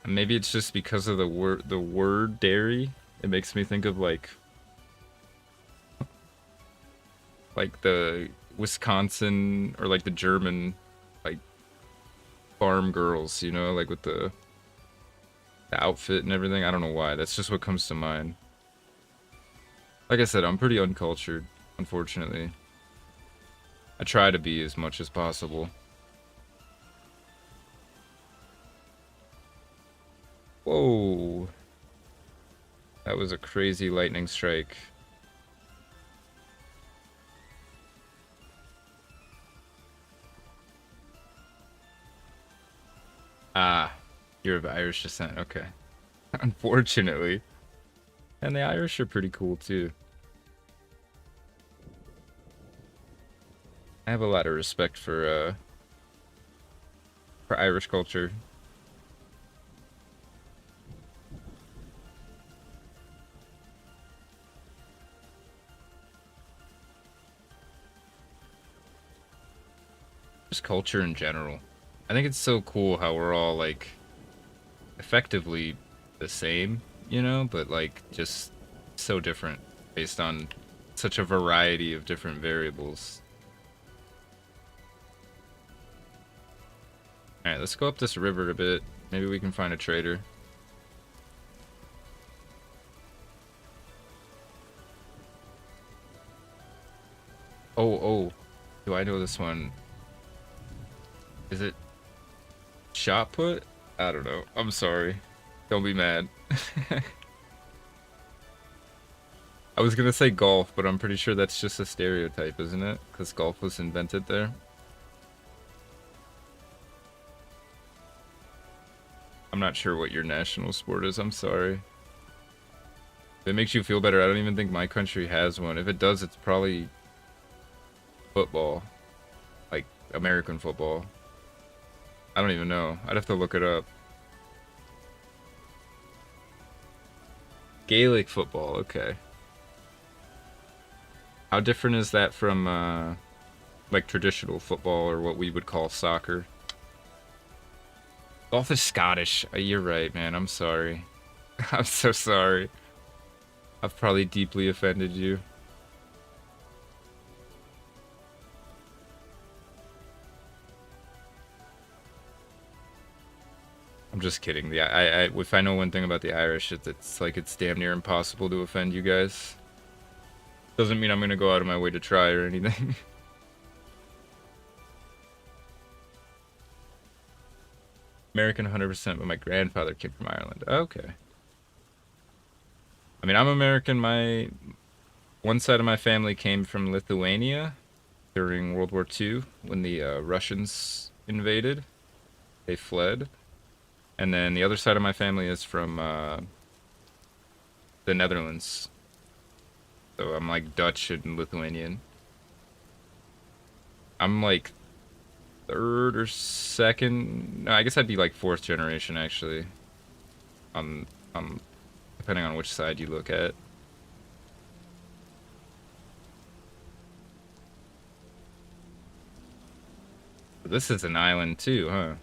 Maybe it's just because of the word dairy. It makes me think of like the Wisconsin or like the German like farm girls, you know, like with the outfit and everything. I don't know why. That's just what comes to mind. Like I said, I'm pretty uncultured, unfortunately. I try to be as much as possible. Whoa. That was a crazy lightning strike. Ah, you're of Irish descent. Okay. Unfortunately. And the Irish are pretty cool too. I have a lot of respect for Irish culture. just culture in general. I think it's so cool how we're all like effectively the same, you know, but like just so different based on such a variety of different variables. All right, let's go up this river a bit. Maybe we can find a trader. Oh, do I know this one? Is it shot put? I don't know. I'm sorry. Don't be mad. I was gonna say golf, but I'm pretty sure that's just a stereotype, isn't it? Because golf was invented there. I'm not sure what your national sport is. I'm sorry. If it makes you feel better, I don't even think my country has one. If it does, it's probably football. Like American football. I don't even know. I'd have to look it up. Gaelic football, okay. How different is that from like traditional football or what we would call soccer? Golf is Scottish. You're right, man. I'm sorry. I'm so sorry. I've probably deeply offended you. I'm just kidding. If I know one thing about the Irish, it's like it's damn near impossible to offend you guys. Doesn't mean I'm gonna go out of my way to try or anything. American 100%, but my grandfather came from Ireland. Okay. I mean, I'm American. One side of my family came from Lithuania during World War II when the Russians invaded. They fled. And then the other side of my family is from the Netherlands. So I'm like Dutch and Lithuanian. I'm like third or second. No, I guess I'd be like fourth generation actually. On depending on which side you look at. But this is an island too, huh?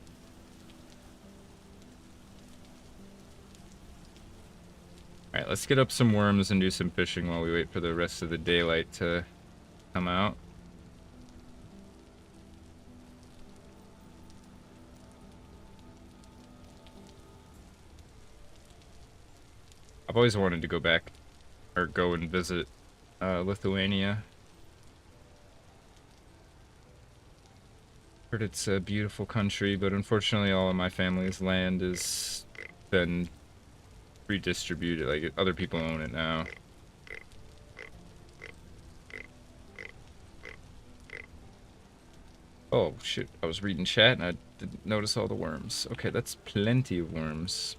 Alright, let's get up some worms and do some fishing while we wait for the rest of the daylight to come out. I've always wanted to go back, or go and visit Lithuania. Heard it's a beautiful country, but unfortunately all of my family's land has been redistributed. Like, other people own it now. Oh, shit. I was reading chat and I didn't notice all the worms. Okay, that's plenty of worms.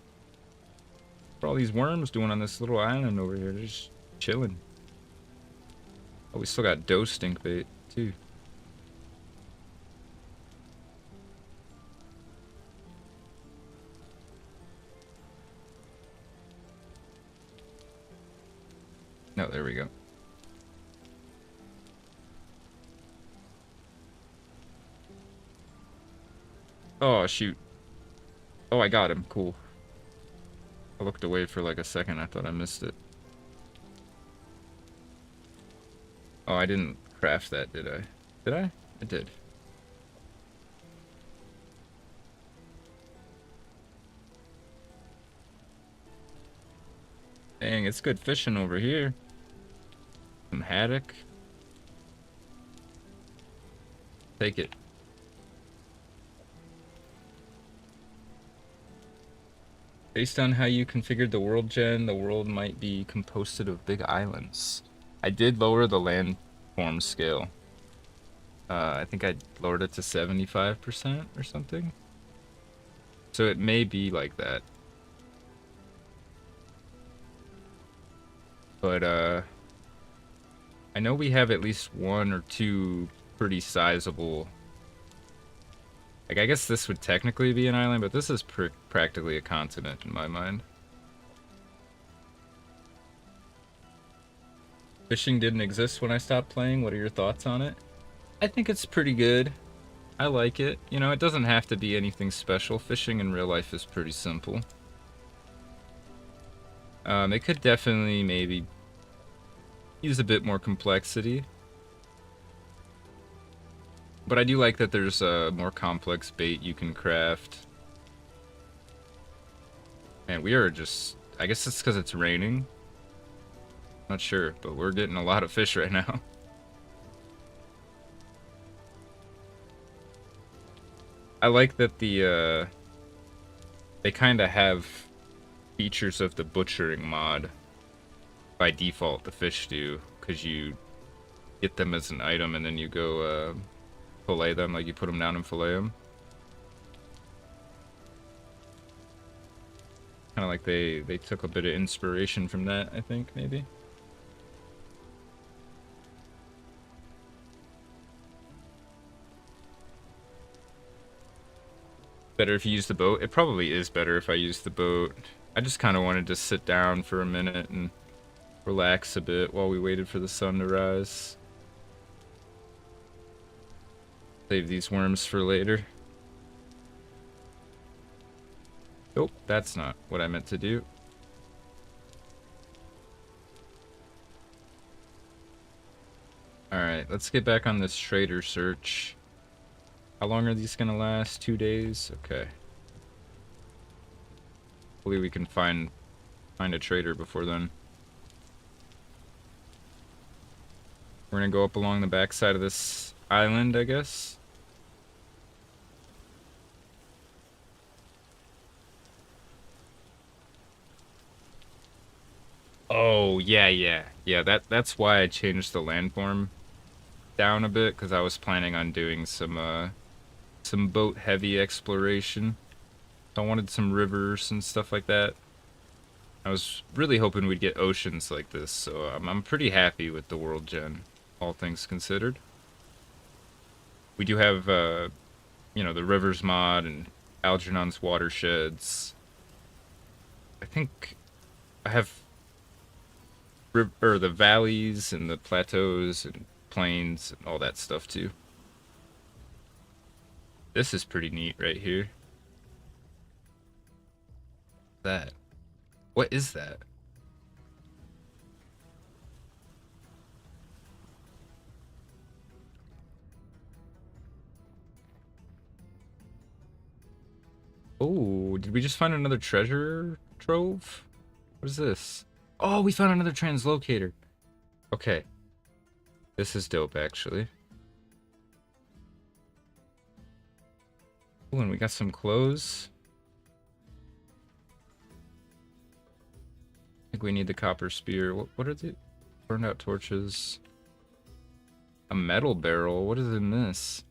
What are all these worms doing on this little island over here? They're just chilling. Oh, we still got dough stink bait, too. No, there we go. Oh, shoot. Oh, I got him. Cool. I looked away for like a second. I thought I missed it. Oh, I didn't craft that, did I? Did I? I did. Dang, it's good fishing over here. Some haddock. Take it. Based on how you configured the world gen, the world might be composed of big islands. I did lower the landform scale. I think I lowered it to 75% or something. So it may be like that. But I know we have at least one or two pretty sizable. Like, I guess this would technically be an island, but this is practically a continent in my mind. Fishing didn't exist when I stopped playing. What are your thoughts on it? I think it's pretty good. I like it. You know, it doesn't have to be anything special. Fishing in real life is pretty simple. It could definitely maybe use a bit more complexity. But I do like that there's a more complex bait you can craft. Man, we are just... I guess it's because it's raining. Not sure, but we're getting a lot of fish right now. I like that they kind of have features of the butchering mod by default. The fish do, because you get them as an item and then you go fillet them, like you put them down and fillet them. Kind of like they took a bit of inspiration from that, I think, maybe. Better if you use the boat? It probably is better if I use the boat. I just kind of wanted to sit down for a minute and relax a bit while we waited for the sun to rise. Save these worms for later. Nope, that's not what I meant to do. Alright, let's get back on this trader search. How long are these gonna last? 2 days? Okay. Hopefully we can find a trader before then. We're gonna go up along the backside of this island, I guess. Oh, yeah. Yeah, that's why I changed the landform down a bit, because I was planning on doing some boat heavy exploration. I wanted some rivers and stuff like that. I was really hoping we'd get oceans like this, so I'm pretty happy with the world gen, all things considered. We do have, you know, the rivers mod and Algernon's watersheds. I think I have the valleys and the plateaus and plains and all that stuff too. This is pretty neat right here. That. What is that? Oh, did we just find another treasure trove? What is this? Oh, we found another translocator. Okay. This is dope, actually. Oh, and we got some clothes. I think we need the copper spear. What are the burned out torches? A metal barrel? What is in this?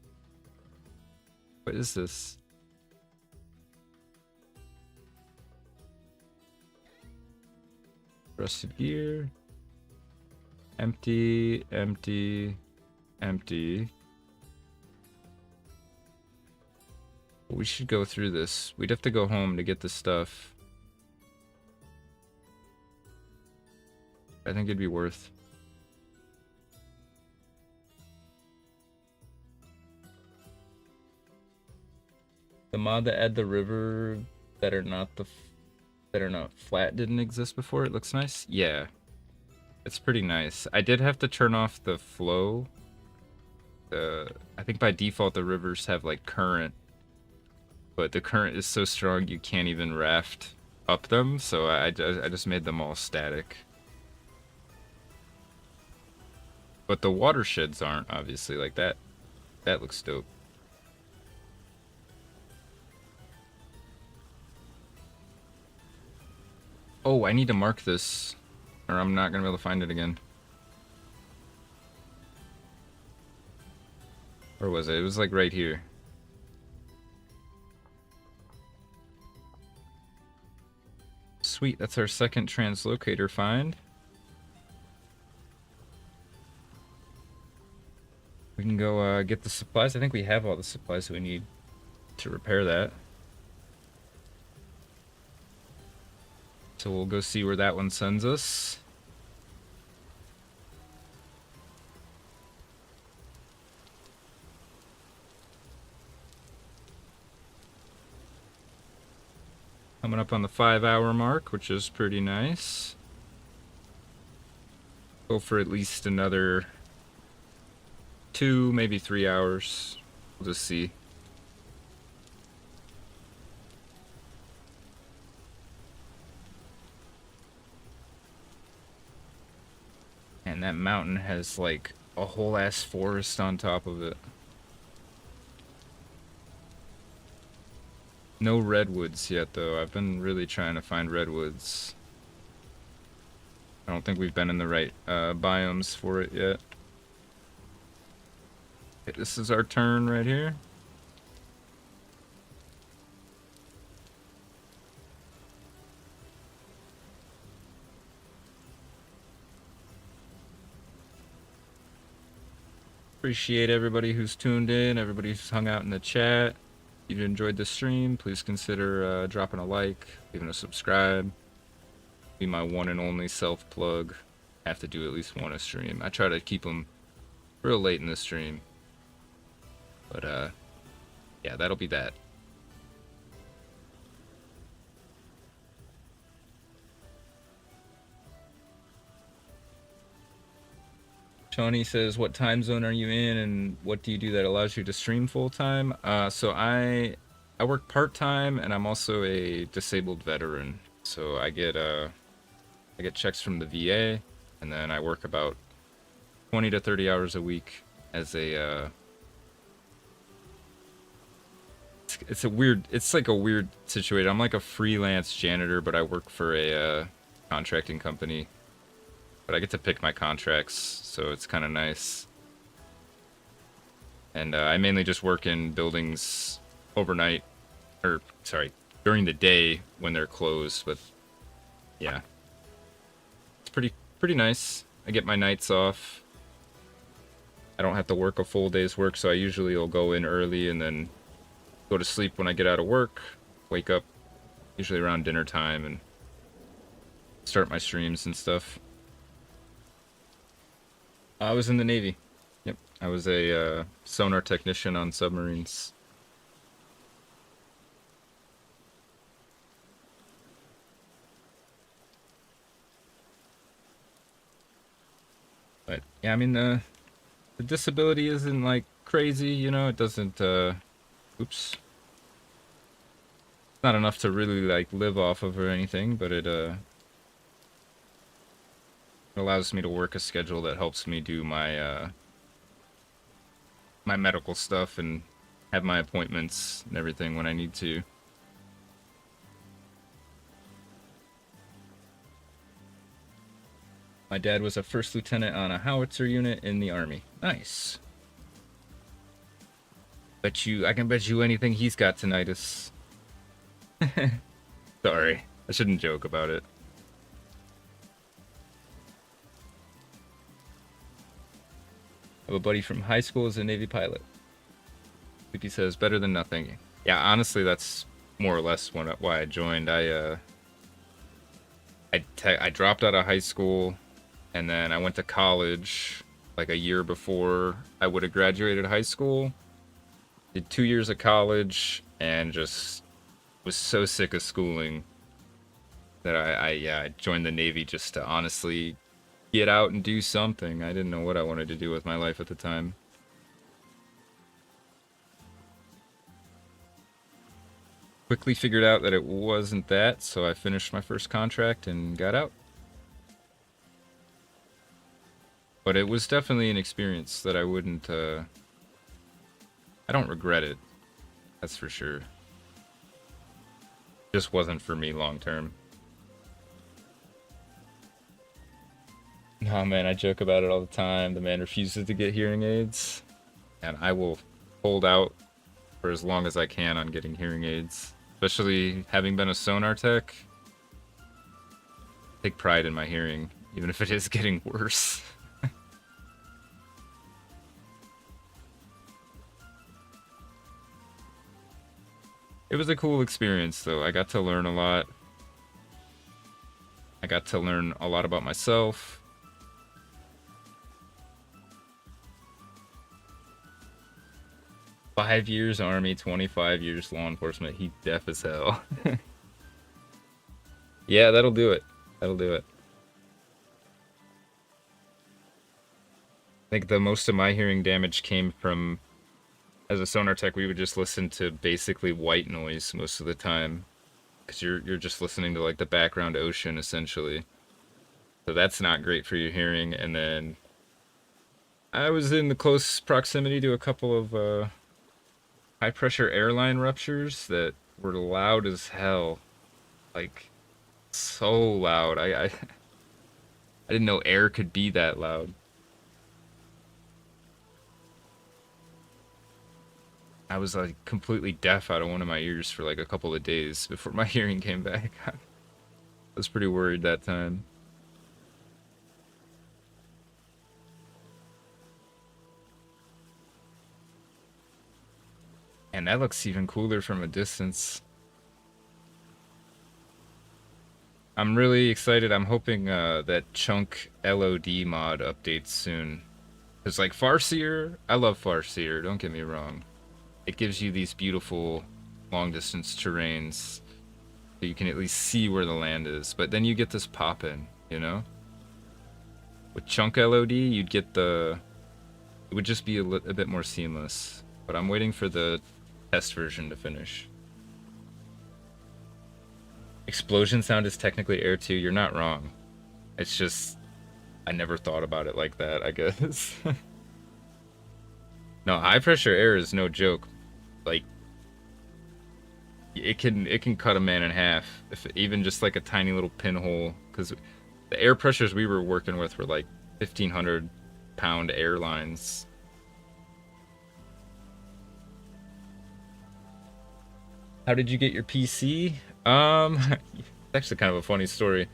What is this? Rusted gear. Empty, empty, empty. We should go through this. We'd have to go home to get the stuff. I think it'd be worth. The mod that add the river that are not flat didn't exist before. It looks nice. Yeah, it's pretty nice. I did have to turn off the flow. I think by default the rivers have like current, but the current is so strong you can't even raft up them. So I just made them all static. But the watersheds aren't, obviously, like that. That looks dope. Oh, I need to mark this, or I'm not gonna be able to find it again. Where was it? It was like right here. Sweet, that's our second translocator find. We can go get the supplies. I think we have all the supplies we need to repair that. So we'll go see where that one sends us. Coming up on the 5-hour mark, which is pretty nice. Go for at least another 2, maybe 3 hours. We'll just see. And that mountain has like a whole ass forest on top of it. No redwoods yet though. I've been really trying to find redwoods. I don't think we've been in the right biomes for it yet. Okay, this is our turn right here. Appreciate everybody who's tuned in, everybody who's hung out in the chat. If you enjoyed the stream, please consider dropping a like, leaving a subscribe. Be my one and only self-plug. I have to do at least one a stream. I try to keep them real late in the stream. But, yeah, that'll be that. Tony says, what time zone are you in and what do you do that allows you to stream full-time? So I work part-time and I'm also a disabled veteran. So I get checks from the VA and then I work about 20 to 30 hours a week as a it's like a weird situation. I'm like a freelance janitor, but I work for a contracting company. But I get to pick my contracts, so it's kind of nice. And I mainly just work in buildings overnight, or sorry, during the day when they're closed. But yeah, it's pretty nice. I get my nights off. I don't have to work a full day's work, so I usually will go in early and then go to sleep when I get out of work. Wake up usually around dinner time and start my streams and stuff. I was in the Navy. Yep, I was a sonar technician on submarines. But yeah, I mean the disability isn't like crazy, you know. It doesn't. Oops. Not enough to really like live off of or anything, but it allows me to work a schedule that helps me do my my medical stuff and have my appointments and everything when I need to. My dad was a first lieutenant on a howitzer unit in the Army. Nice. I can bet you anything he's got tinnitus. Sorry, I shouldn't joke about it. I have a buddy from high school as a Navy pilot. He says, better than nothing. Yeah, honestly, that's more or less why I joined. I dropped out of high school, and then I went to college like a year before I would have graduated high school. Did 2 years of college, and just was so sick of schooling that I joined the Navy just to honestly get out and do something. I didn't know what I wanted to do with my life at the time. Quickly figured out that it wasn't that, so I finished my first contract and got out. But it was definitely an experience that I wouldn't, I don't regret it. That's for sure. Just wasn't for me long term. No, man, I joke about it all the time. The man refuses to get hearing aids, and I will hold out for as long as I can on getting hearing aids. Especially having been a sonar tech. I take pride in my hearing, even if it is getting worse. It was a cool experience, though. I got to learn a lot. I got to learn a lot about myself. "5 years Army, 25 years law enforcement." He deaf as hell. Yeah, that'll do it. That'll do it. I think the most of my hearing damage came from, as a sonar tech, we would just listen to basically white noise most of the time, because you're just listening to like the background ocean essentially. So that's not great for your hearing. And then I was in the close proximity to a couple of high pressure airline ruptures that were loud as hell, like so loud. I I didn't know air could be that loud. I was like completely deaf out of one of my ears for like a couple of days before my hearing came back. I was pretty worried that time. And that looks even cooler from a distance. I'm really excited. I'm hoping that Chunk LOD mod updates soon. Because like Farseer, I love Farseer, don't get me wrong. It gives you these beautiful long distance terrains so you can at least see where the land is. But then you get this pop in, you know? With Chunk LOD, you'd get the... It would just be a bit more seamless. But I'm waiting for the test version to finish. Explosion sound is technically air too. You're not wrong. It's just... I never thought about it like that, I guess. No, high pressure air is no joke. Like, it can cut a man in half, if even just like a tiny little pinhole, because the air pressures we were working with were like 1,500-pound airlines. How did you get your PC? It's actually kind of a funny story.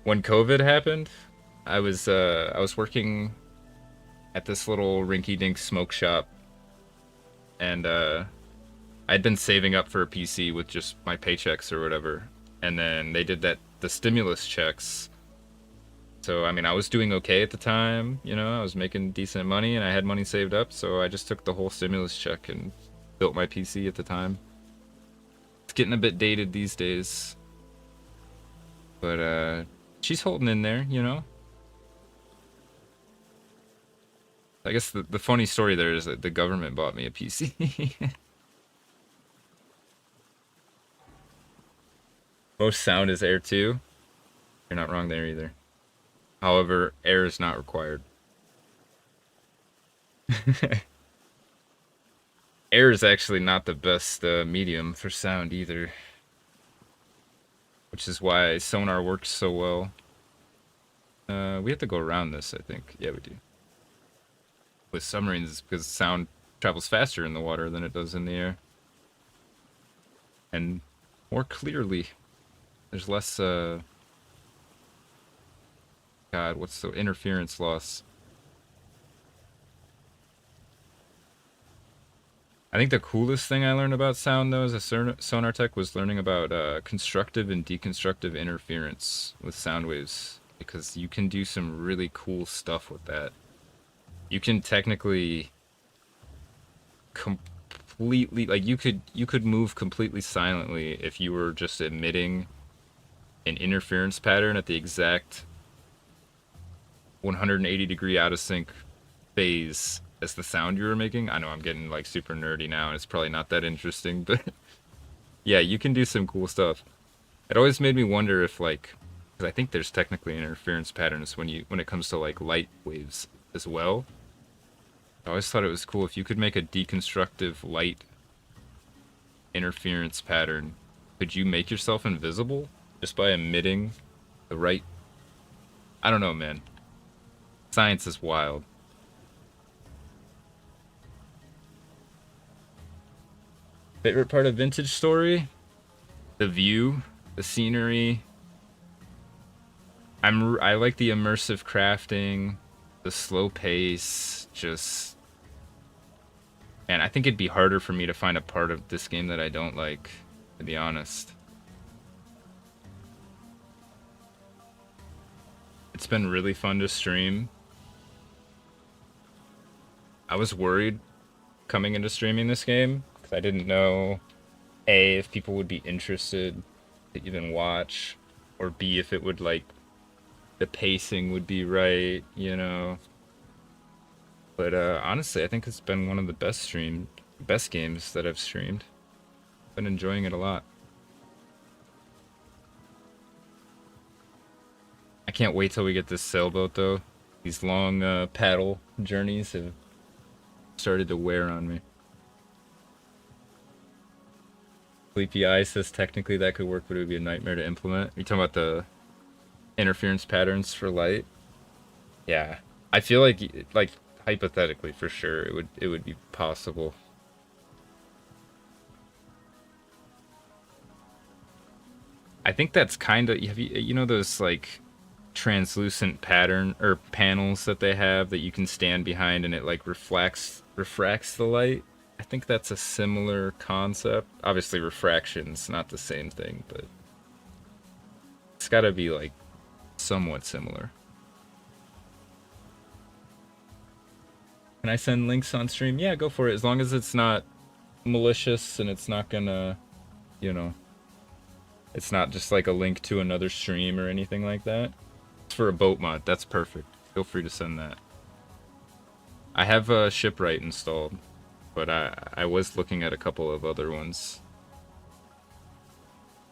When COVID happened, I was working at this little rinky-dink smoke shop, and I'd been saving up for a PC with just my paychecks or whatever, and then they did the stimulus checks. So I mean, I was doing okay at the time, you know, I was making decent money and I had money saved up, so I just took the whole stimulus check and built my PC at the time. It's getting a bit dated these days, but she's holding in there, you know. I guess the funny story there is that the government bought me a PC. Most sound is air too. You're not wrong there either. However, air is not required. Air is actually not the best medium for sound either, which is why sonar works so well. We have to go around this, I think. Yeah, we do. With submarines, because sound travels faster in the water than it does in the air. And more clearly. There's less, God, what's the interference loss? I think the coolest thing I learned about sound, though, as a sonar tech, was learning about constructive and deconstructive interference with sound waves, because you can do some really cool stuff with that. You can technically completely, like, you could move completely silently if you were just emitting an interference pattern at the exact 180-degree out of sync phase as the sound you were making. I know I'm getting like super nerdy now, and it's probably not that interesting, but yeah, you can do some cool stuff. It always made me wonder if like, because I think there's technically interference patterns when it comes to like light waves as well. I always thought it was cool if you could make a deconstructive light interference pattern. Could you make yourself invisible just by emitting the right? I don't know, man. Science is wild. Favorite part of Vintage Story? The view, the scenery. I like the immersive crafting, the slow pace, just... Man, I think it'd be harder for me to find a part of this game that I don't like, to be honest. It's been really fun to stream. I was worried coming into streaming this game, because I didn't know, A, if people would be interested to even watch, or B, if it would like the pacing would be right, you know. But honestly, I think it's been one of the best games that I've streamed. Been enjoying it a lot. I can't wait till we get this sailboat though. These long paddle journeys have started to wear on me. Sleepy Eye says technically that could work, but it would be a nightmare to implement. Are you talking about the interference patterns for light? Yeah, I feel like hypothetically for sure it would be possible. I think that's kind of, have you know those like translucent pattern or panels that they have that you can stand behind and it like refracts the light? I think that's a similar concept. Obviously refraction's not the same thing, but it's got to be like somewhat similar. Can I send links on stream? Yeah, go for it. As long as it's not malicious and it's not gonna, you know, it's not just like a link to another stream or anything like that. It's for a boat mod. That's perfect. Feel free to send that. I have a Shipwright installed, but I was looking at a couple of other ones.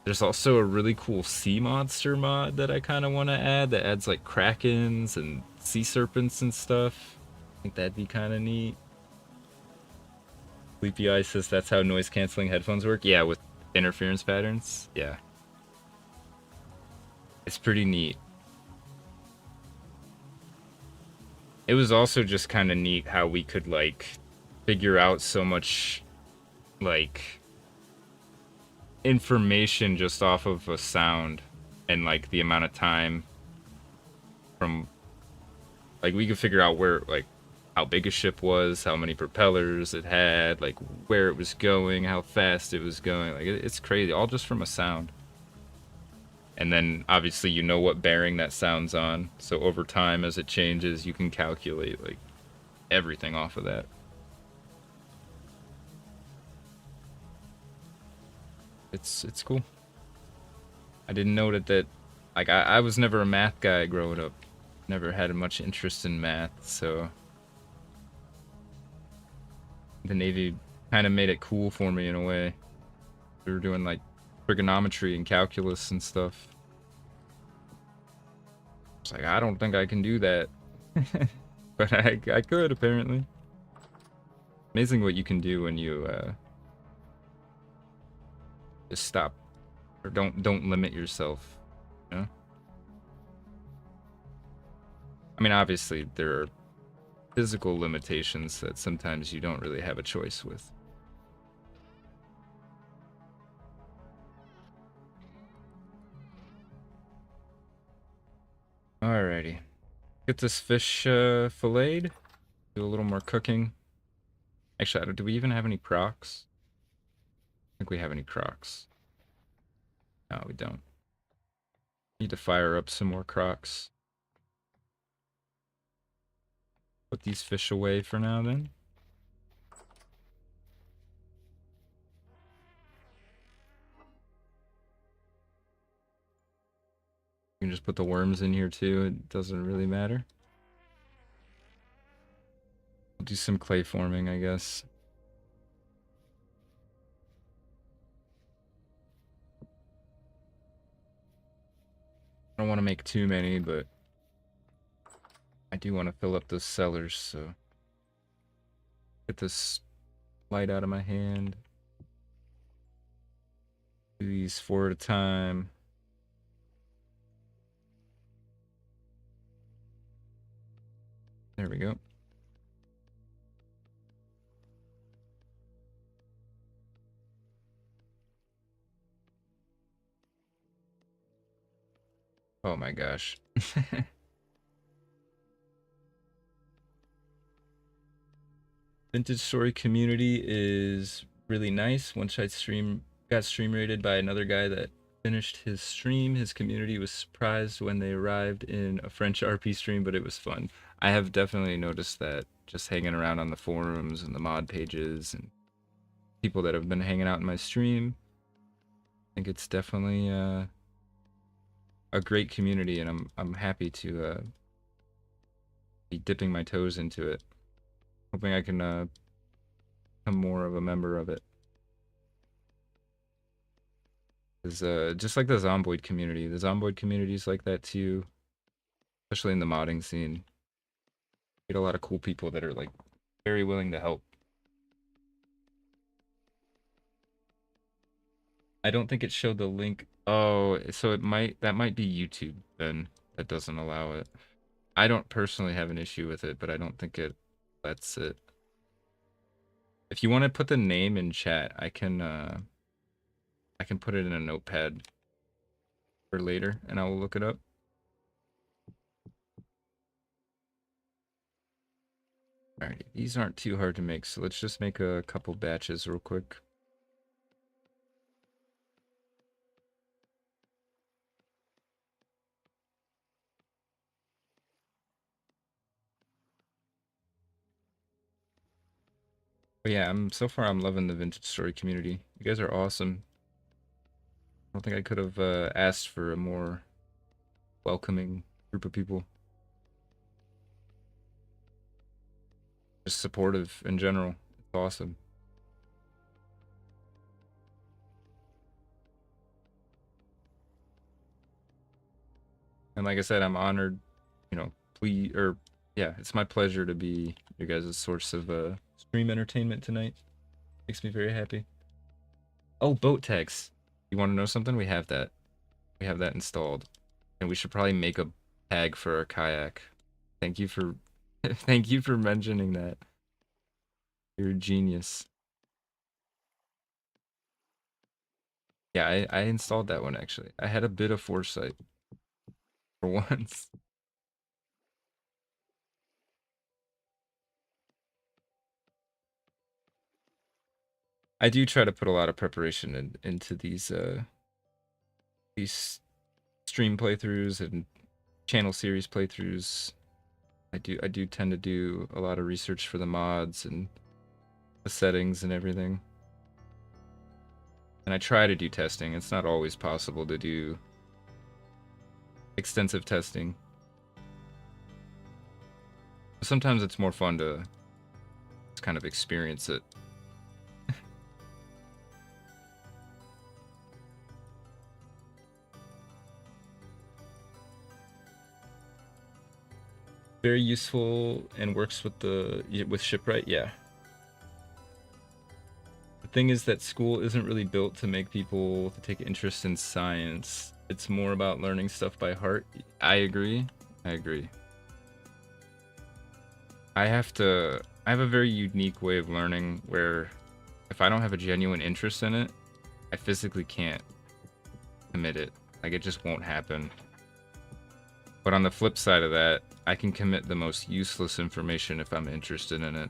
There's also a really cool sea monster mod that I kind of want to add that adds like krakens and sea serpents and stuff. I think that'd be kind of neat. Sleepy Eye says that's how noise canceling headphones work. Yeah, with interference patterns. Yeah. It's pretty neat. It was also just kind of neat how we could like figure out so much like information just off of a sound and like the amount of time from like we could figure out where like how big a ship was, how many propellers it had, like where it was going, how fast it was going. Like it's crazy, all just from a sound. And then obviously you know what bearing that sound's on, so over time as it changes you can calculate like everything off of that. It's cool. I didn't know that like I was never a math guy growing up. Never had much interest in math, so the Navy kind of made it cool for me in a way. We were doing like trigonometry and calculus and stuff. It's like I don't think I can do that. But I could apparently. Amazing what you can do when you just stop or don't limit yourself, you know? I mean, obviously there are physical limitations that sometimes you don't really have a choice with. Alrighty. Get this fish filleted. Do a little more cooking. Actually, do we even have any crocs? I think we have any crocs. No, we don't. Need to fire up some more crocs. Put these fish away for now then. You can just put the worms in here too, it doesn't really matter. I'll do some clay forming, I guess. I don't want to make too many, but I do want to fill up those cellars, so get this light out of my hand. Do these 4 at a time. There we go. Oh my gosh. Vintage Story community is really nice. Once I got stream rated by another guy that finished his stream, his community was surprised when they arrived in a French RP stream, but it was fun. I have definitely noticed that just hanging around on the forums and the mod pages and people that have been hanging out in my stream. I think it's definitely a great community, and I'm happy to be dipping my toes into it. Hoping I can become more of a member of it. Is just like the Zomboid community. The Zomboid community is like that too, especially in the modding scene. Get a lot of cool people that are like very willing to help. I don't think it showed the link. Oh, so that might be YouTube then that doesn't allow it. I don't personally have an issue with it, but I don't think it lets it. If you want to put the name in chat, I can put it in a notepad for later and I will look it up. Alright, these aren't too hard to make, so let's just make a couple batches real quick. But yeah, so far I'm loving the vintage story community. You guys are awesome. I don't think I could have asked for a more welcoming group of people. Just supportive in general. It's awesome. And like I said, I'm honored, you know, yeah, it's my pleasure to be your guys' source of stream entertainment tonight. Makes me very happy. Oh, boat tags. You want to know something? We have that. We have that installed. And we should probably make a tag for our kayak. Thank you for thank you for mentioning that. You're a genius. Yeah, I installed that one actually. I had a bit of foresight for once. I do try to put a lot of preparation into these stream playthroughs and channel series playthroughs. I do tend to do a lot of research for the mods and the settings and everything. And I try to do testing. It's not always possible to do extensive testing. Sometimes it's more fun to just kind of experience it. Very useful and works with shipwright, yeah. The thing is that school isn't really built to make people to take interest in science. It's more about learning stuff by heart. I agree. I agree. I have a very unique way of learning where if I don't have a genuine interest in it, I physically can't commit it. Like it just won't happen. But on the flip side of that, I can commit the most useless information if I'm interested in it.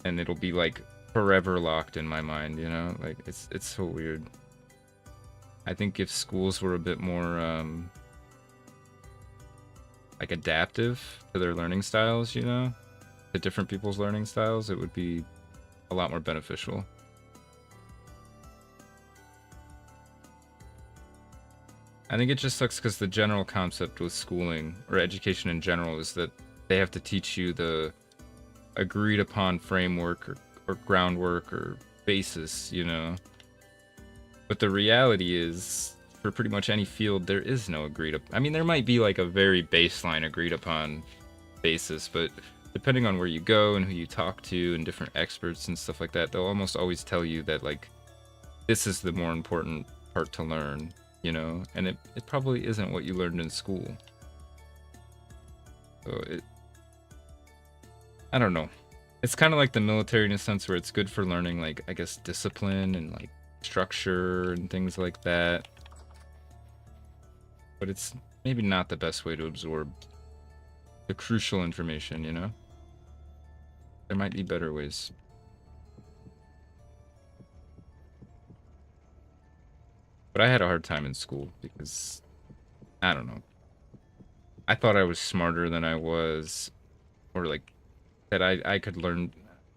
And it'll be like forever locked in my mind, you know? Like it's so weird. I think if schools were a bit more like adaptive to their learning styles, you know, to different people's learning styles, it would be a lot more beneficial. I think it just sucks because the general concept with schooling or education in general is that they have to teach you the agreed upon framework or groundwork or basis, you know. But the reality is, for pretty much any field, there is no agreed upon. I mean, there might be like a very baseline agreed upon basis, but depending on where you go and who you talk to and different experts and stuff like that, they'll almost always tell you that like this is the more important part to learn, you know, and it probably isn't what you learned in school. So I don't know. It's kind of like the military in a sense where it's good for learning, like, I guess, discipline and like structure and things like that. But it's maybe not the best way to absorb the crucial information, you know? There might be better ways. But I had a hard time in school because, I don't know. I thought I was smarter than I was, or like, that I could learn,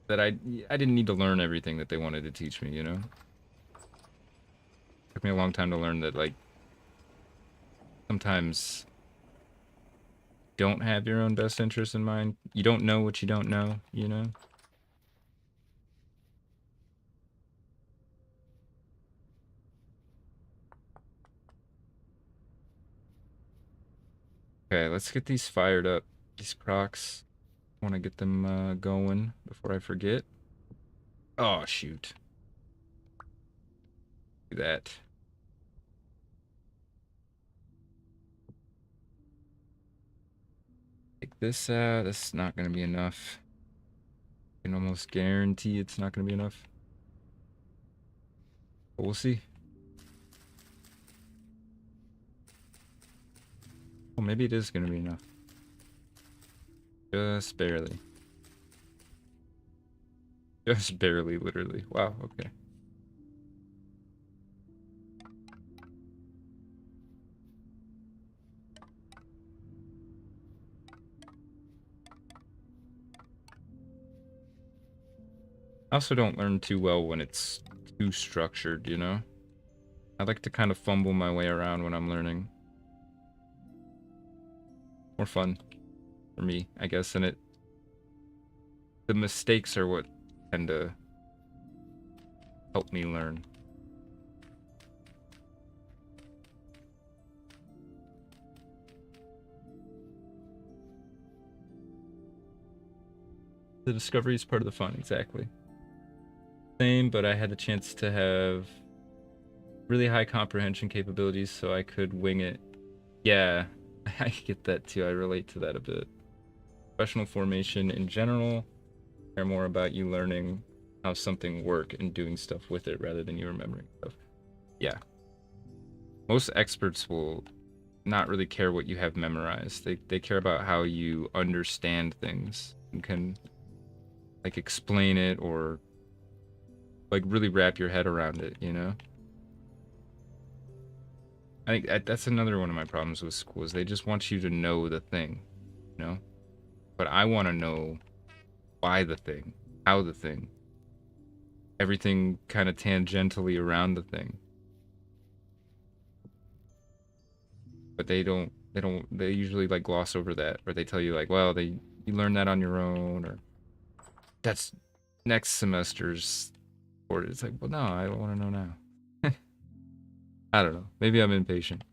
that I didn't need to learn everything that they wanted to teach me, you know? Took me a long time to learn that, like, sometimes you don't have your own best interest in mind. You don't know what you don't know, you know? Okay, let's get these fired up. These crocs. I want to get them going before I forget. Oh, shoot. Do that. Take this out. That's not going to be enough. I can almost guarantee it's not going to be enough. But we'll see. Well, maybe it is going to be enough. Just barely. Just barely, literally. Wow, okay. I also don't learn too well when it's too structured, you know? I like to kind of fumble my way around when I'm learning. More fun for me, I guess, and the mistakes are what tend to help me learn. The discovery is part of the fun, exactly. Same, but I had the chance to have really high comprehension capabilities, so I could wing it. Yeah, I get that too. I relate to that a bit. Professional formation in general, care more about you learning how something works and doing stuff with it rather than you remembering stuff. Yeah. Most experts will not really care what you have memorized. They care about how you understand things and can like explain it or like really wrap your head around it, you know? I think that's another one of my problems with school is they just want you to know the thing, you know? But I want to know why the thing, how the thing, everything kind of tangentially around the thing. But they usually like gloss over that, or they tell you like, well, you learn that on your own, or that's next semester's, or it's like, well, no, I don't want to know now. I don't know. Maybe I'm impatient.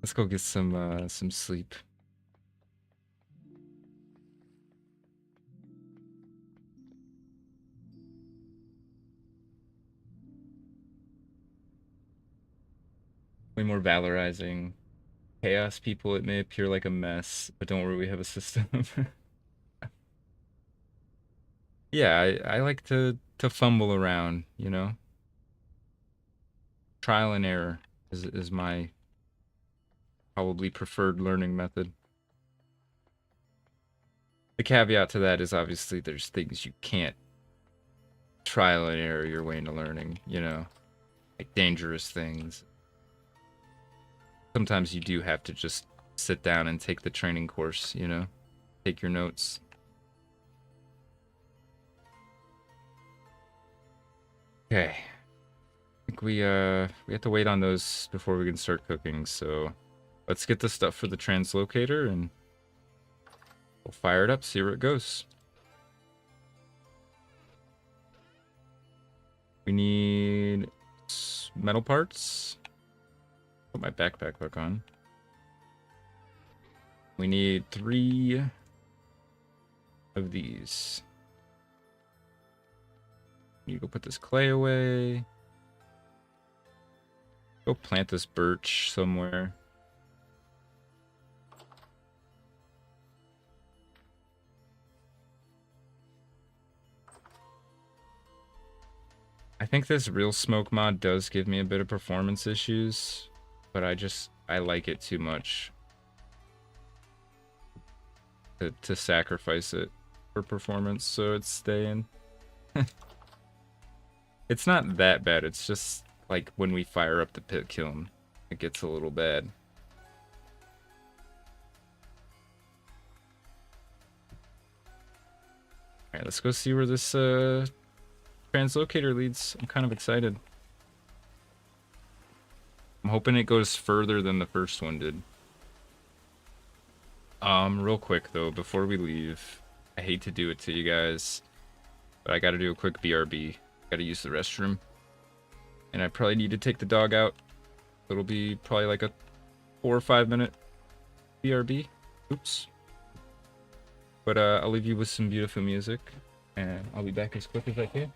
Let's go get some sleep. Way more valorizing. Chaos people, it may appear like a mess, but don't worry, we have a system. Yeah, I like to fumble around, you know? Trial and error is my probably preferred learning method. The caveat to that is obviously there's things you can't trial and error your way into learning, you know? Like dangerous things. Sometimes you do have to just sit down and take the training course, you know? Take your notes. Okay. I think we have to wait on those before we can start cooking, so let's get the stuff for the translocator and we'll fire it up, see where it goes. We need metal parts. Put my backpack back on. We need 3 of these. You go put this clay away. Go plant this birch somewhere. I think this real smoke mod does give me a bit of performance issues, but I like it too much to sacrifice it for performance, so it's staying. It's not that bad, it's just like when we fire up the pit kiln, it gets a little bad. Alright, let's go see where this translocator leads. I'm kind of excited. I'm hoping it goes further than the first one did. Real quick though, before we leave, I hate to do it to you guys, but I gotta do a quick BRB. Gotta use the restroom. And I probably need to take the dog out. It'll be probably like a 4 or 5 minute BRB. Oops. But I'll leave you with some beautiful music, and I'll be back as quick as I can.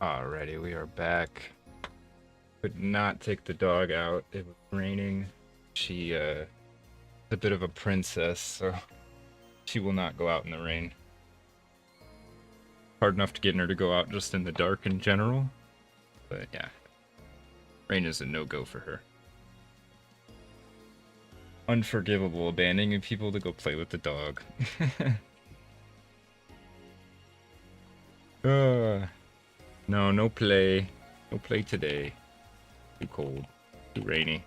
Alrighty, we are back. Could not take the dog out. It was raining. She is a bit of a princess, so she will not go out in the rain. Hard enough to get her to go out just in the dark in general. But yeah, rain is a no-go for her. Unforgivable, abandoning people to go play with the dog. No, no play. No play today. Too cold. Too rainy.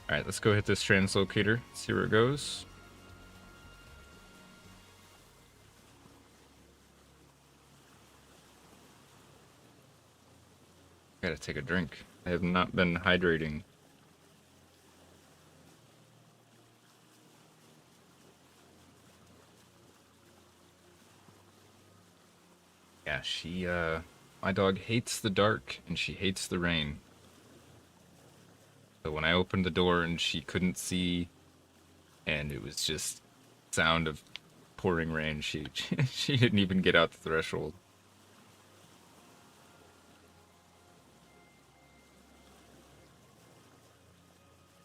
Alright, let's go hit this translocator. See where it goes. Gotta take a drink. I have not been hydrating. Yeah, my dog hates the dark and she hates the rain. So when I opened the door and she couldn't see and it was just sound of pouring rain, she she didn't even get out the threshold.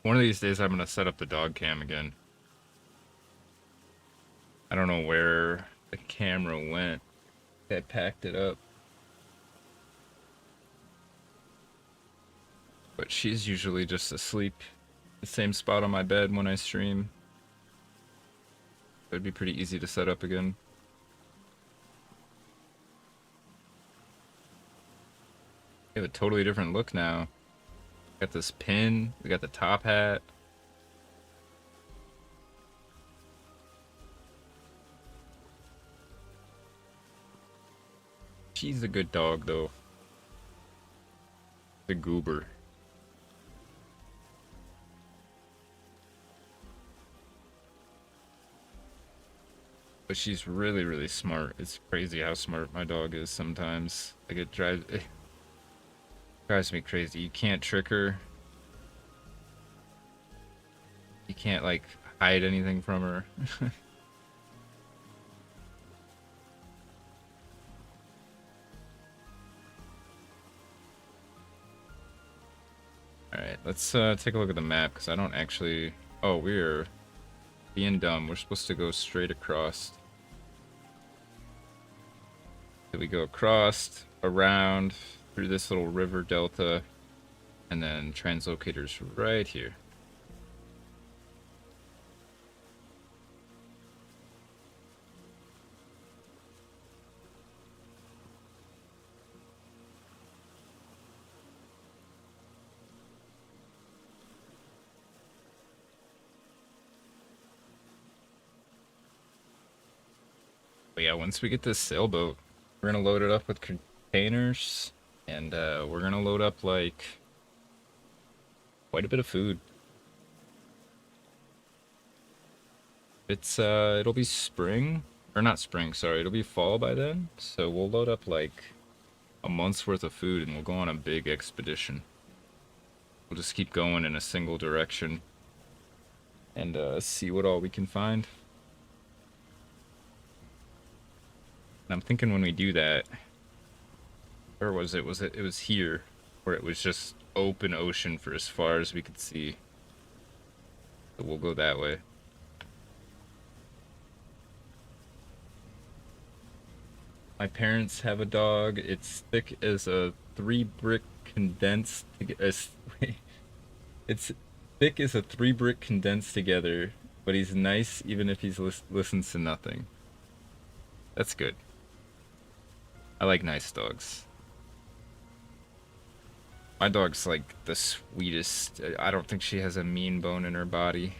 One of these days I'm gonna set up the dog cam again. I don't know where the camera went. I packed it up. But she's usually just asleep the same spot on my bed when I stream. It'd be pretty easy to set up again. We have a totally different look now. Got this pin, we got the top hat. She's a good dog though. The goober. But she's really, really smart. It's crazy how smart my dog is sometimes. Like it drives me crazy. You can't trick her. You can't like hide anything from her. Alright, let's take a look at the map because I don't actually... Oh, we're being dumb. We're supposed to go straight across. So we go across, around, through this little river delta, and then translocator's right here. But yeah, once we get this sailboat, we're gonna load it up with containers, and we're gonna load up like quite a bit of food. It'll be spring, or not spring, sorry, it'll be fall by then. So we'll load up like a month's worth of food, and we'll go on a big expedition. We'll just keep going in a single direction, and see what all we can find. And I'm thinking when we do that, where was it? It was here, where it was just open ocean for as far as we could see. So we'll go that way. My parents have a dog. It's thick as a 3-brick condensed. It's thick as a 3-brick condensed together, but he's nice even if he's listens to nothing. That's good. I like nice dogs. My dog's like the sweetest. I don't think she has a mean bone in her body.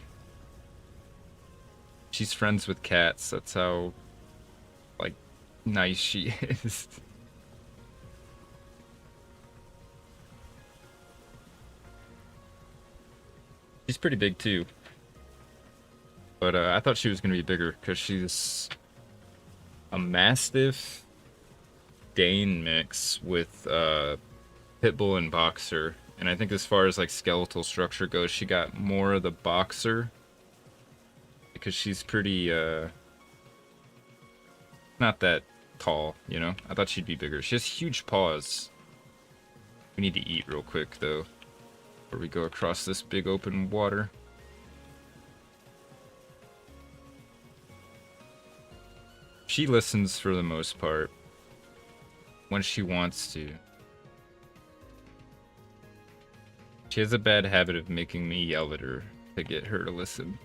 She's friends with cats. That's how, like, nice she is. She's pretty big too. But I thought she was gonna be bigger because she's a Mastiff Dane mix with Pitbull and Boxer. And I think as far as like skeletal structure goes, she got more of the Boxer because she's pretty not that tall, you know? I thought she'd be bigger. She has huge paws. We need to eat real quick though before we go across this big open water. She listens for the most part when she wants to. She has a bad habit of making me yell at her to get her to listen.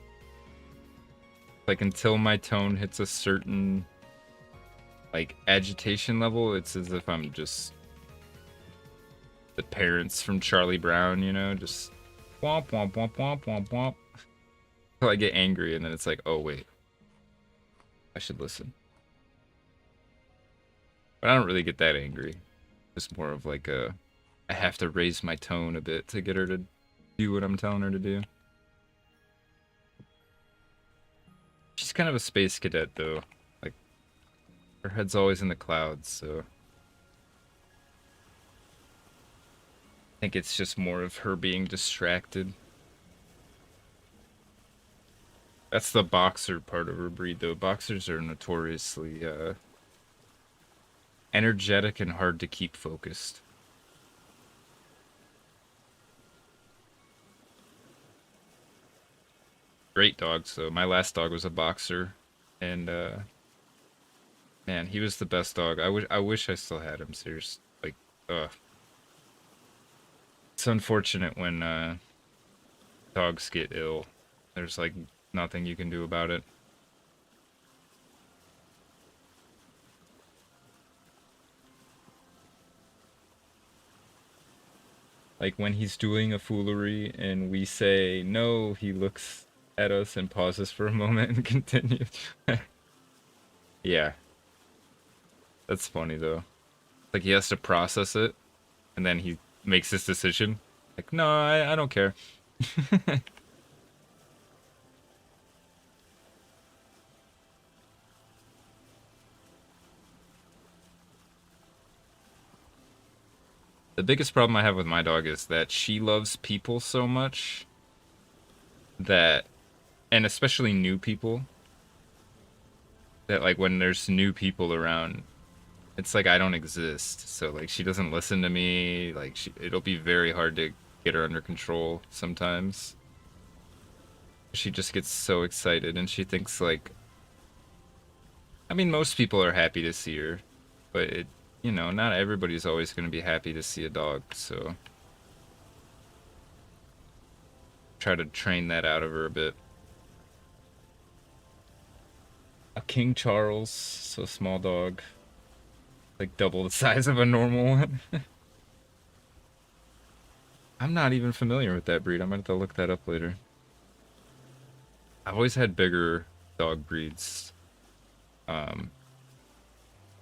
Like until my tone hits a certain like agitation level, it's as if I'm just the parents from Charlie Brown, you know, just womp womp womp womp womp womp. Until I get angry and then it's like, oh wait, I should listen. But I don't really get that angry. Just more of like I have to raise my tone a bit to get her to do what I'm telling her to do. She's kind of a space cadet though. Like her head's always in the clouds, so I think it's just more of her being distracted. That's the boxer part of her breed though. Boxers are notoriously energetic and hard to keep focused. great dogs. So my last dog was a boxer, and man, he was the best dog. I wish I still had him. Seriously, like, it's unfortunate when dogs get ill. There's like nothing you can do about it. Like when he's doing a foolery and we say no, he looks at us and pauses for a moment and continues. Yeah, that's funny though. Like he has to process it and then he makes his decision. Like, no, I don't care. The biggest problem I have with my dog is that she loves people so much that, and especially new people, that like when there's new people around, it's like I don't exist. So like she doesn't listen to me. Like it'll be very hard to get her under control sometimes. She just gets so excited and she thinks like, I mean, most people are happy to see her, but not everybody's always going to be happy to see a dog. So try to train that out of her a bit. A King Charles, so small dog, like double the size of a normal one. I'm not even familiar with that breed. I'm gonna have to look that up later. I've always had bigger dog breeds. Um,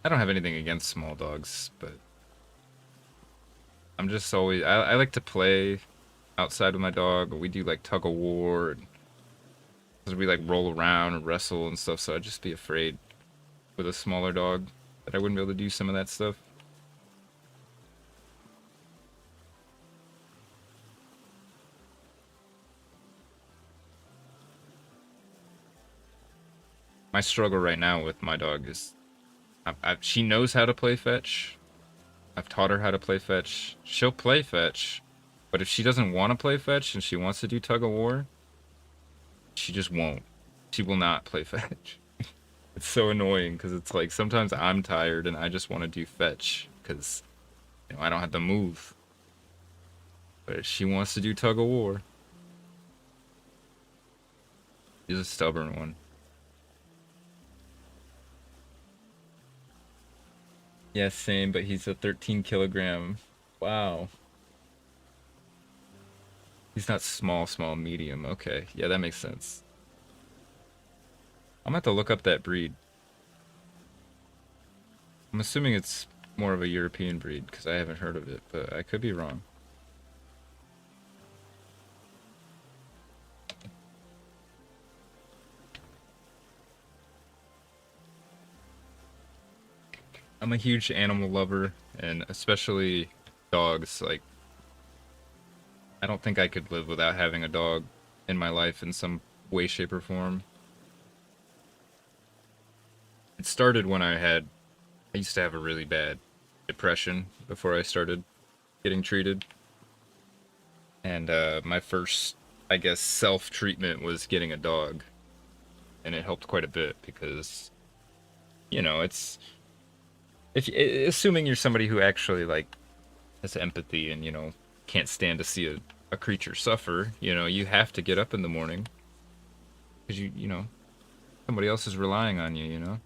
I don't have anything against small dogs, but I'm just always I like to play outside with my dog. We do like tug of war, and we like roll around and wrestle and stuff. So I'd just be afraid with a smaller dog that I wouldn't be able to do some of that stuff. My struggle right now with my dog is she knows how to play fetch. I've taught her how to play fetch. She'll play fetch, but if she doesn't want to play fetch and she wants to do tug of war, she just won't. She will not play fetch. It's so annoying because it's like sometimes I'm tired and I just want to do fetch because I don't have to move. But if she wants to do tug of war, she's a stubborn one. Yeah, same, but he's a 13 kilogram. Wow. He's not small, small, medium. Okay, yeah, that makes sense. I'm gonna have to look up that breed. I'm assuming it's more of a European breed because I haven't heard of it, but I could be wrong. I'm a huge animal lover, and especially dogs. Like, I don't think I could live without having a dog in my life in some way, shape, or form. It started when I used to have a really bad depression before I started getting treated. And my first, I guess, self-treatment was getting a dog. And it helped quite a bit because, it's if assuming you're somebody who actually like has empathy and can't stand to see a creature suffer, you have to get up in the morning because somebody else is relying on you.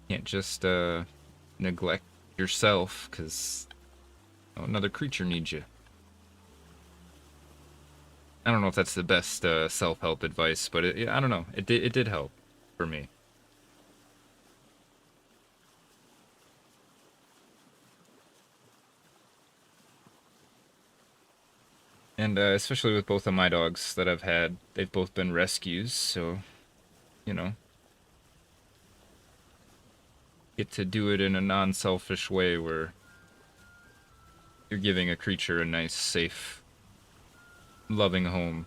Can't just neglect yourself because another creature needs you. I don't know if that's the best self-help advice, but I don't know. It did help for me. And especially with both of my dogs that I've had, they've both been rescues, so, you know, get to do it in a non-selfish way where you're giving a creature a nice, safe, loving home.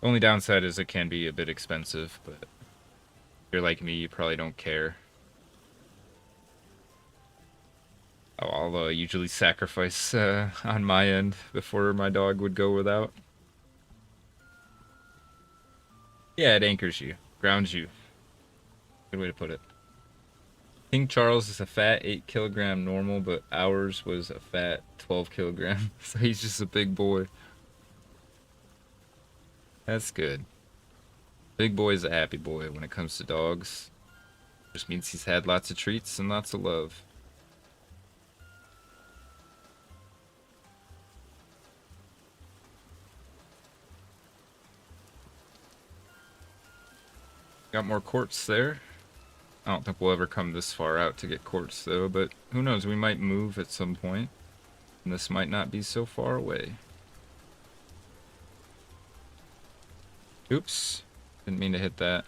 Only downside is it can be a bit expensive, but you're like me, you probably don't care. I'll usually sacrifice on my end before my dog would go without. Yeah, it anchors you, grounds you. Good way to put it. King Charles is a fat 8 kilogram normal, but ours was a fat 12 kilogram. So he's just a big boy. That's good. Big boy is a happy boy when it comes to dogs. Just means he's had lots of treats and lots of love. Got more quartz there. I don't think we'll ever come this far out to get quartz though, but who knows, we might move at some point, and this might not be so far away. Oops, didn't mean to hit that.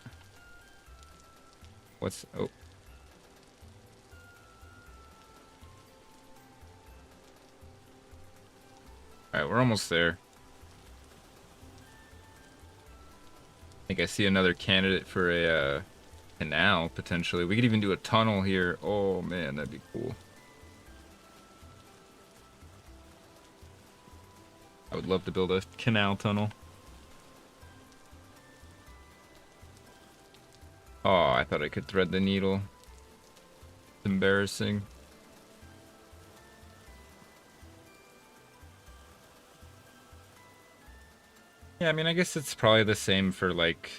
What's, oh. Alright, we're almost there. I think I see another candidate for a canal, potentially. We could even do a tunnel here. Oh man, that'd be cool. I would love to build a canal tunnel. Oh, I thought I could thread the needle. It's embarrassing. Yeah, I mean, I guess it's probably the same for like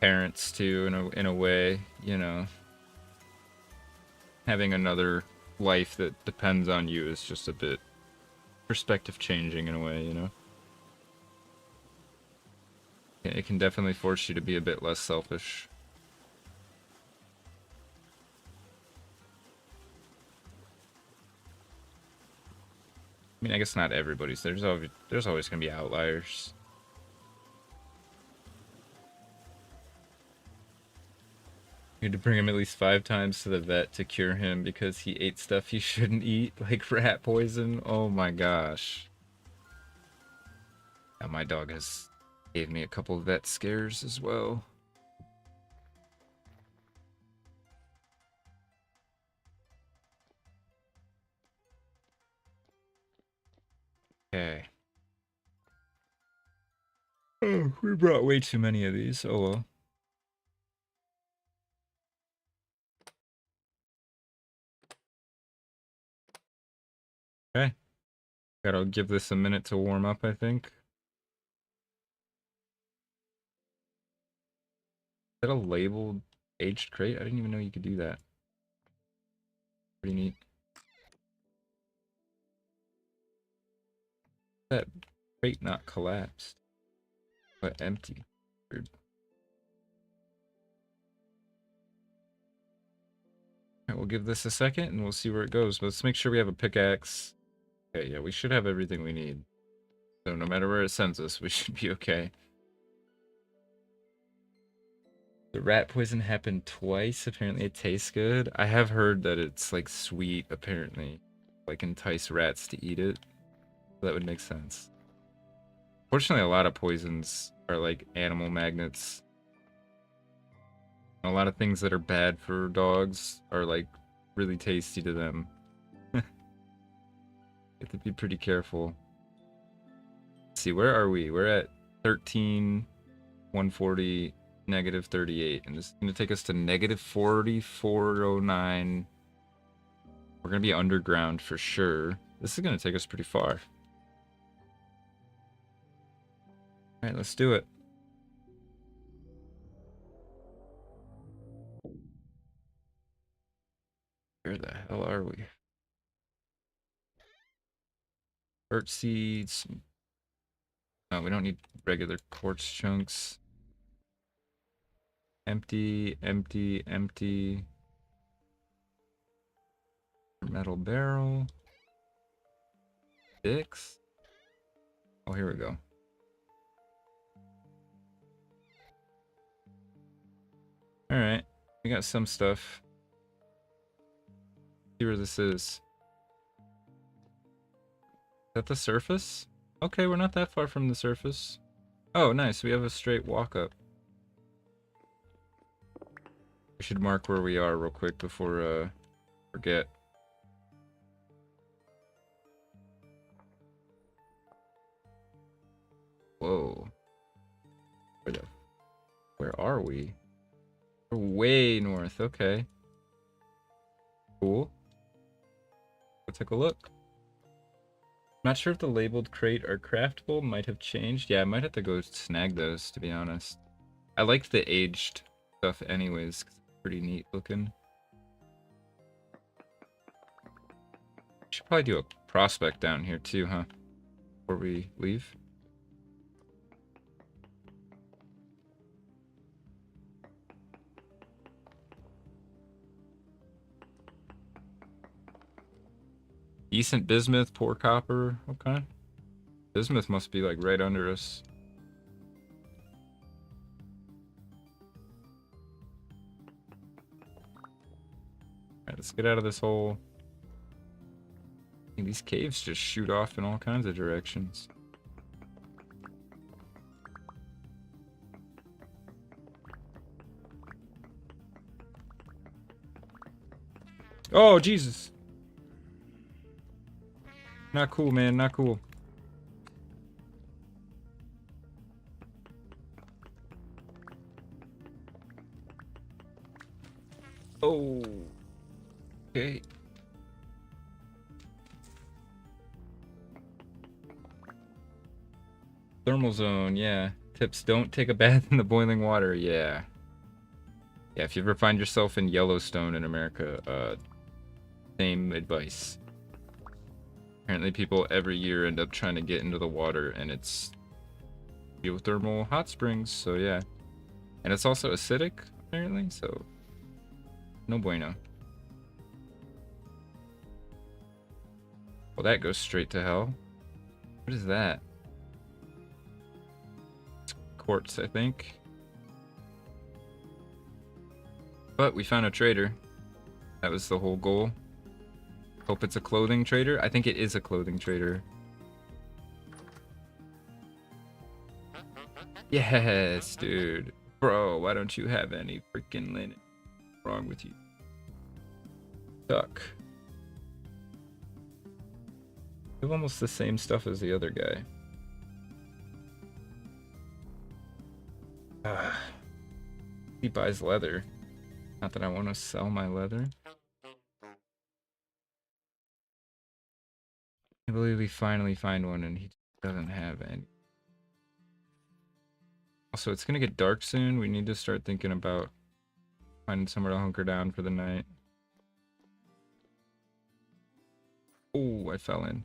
parents too, in a way, you know. Having another life that depends on you is just a bit perspective changing in a way, you know. It can definitely force you to be a bit less selfish. I mean, I guess not everybody's. There's always gonna be outliers. You had to bring him at least 5 times to the vet to cure him because he ate stuff he shouldn't eat, like rat poison. Oh my gosh. Yeah, my dog has gave me a couple of vet scares as well. Okay. Oh, we brought way too many of these. Oh well. Okay. Gotta give this a minute to warm up, I think. Is that a labeled aged crate? I didn't even know you could do that. Pretty neat. That crate not collapsed, but empty. Weird. Alright, we'll give this a second and we'll see where it goes. But let's make sure we have a pickaxe. Okay, yeah, we should have everything we need. So no matter where it sends us, we should be okay. The rat poison happened twice. Apparently it tastes good. I have heard that it's like sweet, apparently. Like entice rats to eat it. So that would make sense. Fortunately, a lot of poisons are like animal magnets. A lot of things that are bad for dogs are like really tasty to them. You have to be pretty careful. Let's see, where are we? We're at 13, 140, negative 38. And this is going to take us to negative 4409. We're going to be underground for sure. This is going to take us pretty far. Alright, let's do it. Where the hell are we? Earth seeds. No, we don't need regular quartz chunks. Empty, empty, empty. Metal barrel. Six. Oh, here we go. Alright, we got some stuff. See where this is. Is that the surface? Okay, we're not that far from the surface. Oh, nice. We have a straight walk up. We should mark where we are real quick before forget. Whoa. Where are we? We're way north. Okay. Cool. Let's take a look. Not sure if the labeled crate are craftable. Might have changed. Yeah, I might have to go snag those, to be honest. I like the aged stuff anyways. 'Cause it's pretty neat looking. Should probably do a prospect down here too, huh? Before we leave. Decent bismuth, poor copper. Okay. Bismuth must be like right under us. Alright, let's get out of this hole. These caves just shoot off in all kinds of directions. Oh, Jesus. Not cool, man. Not cool. Oh. Okay. Thermal zone, yeah. Tips, don't take a bath in the boiling water, yeah. Yeah, if you ever find yourself in Yellowstone in America, same advice. Apparently people every year end up trying to get into the water, and it's geothermal hot springs, so yeah. And it's also acidic, apparently, so no bueno. Well, that goes straight to hell. What is that? It's quartz, I think. But we found a trader. That was the whole goal. Hope it's a clothing trader. I think it is a clothing trader. Yes, dude. Bro, why don't you have any freaking linen? What's wrong with you? Duck. You have almost the same stuff as the other guy. He buys leather. Not that I want to sell my leather. I believe we finally find one and he doesn't have any. Also, it's gonna get dark soon. We need to start thinking about finding somewhere to hunker down for the night. Oh, I fell in.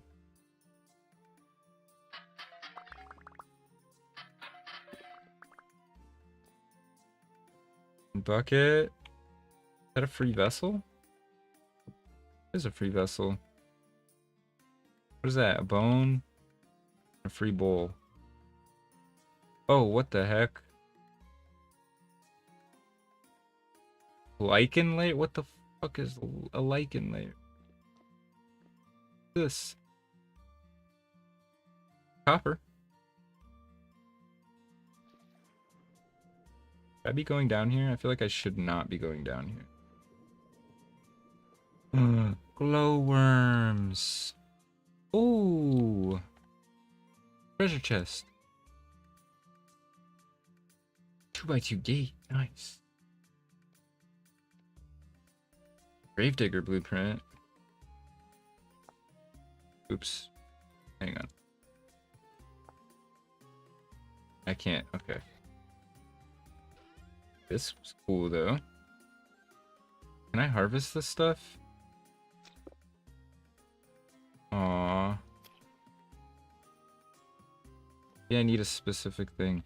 Bucket. Is that a free vessel? It is a free vessel. What is that? A bone? A free bowl. Oh, what the heck? Lichen layer? What the fuck is a lichen layer? This? Copper. Should I be going down here? I feel like I should not be going down here. Glowworms. Ooh. Treasure chest. 2x2 gate. Nice. Gravedigger blueprint. Oops. Hang on. I can't. Okay. This was cool though. Can I harvest this stuff? Aww. Yeah, I need a specific thing.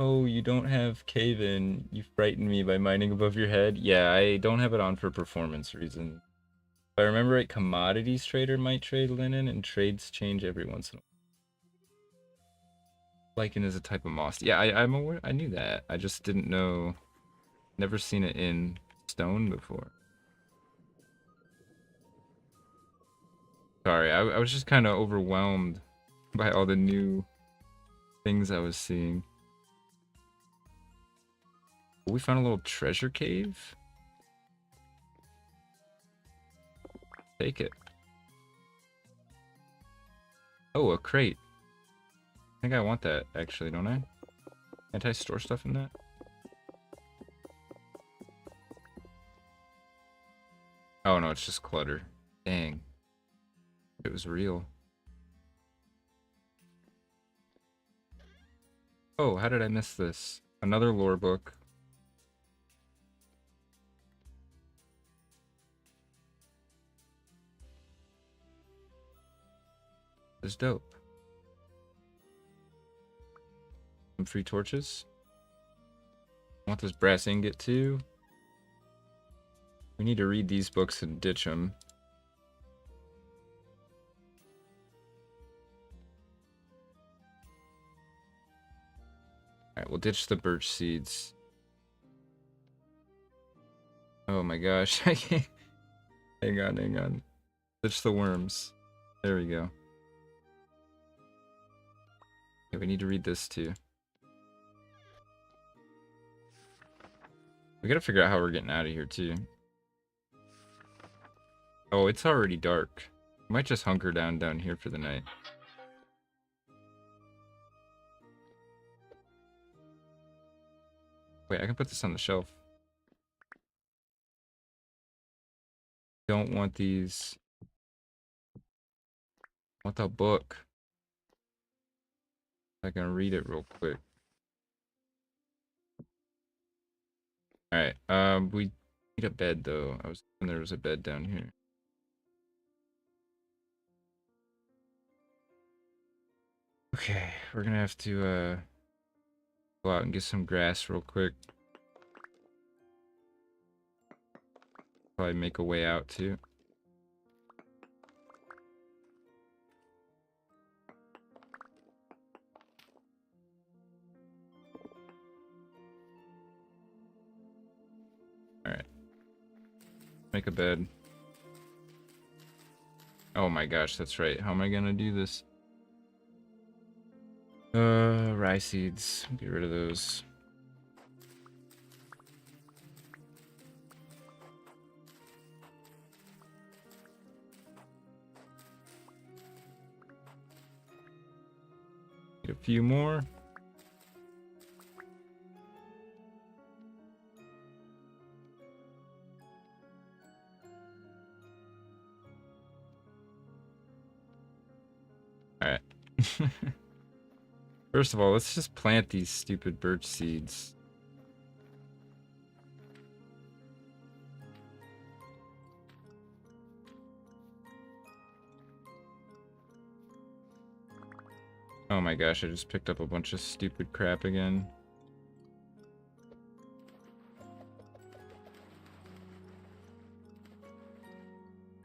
Oh, you don't have cave-in. You frightened me by mining above your head. Yeah, I don't have it on for performance reasons. If I remember right, commodities trader might trade linen, and trades change every once in a while. Lichen is a type of moss. Yeah, I'm aware. I knew that. I just didn't know. Never seen it in stone before. Sorry, I was just kind of overwhelmed by all the new things I was seeing. Oh, we found a little treasure cave. Take it. Oh, a crate. I think I want that, actually, don't I? Can't I store stuff in that? Oh, no, it's just clutter. Dang. It was real. Oh, how did I miss this? Another lore book. This is dope. Some free torches. I want this brass ingot too. We need to read these books and ditch them. Alright, we'll ditch the birch seeds. Oh my gosh, I can't. Hang on, hang on. Ditch the worms. There we go. Okay, we need to read this too. We gotta figure out how we're getting out of here too. Oh, it's already dark. We might just hunker down here for the night. Wait, I can put this on the shelf. Don't want these. I want the book. I can read it real quick. Alright, we need a bed though. I was thinking there was a bed down here. Okay, we're gonna have to go out and get some grass real quick. Probably make a way out too. Alright. Make a bed. Oh my gosh, that's right. How am I gonna do this? Rye seeds. Get rid of those. Get a few more. Alright. First of all, let's just plant these stupid birch seeds. Oh my gosh, I just picked up a bunch of stupid crap again.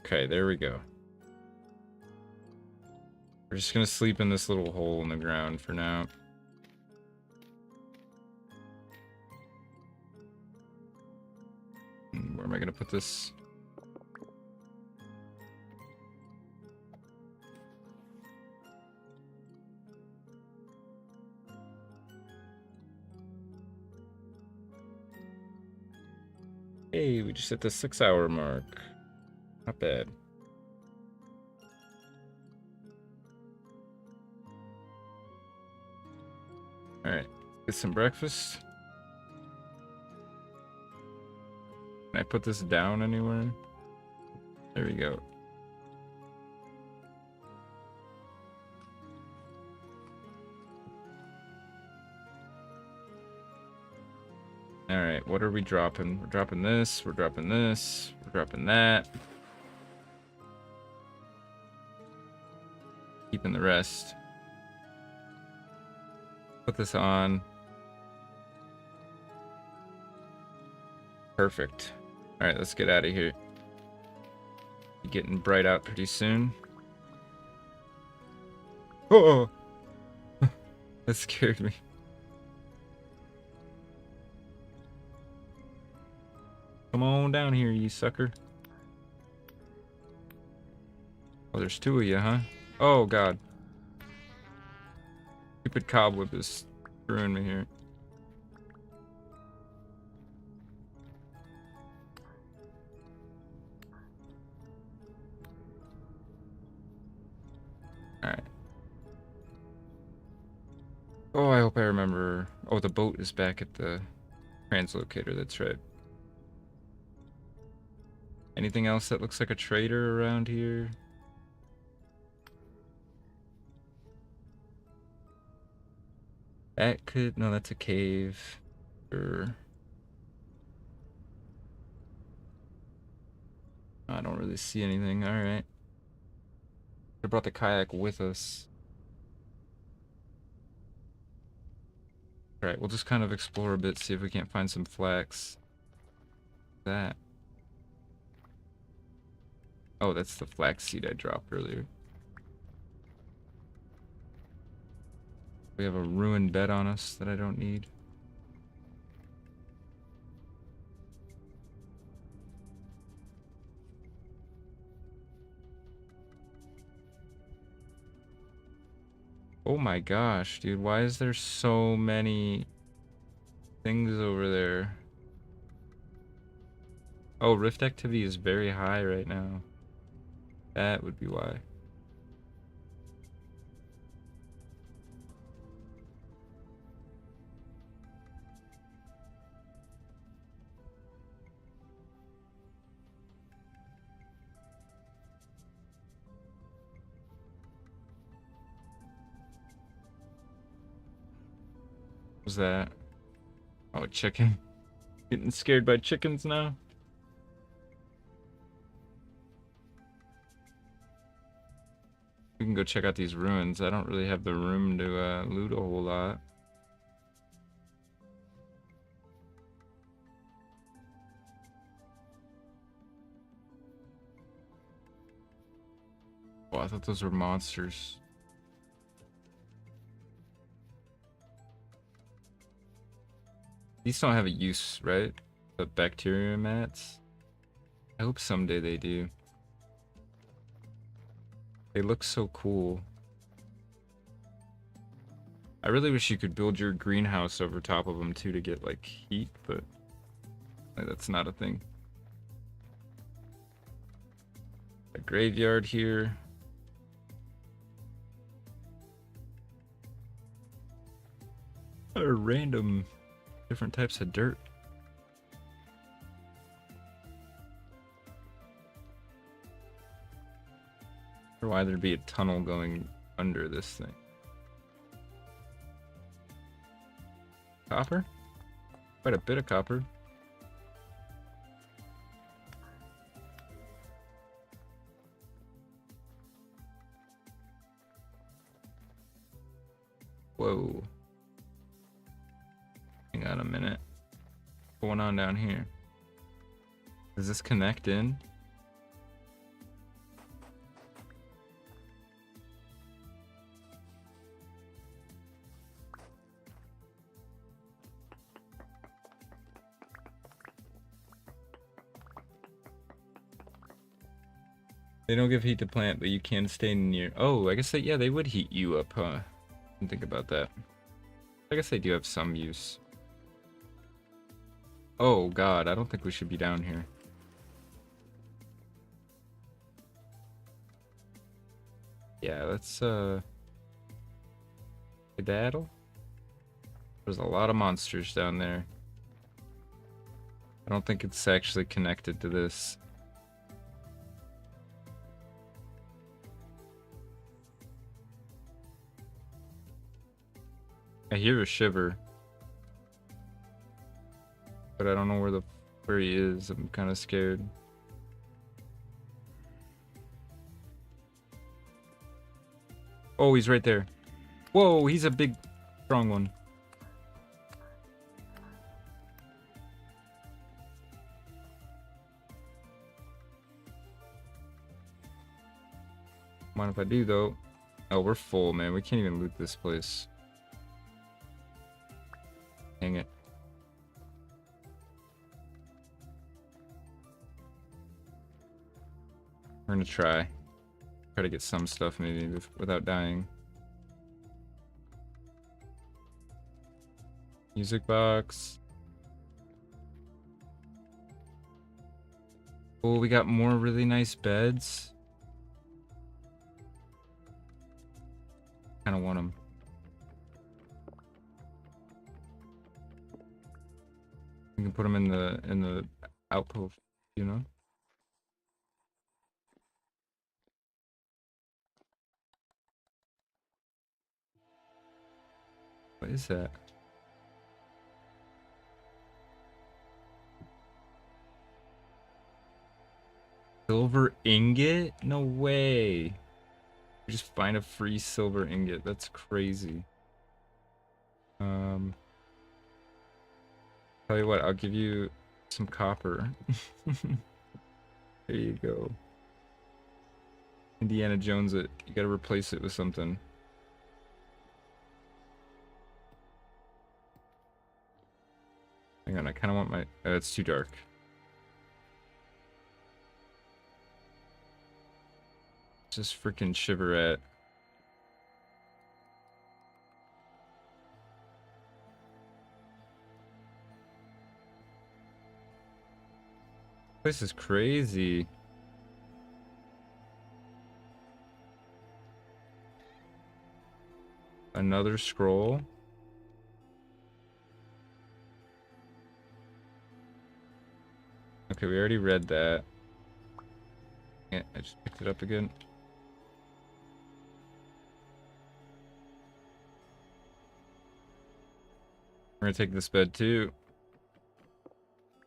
Okay, there we go. We're just gonna sleep in this little hole in the ground for now. Where am I gonna put this? Hey, we just hit the 6-hour mark. Not bad. Alright, get some breakfast. Can I put this down anywhere? There we go. Alright, what are we dropping? We're dropping this, we're dropping this, we're dropping that. Keeping the rest. Put this on. Perfect. Alright, let's get out of here. Be getting bright out pretty soon. Oh! That scared me. Come on down here, you sucker. Oh, there's two of you, huh? Oh, God. Stupid cobweb is screwing me here. Alright. Oh, I hope I remember. Oh, the boat is back at the translocator, that's right. Anything else that looks like a trader around here? That could... No, that's a cave. Sure. I don't really see anything. Alright. I brought the kayak with us. Alright, we'll just kind of explore a bit, see if we can't find some flax. That. Oh, that's the flax seed I dropped earlier. We have a ruined bed on us that I don't need. Oh my gosh, dude, why is there so many things over there? Oh, rift activity is very high right now. That would be why. What was that? Oh, chicken. Getting scared by chickens now? We can go check out these ruins. I don't really have the room to loot a whole lot. Oh, I thought those were monsters. These don't have a use, right? The bacteria mats? I hope someday they do. They look so cool. I really wish you could build your greenhouse over top of them too to get like heat, but that's not a thing. A graveyard here. Or random different types of dirt. Or why there'd be a tunnel going under this thing. Copper? Quite a bit of copper. Whoa. Hang on a minute. What's going on down here? Does this connect in? They don't give heat to plant, but you can stay near. Oh, I guess that, yeah, they would heat you up, huh? Didn't think about that. I guess they do have some use. Oh god, I don't think we should be down here. Yeah, let's skedaddle. There's a lot of monsters down there. I don't think it's actually connected to this. I hear a shiver, but I don't know where he is. I'm kind of scared. Oh, he's right there. Whoa, he's a big, strong one. Mind if I do though? Oh, we're full, man. We can't even loot this place. Dang it. We're gonna try to get some stuff maybe without dying. Music box. Oh, we got more really nice beds. Kind of want them. You can put them in the outpost, you know. What is that? Silver ingot? No way. You just find a free silver ingot. That's crazy. Tell you what, I'll give you some copper. There you go. Indiana Jones it. You gotta replace it with something. Hang on, I kinda want my... it's too dark. Just freaking shiver at. This is crazy. Another scroll. Okay, we already read that. Yeah, I just picked it up again. We're gonna take this bed too.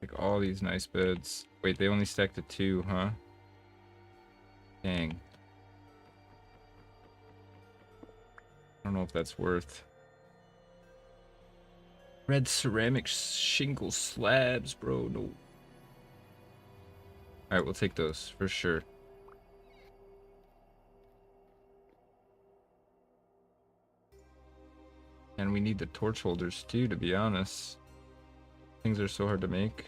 Take all these nice beds. Wait, they only stack to 2, huh? Dang. I don't know if that's worth. Red ceramic shingle slabs, bro. No. Alright, we'll take those for sure. And we need the torch holders too, to be honest. Things are so hard to make.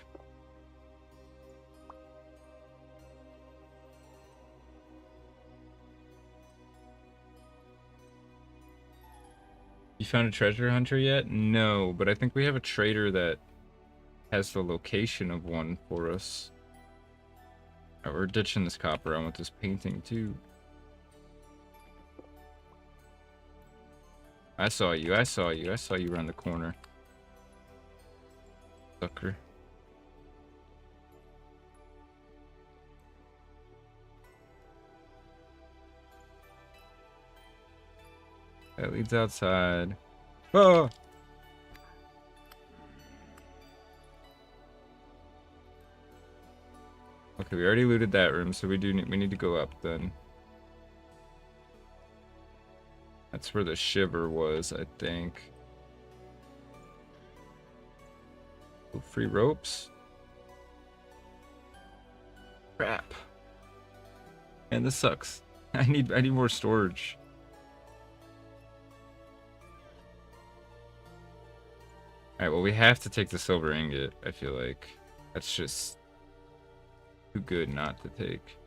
You found a treasure hunter yet? No, but I think we have a trader that has the location of one for us. Oh, we're ditching this copper. I want this painting too. I saw you. I saw you. I saw you around the corner. Sucker. That leads outside. Oh! Okay, we already looted that room, so we need to go up then. That's where the shiver was, I think. Oh, free ropes. Crap. Man, this sucks. I need more storage. Alright, well we have to take the silver ingot, I feel like. That's just too good not to take.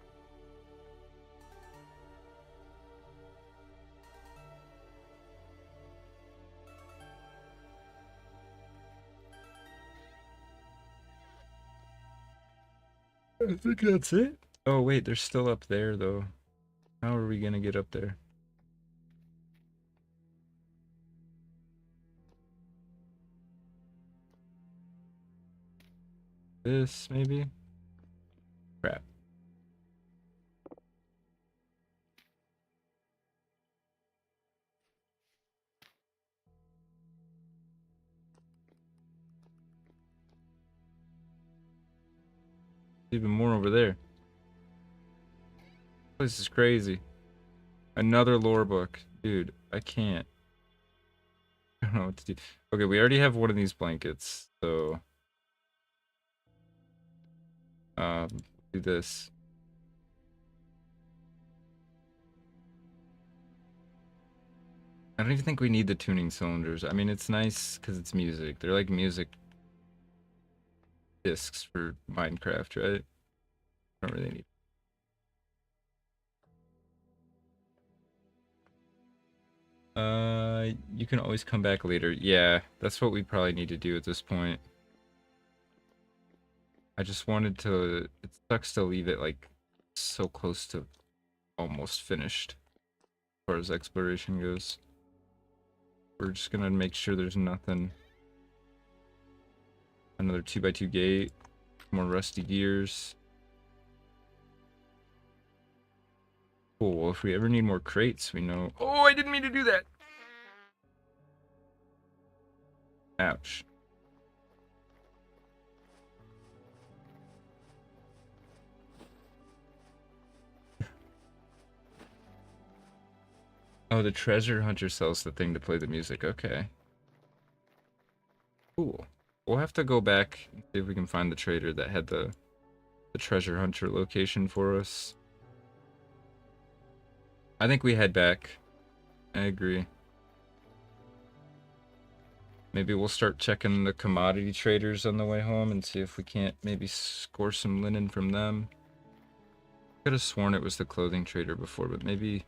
I think that's it. Oh wait, they're still up there though. How are we gonna get up there? This maybe? Crap. Even more over there. This is crazy. Another lore book. Dude, I can't. I don't know what to do. Okay, we already have one of these blankets, so do this. I don't even think we need the tuning cylinders. I mean, it's nice because it's music. They're like music discs for Minecraft, right? I don't really need. You can always come back later. Yeah, that's what we probably need to do at this point. I just wanted to... It sucks to leave it, like, so close to almost finished, as far as exploration goes. We're just gonna make sure there's nothing. Another 2x2 gate. More rusty gears. Cool. Well, if we ever need more crates, we know. Oh, I didn't mean to do that. Ouch. Oh, the treasure hunter sells the thing to play the music. Okay. Cool. We'll have to go back and see if we can find the trader that had the treasure hunter location for us. I think we head back. I agree. Maybe we'll start checking the commodity traders on the way home and see if we can't maybe score some linen from them. Could have sworn it was the clothing trader before, but maybe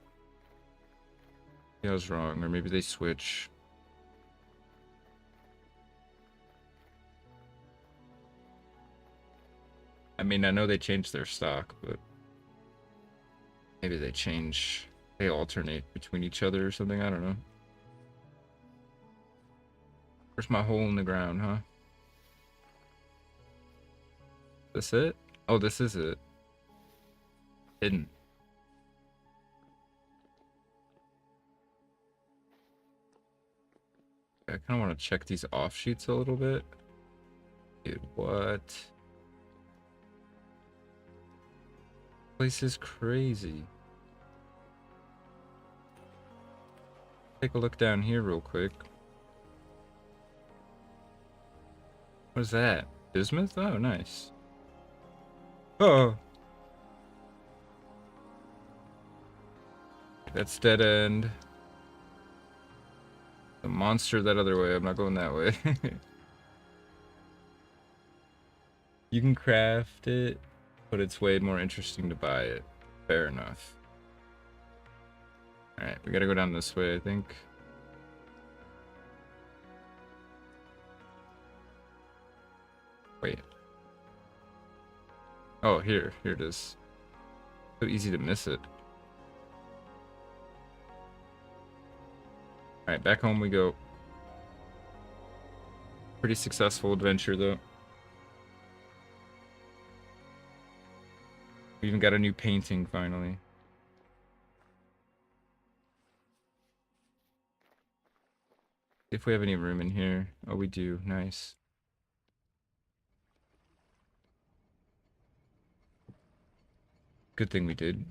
I was wrong, or maybe they switch. I mean, I know they changed their stock, but maybe they alternate between each other or something, I don't know. Where's my hole in the ground, huh? This it? Oh, this is it. Hidden. I kind of want to check these offshoots a little bit. Dude, what? Place is crazy. Take a look down here real quick. What is that? Bismuth? Oh, nice. Oh. That's dead end. The monster that other way. I'm not going that way. You can craft it, but it's way more interesting to buy it. Fair enough. Alright, we gotta go down this way, I think. Wait. Oh, here it is. So easy to miss it. Alright, back home we go. Pretty successful adventure, though. We even got a new painting, finally. If we have any room in here. Oh, we do. Nice. Good thing we did.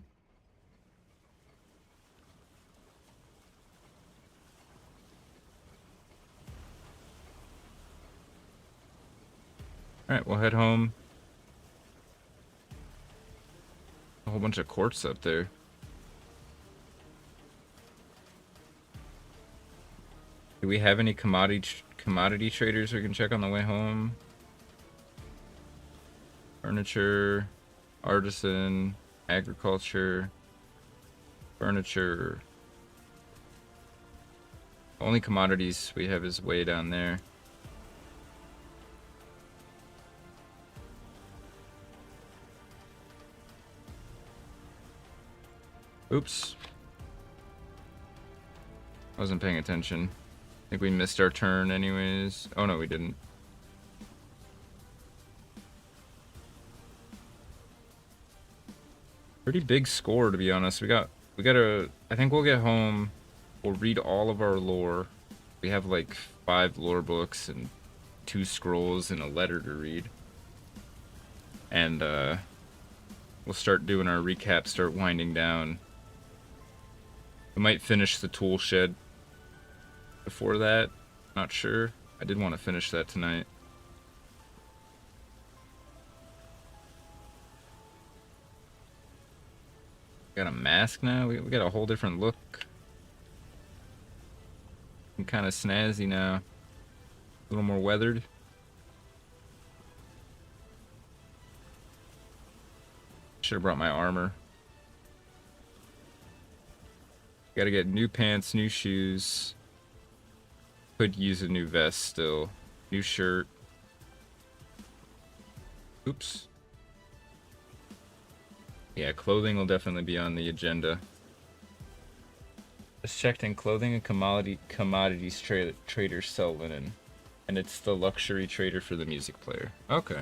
Alright, we'll head home. A whole bunch of quartz up there. Do we have any commodity traders we can check on the way home? Furniture, artisan, agriculture, furniture. Only commodities we have is way down there. Oops. I wasn't paying attention. I think we missed our turn anyways. Oh no, we didn't. Pretty big score, to be honest. We gotta, I think we'll get home. We'll read all of our lore. We have like 5 lore books and 2 scrolls and a letter to read. And we'll start doing our recap, start winding down. We might finish the tool shed before that. Not sure. I did want to finish that tonight. Got a mask now? We got a whole different look. I'm kind of snazzy now. A little more weathered. Should have brought my armor. Gotta get new pants, new shoes. Could use a new vest still. New shirt. Oops. Yeah, clothing will definitely be on the agenda. Just checked in clothing and commodities traders sell linen. And it's the luxury trader for the music player. Okay.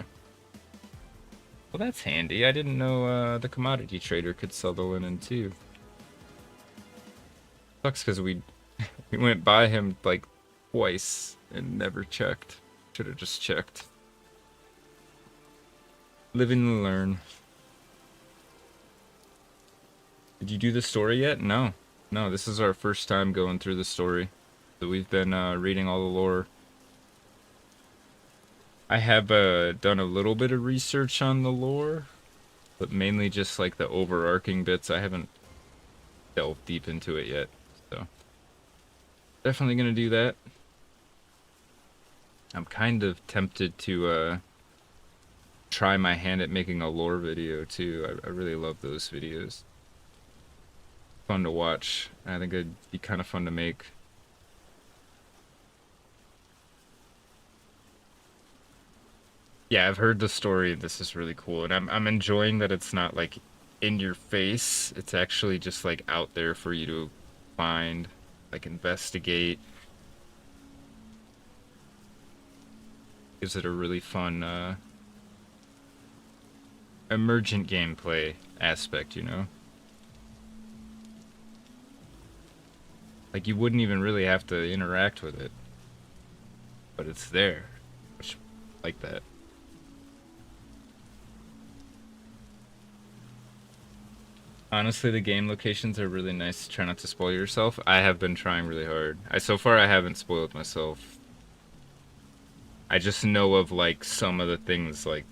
Well, that's handy. I didn't know the commodity trader could sell the linen too. Sucks because we went by him like twice and never checked. Should have just checked. Live and learn. Did you do the story yet? No. No, this is our first time going through the story. So we've been reading all the lore. I have done a little bit of research on the lore, but mainly just like the overarching bits. I haven't delved deep into it yet, so definitely gonna do that. I'm kind of tempted to try my hand at making a lore video too. I really love those videos. Fun to watch. I think it'd be kind of fun to make. Yeah, I've heard the story. This is really cool, and I'm enjoying that it's not like in your face. It's actually just like out there for you to find, like investigate. Gives it a really fun emergent gameplay aspect, you know? Like you wouldn't even really have to interact with it, but it's there. Which, like that. Honestly, the game locations are really nice. Try not to spoil yourself. I have been trying really hard. So far I haven't spoiled myself. I just know of like some of the things like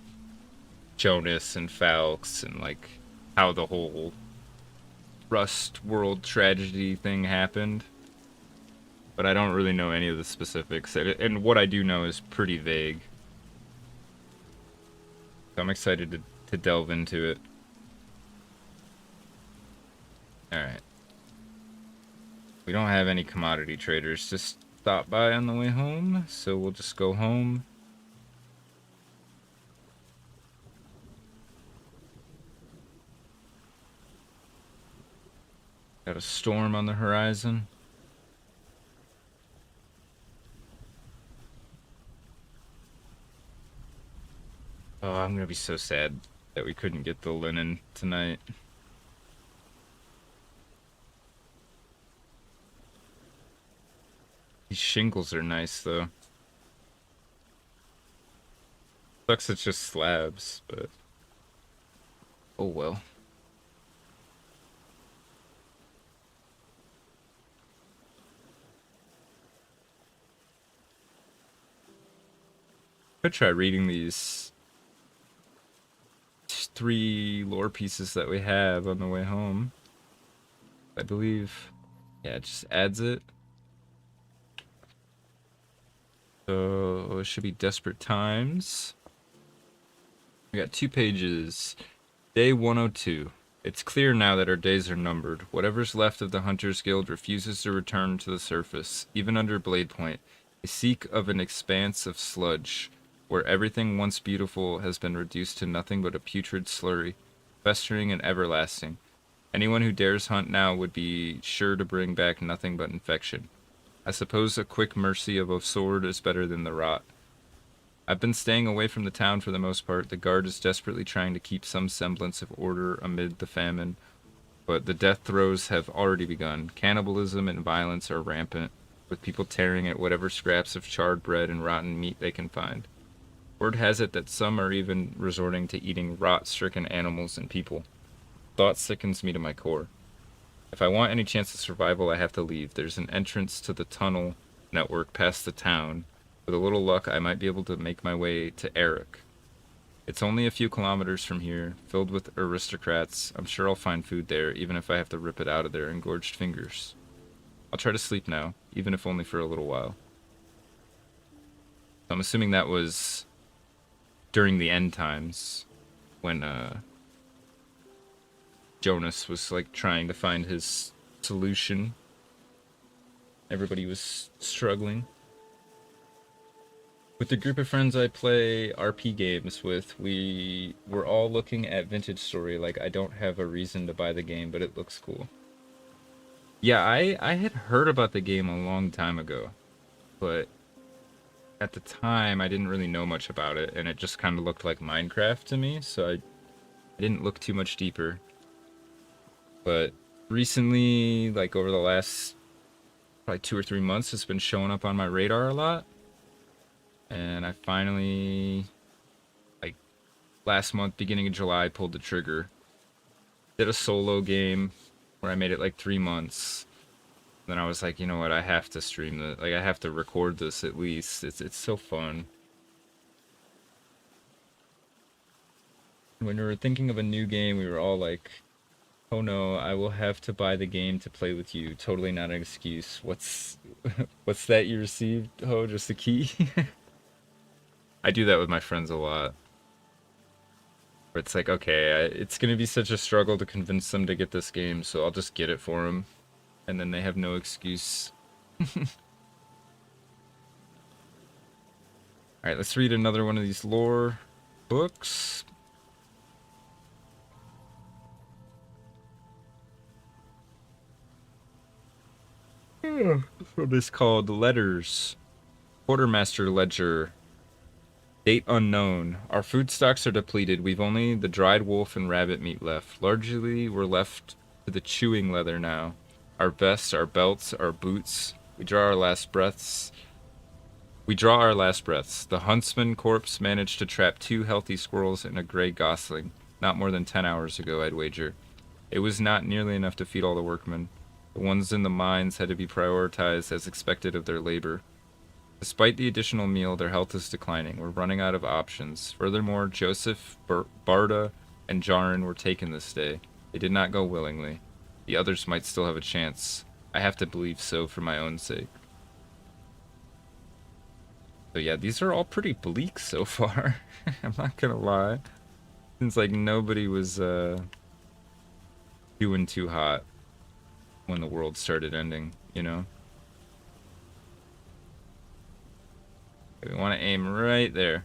Jonas and Falx and like how the whole Rust World tragedy thing happened. But I don't really know any of the specifics. And what I do know is pretty vague. So I'm excited to delve into it. Alright. We don't have any commodity traders to stop by on the way home, so we'll just go home. Got a storm on the horizon. Oh, I'm gonna be so sad that we couldn't get the linen tonight. These shingles are nice, though. Sucks it's just slabs, but... oh well. Could try reading these 3 lore pieces that we have on the way home. I believe... yeah, it just adds it. So it should be Desperate Times. We got 2 pages. Day 102. It's clear now that our days are numbered. Whatever's left of the Hunters Guild refuses to return to the surface, even under Blade Point. They seek of an expanse of sludge, where everything once beautiful has been reduced to nothing but a putrid slurry, festering and everlasting. Anyone who dares hunt now would be sure to bring back nothing but infection. I suppose a quick mercy of a sword is better than the rot. I've been staying away from the town for the most part. The guard is desperately trying to keep some semblance of order amid the famine, but the death throes have already begun. Cannibalism and violence are rampant, with people tearing at whatever scraps of charred bread and rotten meat they can find. Word has it that some are even resorting to eating rot-stricken animals and people. Thought sickens me to my core. If I want any chance of survival, I have to leave. There's an entrance to the tunnel network past the town. With a little luck, I might be able to make my way to Eric. It's only a few kilometers from here, filled with aristocrats. I'm sure I'll find food there, even if I have to rip it out of their engorged fingers. I'll try to sleep now, even if only for a little while. I'm assuming that was during the end times, when Jonas was like trying to find his solution. Everybody was struggling. With the group of friends I play RP games with, we were all looking at Vintage Story. Like, I don't have a reason to buy the game, but it looks cool. Yeah, I had heard about the game a long time ago, but at the time I didn't really know much about it, and it just kind of looked like Minecraft to me, so I didn't look too much deeper. But recently, like over the last probably 2 or 3 months, it's been showing up on my radar a lot, and I finally, like last month, beginning of July, pulled the trigger. Did a solo game where I made it like 3 months. Then I was like, you know what, I have to stream this. Like I have to record this at least. It's so fun. When we were thinking of a new game, we were all like, "Oh no, I will have to buy the game to play with you." Totally not an excuse. What's what's that you received? Oh, just a key. I do that with my friends a lot. Where it's like, okay, it's gonna be such a struggle to convince them to get this game, so I'll just get it for them, and then they have no excuse. All right, let's read another one of these lore books. This one is called Letters. Quartermaster Ledger. Date unknown. Our food stocks are depleted. We've only the dried wolf and rabbit meat left. Largely, we're left to the chewing leather now. Our vests, our belts, our boots. We draw our last breaths. The huntsman corpse managed to trap 2 healthy squirrels and a gray gosling. Not more than 10 hours ago, I'd wager. It was not nearly enough to feed all the workmen. The ones in the mines had to be prioritized as expected of their labor. Despite the additional meal, their health is declining. We're running out of options. Furthermore, Joseph, Barda, and Jarin were taken this day. They did not go willingly. The others might still have a chance. I have to believe so for my own sake. So yeah, these are all pretty bleak so far. I'm not gonna lie. Seems like nobody was doing too hot when the world started ending, you know? We want to aim right there.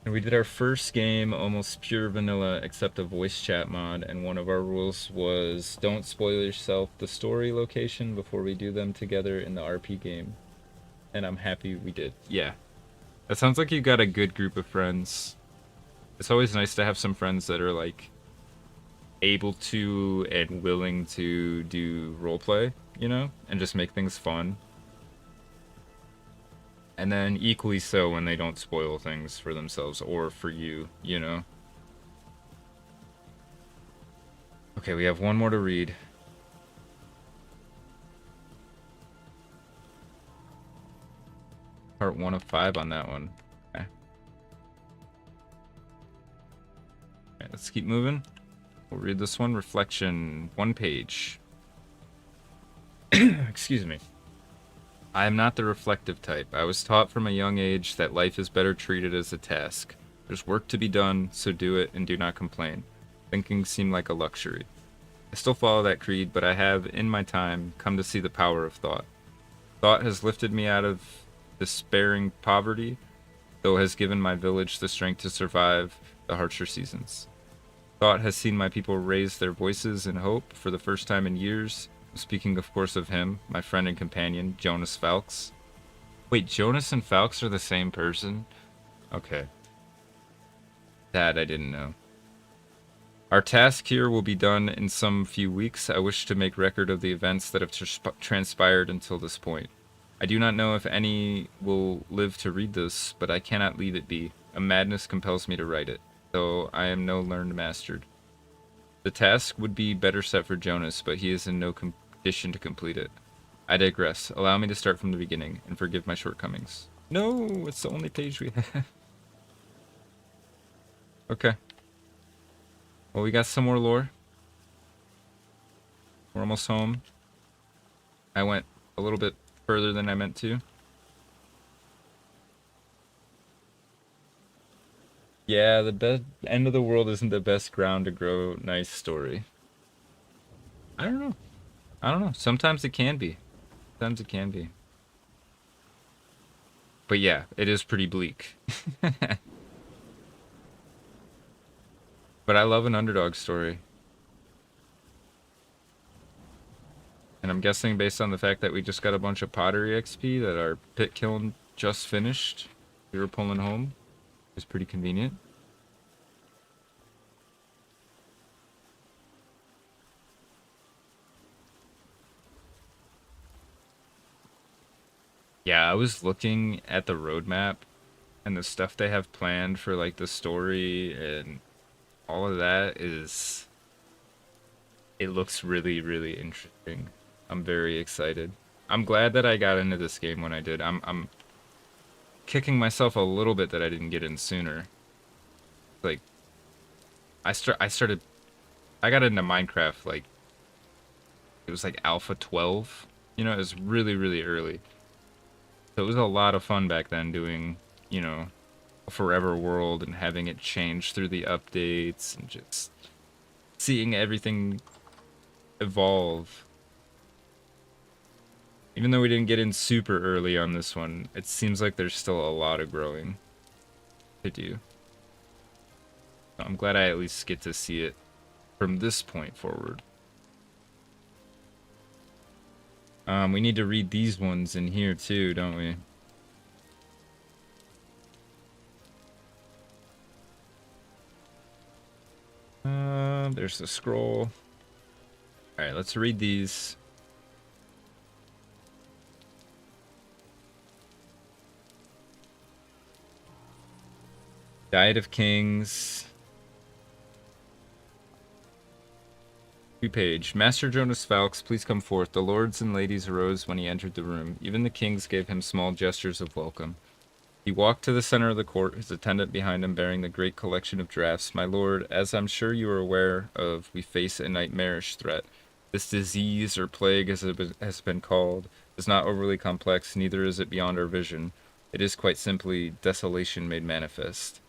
And we did our first game almost pure vanilla except a voice chat mod, and one of our rules was don't spoil yourself the story location before we do them together in the RP game. And I'm happy we did. Yeah. That sounds like you got a good group of friends. It's always nice to have some friends that are like able to and willing to do roleplay, you know, and just make things fun. And then equally so when they don't spoil things for themselves or for you, you know. Okay, we have one more to read. Part 1 of 5 on that one. Okay. Alright, let's keep moving. We'll read this one. Reflection. 1 page. Excuse me. I am not the reflective type. I was taught from a young age that life is better treated as a task. There's work to be done, so do it and do not complain. Thinking seemed like a luxury. I still follow that creed, but I have, in my time, come to see the power of thought. Thought has lifted me out of despairing poverty, though has given my village the strength to survive the harsher seasons. Thought has seen my people raise their voices in hope for the first time in years. Speaking, of course, of him, my friend and companion, Jonas Falks. Wait, Jonas and Falks are the same person? Okay. That I didn't know. Our task here will be done in some few weeks. I wish to make record of the events that have transpired until this point. I do not know if any will live to read this, but I cannot leave it be. A madness compels me to write it, though I am no learned master. The task would be better set for Jonas, but he is in no condition to complete it. I digress. Allow me to start from the beginning, and forgive my shortcomings. No, it's the only page we have. Okay. Well, we got some more lore. We're almost home. I went a little bit further than I meant to. Yeah, the end of the world isn't the best ground to grow nice story. I don't know. I don't know. Sometimes it can be. Sometimes it can be. But yeah, it is pretty bleak. But But I love an underdog story. And I'm guessing based on the fact that we just got a bunch of pottery XP that our pit kiln just finished, we were pulling home. It's pretty convenient. Yeah, I was looking at the roadmap and the stuff they have planned for like the story and all of that is it looks really, really interesting. I'm very excited. I'm glad that I got into this game when I did. I'm kicking myself a little bit that I didn't get in sooner. Like I got into Minecraft like it was like Alpha 12. You know, it was really, really early. So it was a lot of fun back then doing, you know, a forever world and having it change through the updates and just seeing everything evolve. Even though we didn't get in super early on this one, it seems like there's still a lot of growing to do. So I'm glad I at least get to see it from this point forward. We need to read these ones in here too, don't we? There's the scroll. Alright, let's read these. Diet of Kings. 2-page. Master Jonas Falx, please come forth. The lords and ladies arose when he entered the room. Even the kings gave him small gestures of welcome. He walked to the center of the court, his attendant behind him bearing the great collection of drafts. My lord, as I'm sure you are aware of, we face a nightmarish threat. This disease, or plague as it has been called, is not overly complex, neither is it beyond our vision. It is quite simply desolation made manifest.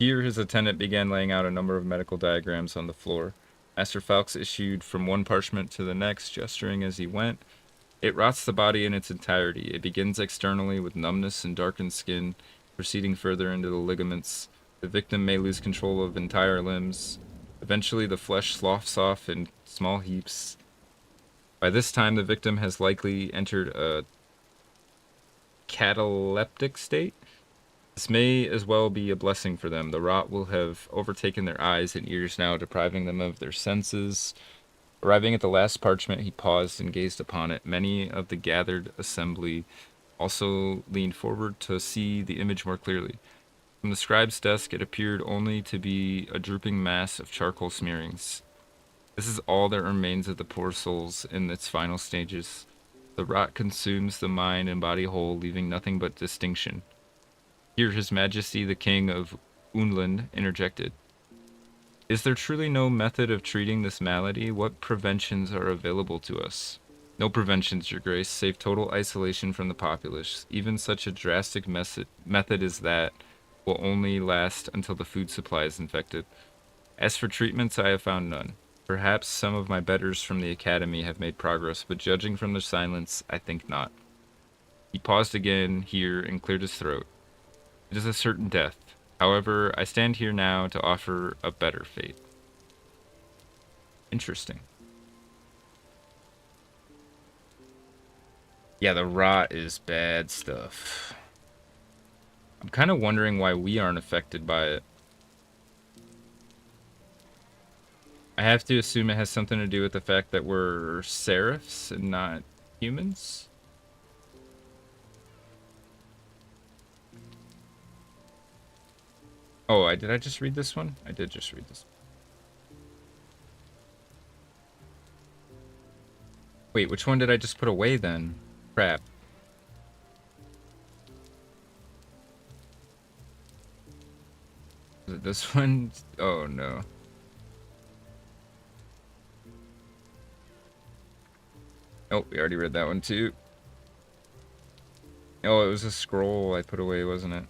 Here his attendant began laying out a number of medical diagrams on the floor. Master Falx issued from one parchment to the next, gesturing as he went. It rots the body in its entirety. It begins externally with numbness and darkened skin, proceeding further into the ligaments. The victim may lose control of entire limbs. Eventually, the flesh sloughs off in small heaps. By this time, the victim has likely entered a cataleptic state. This may as well be a blessing for them. The rot will have overtaken their eyes and ears now, depriving them of their senses. Arriving at the last parchment, he paused and gazed upon it. Many of the gathered assembly also leaned forward to see the image more clearly. From the scribe's desk, it appeared only to be a drooping mass of charcoal smearings. This is all that remains of the poor souls in its final stages. The rot consumes the mind and body whole, leaving nothing but distinction. Here His Majesty the King of Unland interjected. Is there truly no method of treating this malady? What preventions are available to us? No preventions, Your Grace, save total isolation from the populace. Even such a drastic method as that will only last until the food supply is infected. As for treatments, I have found none. Perhaps some of my betters from the academy have made progress, but judging from their silence, I think not. He paused again here and cleared his throat. It is a certain death. However, I stand here now to offer a better fate. Interesting. Yeah, the rot is bad stuff. I'm kind of wondering why we aren't affected by it. I have to assume it has something to do with the fact that we're seraphs and not humans. Oh, did I just read this one? I did just read this. Wait, which one did I just put away then? Crap. Is it this one? Oh no. Oh, we already read that one too. Oh, it was a scroll I put away, wasn't it?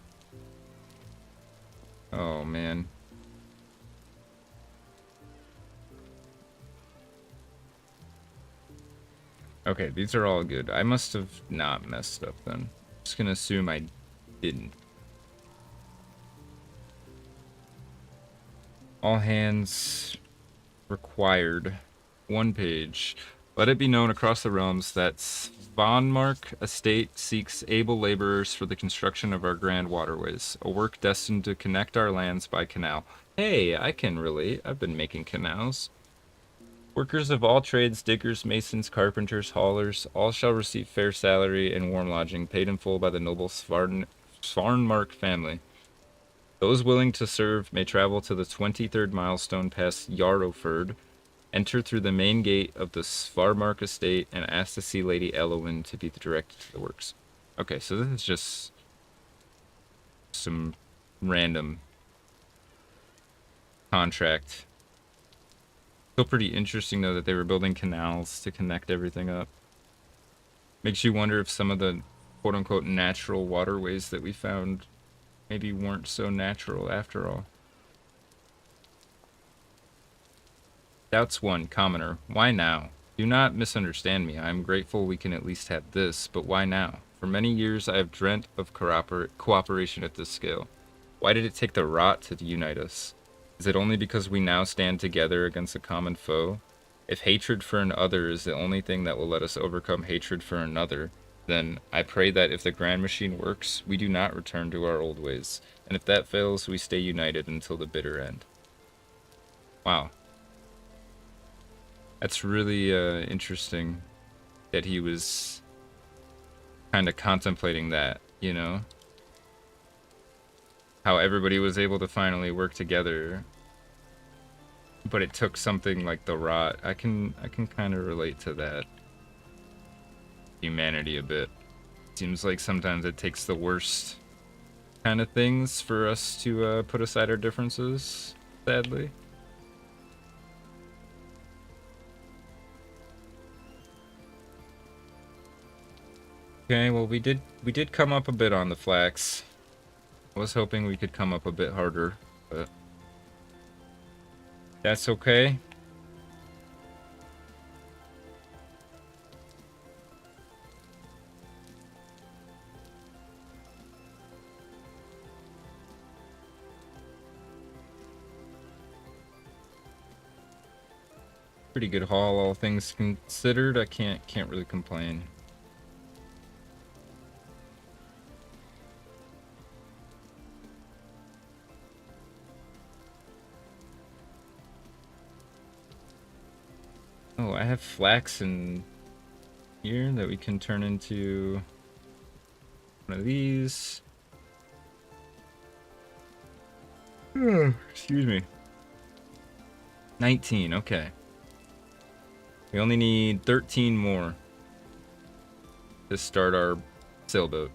Oh man. Okay, these are all good. I must have not messed up then. I'm just gonna assume I didn't. All hands required. 1 page. Let it be known across the realms that Svanmark Estate seeks able laborers for the construction of our grand waterways, a work destined to connect our lands by canal. Hey, I can relate. I've been making canals. Workers of all trades, diggers, masons, carpenters, haulers, all shall receive fair salary and warm lodging, paid in full by the noble Svarnmark family. Those willing to serve may travel to the 23rd milestone past Yarrowford, enter through the main gate of the Svarmark estate, and ask to see Lady Elowin to be directed to the works. Okay, so this is just some random contract. Still pretty interesting, though, that they were building canals to connect everything up. Makes you wonder if some of the quote-unquote natural waterways that we found maybe weren't so natural after all. Doubts 1, Commoner. Why now? Do not misunderstand me. I am grateful we can at least have this, but why now? For many years I have dreamt of cooperation at this scale. Why did it take the rot to unite us? Is it only because we now stand together against a common foe? If hatred for an other is the only thing that will let us overcome hatred for another, then I pray that if the grand machine works, we do not return to our old ways, and if that fails, we stay united until the bitter end. Wow. That's really interesting that he was kind of contemplating that, you know? How everybody was able to finally work together, but it took something like the rot. I can kind of relate to that. Humanity a bit. Seems like sometimes it takes the worst kind of things for us to put aside our differences, sadly. Okay, well we did come up a bit on the flax. I was hoping we could come up a bit harder, but that's okay. Pretty good haul, all things considered. I can't really complain. Oh, I have flax in here that we can turn into one of these. Excuse me. 19, okay. We only need 13 more to start our sailboat.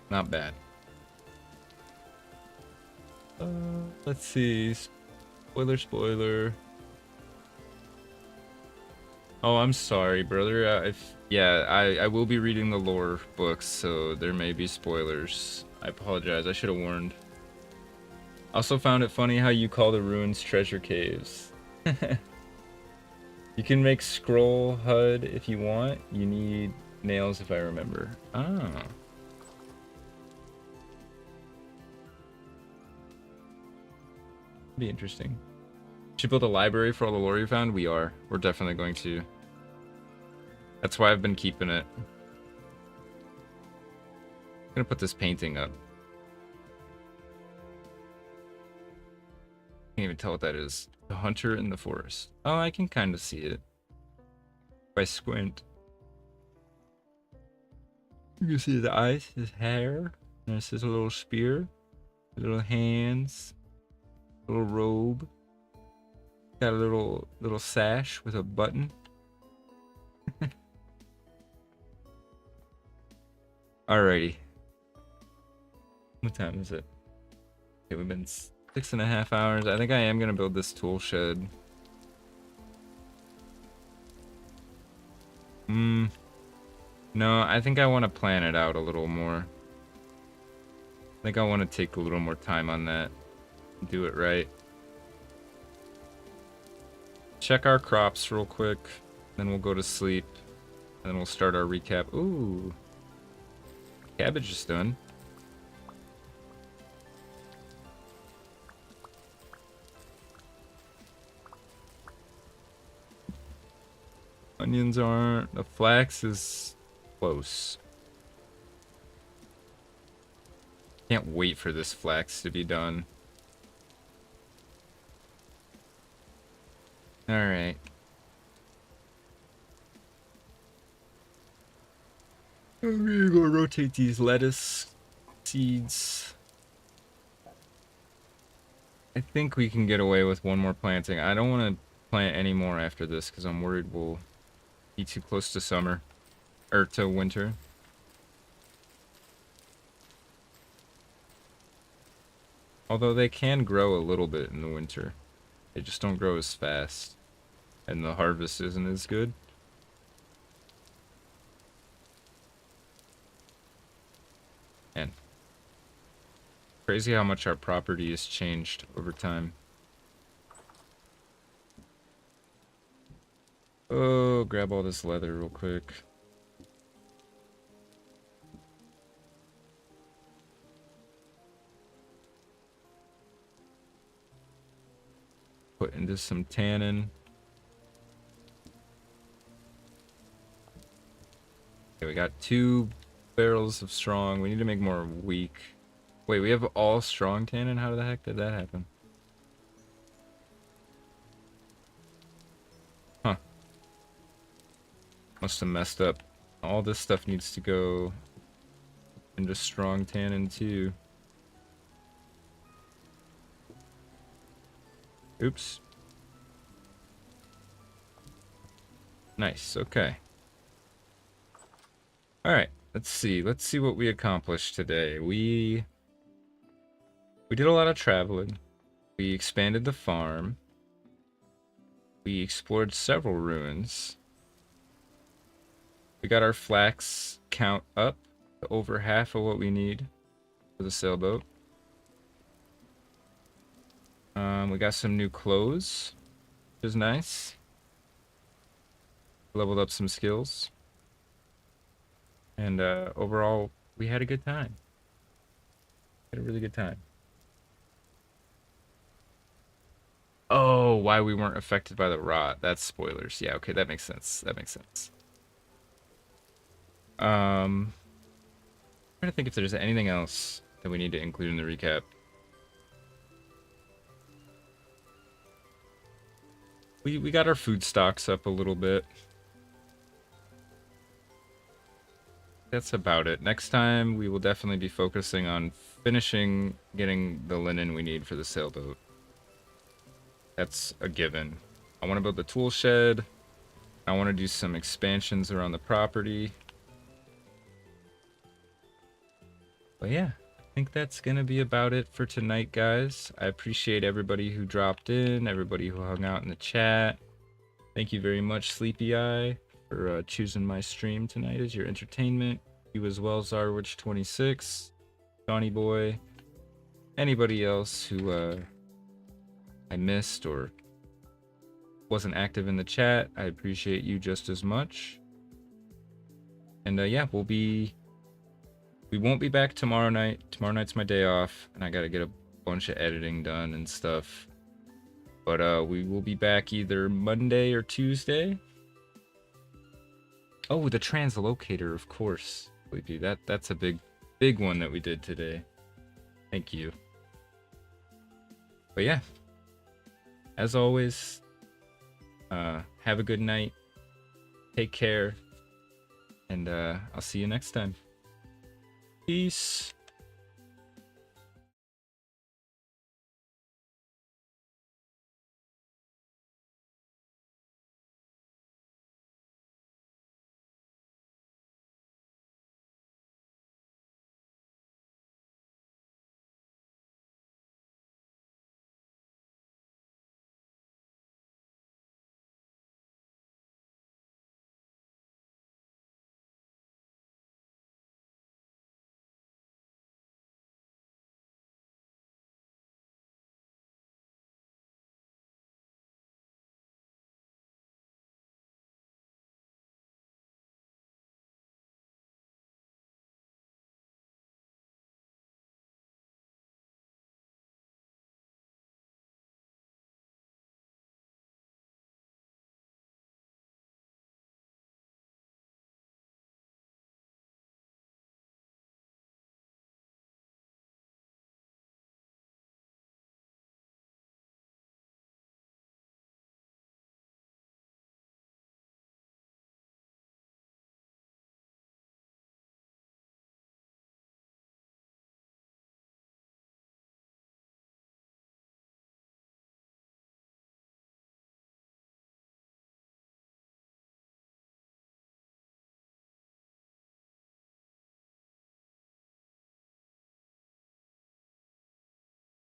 Not bad. Let's see. Spoiler. Oh, I'm sorry, brother. I will be reading the lore books, so there may be spoilers. I apologize. I should have warned. Also found it funny how you call the ruins treasure caves. You can make scroll HUD if you want. You need nails if I remember. Ah. Be interesting. Should build a library for all the lore you found? We are. We're definitely going to. That's why I've been keeping it. I'm gonna put this painting up. Can't even tell what that is. The hunter in the forest. Oh, I can kind of see it. If I squint. You can see his eyes, his hair. There's his little spear. His little hands. Little robe. Got a little sash with a button. Alrighty. What time is it? Okay, we've been 6.5 hours. I think I am gonna build this tool shed. No, I think I want to plan it out a little more. I think I want to take a little more time on that. Do it right. Check our crops real quick, then we'll go to sleep, and then we'll start our recap. Ooh, cabbage is done. Onions aren't. The flax is close. Can't wait for this flax to be done. Alright. I'm gonna go rotate these lettuce seeds. I think we can get away with one more planting. I don't want to plant any more after this because I'm worried we'll be too close to summer. Or to winter. Although they can grow a little bit in the winter. They just don't grow as fast. And the harvest isn't as good. And crazy how much our property has changed over time. Oh, grab all this leather real quick. Put into some tannin. Okay, we got 2 barrels of strong. We need to make more weak. Wait, we have all strong tannin? How the heck did that happen? Huh. Must have messed up. All this stuff needs to go into strong tannin too. Oops. Nice, okay. Alright, let's see. Let's see what we accomplished today. We did a lot of traveling. We expanded the farm. We explored several ruins. We got our flax count up to over half of what we need for the sailboat. We got some new clothes, which is nice. Leveled up some skills. And overall, we had a good time. Had a really good time. Oh, why we weren't affected by the rot. That's spoilers. Yeah, okay, that makes sense. That makes sense. I'm trying to think if there's anything else that we need to include in the recap. We got our food stocks up a little bit. That's about it. Next time, we will definitely be focusing on finishing getting the linen we need for the sailboat. That's a given. I want to build the tool shed. I want to do some expansions around the property. But yeah, I think that's going to be about it for tonight, guys. I appreciate everybody who dropped in, everybody who hung out in the chat. Thank you very much, Sleepy Eye, for choosing my stream tonight as your entertainment. You as well, Zarwich26, Johnny Boy, anybody else who I missed or wasn't active in the chat. I appreciate you just as much. And yeah, we won't be back tomorrow night. Tomorrow night's my day off, and I gotta get a bunch of editing done and stuff. But we will be back either Monday or Tuesday. Oh, the translocator, of course. That's a big one that we did today. Thank you. But yeah, as always, have a good night. Take care, and I'll see you next time. Peace.